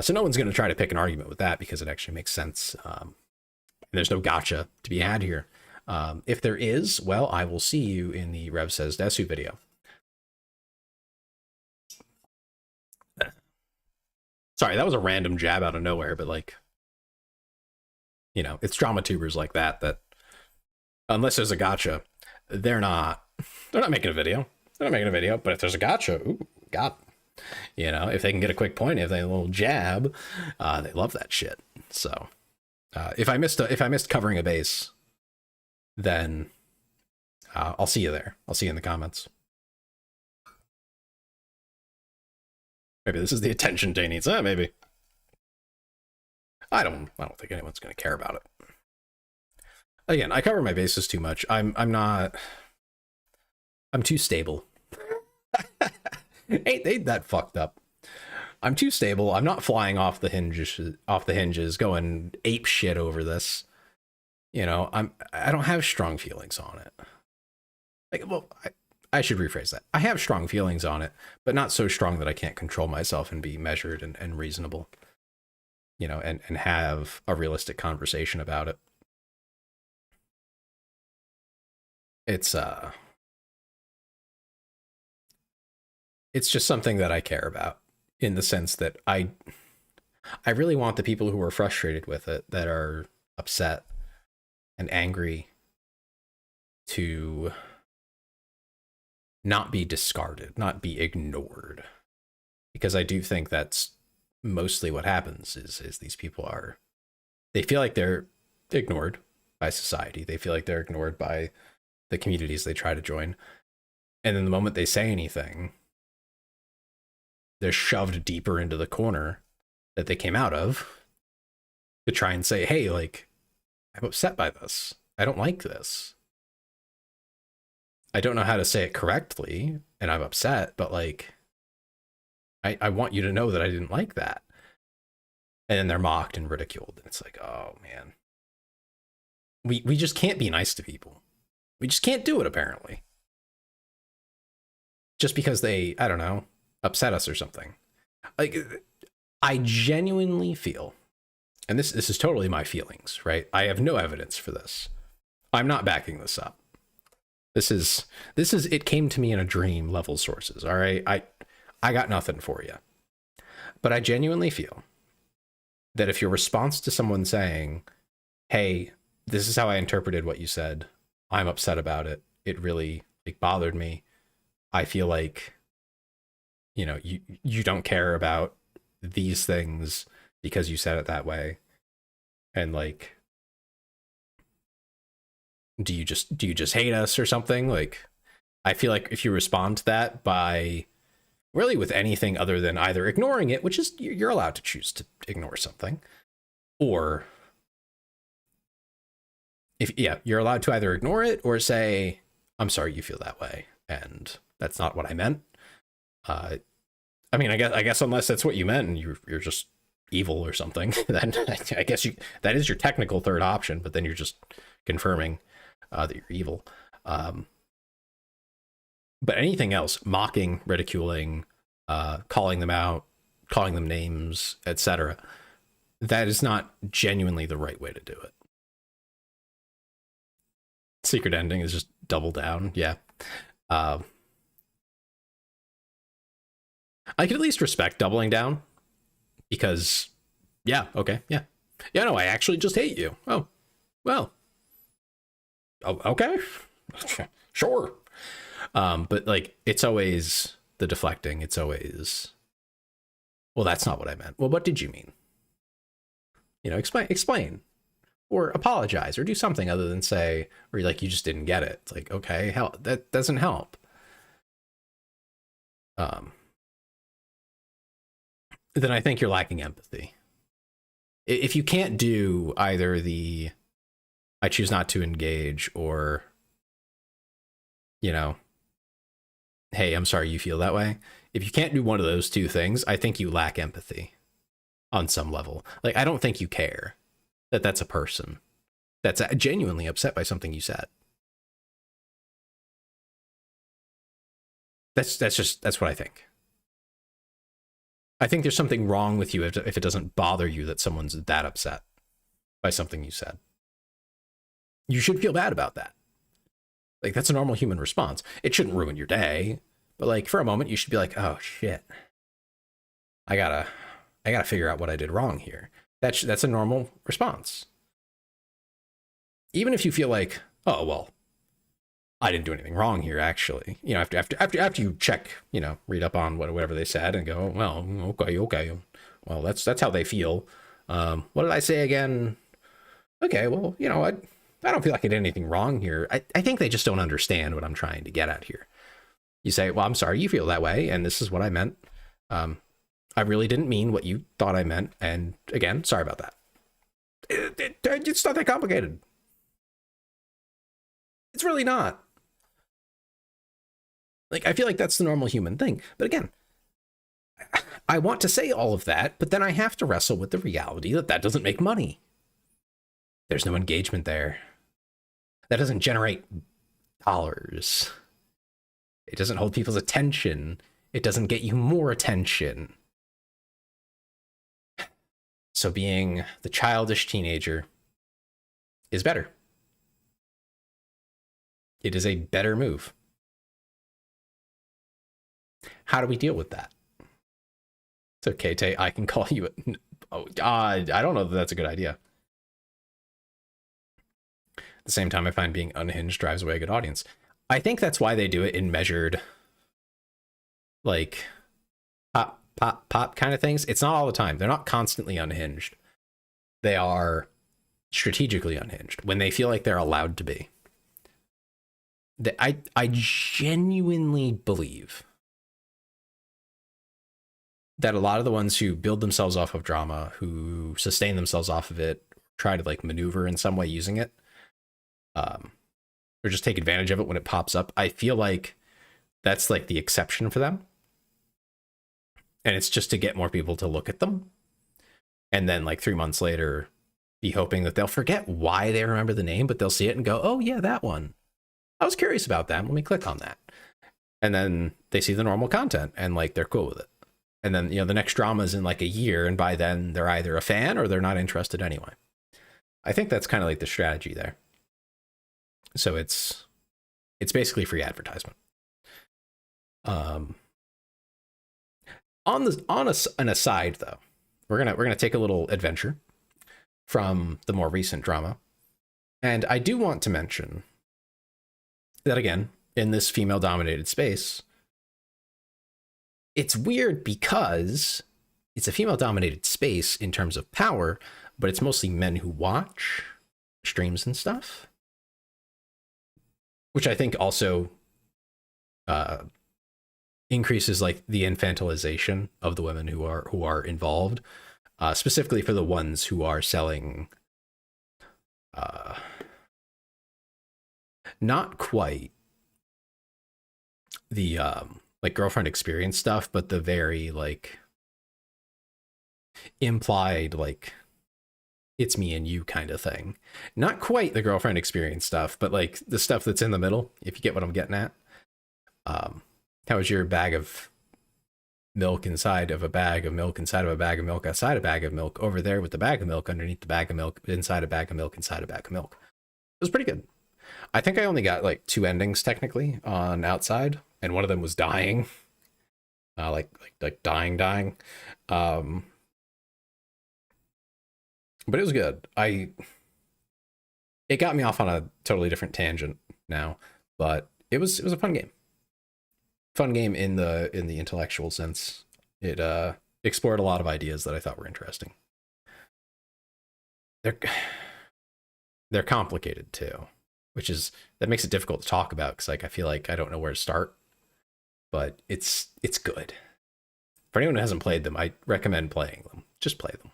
So no one's going to try to pick an argument with that because it actually makes sense. And there's no gotcha to be had here. If there is, well, I will see you in the Rev Says Desu video. Sorry, that was a random jab out of nowhere, but like, it's drama tubers like that unless there's a gotcha, they're not making a video. They're not making a video, but if there's a gotcha, ooh, got them. If they can get a quick point, if they have a little jab, they love that shit. So if I missed covering a base, then I'll see you there. I'll see you in the comments. Maybe this is the attention Jay needs. Maybe. I don't think anyone's going to care about it. Again, I cover my bases too much. I'm too stable. ain't that fucked up. I'm too stable. I'm not flying off the hinges, going ape shit over this. I don't have strong feelings on it. I should rephrase that. I have strong feelings on it, but not so strong that I can't control myself and be measured and reasonable. And have a realistic conversation about it. It's just something that I care about in the sense that I really want the people who are frustrated with it, that are upset and angry to not be discarded, not be ignored. Because I do think that's mostly what happens is these people they feel like they're ignored by society. They feel like they're ignored by the communities they try to join. And then the moment they say anything, they're shoved deeper into the corner that they came out of to try and say, hey, like, I'm upset by this. I don't like this. I don't know how to say it correctly, and I'm upset, but like, I want you to know that I didn't like that. And then they're mocked and ridiculed. And it's like, oh man. We just can't be nice to people. We just can't do it, apparently. Just because they, I don't know, upset us or something. Like, I genuinely feel, and this is totally my feelings, right? I have no evidence for this. I'm not backing this up. This is it came to me in a dream level sources, all right? I got nothing for you. But I genuinely feel that if your response to someone saying, hey, this is how I interpreted what you said, I'm upset about it, it really like bothered me, I feel like, you know, you don't care about these things because you said it that way. And like, do you just hate us or something? Like, I feel like if you respond to that by really with anything other than either ignoring it, which is you're allowed to choose to ignore something, or you're allowed to either ignore it or say, I'm sorry you feel that way, and that's not what I meant. I mean, I guess unless that's what you meant and you're just evil or something, then I guess that is your technical third option, but then you're just confirming that you're evil. But anything else, mocking, ridiculing, calling them out, calling them names, etc., that is not genuinely the right way to do it. Secret ending is just double down. Yeah. I could at least respect doubling down because, yeah, okay, yeah. Yeah, no, I actually just hate you. Oh, well. Oh, okay. Sure. But like, it's always the deflecting. It's always, well, that's not what I meant. Well, what did you mean? You know, explain or apologize or do something other than say, or like, you just didn't get it. It's like, okay, hell, that doesn't help. Then I think you're lacking empathy. If you can't do either the I choose not to engage or, you know, hey, I'm sorry you feel that way. If you can't do one of those two things, I think you lack empathy on some level. Like, I don't think you care that that's a person that's genuinely upset by something you said. That's what I think. I think there's something wrong with you if it doesn't bother you that someone's that upset by something you said. You should feel bad about that. Like, that's a normal human response. It shouldn't ruin your day, but like, for a moment, you should be like, oh shit, I gotta figure out what I did wrong here. That's a normal response. Even if you feel like, oh, well, I didn't do anything wrong here, actually. You know, after you check, you know, read up on whatever they said and go, well, okay. Well, that's how they feel. What did I say again? Okay, well, you know, I don't feel like I did anything wrong here. I think they just don't understand what I'm trying to get at here. You say, well, I'm sorry you feel that way, and this is what I meant. I really didn't mean what you thought I meant, and again, sorry about that. It's not that complicated. It's really not. Like, I feel like that's the normal human thing. But again, I want to say all of that, but then I have to wrestle with the reality that doesn't make money. There's no engagement there. That doesn't generate dollars. It doesn't hold people's attention. It doesn't get you more attention. So being the childish teenager is better. It is a better move. How do we deal with that? It's okay, Tay. I can call you. I don't know that that's a good idea. the same time, I find being unhinged drives away a good audience. I think that's why they do it in measured, like, pop kind of things. It's not all the time. They're not constantly unhinged. They are strategically unhinged when they feel like they're allowed to be. I genuinely believe that a lot of the ones who build themselves off of drama, who sustain themselves off of it, try to like maneuver in some way using it, or just take advantage of it when it pops up, I feel like that's like the exception for them. And it's just to get more people to look at them. And then like 3 months later, be hoping that they'll forget why they remember the name, but they'll see it and go, oh yeah, that one. I was curious about that. Let me click on that. And then they see the normal content and like they're cool with it. And then, you know, the next drama is in like a year, and by then they're either a fan or they're not interested anyway. I think that's kind of like the strategy there. So it's basically free advertisement. On an aside though, we're gonna take a little adventure from the more recent drama, and I do want to mention that again, in this female-dominated space, it's weird because it's a female-dominated space in terms of power, but it's mostly men who watch streams and stuff, which I think also increases like the infantilization of the women who are involved, specifically for the ones who are selling not quite the like girlfriend experience stuff, but the very like implied like it's me and you kind of thing. Not quite the girlfriend experience stuff, but like the stuff that's in the middle, if you get what I'm getting at. How is your bag of milk inside of a bag of milk inside of a bag of milk outside a bag of milk over there with the bag of milk underneath the bag of milk inside a bag of milk inside a bag of milk? It was pretty good. I think I only got like 2 endings technically on outside, and one of them was dying. Like dying. But it was good. It got me off on a totally different tangent now, but it was a fun game. Fun game in the intellectual sense. It explored a lot of ideas that I thought were interesting. They're complicated too, that makes it difficult to talk about because like I feel like I don't know where to start. But it's good. For anyone who hasn't played them, I recommend playing them. Just play them.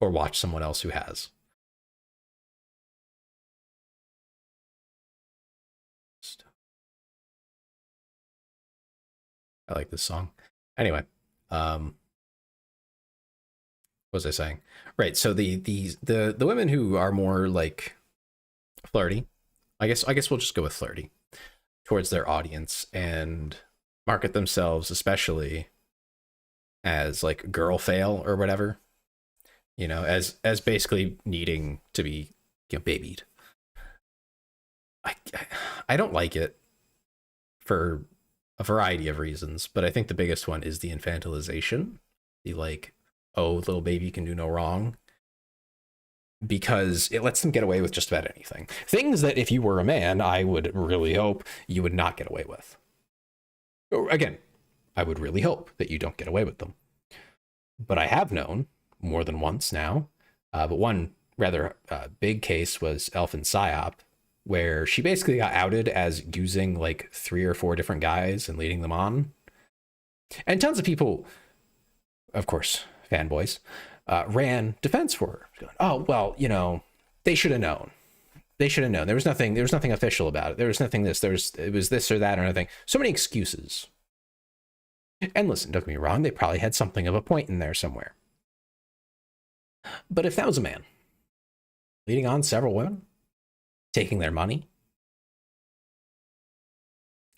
Or watch someone else who has. I like this song. Anyway, what was I saying? Right, so the women who are more like flirty, I guess we'll just go with flirty towards their audience and market themselves especially as like girl fail or whatever, you know, as basically needing to be, you know, babied. I don't like it for a variety of reasons, but I think the biggest one is the infantilization. The like, oh, little baby can do no wrong, because it lets them get away with just about anything. Things that if you were a man, I would really hope you would not get away with. Again, I would really hope that you don't get away with them. But I have known more than once now, but one rather big case was Elfin Psyop, where she basically got outed as using like 3 or 4 different guys and leading them on. And tons of people, of course, fanboys, ran defense for her. Going, oh, well, you know, they should have known. They should have known. There was nothing official about it. There was nothing it was this or that or nothing. So many excuses. And listen, don't get me wrong, they probably had something of a point in there somewhere. But if that was a man leading on several women, taking their money,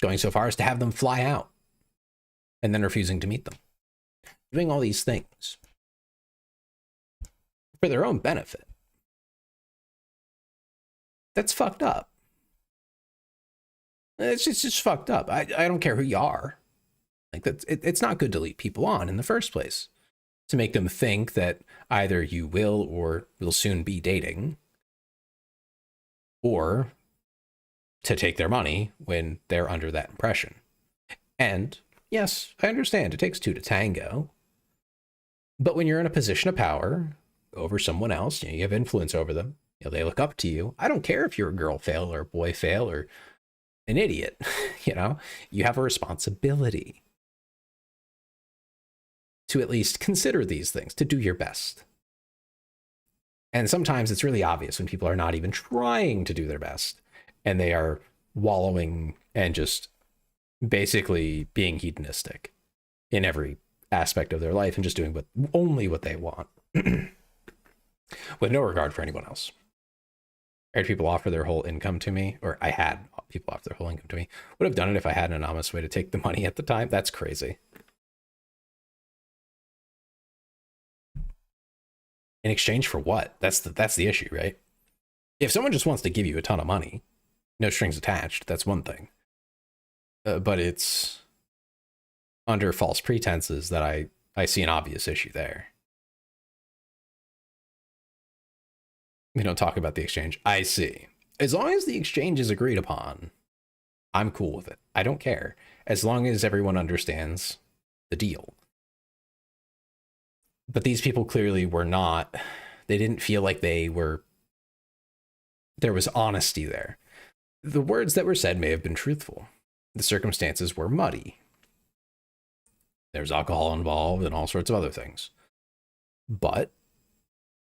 going so far as to have them fly out, and then refusing to meet them, doing all these things for their own benefit, that's fucked up. It's just fucked up. I don't care who you are. Like it's not good to lead people on in the first place, to make them think that either you will or will soon be dating, or to take their money when they're under that impression. And yes, I understand it takes two to tango. But when you're in a position of power over someone else, you have influence over them. They look up to you. I don't care if you're a girl fail or a boy fail or an idiot. You have a responsibility to at least consider these things, to do your best. And sometimes it's really obvious when people are not even trying to do their best and they are wallowing and just basically being hedonistic in every aspect of their life and just doing only what they want with no regard for anyone else. I had people offer their whole income to me, or I had people offer their whole income to me. Would have done it if I had an honest way to take the money at the time. That's crazy. In exchange for what? That's the issue, right? If someone just wants to give you a ton of money, no strings attached, that's one thing. But it's under false pretenses that I see an obvious issue there. We don't talk about the exchange. I see. As long as the exchange is agreed upon, I'm cool with it. I don't care. As long as everyone understands the deal. But these people clearly were not, they didn't feel like there was honesty there. The words that were said may have been truthful. The circumstances were muddy. There's alcohol involved and all sorts of other things. But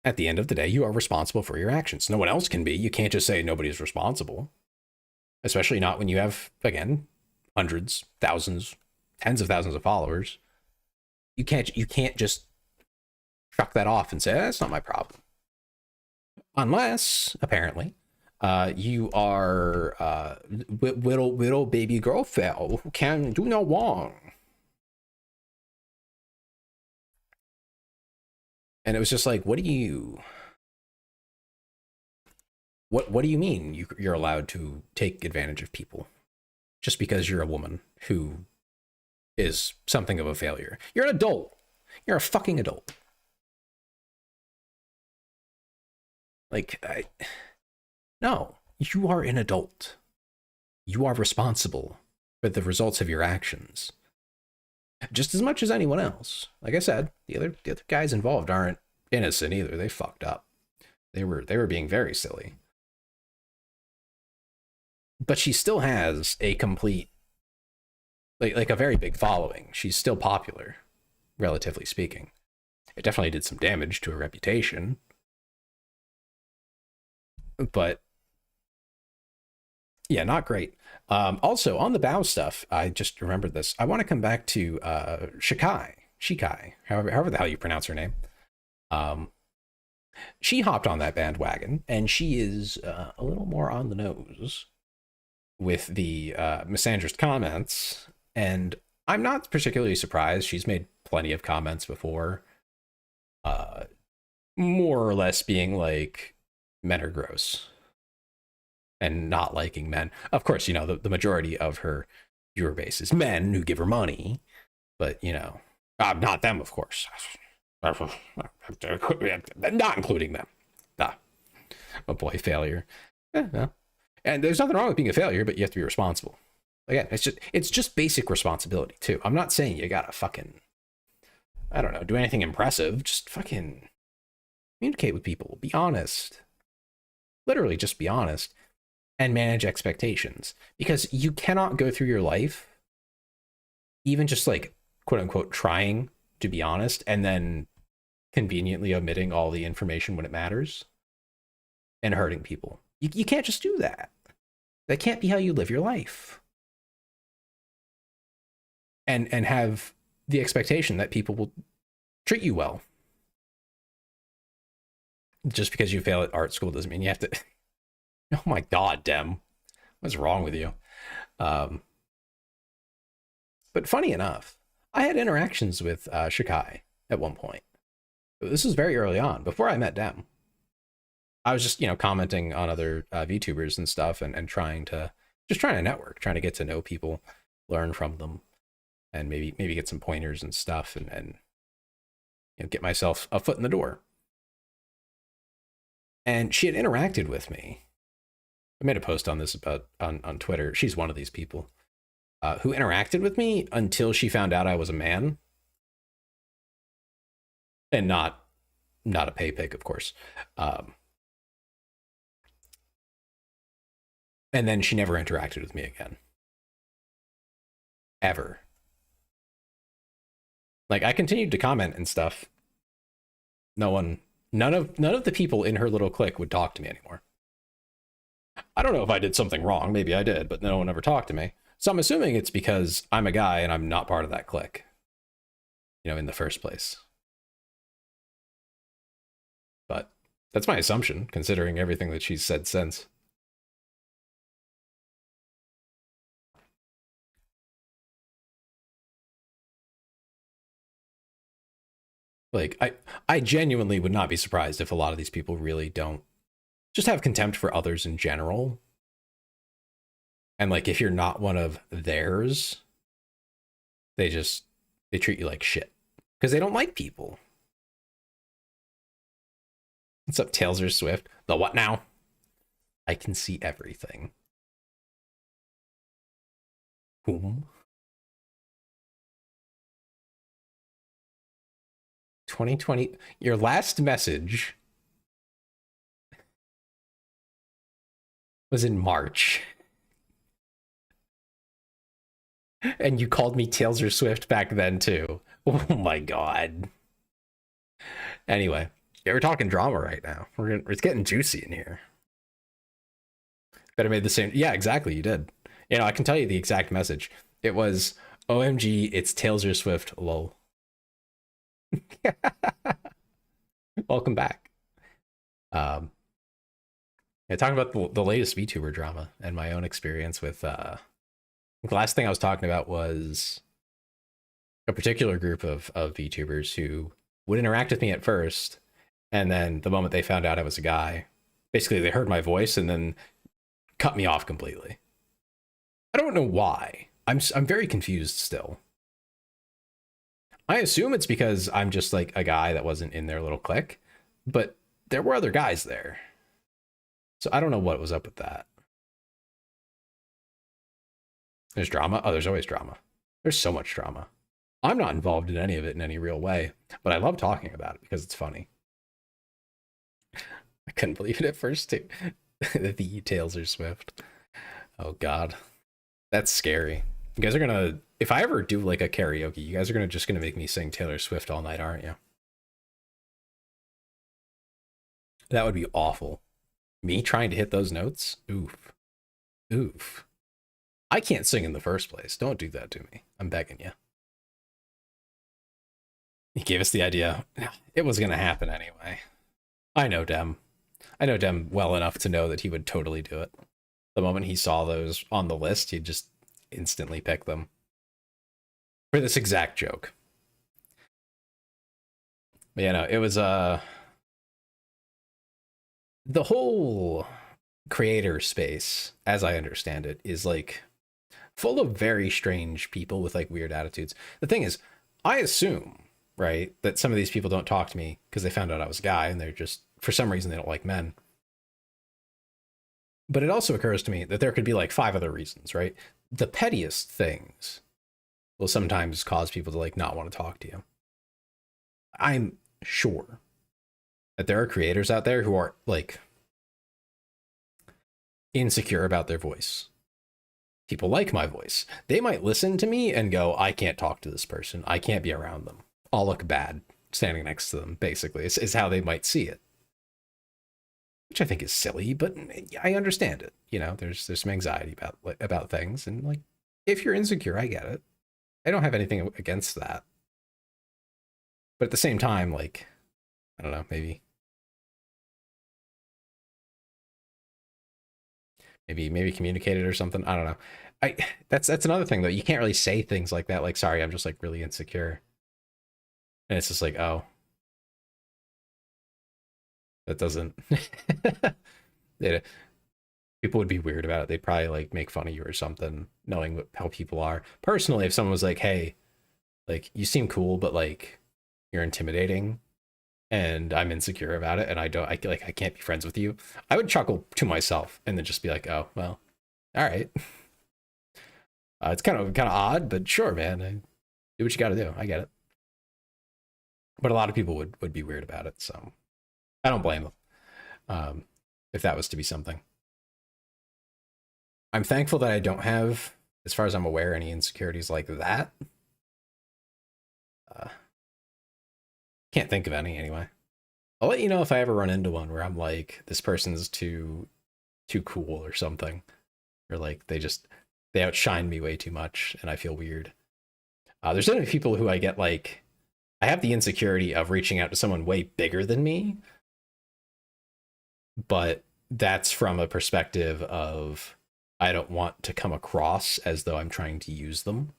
at the end of the day, you are responsible for your actions. No one else can be. You can't just say nobody's responsible. Especially not when you have, again, hundreds, thousands, tens of thousands of followers. You can't just shuck that off and say, that's not my problem. Unless, apparently, you are little baby girl fell who can do no wrong. And it was just like, what do you mean you're allowed to take advantage of people just because you're a woman who is something of a failure? You're an adult. You're a fucking adult. No, you are an adult. You are responsible for the results of your actions. Just as much as anyone else. Like I said, the other guys involved aren't innocent either. They fucked up. They were being very silly. But she still has a complete, like a very big following. She's still popular, relatively speaking. It definitely did some damage to her reputation. But yeah, not great. Also, on the Bao stuff, I just remembered this. I want to come back to Shikai, however the hell you pronounce her name. She hopped on that bandwagon, and she is a little more on the nose with the misandrist comments. And I'm not particularly surprised. She's made plenty of comments before, more or less being like, men are gross and not liking men. Of course, the majority of her viewer base is men who give her money, but not them, of course. Not including them. A boy failure. No. And there's nothing wrong with being a failure, but you have to be responsible. Again, it's just basic responsibility too. I'm not saying you gotta fucking, I don't know, do anything impressive. Just fucking communicate with people. Be honest. Literally just be honest and manage expectations, because you cannot go through your life even just like quote unquote trying to be honest and then conveniently omitting all the information when it matters and hurting people. You can't just do that. That can't be how you live your life. And have the expectation that people will treat you well. Just because you fail at art school doesn't mean you have to. Oh my God, Dem. What's wrong with you? But funny enough, I had interactions with Shikai at one point. This was very early on, before I met Dem. I was just, commenting on other VTubers and stuff and trying to network, trying to get to know people, learn from them, and maybe get some pointers and stuff and get myself a foot in the door. And she had interacted with me I made a post on this about on Twitter. She's one of these people who interacted with me until she found out I was a man, and not a pay pick, of course. And then she never interacted with me again, ever. Like, I continued to comment and stuff. None of the people in her little clique would talk to me anymore. I don't know if I did something wrong. Maybe I did, but no one ever talked to me. So I'm assuming it's because I'm a guy and I'm not part of that clique, in the first place. But that's my assumption, considering everything that she's said since. Like, I genuinely would not be surprised if a lot of these people really don't just have contempt for others in general. And like, if you're not one of theirs, they treat you like shit because they don't like people. What's up, Taylor Swift? The what now? I can see everything. Whom? 2020, your last message was in March. And you called me Taylor Swift back then too. Oh my god. Anyway, yeah, we're talking drama right now. It's getting juicy in here. Better made the same. Yeah, exactly. You did. I can tell you the exact message. It was, OMG, it's Taylor Swift, lol. Welcome back. Yeah, talking about the latest VTuber drama and my own experience with the last thing I was talking about was a particular group of VTubers who would interact with me at first, and then the moment they found out I was a guy, basically they heard my voice and then cut me off completely. I don't know why. I'm very confused still. I assume it's because I'm just like a guy that wasn't in their little clique, but there were other guys there. So I don't know what was up with that. There's drama? Oh, there's always drama. There's so much drama. I'm not involved in any of it in any real way, but I love talking about it because it's funny. I couldn't believe it at first, too. The Taylor Swift. Oh, God. That's scary. You guys are gonna, if I ever do like a karaoke, you guys are just gonna make me sing Taylor Swift all night, aren't you? That would be awful. Me trying to hit those notes? Oof. Oof. I can't sing in the first place. Don't do that to me. I'm begging you. He gave us the idea. It was gonna happen anyway. I know Dem. I know Dem well enough to know that he would totally do it. The moment he saw those on the list, he'd just instantly pick them for this exact joke. But yeah, no, it was the whole creator space, as I understand it, is like full of very strange people with like weird attitudes. The thing is, I assume, right, that some of these people don't talk to me because they found out I was a guy and they're just, for some reason, they don't like men. But it also occurs to me that there could be like 5 other reasons, right? The pettiest things will sometimes cause people to like not want to talk to you. I'm sure that there are creators out there who are like insecure about their voice. People like my voice. They might listen to me and go, I can't talk to this person. I can't be around them. I'll look bad standing next to them, basically. Is how they might see it. Which I think is silly, but I understand it. There's some anxiety about things, and like, if you're insecure, I get it. I don't have anything against that. But at the same time, like, I don't know, maybe communicate it or something. I don't know. That's another thing though. You can't really say things like that. Like, sorry, I'm just like really insecure. And it's just like, oh, that doesn't. People would be weird about it. They'd probably like make fun of you or something, knowing how people are. Personally, if someone was like, hey, like, you seem cool, but like, you're intimidating, and I'm insecure about it, and I can't be friends with you, I would chuckle to myself and then just be like, oh well, all right. It's kind of odd, but sure, man. Do what you got to do. I get it. But a lot of people would be weird about it, so I don't blame them. If that was to be something, I'm thankful that I don't have, as far as I'm aware, any insecurities like that. Can't think of any anyway. I'll let you know if I ever run into one where I'm like, this person's too cool or something, or like they outshine me way too much and I feel weird. There's so many people who I get like, I have the insecurity of reaching out to someone way bigger than me, but that's from a perspective of I don't want to come across as though I'm trying to use them.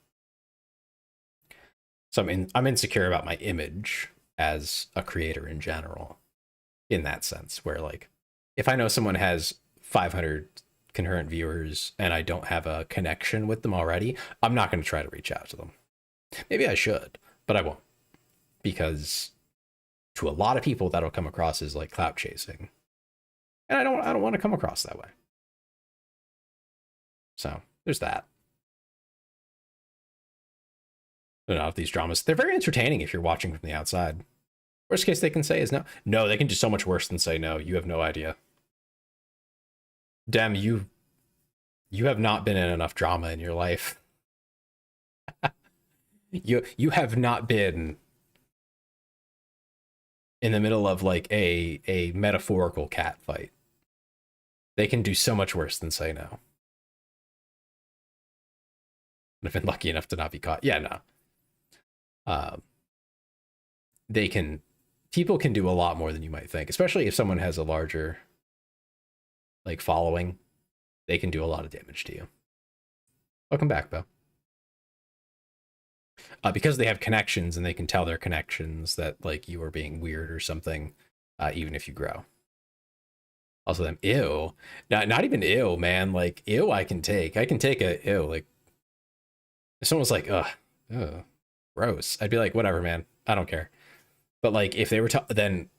So I'm insecure about my image as a creator in general, in that sense, where like if I know someone has 500 concurrent viewers and I don't have a connection with them already, I'm not going to try to reach out to them. Maybe I should, but I won't, because to a lot of people that'll come across as like clout chasing, and I don't want to come across that way. So there's that. I don't know if these dramas, they're very entertaining if you're watching from the outside. Worst case they can say is no. No, they can do so much worse than say no. You have no idea. Dem, you have not been in enough drama in your life. you have not been in the middle of like a metaphorical cat fight. They can do so much worse than say no. I've been lucky enough to not be caught. Yeah, no. People can do a lot more than you might think, especially if someone has a larger like following. They can do a lot of damage to you. Welcome back, Bo. Because they have connections and they can tell their connections that like you are being weird or something, even if you grow. Also, them ew, not even ew, man. Like ew, I can take a ew. Like if someone's like ugh, gross, I'd be like, whatever, man. I don't care. But like if they were to then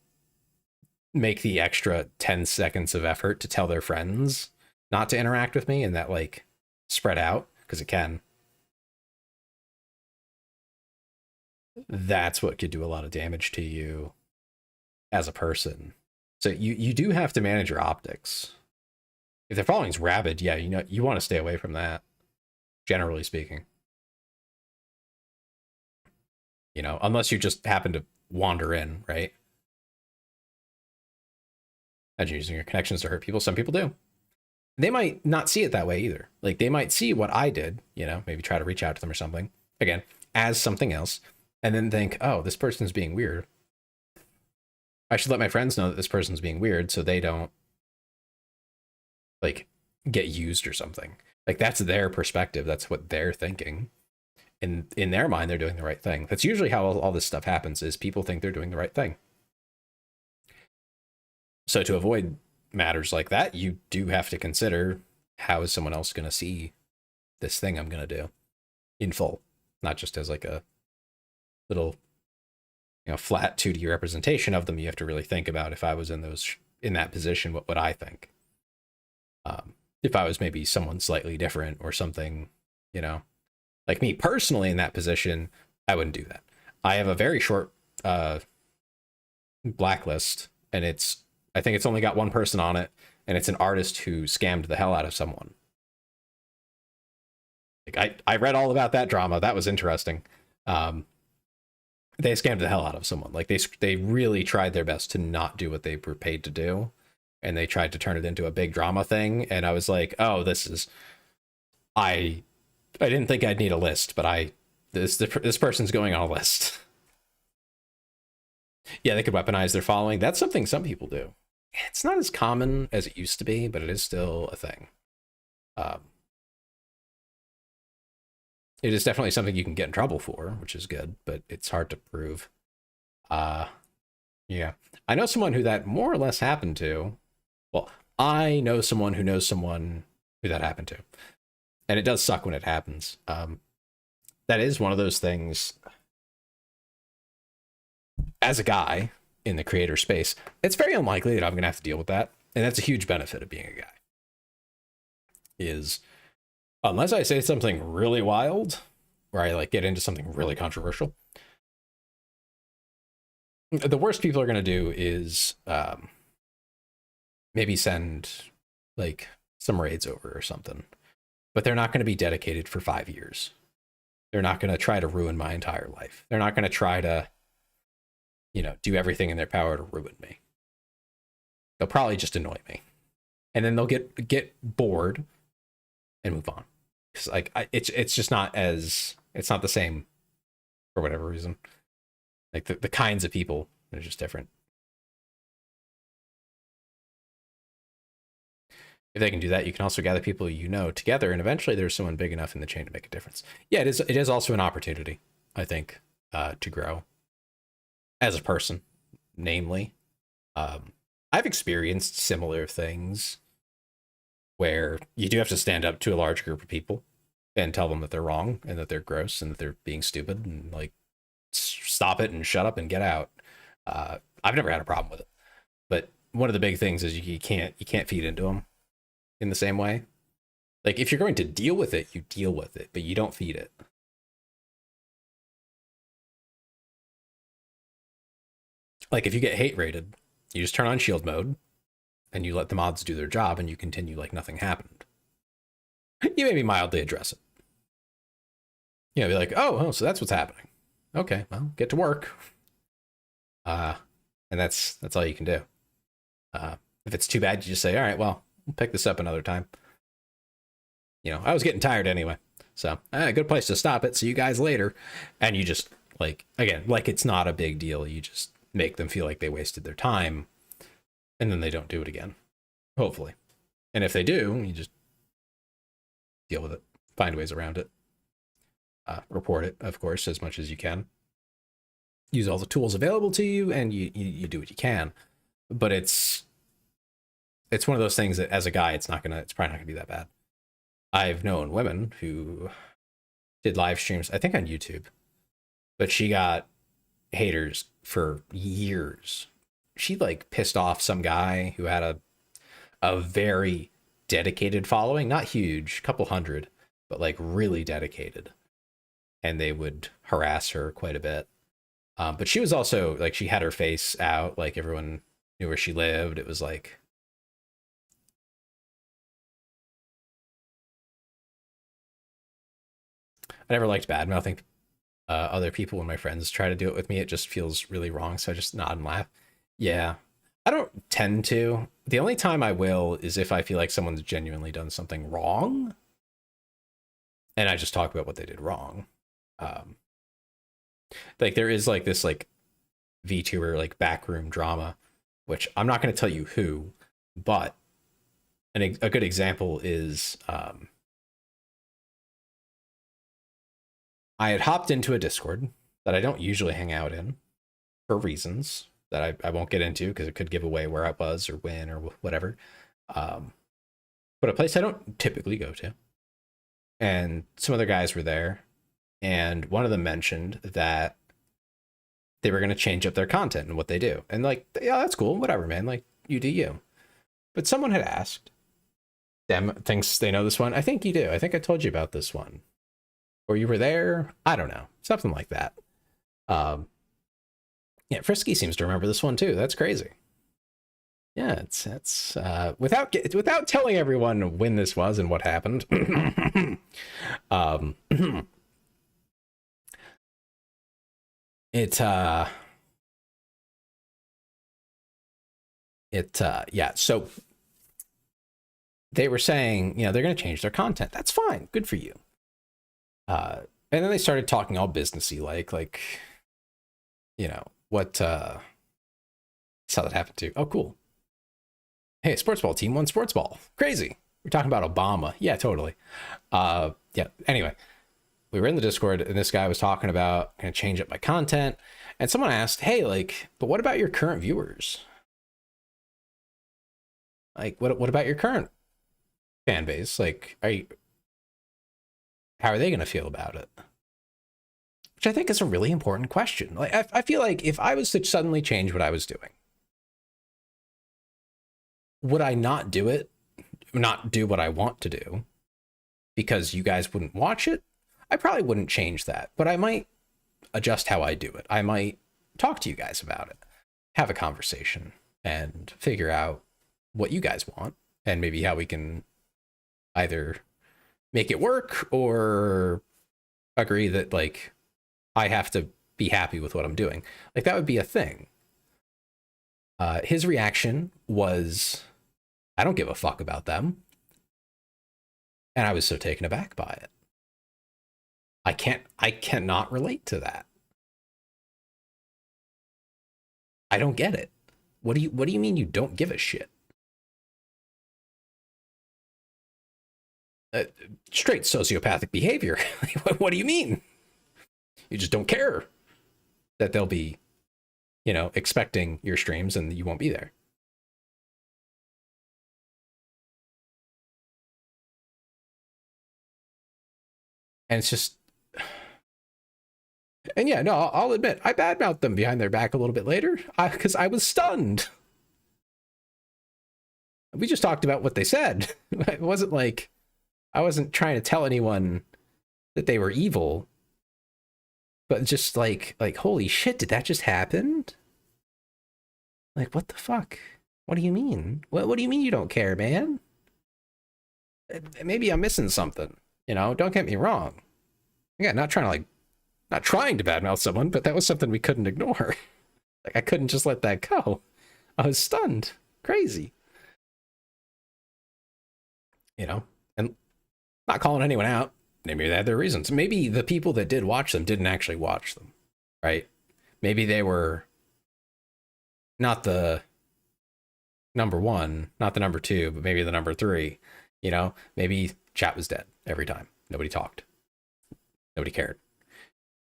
make the extra 10 seconds of effort to tell their friends not to interact with me, and that like spread out, because it can. That's what could do a lot of damage to you as a person. So you do have to manage your optics. If their following's rabid, yeah, you want to stay away from that, generally speaking. Unless you just happen to wander in, right? Imagine using your connections to hurt people. Some people do. They might not see it that way either. Like they might see what I did, maybe try to reach out to them or something, again, as something else, and then think, oh, this person's being weird. I should let my friends know that this person's being weird so they don't like get used or something. Like that's their perspective. That's what they're thinking. In their mind, they're doing the right thing. That's usually how all this stuff happens, is people think they're doing the right thing. So to avoid matters like that, you do have to consider, how is someone else going to see this thing I'm going to do in full, not just as like a little flat 2D representation of them. You have to really think about, if I was in that position, what would I think? If I was maybe someone slightly different or something, like me personally in that position, I wouldn't do that. I have a very short blacklist, and I think it's only got one person on it, and it's an artist who scammed the hell out of someone. Like I read all about that drama. That was interesting. They scammed the hell out of someone. Like they really tried their best to not do what they were paid to do, and they tried to turn it into a big drama thing. And I was like, oh, I didn't think I'd need a list, but this person's going on a list. Yeah, they could weaponize their following. That's something some people do. It's not as common as it used to be, but it is still a thing. It is definitely something you can get in trouble for, which is good, but it's hard to prove. Yeah. I know someone who that more or less happened to. Well, I know someone who knows someone who that happened to. And it does suck when it happens. That is one of those things. As a guy, in the creator space, it's very unlikely that I'm going to have to deal with that. And that's a huge benefit of being a guy. Is unless I say something really wild, where I like get into something really controversial, the worst people are going to do is maybe send like some raids over or something, but they're not going to be dedicated for 5 years. They're not going to try to ruin my entire life. They're not going to try to, do everything in their power to ruin me. They'll probably just annoy me, and then they'll get bored and move on. Because like it's just not it's not the same for whatever reason. Like the kinds of people are just different. If they can do that, you can also gather people together, and eventually there's someone big enough in the chain to make a difference. Yeah, it is also an opportunity, I think, to grow as a person, namely. I've experienced similar things where you do have to stand up to a large group of people and tell them that they're wrong and that they're gross and that they're being stupid and like stop it and shut up and get out. I've never had a problem with it, but one of the big things is you can't feed into them in the same way. Like if you're going to deal with it, you deal with it, but you don't feed it. Like if you get hate rated, you just turn on shield mode and you let the mods do their job and you continue like nothing happened. You maybe mildly address it. Be like, oh, so that's what's happening. Okay, well, get to work. And that's all you can do. If it's too bad, you just say, all right, well, we'll pick this up another time. I was getting tired anyway. So, good place to stop it. See you guys later. And you just, like, again, like it's not a big deal. You just make them feel like they wasted their time. And then they don't do it again. Hopefully. And if they do, you just deal with it. Find ways around it. Report it, of course, as much as you can. Use all the tools available to you, and you do what you can. But it's one of those things that, as a guy, it's probably not gonna be that bad. I've known women who did live streams, I think on YouTube, but she got haters for years. She like pissed off some guy who had a very dedicated following, not huge, couple hundred, but like really dedicated. And they would harass her quite a bit. But she was also like, she had her face out, like everyone knew where she lived. It was like, I never liked bad mouthing other people. When my friends try to do it with me, it just feels really wrong. So I just nod and laugh. Yeah, I don't tend to. The only time I will is if I feel like someone's genuinely done something wrong, and I just talk about what they did wrong. Like there is like this like VTuber like backroom drama, which I'm not going to tell you who, but a good example is I had hopped into a Discord that I don't usually hang out in for reasons that I won't get into because it could give away where I was or when or whatever. But a place I don't typically go to. And some other guys were there. And one of them mentioned that they were going to change up their content and what they do. And like, yeah, that's cool. Whatever, man. Like, you do you. But someone had asked, them thinks they know this one. I think you do. I think I told you about this one. Or you were there. I don't know. Something like that. Yeah, Frisky seems to remember this one too. That's crazy. Yeah, it's without telling everyone when this was and what happened. Yeah, so they were saying, they're going to change their content. That's fine. Good for you. And then they started talking all businessy, like, what, saw that happen too. Oh, cool. Hey, sports ball team won sports ball. Crazy. We're talking about Obama. Yeah, totally. Yeah. Anyway, we were in the Discord and this guy was talking about going to change up my content. And someone asked, hey, like, but what about your current viewers? Like, what about your current fan base? Like, how are they going to feel about it? which I think is a really important question. Like, I feel like if I was to suddenly change what I was doing, would I not do it, not do what I want to do because you guys wouldn't watch it? I probably wouldn't change that, but I might adjust how I do it. I might talk to you guys about it, have a conversation, and figure out what you guys want, and maybe how we can either make it work or agree that, like, I have to be happy with what I'm doing. Like, that would be a thing. His reaction was, I don't give a fuck about them. And I was so taken aback by it. I cannot relate to that. I don't get it. What do you mean you don't give a shit? Straight sociopathic behavior. What do you mean? You just don't care that they'll be, expecting your streams and you won't be there. And it's just, and yeah, no, I'll admit, I badmouthed them behind their back a little bit later because I was stunned. We just talked about what they said. It wasn't like I wasn't trying to tell anyone that they were evil, but just like holy shit, did that just happen? Like, what the fuck? What do you mean? What do you mean you don't care, man? Maybe I'm missing something. Don't get me wrong. Again, not trying to badmouth someone, but that was something we couldn't ignore. Like, I couldn't just let that go. I was stunned. Crazy. And not calling anyone out. Maybe they had their reasons. Maybe the people that did watch them didn't actually watch them, right? Maybe they were not the number one, not the number two, but maybe the number three. Maybe chat was dead every time. Nobody talked. Nobody cared.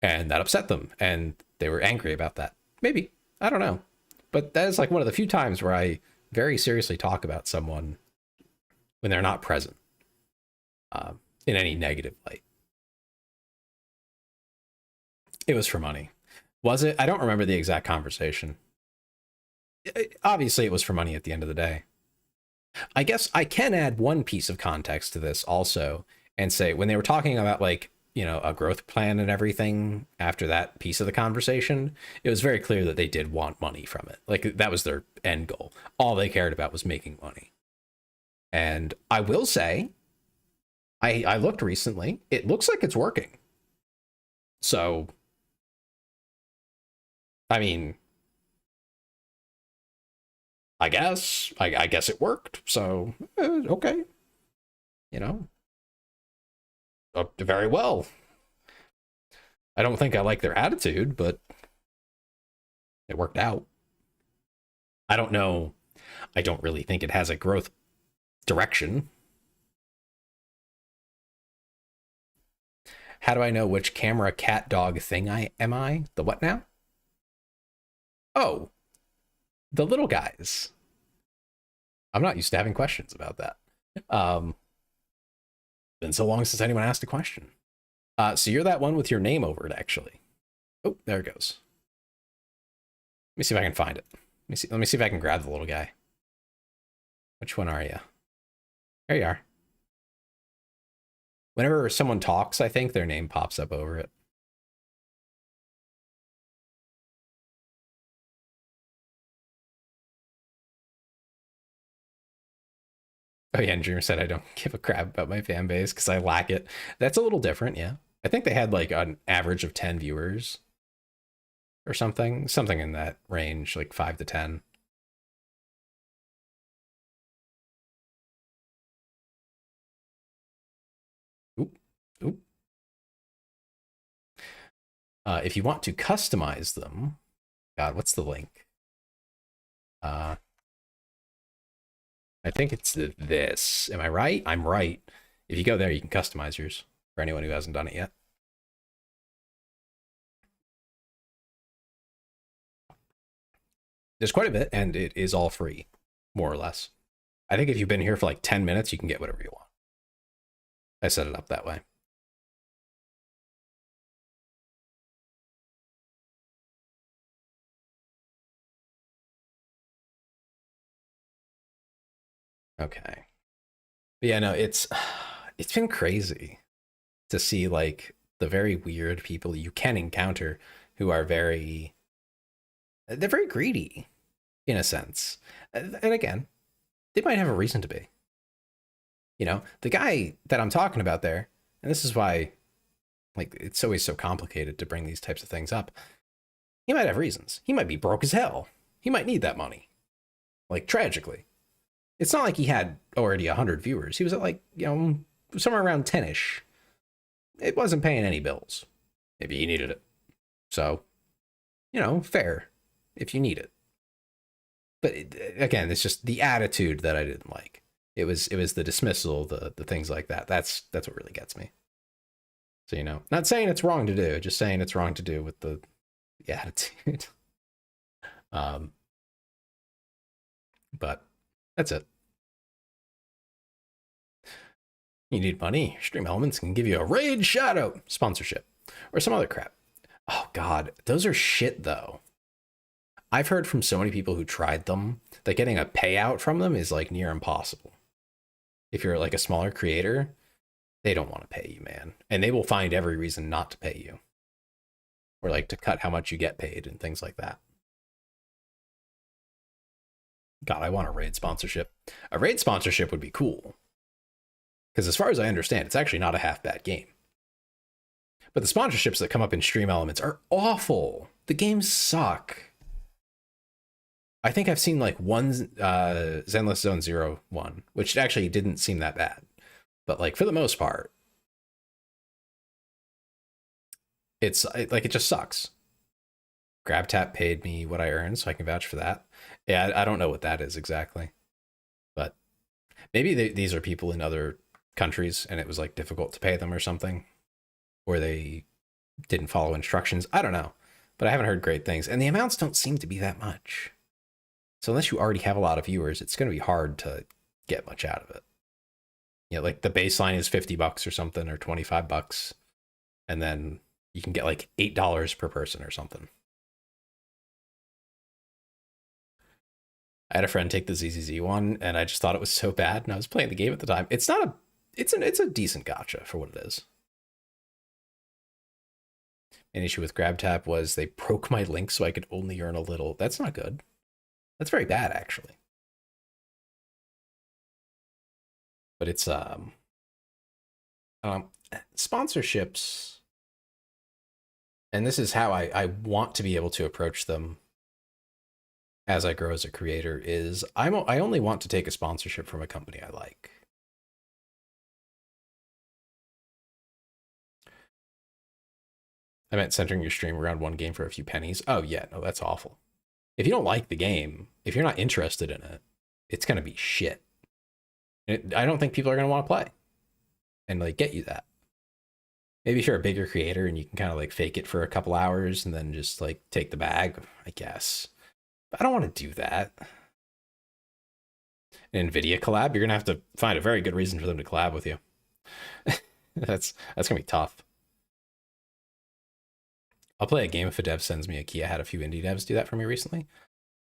And that upset them. And they were angry about that. Maybe. I don't know. But that is like one of the few times where I very seriously talk about someone when they're not present in any negative light. It was for money. Was it? I don't remember the exact conversation. Obviously, it was for money at the end of the day. I guess I can add one piece of context to this also and say when they were talking about a growth plan and everything after that piece of the conversation, it was very clear that they did want money from it. Like, that was their end goal. All they cared about was making money. And I will say, I looked recently. It looks like it's working. So, I mean, I guess it worked. So, okay. Very well. I don't think I like their attitude, but it worked out. I don't know. I don't really think it has a growth direction. How do I know which camera cat dog thing am I? The what now? Oh, the little guys. I'm not used to having questions about that. Been so long since anyone asked a question. So you're that one with your name over it, actually. Oh, there it goes. Let me see if I can find it. Let me see if I can grab the little guy. Which one are you? There you are. Whenever someone talks, I think their name pops up over it. Oh yeah, and Dreamer said I don't give a crap about my fan base because I lack it. That's a little different, yeah. I think they had like an average of 10 viewers or something in that range, like 5 to 10. Oop, oop. If you want to customize them, God, what's the link? I think it's this. Am I right? I'm right. If you go there, you can customize yours for anyone who hasn't done it yet. There's quite a bit, and it is all free, more or less. I think if you've been here for like 10 minutes, you can get whatever you want. I set it up that way. Okay. But yeah, no, it's been crazy to see like the very weird people you can encounter who are they're very greedy in a sense. And again, they might have a reason to be. You know, the guy that I'm talking about there, and this is why like it's always so complicated to bring these types of things up. He might have reasons. He might be broke as hell. He might need that money. Like tragically. It's not like he had already 100 viewers. He was at like, somewhere around 10ish. It wasn't paying any bills. Maybe he needed it. So, fair if you need it. But again, it's just the attitude that I didn't like. It was the dismissal, the things like that. That's what really gets me. So, not saying it's wrong to do, just saying it's wrong to do with the attitude. But that's it. You need money? Stream Elements can give you a Raid Shadow sponsorship or some other crap. Oh God, those are shit though. I've heard from so many people who tried them that getting a payout from them is like near impossible. If you're like a smaller creator, they don't want to pay you, man. And they will find every reason not to pay you. Or like to cut how much you get paid and things like that. God, I want a Raid sponsorship. A Raid sponsorship would be cool. Because as far as I understand, it's actually not a half bad game. But the sponsorships that come up in Stream Elements are awful. The games suck. I think I've seen like one Zenless Zone Zero one, which actually didn't seem that bad. But like for the most part, it just sucks. GrabTap paid me what I earned, so I can vouch for that. Yeah, I don't know what that is exactly. But maybe these are people in other countries and it was like difficult to pay them or something. Or they didn't follow instructions. I don't know. But I haven't heard great things. And the amounts don't seem to be that much. So unless you already have a lot of viewers, it's going to be hard to get much out of it. Like the baseline is $50 or something, or $25. And then you can get like $8 per person or something. I had a friend take the ZZZ one, and I just thought it was so bad, and I was playing the game at the time. It's a decent gacha for what it is. An issue with GrabTap was they broke my link so I could only earn a little. That's not good. That's very bad, actually. But it's sponsorships, and this is how I want to be able to approach them as I grow as a creator, is I only want to take a sponsorship from a company I like. I meant centering your stream around one game for a few pennies. Oh yeah, no, that's awful. If you don't like the game, if you're not interested in it, it's going to be shit. I don't think people are going to want to play and like get you that. Maybe if you're a bigger creator and you can kind of like fake it for a couple hours and then just like take the bag, I guess. But I don't want to do that. An NVIDIA collab, you're going to have to find a very good reason for them to collab with you. That's going to be tough. I'll play a game if a dev sends me a key. I had a few indie devs do that for me recently.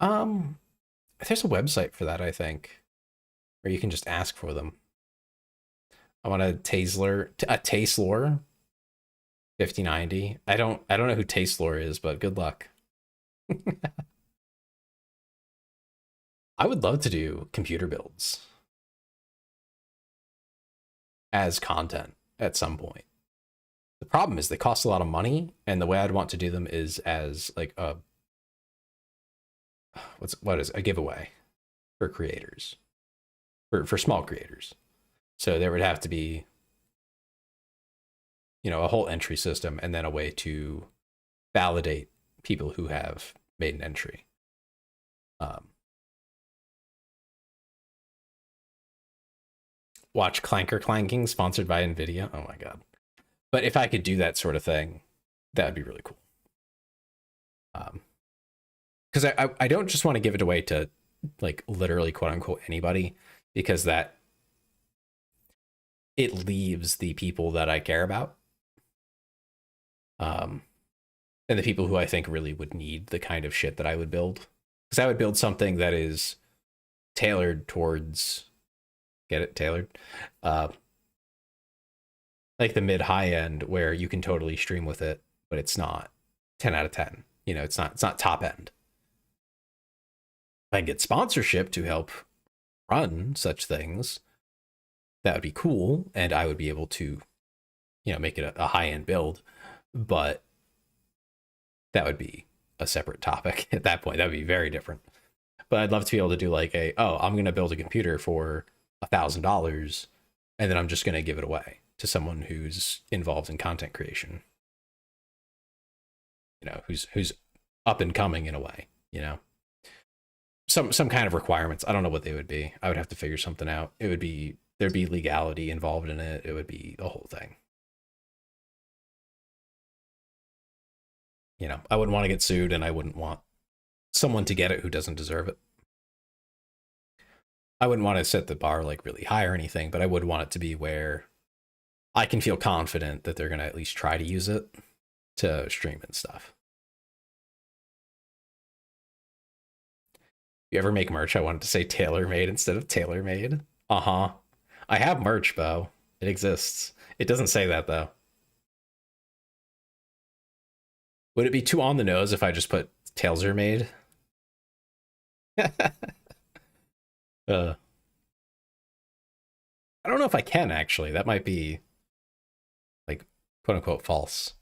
There's a website for that, I think, where you can just ask for them. I want a Taslor 5090. I don't know who Taslor is, but good luck. I would love to do computer builds as content at some point. The problem is they cost a lot of money, and the way I'd want to do them is as like a a giveaway for creators, for small creators. So there would have to be, a whole entry system and then a way to validate people who have made an entry. Watch Clanker Clanking, sponsored by NVIDIA. Oh my God. But if I could do that sort of thing, that would be really cool. Because I don't just want to give it away to like literally quote unquote anybody, because that it leaves the people that I care about. And the people who I think really would need the kind of shit that I would build. Because I would build something that is tailored towards Get it tailored. Uh, like the mid high end where you can totally stream with it, but it's not 10 out of 10. You know, it's not top end. If I get sponsorship to help run such things, that would be cool, and I would be able to, make it a high end build. But that would be a separate topic at that point. That would be very different. But I'd love to be able to do like I'm going to build a computer for $1,000, and then I'm just going to give it away to someone who's involved in content creation. Who's up and coming in a way. Some kind of requirements. I don't know what they would be. I would have to figure something out. There'd be legality involved in it. It would be the whole thing. I wouldn't want to get sued, and I wouldn't want someone to get it who doesn't deserve it. I wouldn't want to set the bar like really high or anything, but I would want it to be where I can feel confident that they're going to at least try to use it to stream and stuff. If you ever make merch, I wanted to say tailor-made instead of tailor-made. Uh-huh. I have merch, Bo. It exists. It doesn't say that, though. Would it be too on the nose if I just put tails are made? I don't know if I can, actually. That might be, like, quote-unquote false.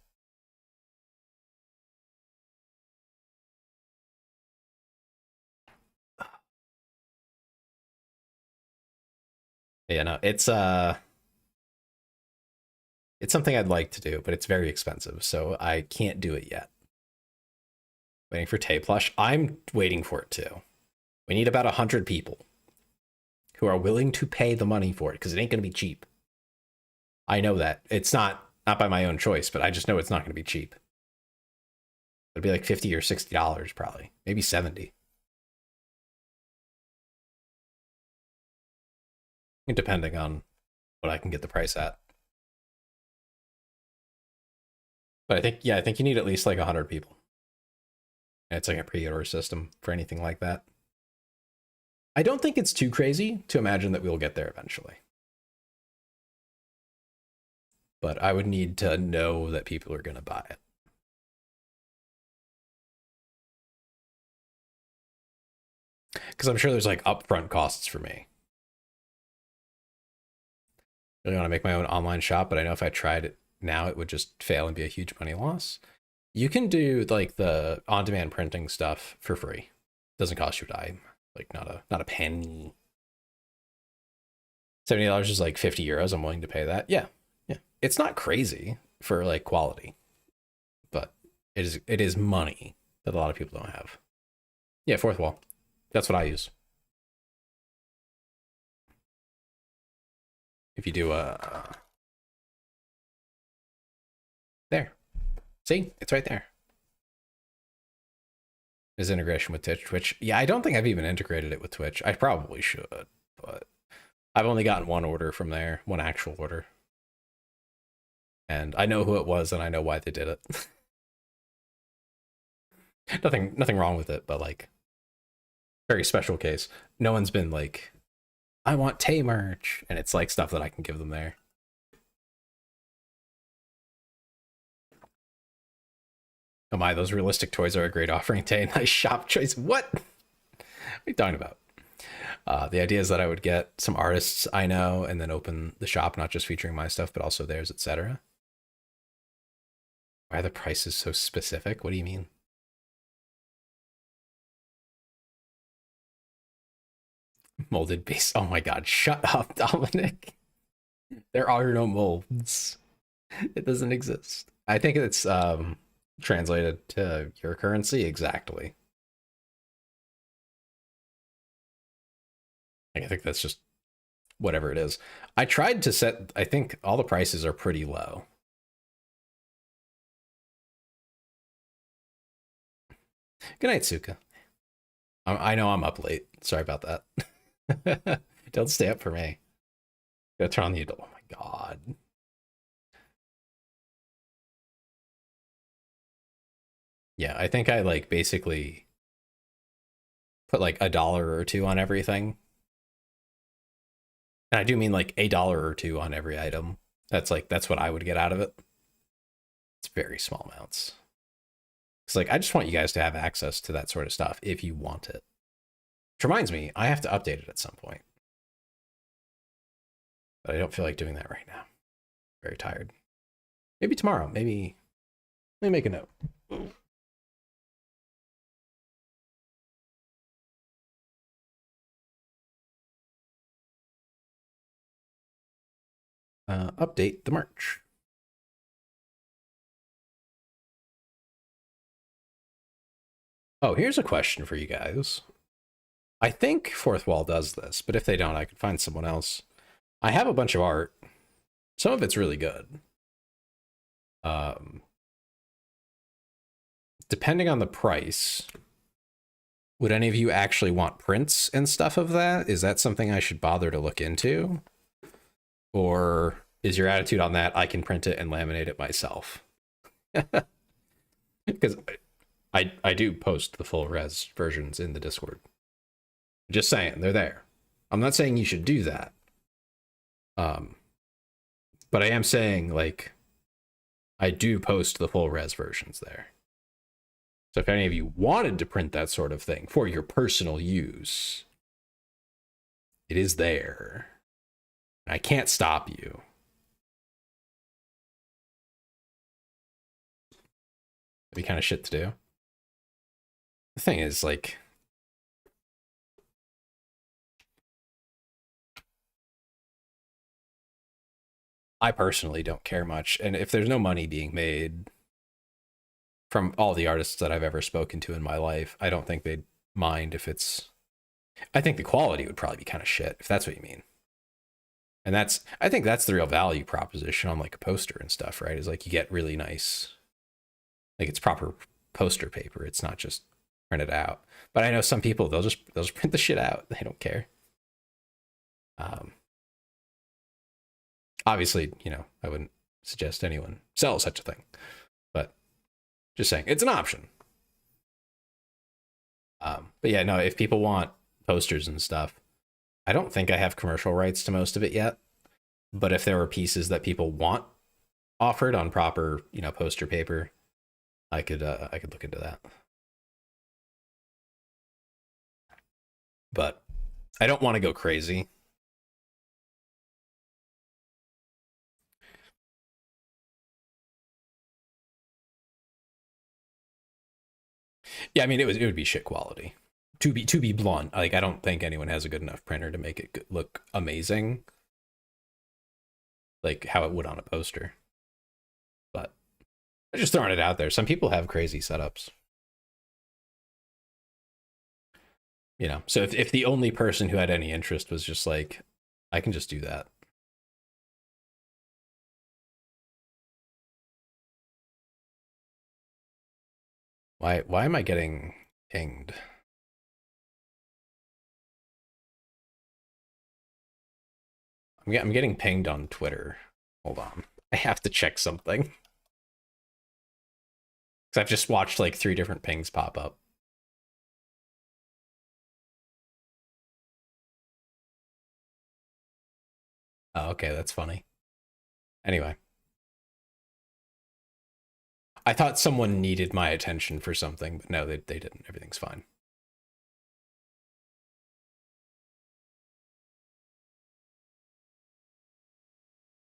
Yeah, no, it's something I'd like to do, but it's very expensive, so I can't do it yet. Waiting for Tay Plush. I'm waiting for it too. We need about 100 people who are willing to pay the money for it, because it ain't going to be cheap. I know that. It's not by my own choice, but I just know it's not going to be cheap. It'd be like $50 or $60 probably, maybe 70. Depending on what I can get the price at. But I think you need at least like 100 people. And it's like a pre-order system for anything like that. I don't think it's too crazy to imagine that we'll get there eventually. But I would need to know that people are going to buy it. Because I'm sure there's like upfront costs for me. I really want to make my own online shop, but I know if I tried it now, it would just fail and be a huge money loss. You can do like the on-demand printing stuff for free. Doesn't cost you a dime. Like not a penny. $70 is like 50 euros. I'm willing to pay that. Yeah. It's not crazy for like quality, but it is money that a lot of people don't have. Yeah, fourth wall. That's what I use. If you do there. See? It's right there. Is integration with Twitch. Yeah, I don't think I've even integrated it with Twitch. I probably should, but I've only gotten one order from there, one actual order. And I know who it was and I know why they did it. Nothing wrong with it, but like very special case. No one's been like, I want Tay merch, and it's like stuff that I can give them there. Oh my, those realistic toys are a great offering, Tay. Nice shop choice. What are you talking about? The idea is that I would get some artists I know and then open the shop, not just featuring my stuff, but also theirs, etc. Why are the prices so specific? What do you mean? Molded base. Oh my god, shut up, Dominic. There are no molds. It doesn't exist. I think it's translated to your currency exactly. Like, I think that's just whatever it is. I tried to set, I think all the prices are pretty low. Good night, Suka. I know I'm up late. Sorry about that. Don't stay up for me. Gotta turn on the adult. Oh my god. Yeah, I think I like basically put like $1 or $2 on everything. And I do mean like $1 or $2 on every item. That's what I would get out of it. It's very small amounts. It's like I just want you guys to have access to that sort of stuff if you want it. Which reminds me, I have to update it at some point. But I don't feel like doing that right now. Very tired. Maybe tomorrow. Maybe let me make a note. Update the merch. Oh, here's a question for you guys. I think Fourth Wall does this, but if they don't, I could find someone else. I have a bunch of art. Some of it's really good. Depending on the price, would any of you actually want prints and stuff of that? Is that something I should bother to look into? Or is your attitude on that, I can print it and laminate it myself? Because I do post the full res versions in the Discord. Just saying, they're there. I'm not saying you should do that. But I am saying, like, I do post the full res versions there. So if any of you wanted to print that sort of thing for your personal use, it is there. I can't stop you. That'd be kind of shit to do. The thing is, like, I personally don't care much. And if there's no money being made from all the artists that I've ever spoken to in my life, I don't think they'd mind if it's... I think the quality would probably be kind of shit, if that's what you mean. And I think that's the real value proposition on like a poster and stuff, right? Is like you get really nice, like it's proper poster paper. It's not just printed out. But I know some people, they'll just print the shit out. They don't care. Obviously, you know, I wouldn't suggest anyone sell such a thing, but just saying it's an option. But yeah, no, if people want posters and stuff, I don't think I have commercial rights to most of it yet. But if there were pieces that people want offered on proper, you know, poster paper, I could look into that. But I don't want to go crazy. Yeah, I mean, it would be shit quality. To be blunt, like I don't think anyone has a good enough printer to make it look amazing, like how it would on a poster. But I'm just throwing it out there. Some people have crazy setups, you know. So if the only person who had any interest was just like, I can just do that. Why am I getting pinged? I'm getting pinged on Twitter. Hold on. I have to check something. Because I've just watched like 3 different pings pop up. Oh, okay, that's funny. Anyway. I thought someone needed my attention for something, but no, they didn't. Everything's fine.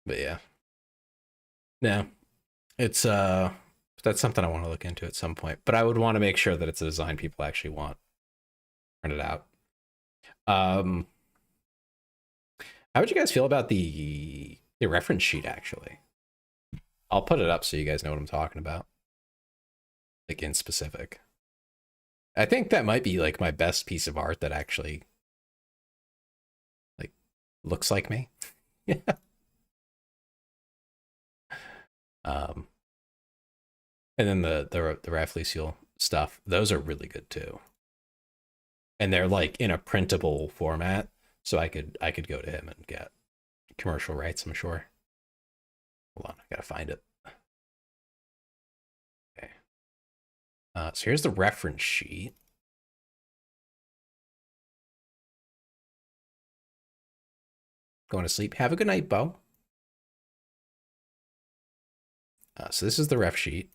But yeah. No. It's that's something I want to look into at some point. But I would want to make sure that it's a design people actually want printed out. How would you guys feel about the reference sheet actually? I'll put it up so you guys know what I'm talking about. Like in specific. I think that might be like my best piece of art that actually like looks like me. Yeah. Um and then the Raffly Seal stuff, those are really good too. And they're like in a printable format, so I could go to him and get commercial rights, I'm sure. Hold on, I gotta find it. Okay. So here's the reference sheet. going to sleep. Have a good night, Bo. So this is the ref sheet.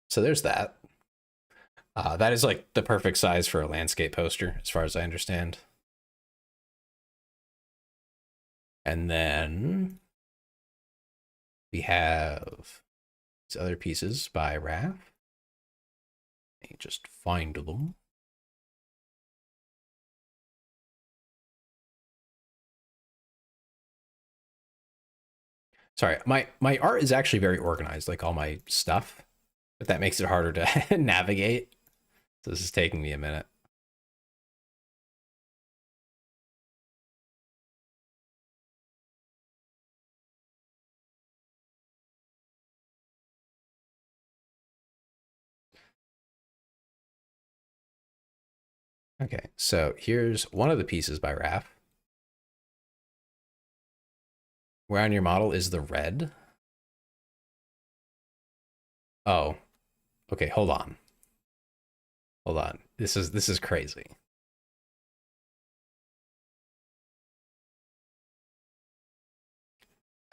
So there's that. That is like the perfect size for a landscape poster, as far as I understand. And then we have these other pieces by Raph. Let me just find them. Sorry, my art is actually very organized, like all my stuff, but that makes it harder to navigate. So this is taking me a minute. Okay, so here's one of the pieces by Raph. Where on your model is the red? Oh, okay, hold on. Hold on. This is crazy.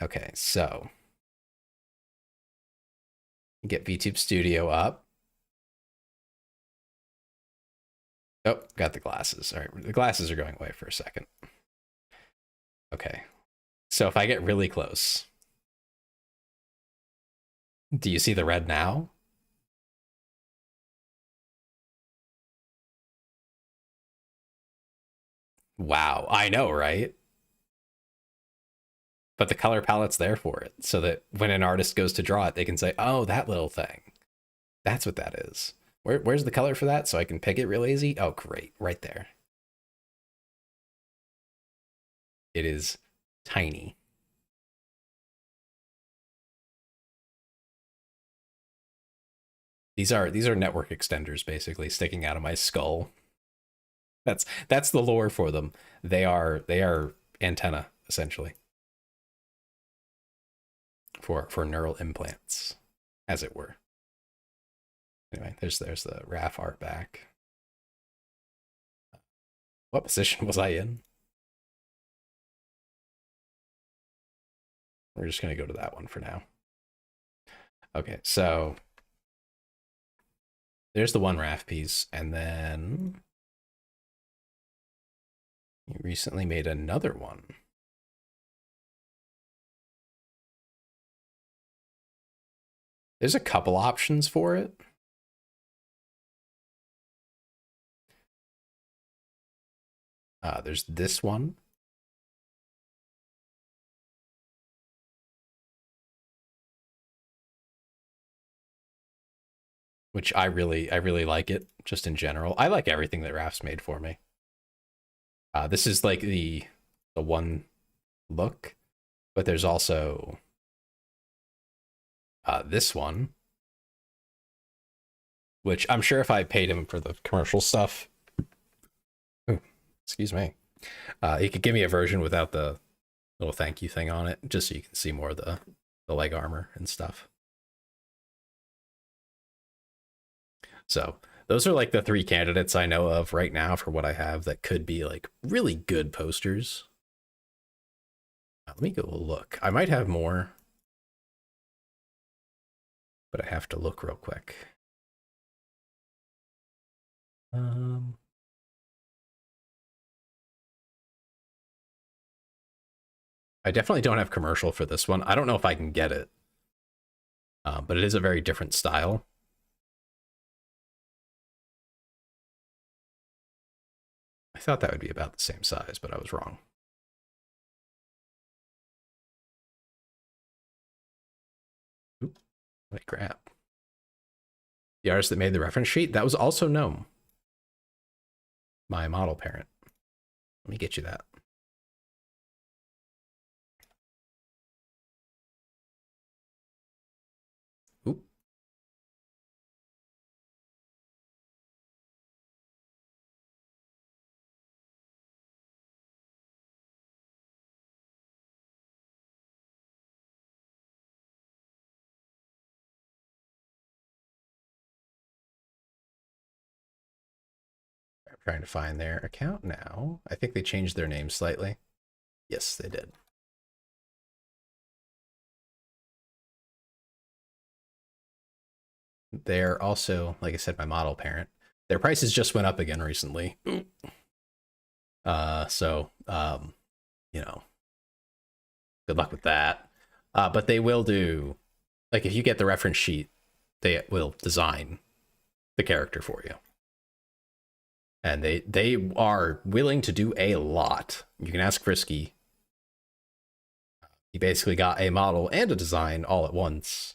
Okay, so get VTube Studio up. Oh, got the glasses. All right, the glasses are going away for a second. Okay, so if I get really close, do you see the red now? Wow, I know, right? But the color palette's there for it, so that when an artist goes to draw it, they can say, "Oh, that little thing. That's what that is." Where's the color for that? So I can pick it real easy. Oh, great, right there. It is tiny. These are network extenders basically sticking out of my skull. That's the lore for them. They are antenna essentially for neural implants, as it were. Anyway, there's the RAF art back. What position was I in? We're just gonna go to that one for now. Okay, so there's the one RAF piece, and then you recently made another one. There's a couple options for it. There's this one. Which I really like it just in general. I like everything that Raph's made for me. This is like the one look, but there's also this one, which I'm sure if I paid him for the commercial stuff, ooh, excuse me, he could give me a version without the little thank you thing on it, just so you can see more of the leg armor and stuff. So those are like the three candidates I know of right now for what I have that could be like really good posters. Let me go look. I might have more, but I have to look real quick. Um, I definitely don't have commercial for this one. I don't know if I can get it, but it is a very different style. I thought that would be about the same size, but I was wrong. Oop, like crap. The artist that made the reference sheet, that was also Gnome, my model parent. Let me get you that. Oop. Trying to find their account now. I think they changed their name slightly. Yes, they did. They're also, like I said, my model parent. Their prices just went up again recently. So, you know, good luck with that. But they will do, like, if you get the reference sheet, they will design the character for you. And they are willing to do a lot. You can ask Frisky. He basically got a model and a design all at once.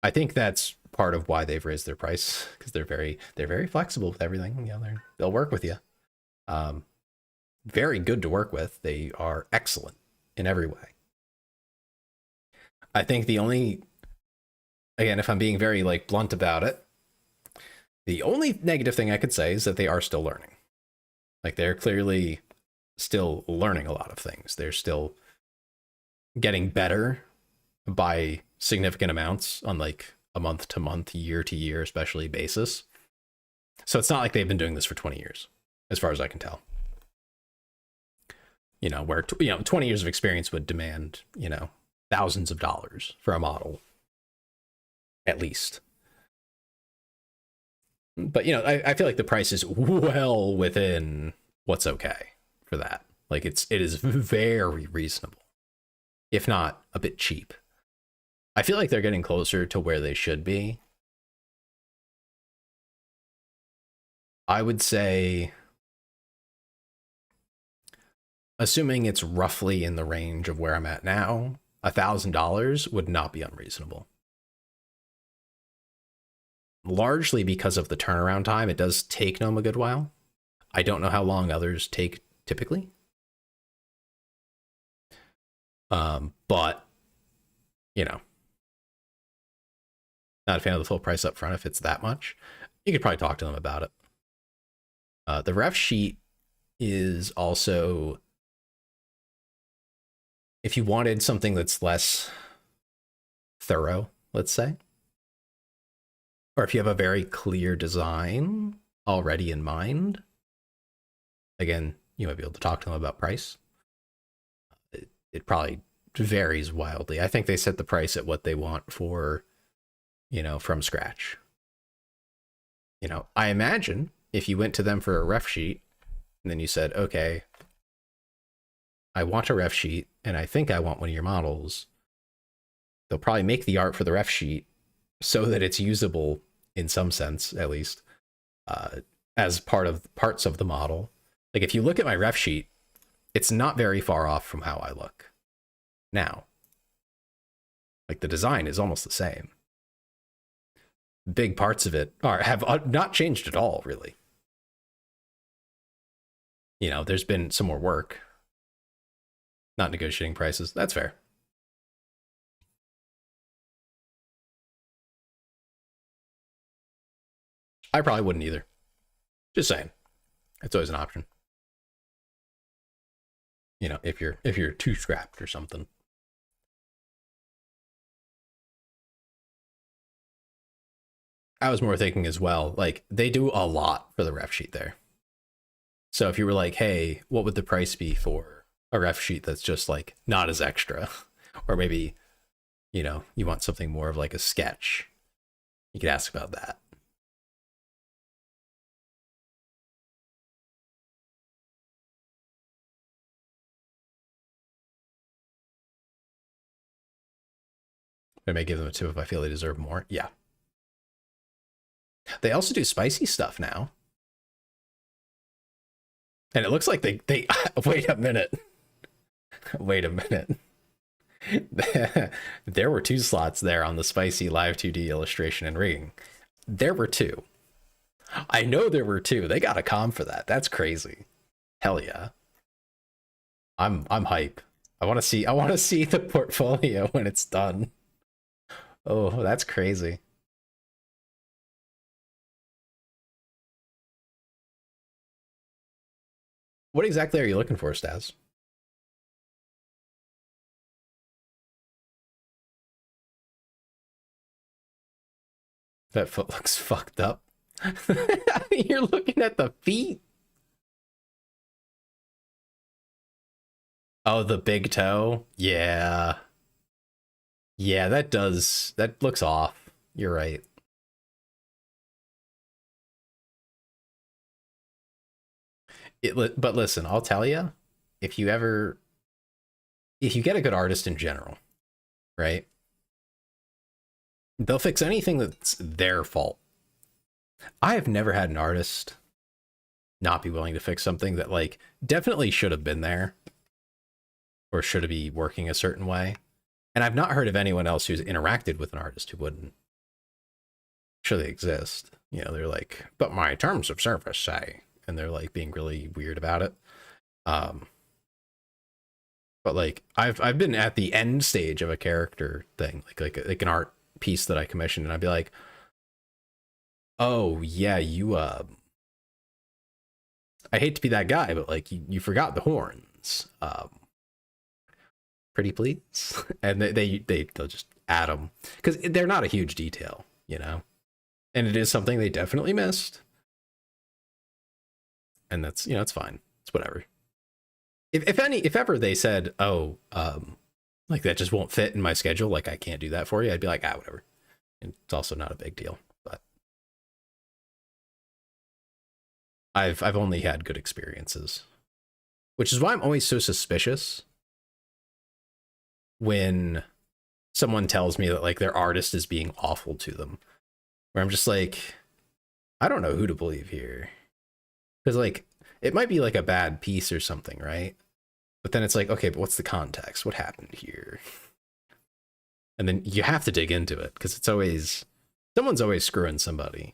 I think that's part of why they've raised their price, because they're very flexible with everything. You know, they'll work with you. Very good to work with. They are excellent in every way. I think the only, again, if I'm being very like blunt about it, the only negative thing I could say is that they are still learning. Like, they're clearly still learning a lot of things. They're still getting better by significant amounts on like a month to month, year to year, especially basis. So it's not like they've been doing this for 20 years, as far as I can tell. You know, where 20 years of experience would demand, thousands of dollars for a model, at least. But, I feel like the price is well within what's okay for that. Like, it is very reasonable, if not a bit cheap. I feel like they're getting closer to where they should be. I would say, assuming it's roughly in the range of where I'm at now, $1,000 would not be unreasonable. Largely because of the turnaround time. It does take Gnome a good while. I don't know how long others take typically. But, not a fan of the full price up front if it's that much. You could probably talk to them about it. The ref sheet is also, if you wanted something that's less thorough, let's say, or if you have a very clear design already in mind, again, you might be able to talk to them about price. It probably varies wildly. I think they set the price at what they want for, from scratch. I imagine if you went to them for a ref sheet and then you said, okay, I want a ref sheet and I think I want one of your models, they'll probably make the art for the ref sheet so that it's usable in some sense, at least, as parts of the model. Like, if you look at my ref sheet, it's not very far off from how I look now. Like, the design is almost the same. Big parts of it have not changed at all, really. There's been some more work. Not negotiating prices. That's fair. I probably wouldn't either. Just saying. It's always an option. If you're too scrapped or something. I was more thinking as well, like, they do a lot for the ref sheet there. So if you were like, hey, what would the price be for a ref sheet that's just like not as extra? Or maybe, you want something more of like a sketch. You could ask about that. I may give them a tip if I feel they deserve more. Yeah. They also do spicy stuff now. And it looks like they wait a minute. Wait a minute. There were 2 slots there on the spicy live 2D illustration and rigging. There were 2. I know there were 2. They got a comm for that. That's crazy. Hell yeah. I'm hype. I want to see the portfolio when it's done. Oh, that's crazy. What exactly are you looking for, Staz? That foot looks fucked up. You're looking at the feet. Oh, the big toe. Yeah. Yeah, that looks off. You're right. But listen, I'll tell you, if you ever, if you get a good artist in general, right? They'll fix anything that's their fault. I have never had an artist not be willing to fix something that like definitely should have been there or should be working a certain way. And I've not heard of anyone else who's interacted with an artist who wouldn't. Sure, they exist. You know, they're like, but my terms of service say, and they're like being really weird about it. Um, but like I've been at the end stage of a character thing, like an art piece that I commissioned, and I'd be like, oh yeah, you I hate to be that guy, but like you forgot the horns. Pretty please, and they'll just add them because they're not a huge detail, you know, and it is something they definitely missed, and that's, you know, it's fine, it's whatever. If ever they said, oh, like that just won't fit in my schedule, like I can't do that for you, I'd be like, ah, whatever. And it's also not a big deal, but I've only had good experiences, which is why I'm always so suspicious when someone tells me that like their artist is being awful to them, where I'm just like, I don't know who to believe here, because like it might be like a bad piece or something, right? But then it's like, okay, but what's the context? What happened here? And then you have to dig into it because it's always, someone's always screwing somebody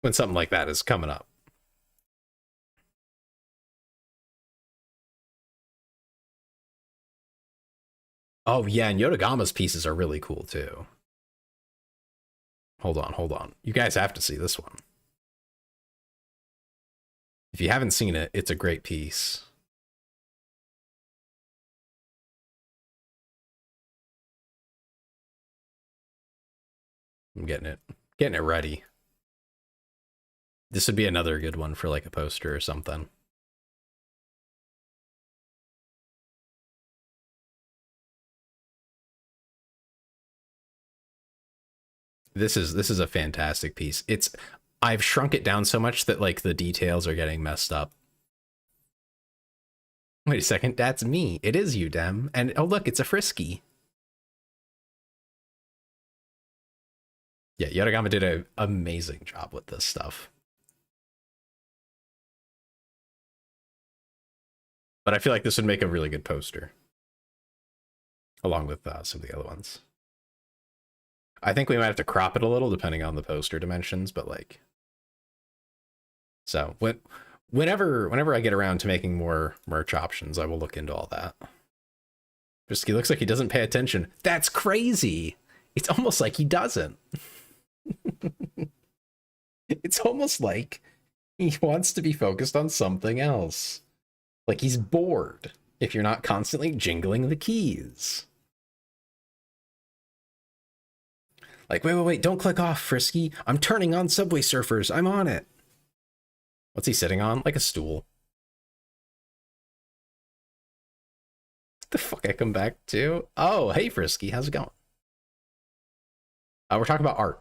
when something like that is coming up. Oh yeah, and Yotogama's pieces are really cool too. Hold on, hold on. You guys have to see this one. If you haven't seen it, it's a great piece. I'm getting it ready. This would be another good one for like a poster or something. This is a fantastic piece. I've shrunk it down so much that like the details are getting messed up. Wait a second, that's me. It is you, Dem. And oh look, it's a frisky. Yeah, Yotogama did an amazing job with this stuff. But I feel like this would make a really good poster, along with some of the other ones. I think we might have to crop it a little depending on the poster dimensions, but like, so whenever I get around to making more merch options, I will look into all that. He looks like he doesn't pay attention. That's crazy. It's almost like he doesn't. It's almost like he wants to be focused on something else. Like he's bored if you're not constantly jingling the keys. Like, wait, don't click off, Frisky. I'm turning on Subway Surfers. I'm on it. What's he sitting on? Like a stool. What the fuck I come back to? Oh, hey, Frisky. How's it going? We're talking about art.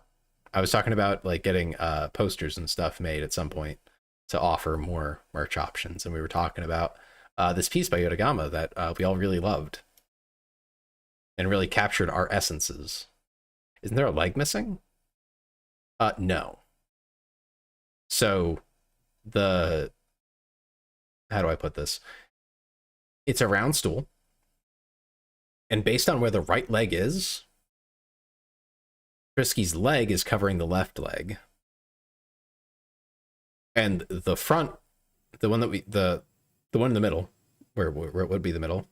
I was talking about like getting posters and stuff made at some point to offer more merch options. And we were talking about this piece by Yotogama that we all really loved and really captured our essences. Isn't there a leg missing? No. So how do I put this? It's a round stool. And based on where the right leg is, Frisky's leg is covering the left leg. And the front, the one that the one in the middle, where it would be the middle,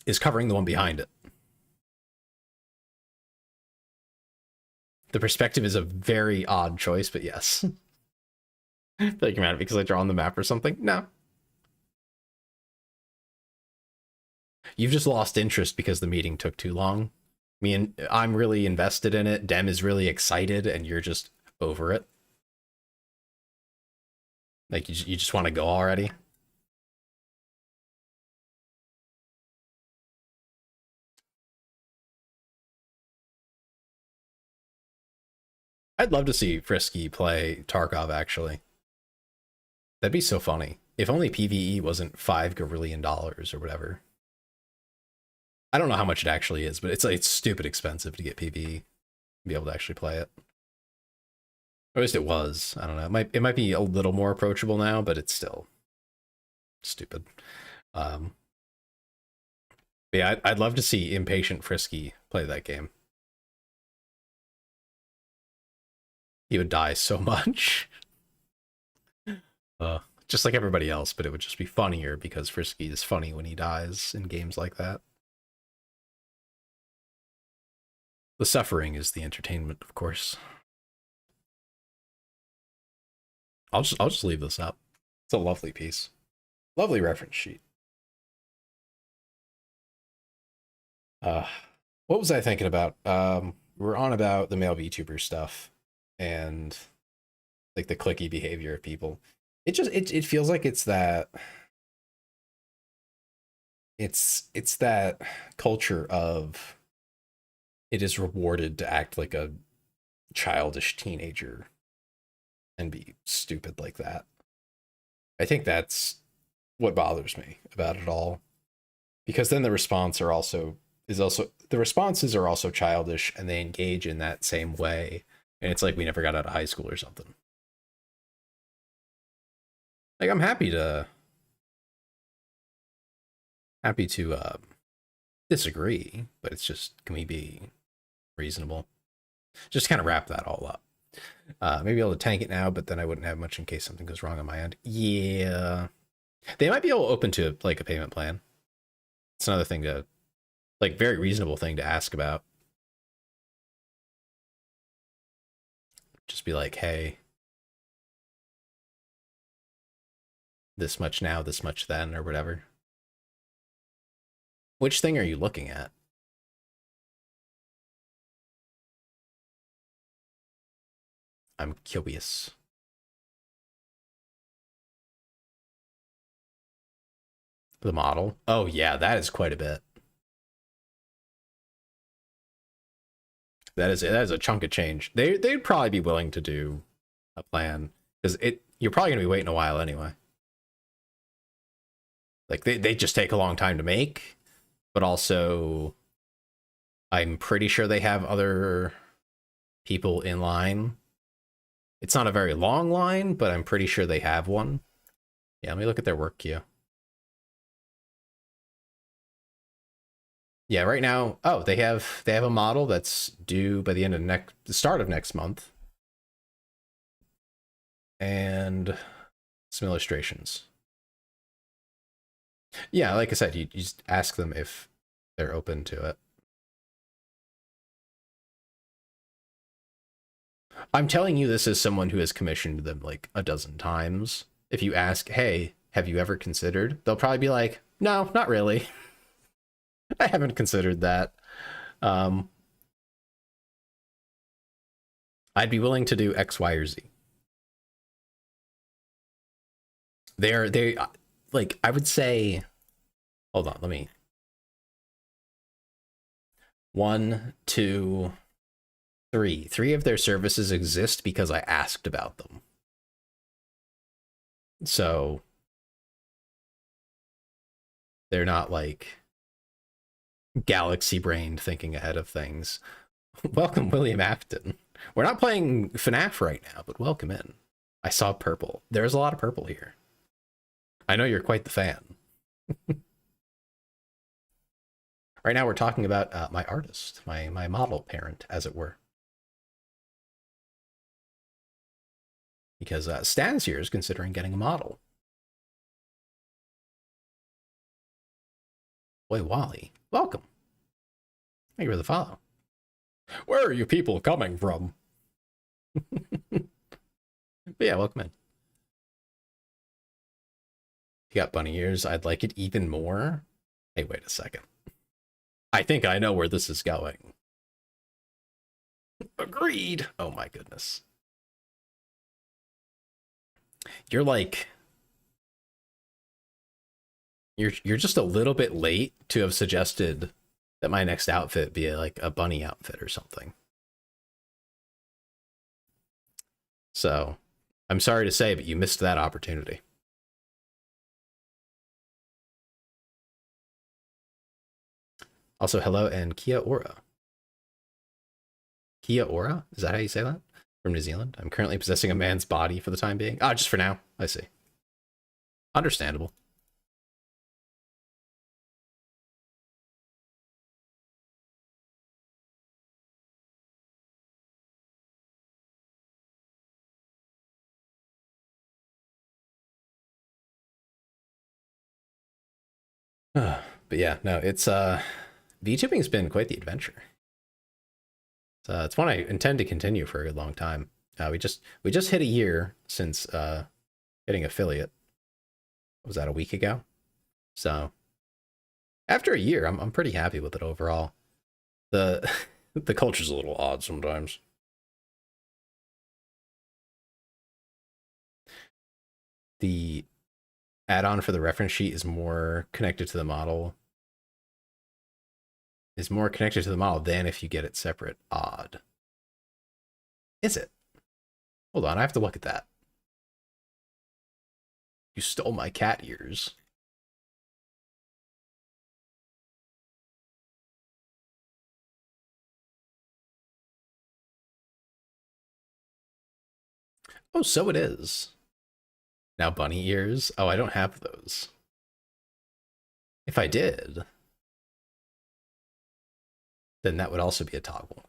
is covering the one behind it. The perspective is a very odd choice, but yes. I feel like you're mad at me because I draw on the map or something. No. You've just lost interest because the meeting took too long. I'm really invested in it. Dem is really excited, and you're just over it. Like you just want to go already. I'd love to see Frisky play Tarkov, actually. That'd be so funny. If only PvE wasn't $5 gazillion or whatever. I don't know how much it actually is, but it's stupid expensive to get PvE, be able to actually play it. Or at least it was. I don't know. It might be a little more approachable now, but it's still stupid. Yeah, I'd love to see Impatient Frisky play that game. He would die so much. Just like everybody else, but it would just be funnier because Frisky is funny when he dies in games like that. The suffering is the entertainment, of course. I'll just leave this up. It's a lovely piece. Lovely reference sheet. What was I thinking about? We're on about the male VTuber stuff and like the clicky behavior of people. It feels like it's that culture of it is rewarded to act like a childish teenager and be stupid like that. I think that's what bothers me about it all. Because then the responses are also childish and they engage in that same way. And it's like we never got out of high school or something. Like I'm happy to disagree, but it's just, can we be reasonable? Just kind of wrap that all up. Maybe able to tank it now, but then I wouldn't have much in case something goes wrong on my end. Yeah. They might be able to open to like a payment plan. It's another thing to, like, very reasonable thing to ask about. Just be like, hey, this much now, this much then, or whatever. Which thing are you looking at? I'm curious. The model? Oh yeah, that is quite a bit. That is a chunk of change. They'd probably be willing to do a plan because you're probably gonna be waiting a while anyway. Like they just take a long time to make, but also I'm pretty sure they have other people in line. It's not a very long line, but I'm pretty sure they have one. Yeah, let me look at their work queue. Yeah, right now, oh, they have a model that's due by the end of the start of next month. And some illustrations. Yeah, like I said, you just ask them if they're open to it. I'm telling you this as someone who has commissioned them like a dozen times. If you ask, hey, have you ever considered? They'll probably be like, no, not really. I haven't considered that. I'd be willing to do X, Y, or Z. They like, I would say, hold on, let me. 1, 2, 3. 3 of their services exist because I asked about them. So they're not like galaxy brained thinking ahead of things. Welcome, William Afton. We're not playing FNAF right now, but welcome in. I saw purple. There's a lot of purple here. I know you're quite the fan. Right now we're talking about my artist, my model parent, as it were. Because Stan's here is considering getting a model. Boy, Wally, welcome. Thank you for the follow. Where are you people coming from? But yeah, welcome in. You got bunny ears. I'd like it even more. Hey, wait a second. I think I know where this is going. Agreed. Oh my goodness. You're like you're just a little bit late to have suggested that my next outfit be like a bunny outfit or something. So, I'm sorry to say, but you missed that opportunity. Also, hello and Kia Ora. Kia Ora? Is that how you say that? From New Zealand? I'm currently possessing a man's body for the time being. Ah, just for now. I see. Understandable. But yeah, no, it's VTubing's been quite the adventure. It's one I intend to continue for a long time. We just hit a year since hitting affiliate. Was that a week ago? So after a year, I'm pretty happy with it overall. The the culture's a little odd sometimes. The add-on for the reference sheet is more connected to the model. Is more connected to the model than if you get it separate. Odd. Is it? Hold on, I have to look at that. You stole my cat ears. Oh, so it is. Now bunny ears? Oh, I don't have those. If I did, then that would also be a toggle.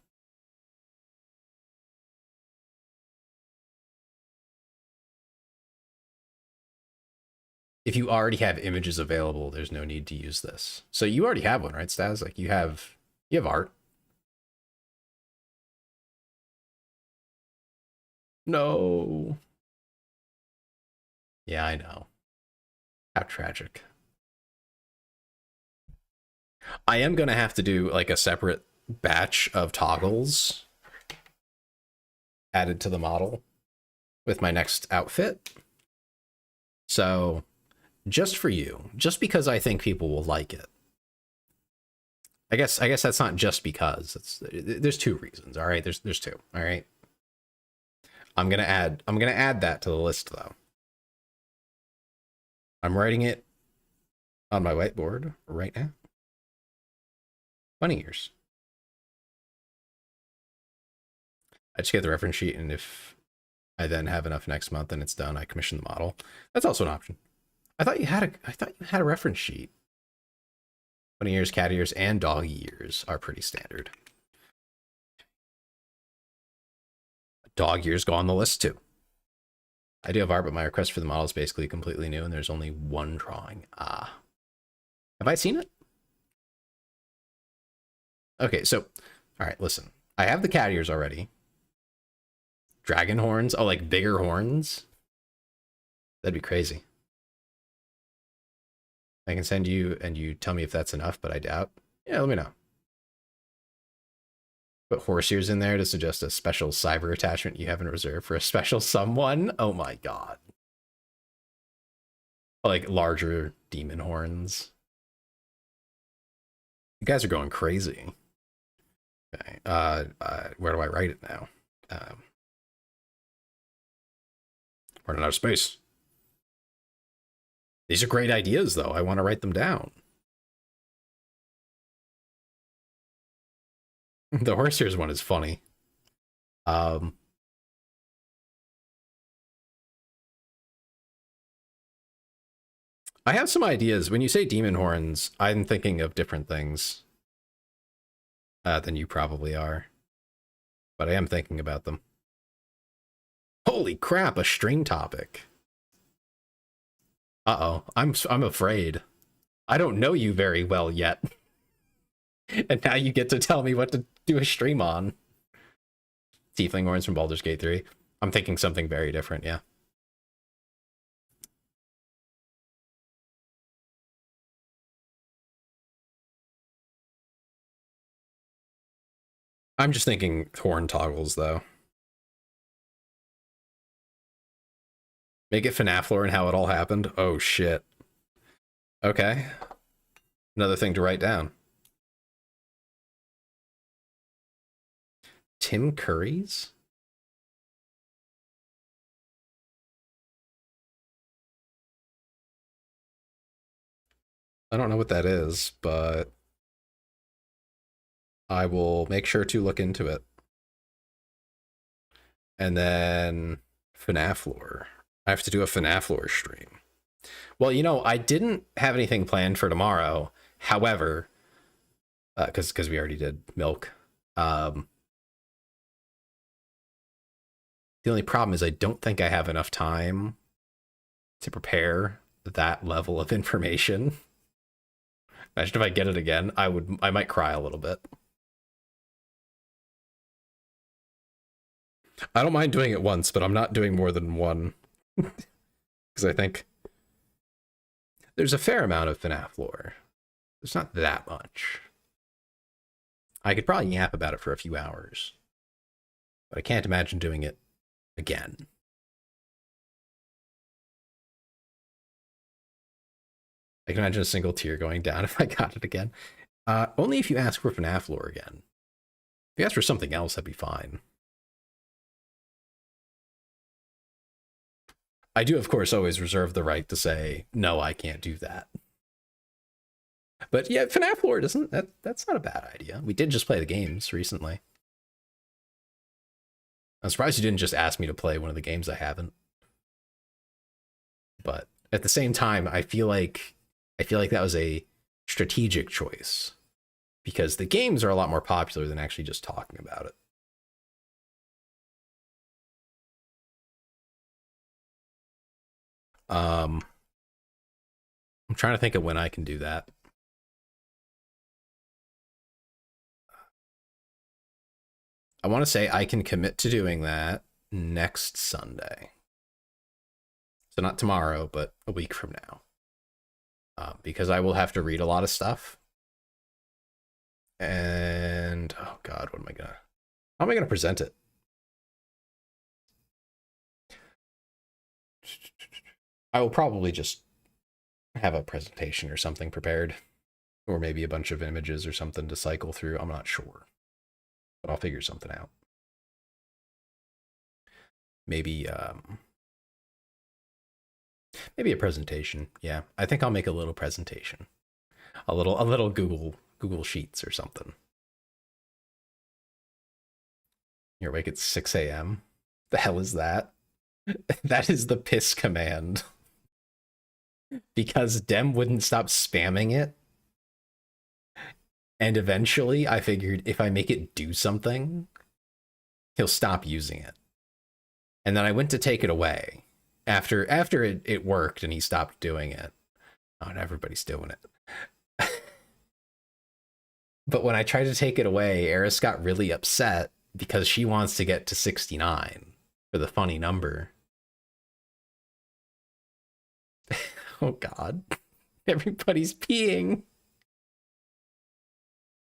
If you already have images available, there's no need to use this. So you already have one, right, Stas? Like you have art. No. Yeah, I know. How tragic. I am gonna have to do like a separate batch of toggles added to the model with my next outfit. So just for you, just because I think people will like it. I guess that's not just because. There's two reasons. All right, there's two. All right. I'm gonna add that to the list though. I'm writing it on my whiteboard right now. Bunny ears. I just get the reference sheet, and if I then have enough next month and it's done, I commission the model. That's also an option. I thought you had a reference sheet. Bunny ears, cat ears, and dog ears are pretty standard. Dog ears go on the list too. I do have art, but my request for the model is basically completely new, and there's only one drawing. Ah. Have I seen it? Okay, so, all right, listen. I have the cat ears already. Dragon horns? Oh, like bigger horns? That'd be crazy. I can send you, and you tell me if that's enough, but I doubt. Yeah, let me know. Put horse ears in there to suggest a special cyber attachment you have in reserve for a special someone. Oh my god. Like larger demon horns. You guys are going crazy. Okay. Where do I write it now? Running out of space. These are great ideas, though. I want to write them down. The horse ears one is funny. I have some ideas. When you say demon horns, I'm thinking of different things than you probably are. But I am thinking about them. Holy crap, a string topic. Uh-oh, I'm afraid. I don't know you very well yet. And now you get to tell me what to do a stream on. Tiefling horns from Baldur's Gate 3. I'm thinking something very different, yeah. I'm just thinking horn toggles, though. Make it FNAF lore and how it all happened. Oh, shit. Okay. Another thing to write down. Tim Curry's? I don't know what that is, but I will make sure to look into it. And then FNAF lore. I have to do a FNAF lore stream. Well, you know, I didn't have anything planned for tomorrow. However, because we already did milk. The only problem is I don't think I have enough time to prepare that level of information. Imagine if I get it again, I might cry a little bit. I don't mind doing it once, but I'm not doing more than one. Because I think there's a fair amount of FNAF lore. There's not that much. I could probably yap about it for a few hours. But I can't imagine doing it again. I can imagine a single tear going down if I got it again. Only if you ask for FNAF lore again. If you ask for something else, that'd be fine. I do, of course, always reserve the right to say, no, I can't do that. But yeah, FNAF lore doesn't, that's not a bad idea. We did just play the games recently. I'm surprised you didn't just ask me to play one of the games I haven't. But at the same time, I feel like that was a strategic choice because the games are a lot more popular than actually just talking about it. I'm trying to think of when I can do that. I want to say I can commit to doing that next Sunday. So not tomorrow, but a week from now. Because I will have to read a lot of stuff. And, oh God, how am I going to present it? I will probably just have a presentation or something prepared. Or maybe a bunch of images or something to cycle through. I'm not sure. But I'll figure something out. Maybe maybe a presentation. Yeah, I think I'll make a little presentation. A little Google Sheets or something. You're awake at 6 a.m. The hell is that? That is the piss command. Because Dem wouldn't stop spamming it. And eventually I figured if I make it do something, he'll stop using it. And then I went to take it away. After it worked and he stopped doing it. Oh, and everybody's doing it. But when I tried to take it away, Eris got really upset because she wants to get to 69 for the funny number. Oh God. Everybody's peeing.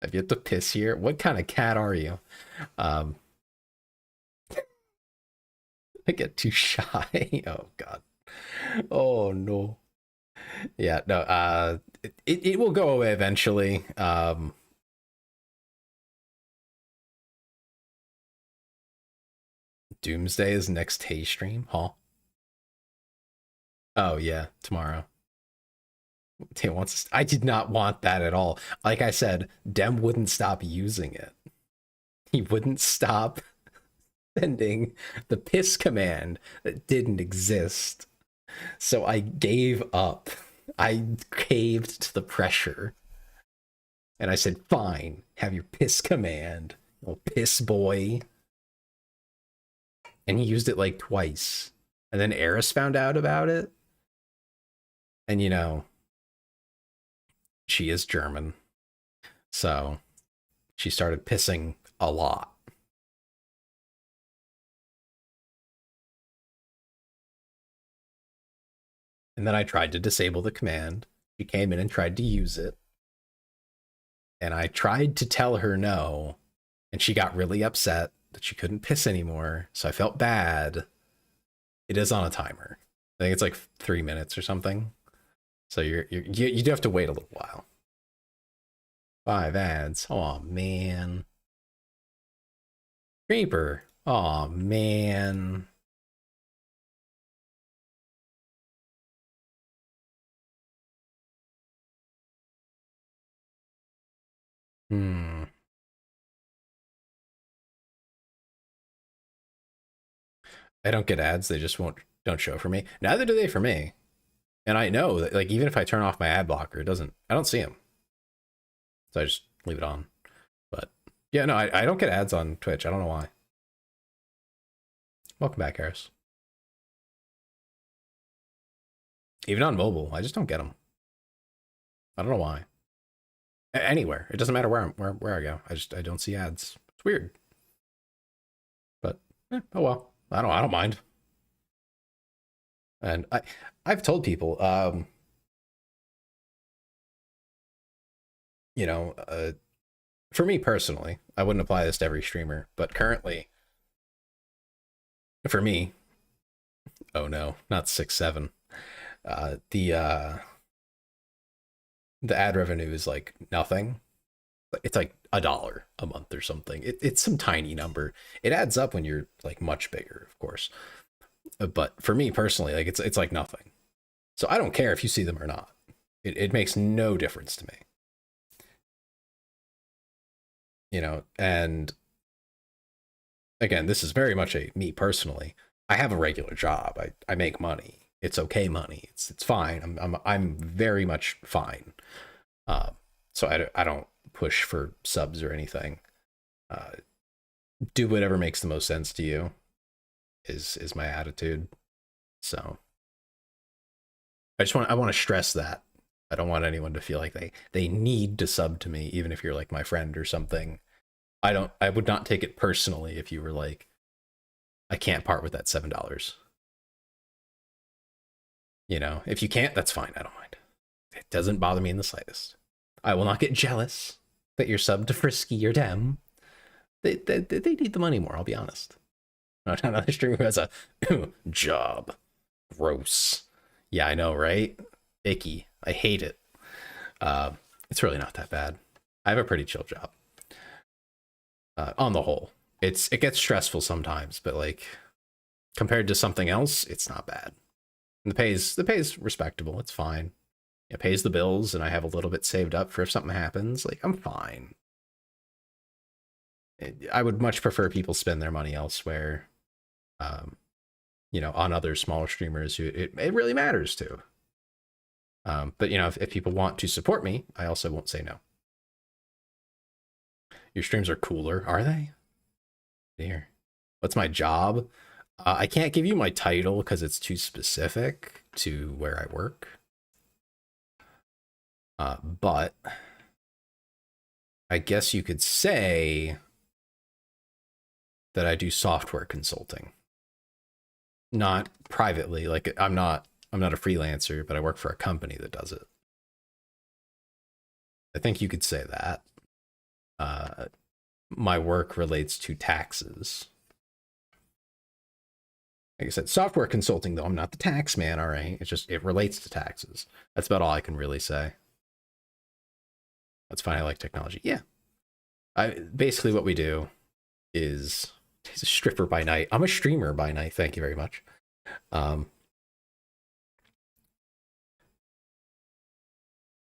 Have you had to piss here? What kind of cat are you? I get too shy. Oh God. Oh no. Yeah, no, it will go away eventually. Doomsday is next Tay stream, huh? Oh yeah, tomorrow. Tay wants. I did not want that at all. Like I said, Dem wouldn't stop using it. He wouldn't stop sending the piss command that didn't exist. So I gave up. I caved to the pressure. And I said, fine, have your piss command, oh piss boy. And he used it like twice. And then Eris found out about it. And you know, she is German. So she started pissing a lot. And then I tried to disable the command. She came in and tried to use it. And I tried to tell her no. and she got really upset that she couldn't piss anymore. So I felt bad. It is on a timer. I think it's like 3 minutes or something. So you do have to wait a little while. 5 ads. Oh man. Creeper. Oh man. Hmm. I don't get ads. They just don't show for me. Neither do they for me. And I know that, like, even if I turn off my ad blocker, I don't see them. So I just leave it on. But yeah, no, I don't get ads on Twitch. I don't know why. Welcome back, Harris. Even on mobile, I just don't get them. I don't know why. Anywhere, it doesn't matter where I go. I don't see ads. It's weird. But oh well. I don't mind. And I've told people, you know, for me personally, I wouldn't apply this to every streamer, but currently, for me, oh no, not 6-7. The ad revenue is like nothing. It's like $1 a month or something. It's some tiny number. It adds up when you're like much bigger, of course. But for me personally, like it's like nothing. So I don't care if you see them or not. It makes no difference to me. You know, and again, this is very much a me personally. I have a regular job. I make money. It's okay money. It's fine. I'm very much fine. So I don't push for subs or anything. Do whatever makes the most sense to you is my attitude. So I want to stress that. I don't want anyone to feel like they need to sub to me, even if you're like my friend or something. I would not take it personally if you were like, I can't part with that $7. You know, if you can't, that's fine. I don't mind. It doesn't bother me in the slightest. I will not get jealous that you're subbed to Frisky or Dem. They need the money more, I'll be honest. Not another streamer who has a job. Gross. Yeah, I know, right? Icky. I hate it. It's really not that bad. I have a pretty chill job. On the whole, it gets stressful sometimes, but like compared to something else, it's not bad. And the pay's respectable. It's fine. It pays the bills, and I have a little bit saved up for if something happens. Like, I'm fine. I would much prefer people spend their money elsewhere. You know, on other smaller streamers who it really matters to. But you know, if people want to support me, I also won't say no. Your streams are cooler, are they? Dear. What's my job? I can't give you my title because it's too specific to where I work. But I guess you could say that I do software consulting. Not privately, like I'm not a freelancer, but I work for a company that does it. I think you could say that. My work relates to taxes. Like I said, software consulting, though, I'm not the tax man, all right? It's just, it relates to taxes. That's about all I can really say. That's fine, I like technology. Yeah. Basically what we do is, he's a stripper by night. I'm a streamer by night, thank you very much.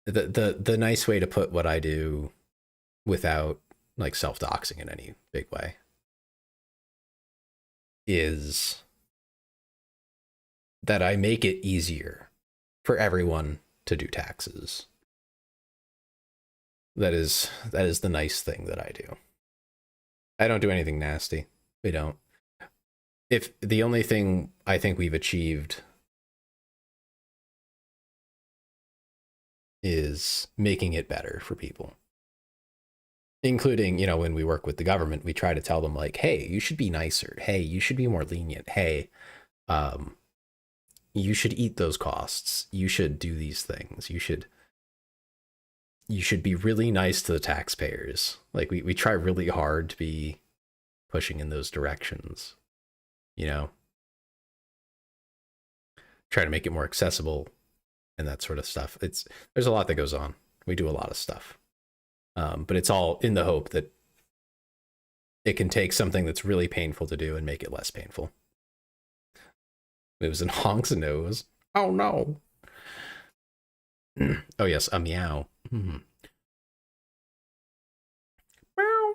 The nice way to put what I do without like self-doxing in any big way is that I make it easier for everyone to do taxes. That is the nice thing that I do. I don't do anything nasty. We don't. If the only thing I think we've achieved is making it better for people. Including, you know, when we work with the government, we try to tell them like, hey, you should be nicer. Hey, you should be more lenient. Hey, you should eat those costs. You should do these things. You should you should be really nice to the taxpayers. Like we try really hard to be pushing in those directions, you know, try to make it more accessible and that sort of stuff. There's a lot that goes on. We do a lot of stuff. But it's all in the hope that it can take something that's really painful to do and make it less painful. Moves and honks a nose. Oh no. Oh yes, a meow. Mm-hmm. Meow.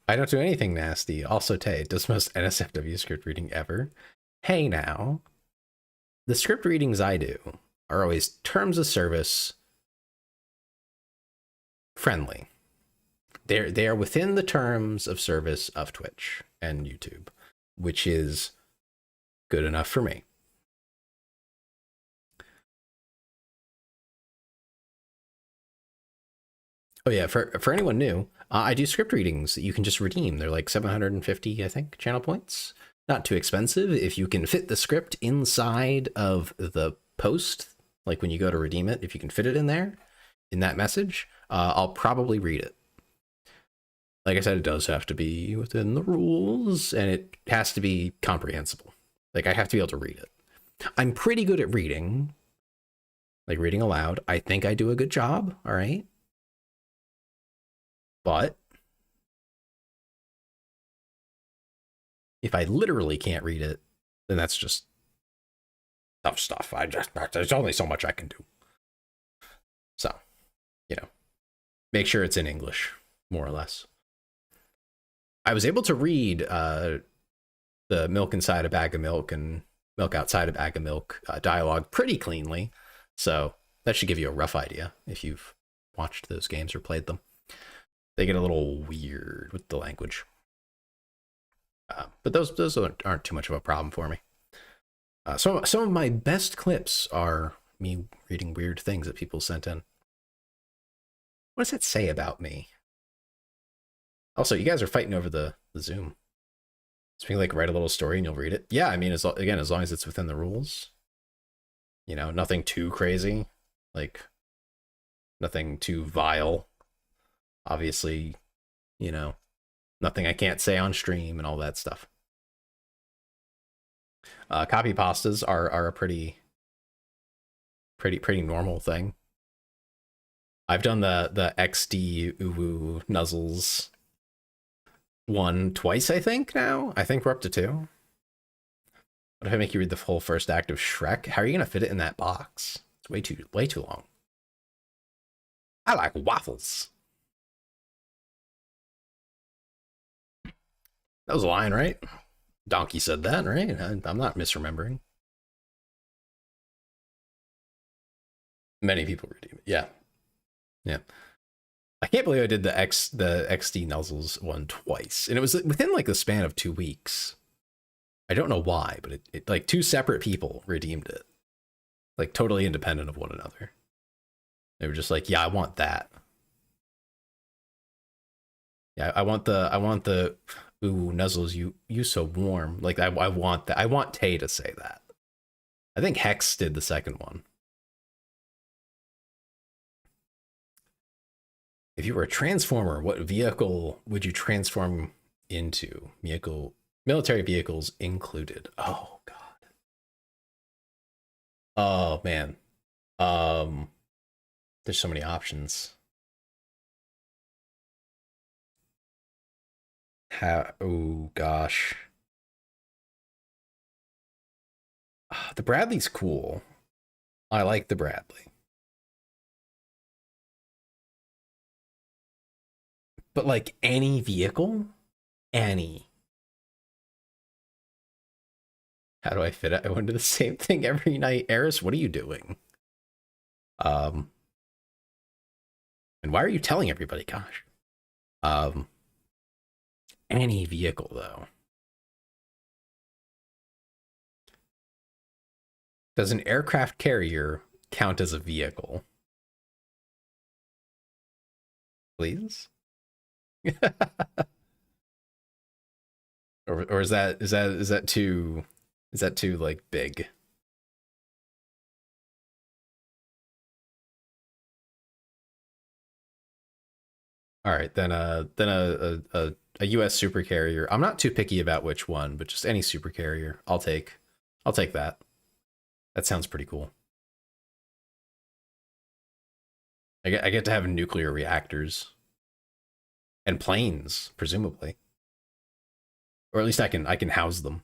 I don't do anything nasty. Also, Tay does most NSFW script reading ever. Hey now. The script readings I do are always terms of service friendly. They are within the terms of service of Twitch and YouTube, which is good enough for me. Oh yeah, for anyone new, I do script readings that you can just redeem. They're like 750, I think, channel points. Not too expensive. If you can fit the script inside of the post, like when you go to redeem it, if you can fit it in there, in that message, I'll probably read it. Like I said, it does have to be within the rules, and it has to be comprehensible. Like I have to be able to read it. I'm pretty good at reading, like reading aloud. I think I do a good job, all right? But if I literally can't read it, then that's just tough stuff. There's only so much I can do. So, you know, make sure it's in English, more or less. I was able to read the milk inside a bag of milk and milk outside a bag of milk dialogue pretty cleanly. So that should give you a rough idea if you've watched those games or played them. They get a little weird with the language. But those aren't too much of a problem for me. Some of my best clips are me reading weird things that people sent in. What does that say about me? Also, you guys are fighting over the Zoom. So we can like write a little story and you'll read it. Yeah, I mean, as long as it's within the rules. You know, nothing too crazy. Like, nothing too vile. Obviously, you know, nothing I can't say on stream and all that stuff. Copy pastas are a pretty normal thing. I've done the XD uwu nuzzles one twice, I think now. I think we're up to 2. What if I make you read the whole first act of Shrek? How are you gonna fit it in that box? It's way too long. I like waffles. That was a line, right? Donkey said that, right? I'm not misremembering. Many people redeem it. Yeah. Yeah. I can't believe I did the XD nuzzles one twice. And it was within like the span of 2 weeks. I don't know why, but it like 2 separate people redeemed it. Like totally independent of one another. They were just like, yeah, I want that. Yeah, I want the ooh, nuzzles, you so warm. Like I want that. I want Tay to say that. I think Hex did the second one. If you were a transformer, what vehicle would you transform into? Military vehicles included. Oh god. Oh man. There's so many options. Oh gosh. The Bradley's cool. I like the Bradley. But like any vehicle? Any. How do I fit it? I want to do the same thing every night. Eris, what are you doing? And why are you telling everybody? Gosh. Any vehicle though. Does an aircraft carrier count as a vehicle? Please? or is that too Is that too like big? All right, then a US super carrier. I'm not too picky about which one, but just any super carrier. I'll take that. That sounds pretty cool. I get to have nuclear reactors and planes, presumably. Or at least I can house them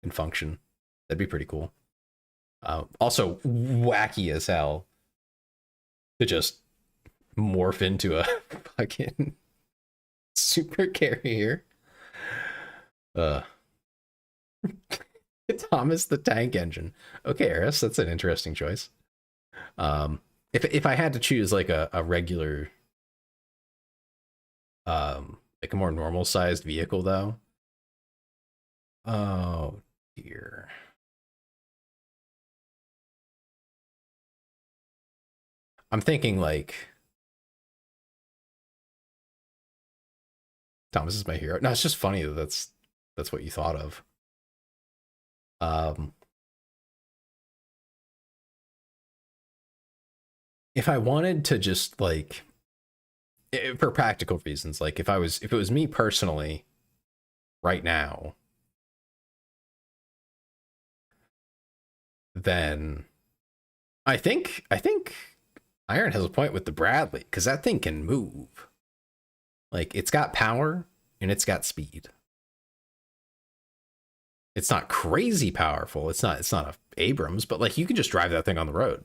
and function. That'd be pretty cool. Also wacky as hell to just morph into a fucking super carrier. Uh, Thomas the Tank Engine. Okay, Eris, that's an interesting choice. If I had to choose like a regular, like a more normal sized vehicle though. Oh dear. I'm thinking like Thomas is my hero. No, it's just funny that that's what you thought of. Um, if I wanted to just like for practical reasons, like if it was me personally right now, then I think Iron has a point with the Bradley because that thing can move. Like it's got power and it's got speed. It's not crazy powerful. It's not a Abrams, but like you can just drive that thing on the road.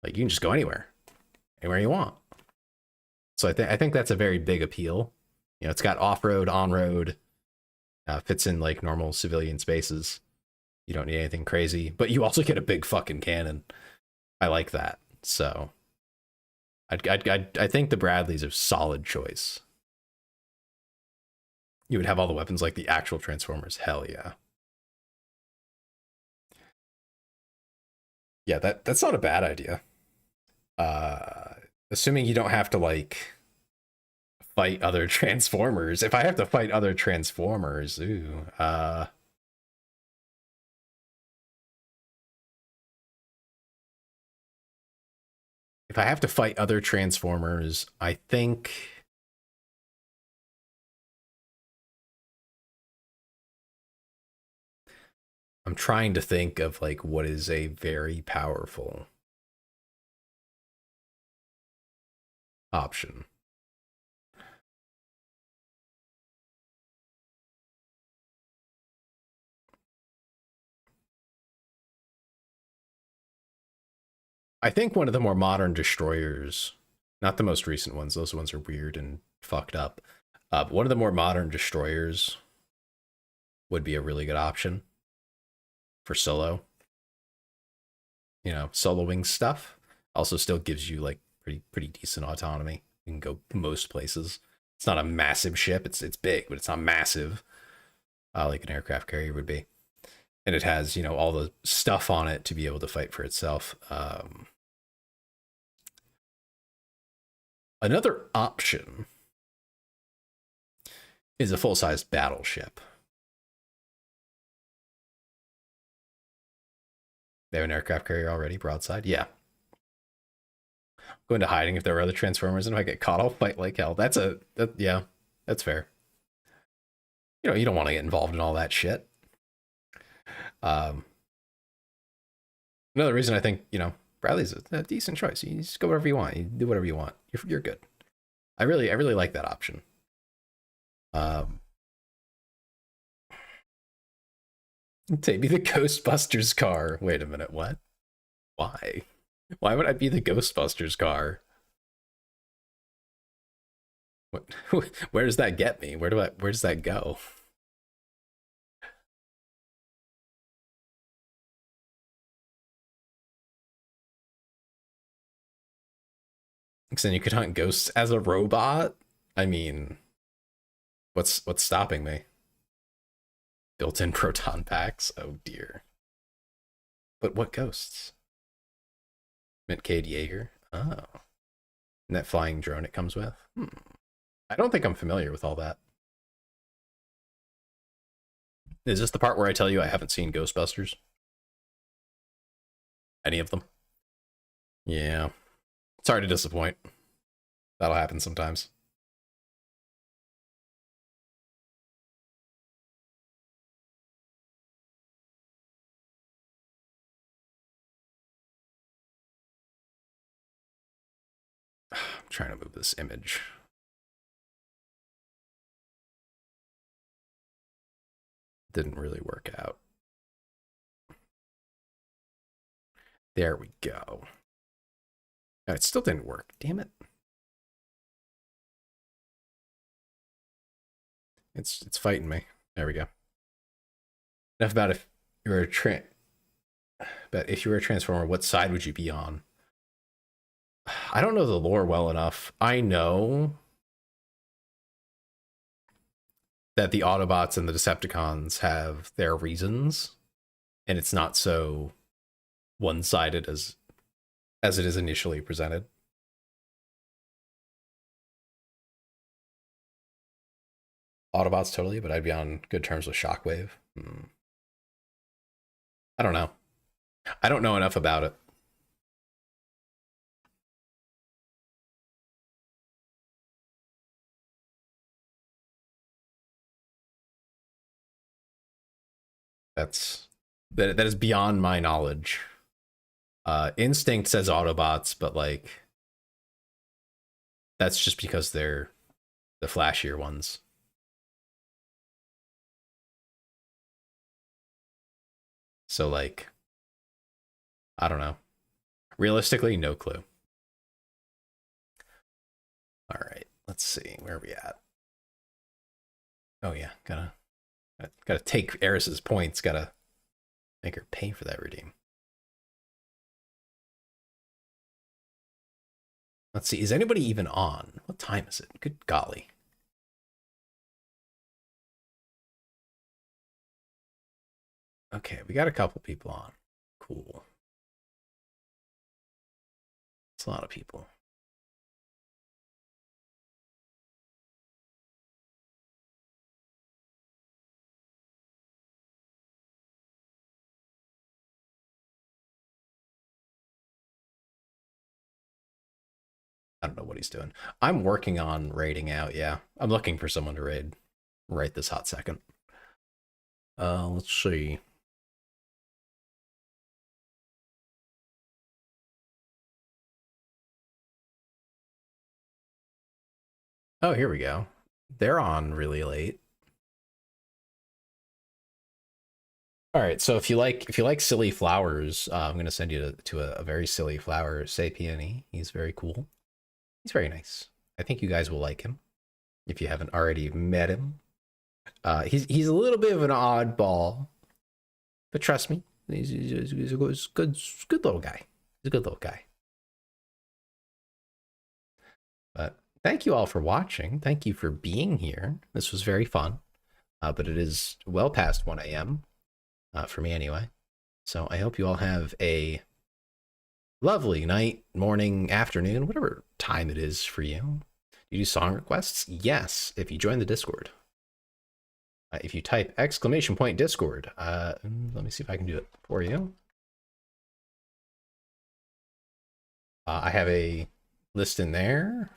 Like you can just go anywhere you want. So I think that's a very big appeal. You know, it's got off road, on road, fits in like normal civilian spaces. You don't need anything crazy, but you also get a big fucking cannon. I like that. So I think the Bradley's a solid choice. You would have all the weapons like the actual Transformers. Hell yeah. Yeah, that's not a bad idea. Uh, Assuming you don't have to like fight other Transformers. If I have to fight other Transformers, ooh, if I have to fight other Transformers, I think I'm trying to think of like what is a very powerful option. I think one of the more modern destroyers, not the most recent ones, those ones are weird and fucked up. But one of the more modern destroyers would be a really good option for solo. You know, soloing stuff. Also, still gives you like pretty decent autonomy. You can go most places. It's not a massive ship. It's big, but it's not massive, like an aircraft carrier would be. And it has all the stuff on it to be able to fight for itself. Another option is a full-sized battleship. They have an aircraft carrier already, broadside. Yeah. Go into hiding if there were other Transformers, and if I get caught, I'll fight like hell. Yeah, that's fair. You don't want to get involved in all that shit. Um, Another reason I think Bradley's a decent choice. You just go whatever you want. You do whatever you want. You're good. I really like that option. Um, Take me the Ghostbusters car. Wait a minute, what? Why? Why would I be the Ghostbusters car? What? Where does that get me? Where does that go? Because then you could hunt ghosts as a robot. I mean, what's stopping me? Built-in proton packs. Oh dear. But what ghosts? Mint Cade Yeager. Oh, and that flying drone it comes with. I don't think I'm familiar with all that. Is this the part where I tell you I haven't seen Ghostbusters? Any of them? Yeah. Sorry to disappoint. That'll happen sometimes. I'm trying to move this image. Didn't really work out. There we go. Oh, it still didn't work. Damn it. It's fighting me. There we go. Enough about if you were a but if you were a Transformer, what side would you be on? I don't know the lore well enough. I know that the Autobots and the Decepticons have their reasons, and it's not so one-sided as it is initially presented. Autobots totally, but I'd be on good terms with Shockwave. I don't know. I don't know enough about it. That is beyond my knowledge. Instinct says Autobots, but like that's just because they're the flashier ones. So like, I don't know. Realistically, no clue. All right, let's see. Where are we at? Oh yeah, gotta take Eris's points. Gotta make her pay for that redeem. Let's see. Is anybody even on? What time is it? Good golly. Okay, we got a couple people on. Cool. It's a lot of people. I don't know what he's doing. I'm working on raiding out, yeah. I'm looking for someone to raid right this hot second. Let's see. Oh, here we go. They're on really late. All right, so if you like silly flowers, I'm gonna send you to a very silly flower, Sapieni. He's very cool. He's very nice. I think you guys will like him if you haven't already met him. He's a little bit of an oddball, but trust me, he's a good little guy. He's a good little guy. But thank you all for watching. Thank you for being here. This was very fun. But it is well past 1 a.m. For me anyway. So I hope you all have a lovely night, morning, afternoon, whatever time it is for you. You do song requests? Yes, if you join the Discord. If you type !Discord, let me see if I can do it for you. I have a list in there.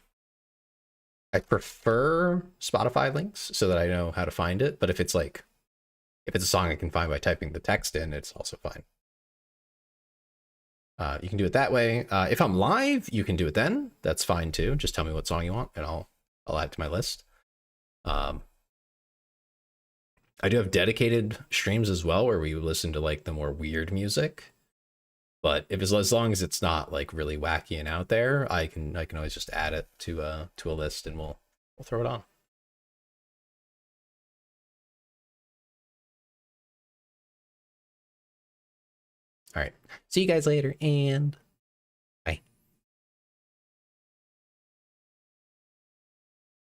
I prefer Spotify links so that I know how to find it, but if it's a song I can find by typing the text in, it's also fine. You can do it that way. If I'm live, you can do it then. That's fine too. Just tell me what song you want, and I'll add it to my list. I do have dedicated streams as well where we listen to like the more weird music. But if as long as it's not like really wacky and out there, I can always just add it to a list and we'll throw it on. All right. See you guys later and